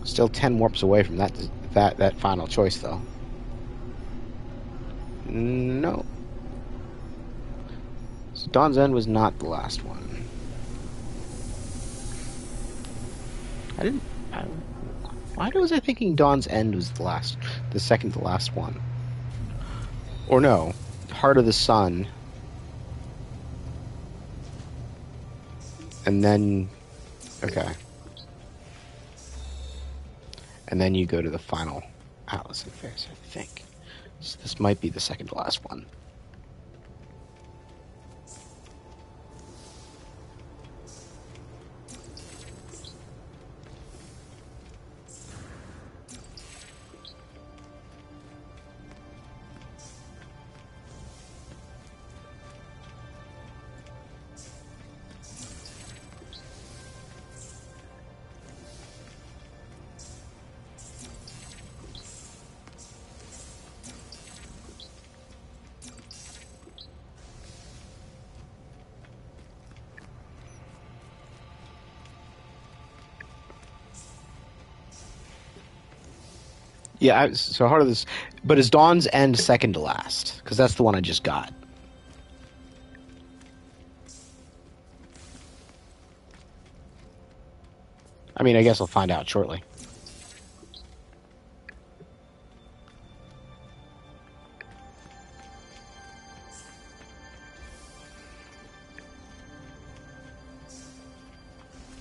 Still 10 warps away from that final choice, though. No. So Dawn's End was not the last one. Why was I thinking Dawn's End was the second to last one? Or no, Heart of the Sun. And then, okay. And then you go to the final Atlas and Phase, I think. So this might be the second to last one. Yeah, so Heart of this, but is Dawn's End second to last? Because that's the one I just got. I mean, I guess I'll find out shortly.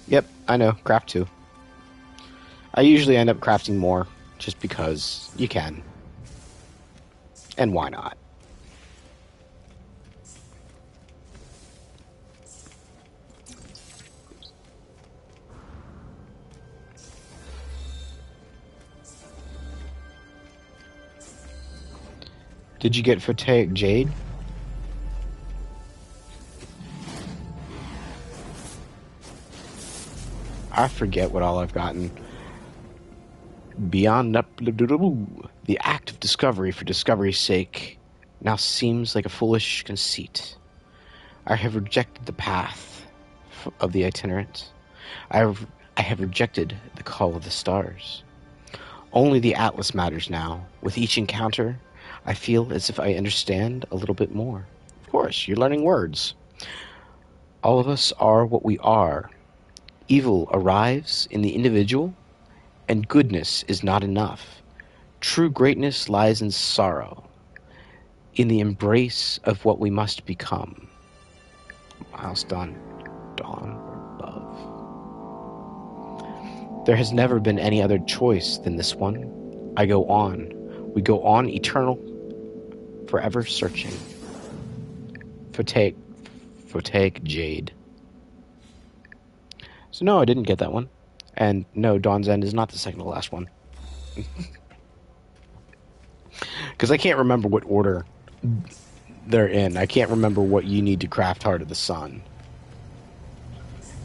Yep, I know. Craft 2. I usually end up crafting more, just because you can. And why not? Did you get Photaic Jade? I forget what all I've gotten. Beyond the act of discovery for discovery's sake now seems like a foolish conceit. I have rejected the path of the itinerant. I have rejected the call of the stars. Only the Atlas matters now. With each encounter, I feel as if I understand a little bit more. Of course, you're learning words. All of us are what we are. Evil arrives in the individual, and goodness is not enough. True greatness lies in sorrow, in the embrace of what we must become. Milestone dawn above. There has never been any other choice than this one. I go on. We go on eternal, forever searching. Photaic Jade. So no, I didn't get that one. And no, Dawn's End is not the second to last one. Because I can't remember what order they're in. I can't remember what you need to craft Heart of the Sun.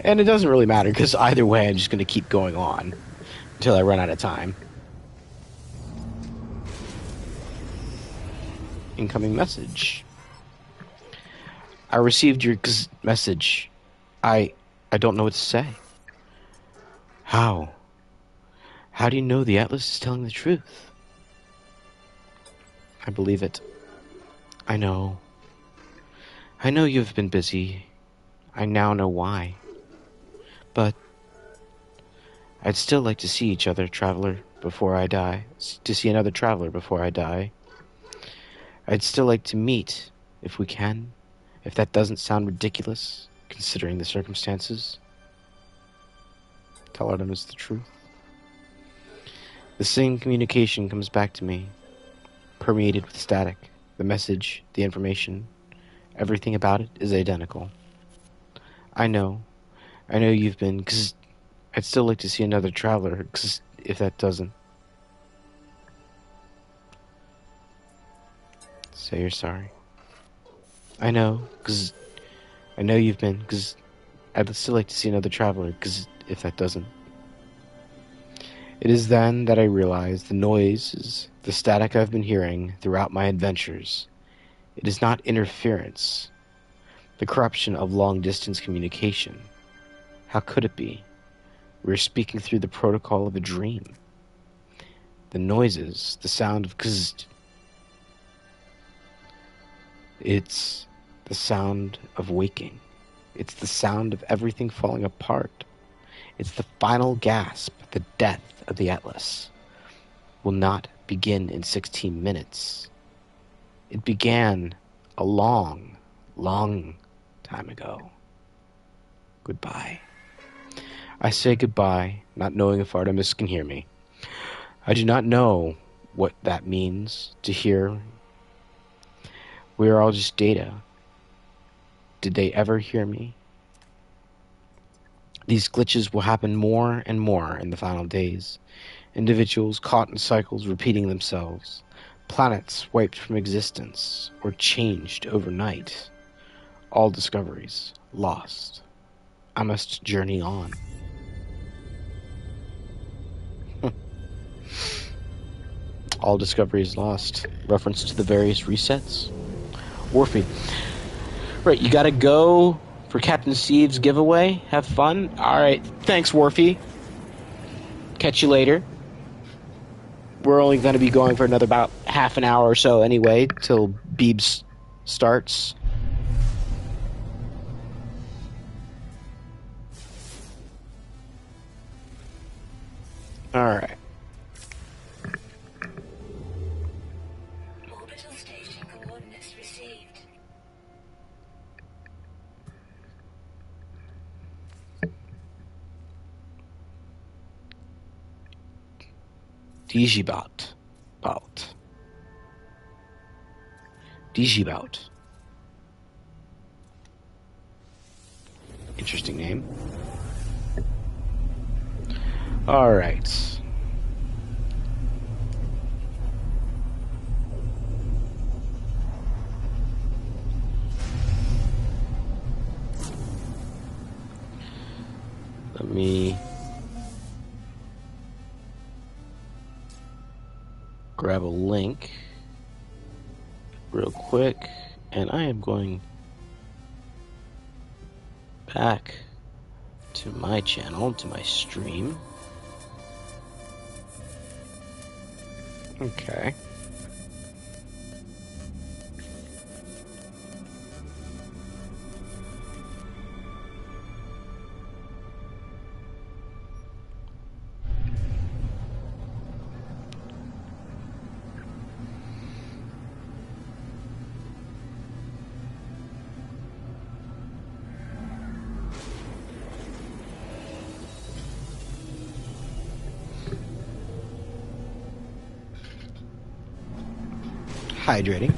And it doesn't really matter, because either way, I'm just going to keep going on until I run out of time. Incoming message. I received your message. I don't know what to say. How? How do you know the Atlas is telling the truth? I believe it. I know. I know you've been busy. I now know why. But I'd still like to see each other, traveler, before I die. To see another traveler before I die. I'd still like to meet, if we can. If that doesn't sound ridiculous, considering the circumstances. Tell Artemis the truth. The same communication comes back to me, permeated with static. The message, the information, everything about it is identical. I know you've been, because I'd still like to see another traveler, because if that doesn't. Say you're sorry. I know, because I know you've been, because I'd still like to see another traveler, because if that doesn't. It is then that I realize the noises, the static I've been hearing throughout my adventures. It is not interference, the corruption of long-distance communication. How could it be? We're speaking through the protocol of a dream. The noises, the sound of kzzzt. It's the sound of waking. It's the sound of everything falling apart. It's the final gasp, the death of the Atlas. Will not begin in 16 minutes. It began a long, long time ago. Goodbye. I say goodbye, not knowing if Artemis can hear me. I do not know what that means to hear. We are all just data. Did they ever hear me? These glitches will happen more and more in the final days. Individuals caught in cycles repeating themselves. Planets wiped from existence or changed overnight. All discoveries lost. I must journey on. All discoveries lost. Reference to the various resets. Warfy. Right, you gotta go for Captain Steve's giveaway. Have fun. Alright, thanks, Warfy. Catch you later. We're only going to be going for another about half an hour or so anyway, till Beebs starts. Alright. Orbital station coordinates received. Digibout. Digibout. Interesting name. Alright. Let me grab a link real quick, and I am going back to my channel, to my stream. Okay. hydrating.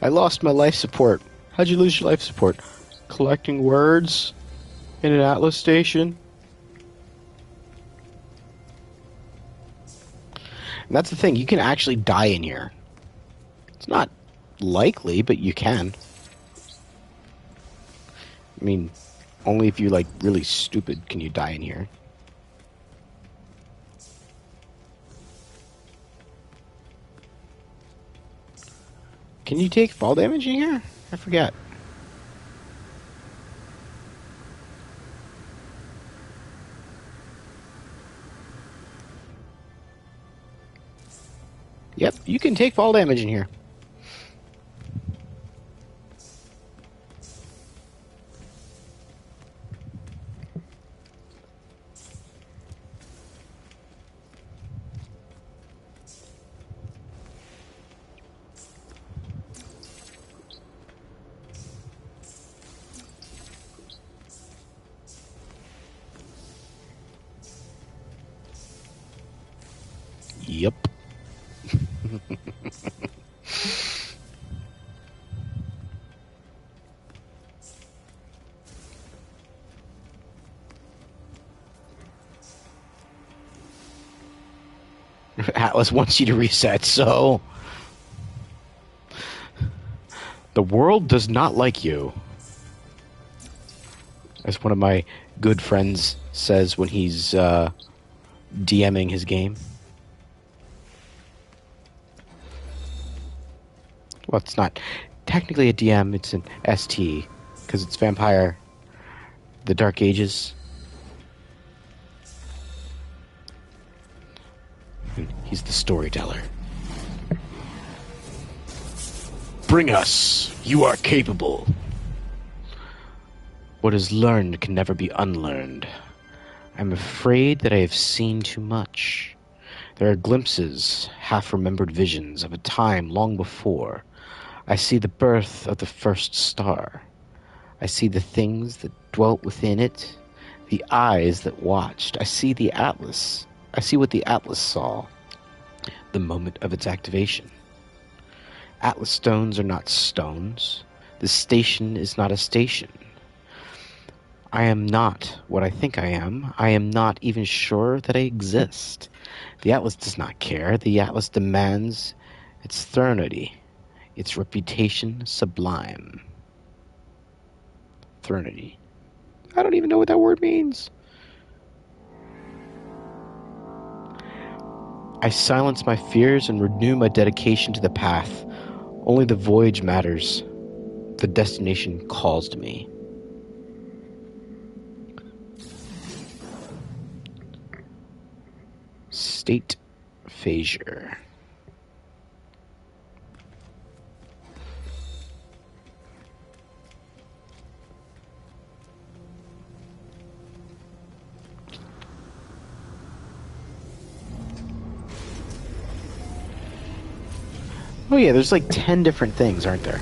I lost my life support. How'd you lose your life support? Collecting words in an Atlas station? And that's the thing, you can actually die in here. It's not likely, but you can. I mean, only if you're, like, really stupid can you die in here. Can you take fall damage in here? I forget. Yep, you can take fall damage in here. Yep. Atlas wants you to reset, so... The world does not like you. As one of my good friends says when he's DMing his game. Well, it's not technically a DM, it's an ST, because it's Vampire, the Dark Ages. And he's the storyteller. Bring us. You are capable. What is learned can never be unlearned. I'm afraid that I have seen too much. There are glimpses, half-remembered visions of a time long before. I see the birth of the first star. I see the things that dwelt within it, the eyes that watched. I see the Atlas. I see what the Atlas saw, the moment of its activation. Atlas stones are not stones. The station is not a station. I am not what I think I am. I am not even sure that I exist. The Atlas does not care. The Atlas demands its threnody, its reputation sublime. Threnody. I don't even know what that word means. I silence my fears and renew my dedication to the path. Only the voyage matters. The destination calls to me. State Phasure. Oh yeah, there's like 10 different things, aren't there?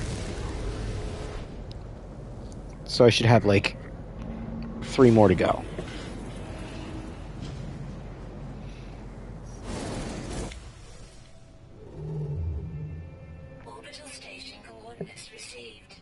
So I should have like 3 more to go. Orbital station coordinates received.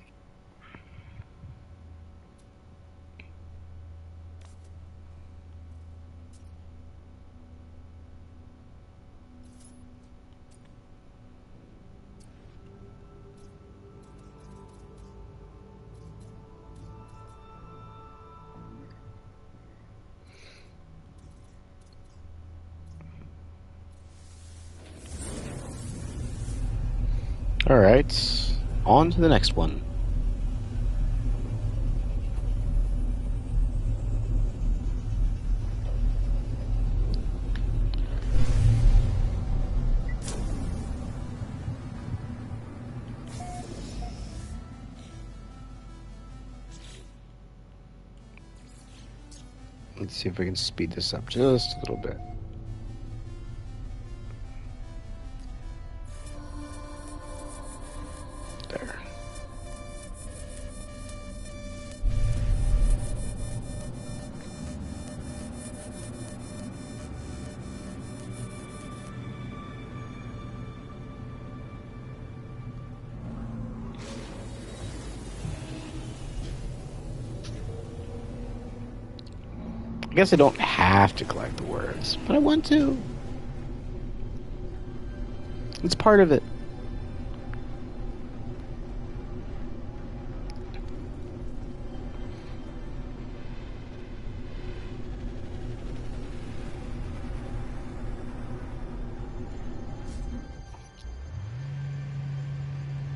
Alright, on to the next one. Let's see if we can speed this up just a little bit. There. I guess I don't have to collect the words, but I want to. It's part of it.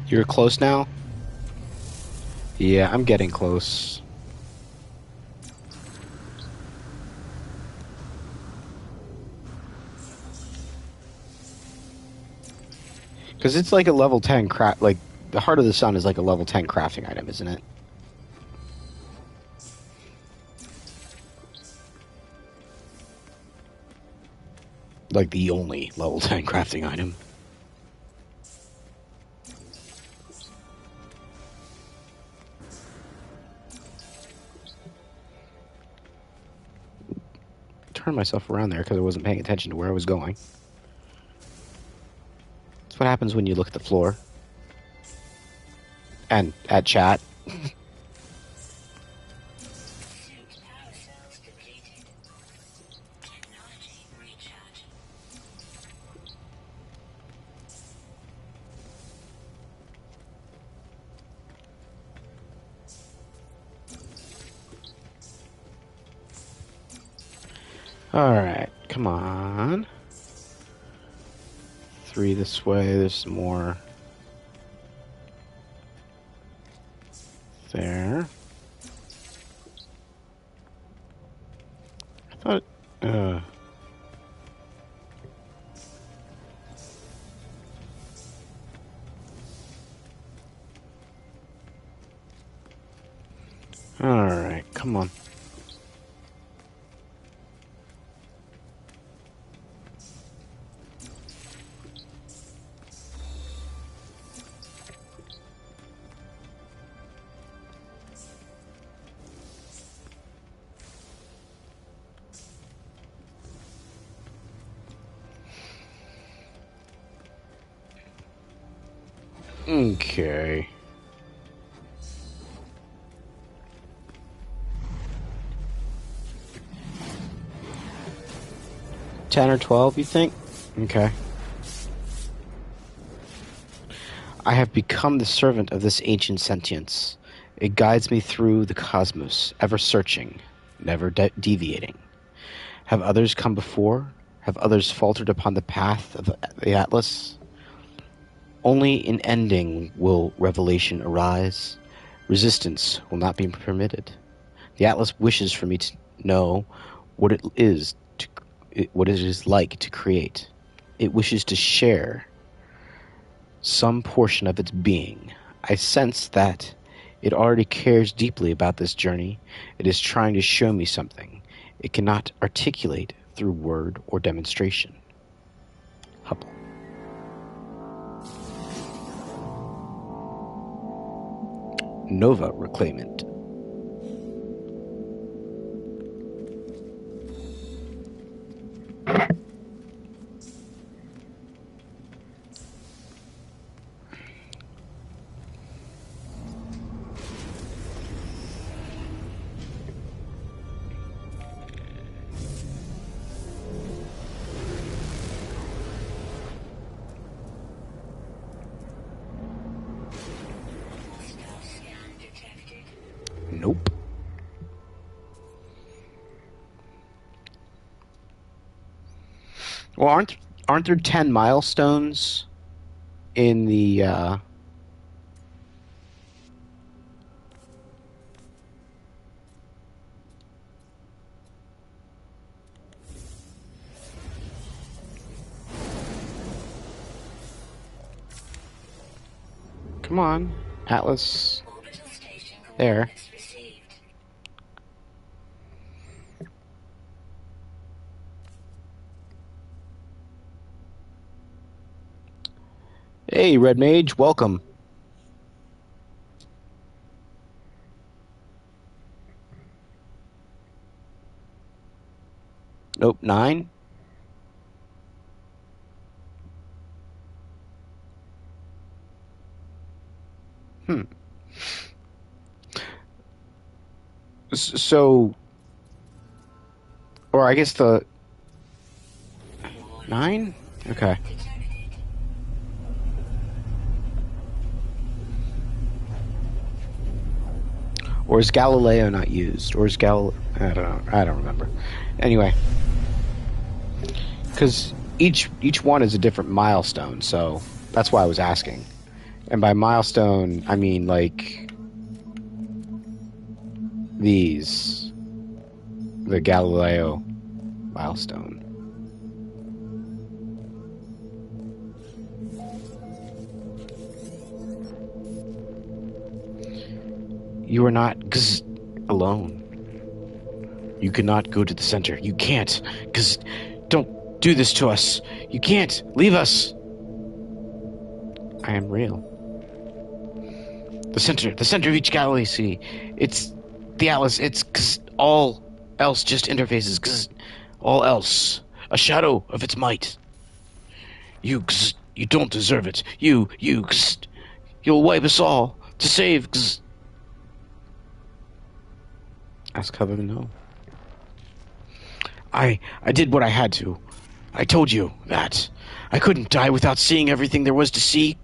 You're close now? Yeah, I'm getting close. Because it's like a level 10 craft, like, the Heart of the Sun is like a level 10 crafting item, isn't it? Like, the only level 10 crafting item. Turn myself around there because I wasn't paying attention to where I was going. That's what happens when you look at the floor. And at chat. Suit power cells depleted. Technology recharge. Alright, come on. 3 this way, there's some more. There. I thought, Alright, come on. Okay. 10 or 12, you think? Okay. I have become the servant of this ancient sentience. It guides me through the cosmos, ever searching, never deviating. Have others come before? Have others faltered upon the path of the Atlas? Only in ending will revelation arise. Resistance will not be permitted. The Atlas wishes for me to know what it is what it is like to create. It wishes to share some portion of its being. I sense that it already cares deeply about this journey. It is trying to show me something it cannot articulate through word or demonstration. Hubble. Nova Reclaimant. Hostile scan detected. Nope. Well, aren't there 10 milestones in the Come on, Atlas. Orbital station There. coordinates received. Hey, Red Mage, welcome. Nope, 9. So, or I guess the 9? Okay. Or is Galileo not used? Or is I don't know. I don't remember. Anyway, because each one is a different milestone, so that's why I was asking. And by milestone, I mean like these, the Galileo milestone. You are not alone. You cannot go to the center. You can't. Don't do this to us. You can't. Leave us. I am real. The center of each galaxy. It's the Atlas. It's all else just interfaces. All else. A shadow of its might. You don't deserve it. You'll wipe us all to save. Ask Coven, no. I did what I had to. I told you that. I couldn't die without seeing everything there was to see,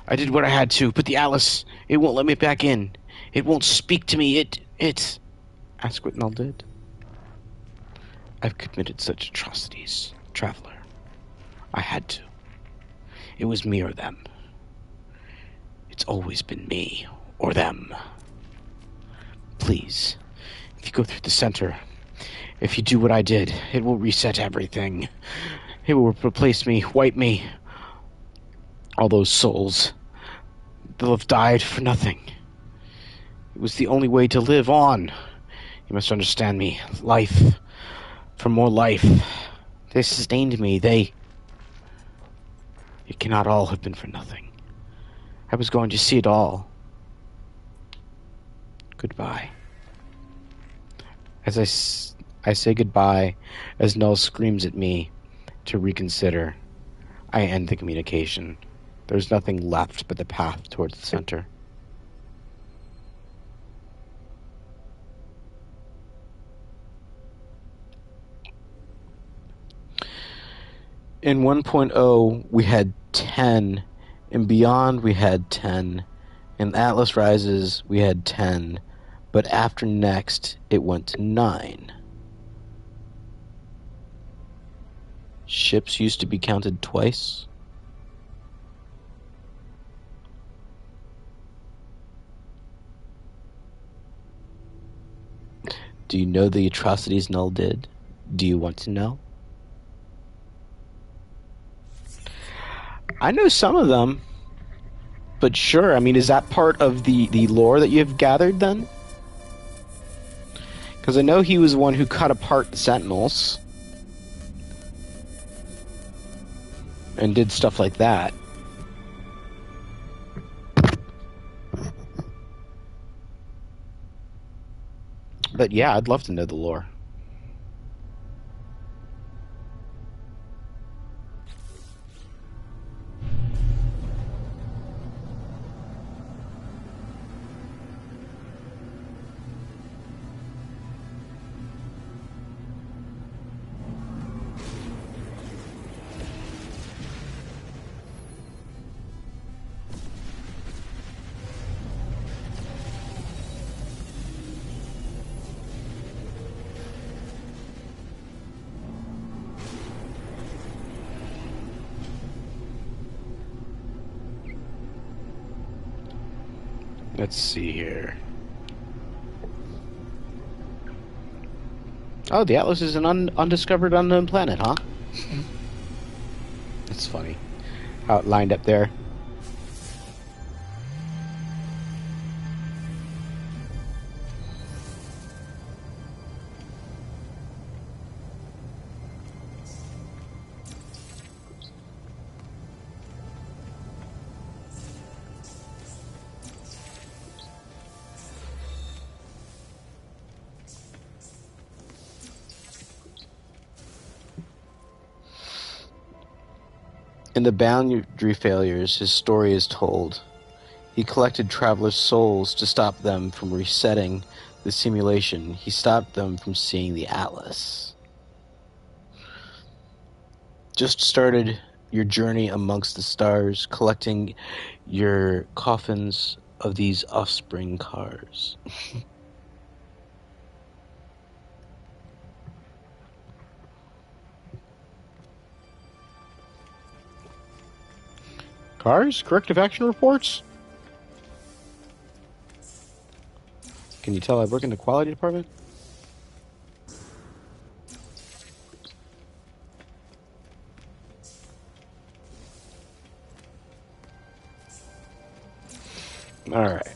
I did what I had to, but the Atlas, it won't let me back in. It won't speak to me. It... Ask what Null did. I've committed such atrocities, Traveler. I had to. It was me or them. It's always been me or them. Please, if you go through the center, if you do what I did, it will reset everything. It will replace me, wipe me. All those souls, they'll have died for nothing. It was the only way to live on. You must understand me. Life. For more life. They sustained me. It cannot all have been for nothing. I was going to see it all. Goodbye. As I say goodbye, as Null screams at me to reconsider, I end the communication. There's nothing left but the path towards the center. In 1.0, we had 10. In Beyond, we had 10. In Atlas Rises, we had 10. But after Next, it went to 9. Ships used to be counted twice. Do you know the atrocities Null did? Do you want to know? I know some of them. But sure, I mean, is that part of the lore that you've gathered then? Because I know he was the one who cut apart the Sentinels. And did stuff like that. But yeah, I'd love to know the lore. Let's see here. Oh, the Atlas is an undiscovered unknown planet, huh? That's funny. How it lined up there. In the boundary failures, his story is told. He collected travelers' souls to stop them from resetting the simulation. He stopped them from seeing the Atlas. Just started your journey amongst the stars, collecting your coffins of these offspring cars. Cars? Corrective action reports? Can you tell I work in the quality department? Alright.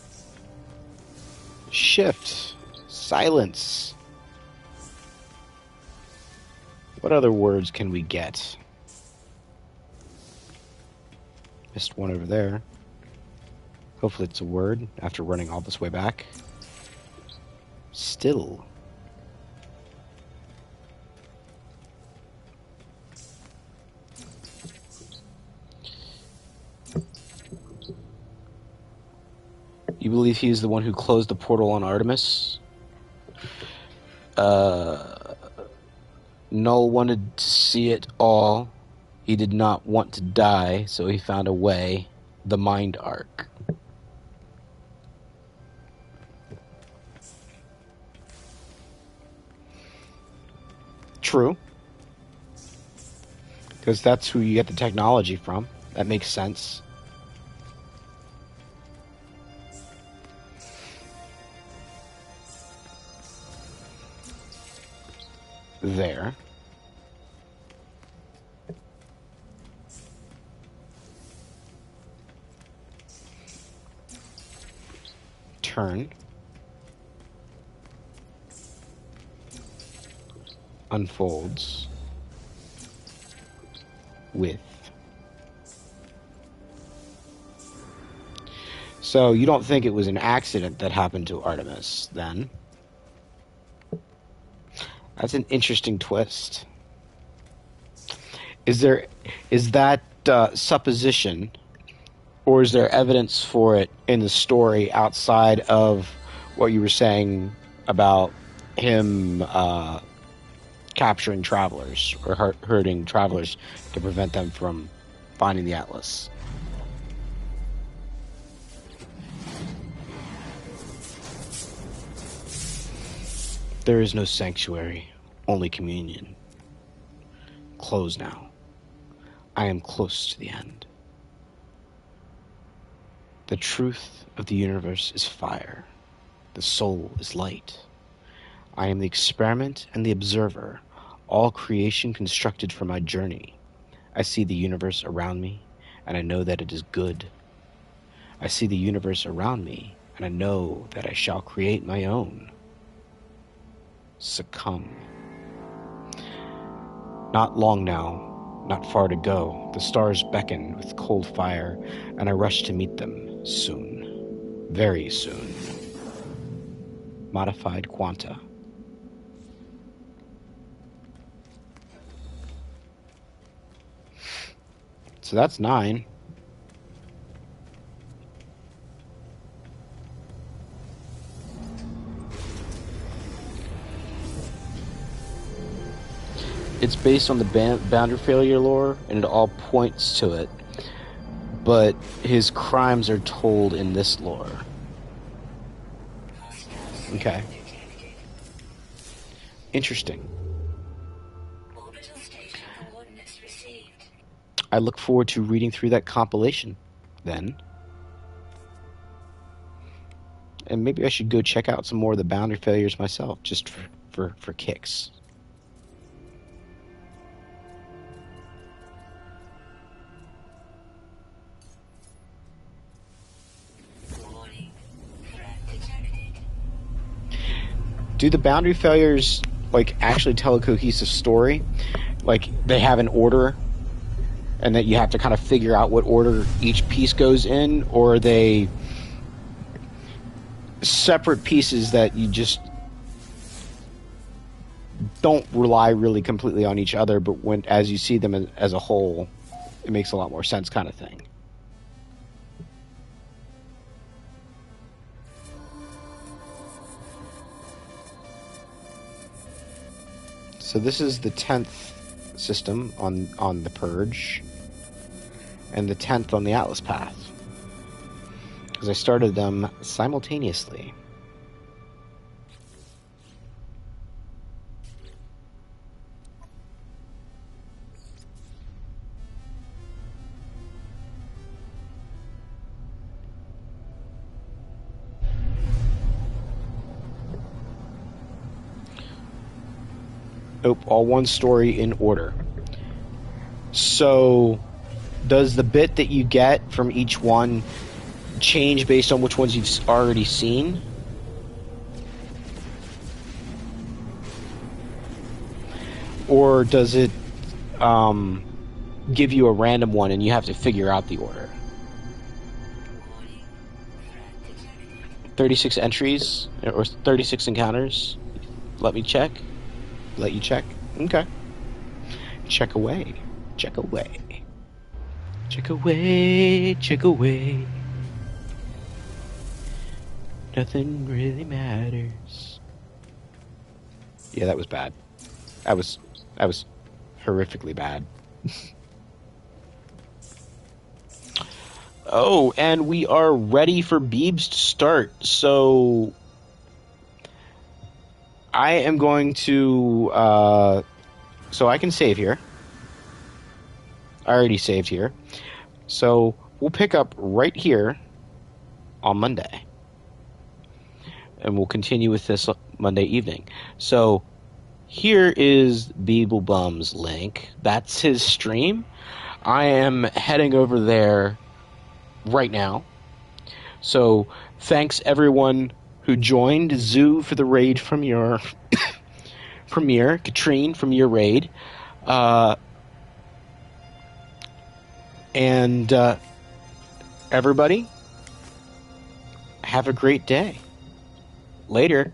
Shift. Silence. What other words can we get? Missed one over there. Hopefully it's a word after running all this way back. Still. You believe he's the one who closed the portal on Artemis? Null wanted to see it all. He did not want to die, so he found a way. The Mind Arc. True. Because that's who you get the technology from. That makes sense. There. Turn. Unfolds. With. So you don't think it was an accident that happened to Artemis, then? That's an interesting twist. Is that supposition, or is there evidence for it in the story outside of what you were saying about him capturing travelers or hurting travelers to prevent them from finding the Atlas? There is no sanctuary, only communion. Close now. I am close to the end. The truth of the universe is fire. The soul is light. I am the experiment and the observer, all creation constructed for my journey. I see the universe around me, and I know that it is good. I see the universe around me, and I know that I shall create my own. Succumb. Not long now, not far to go. The stars beckon with cold fire, and I rush to meet them soon. Very soon. Modified quanta. So that's 9. It's based on the boundary failure lore, and it all points to it. But his crimes are told in this lore. Okay. Interesting. Orbital station coordinates received. I look forward to reading through that compilation, then. And maybe I should go check out some more of the boundary failures myself, just for kicks. Warning. Threat detected. Do the boundary failures actually tell a cohesive story? They have an order, and that you have to kind of figure out what order each piece goes in, or are they separate pieces that you just don't rely really completely on each other, but as you see them as a whole, it makes a lot more sense, kind of thing. So this is the 10th system on the Purge, and the 10th on the Atlas Path, because I started them simultaneously. Nope, all one story in order. So, does the bit that you get from each one change based on which ones you've already seen? Or does it give you a random one and you have to figure out the order? 36 entries or 36 encounters? Let me check. Let you check? Okay. Check away. Check away. Check away. Check away. Nothing really matters. Yeah, that was bad. That was horrifically bad. Oh, and we are ready for Beebs to start. So I am going to so I can save here. I already saved here. So we'll pick up right here on Monday. And we'll continue with this Monday evening. So here is Beeblebum's link. That's his stream. I am heading over there right now. So thanks everyone who joined. Zoo for the raid from your premiere. Katrine from your raid. And everybody, have a great day. Later.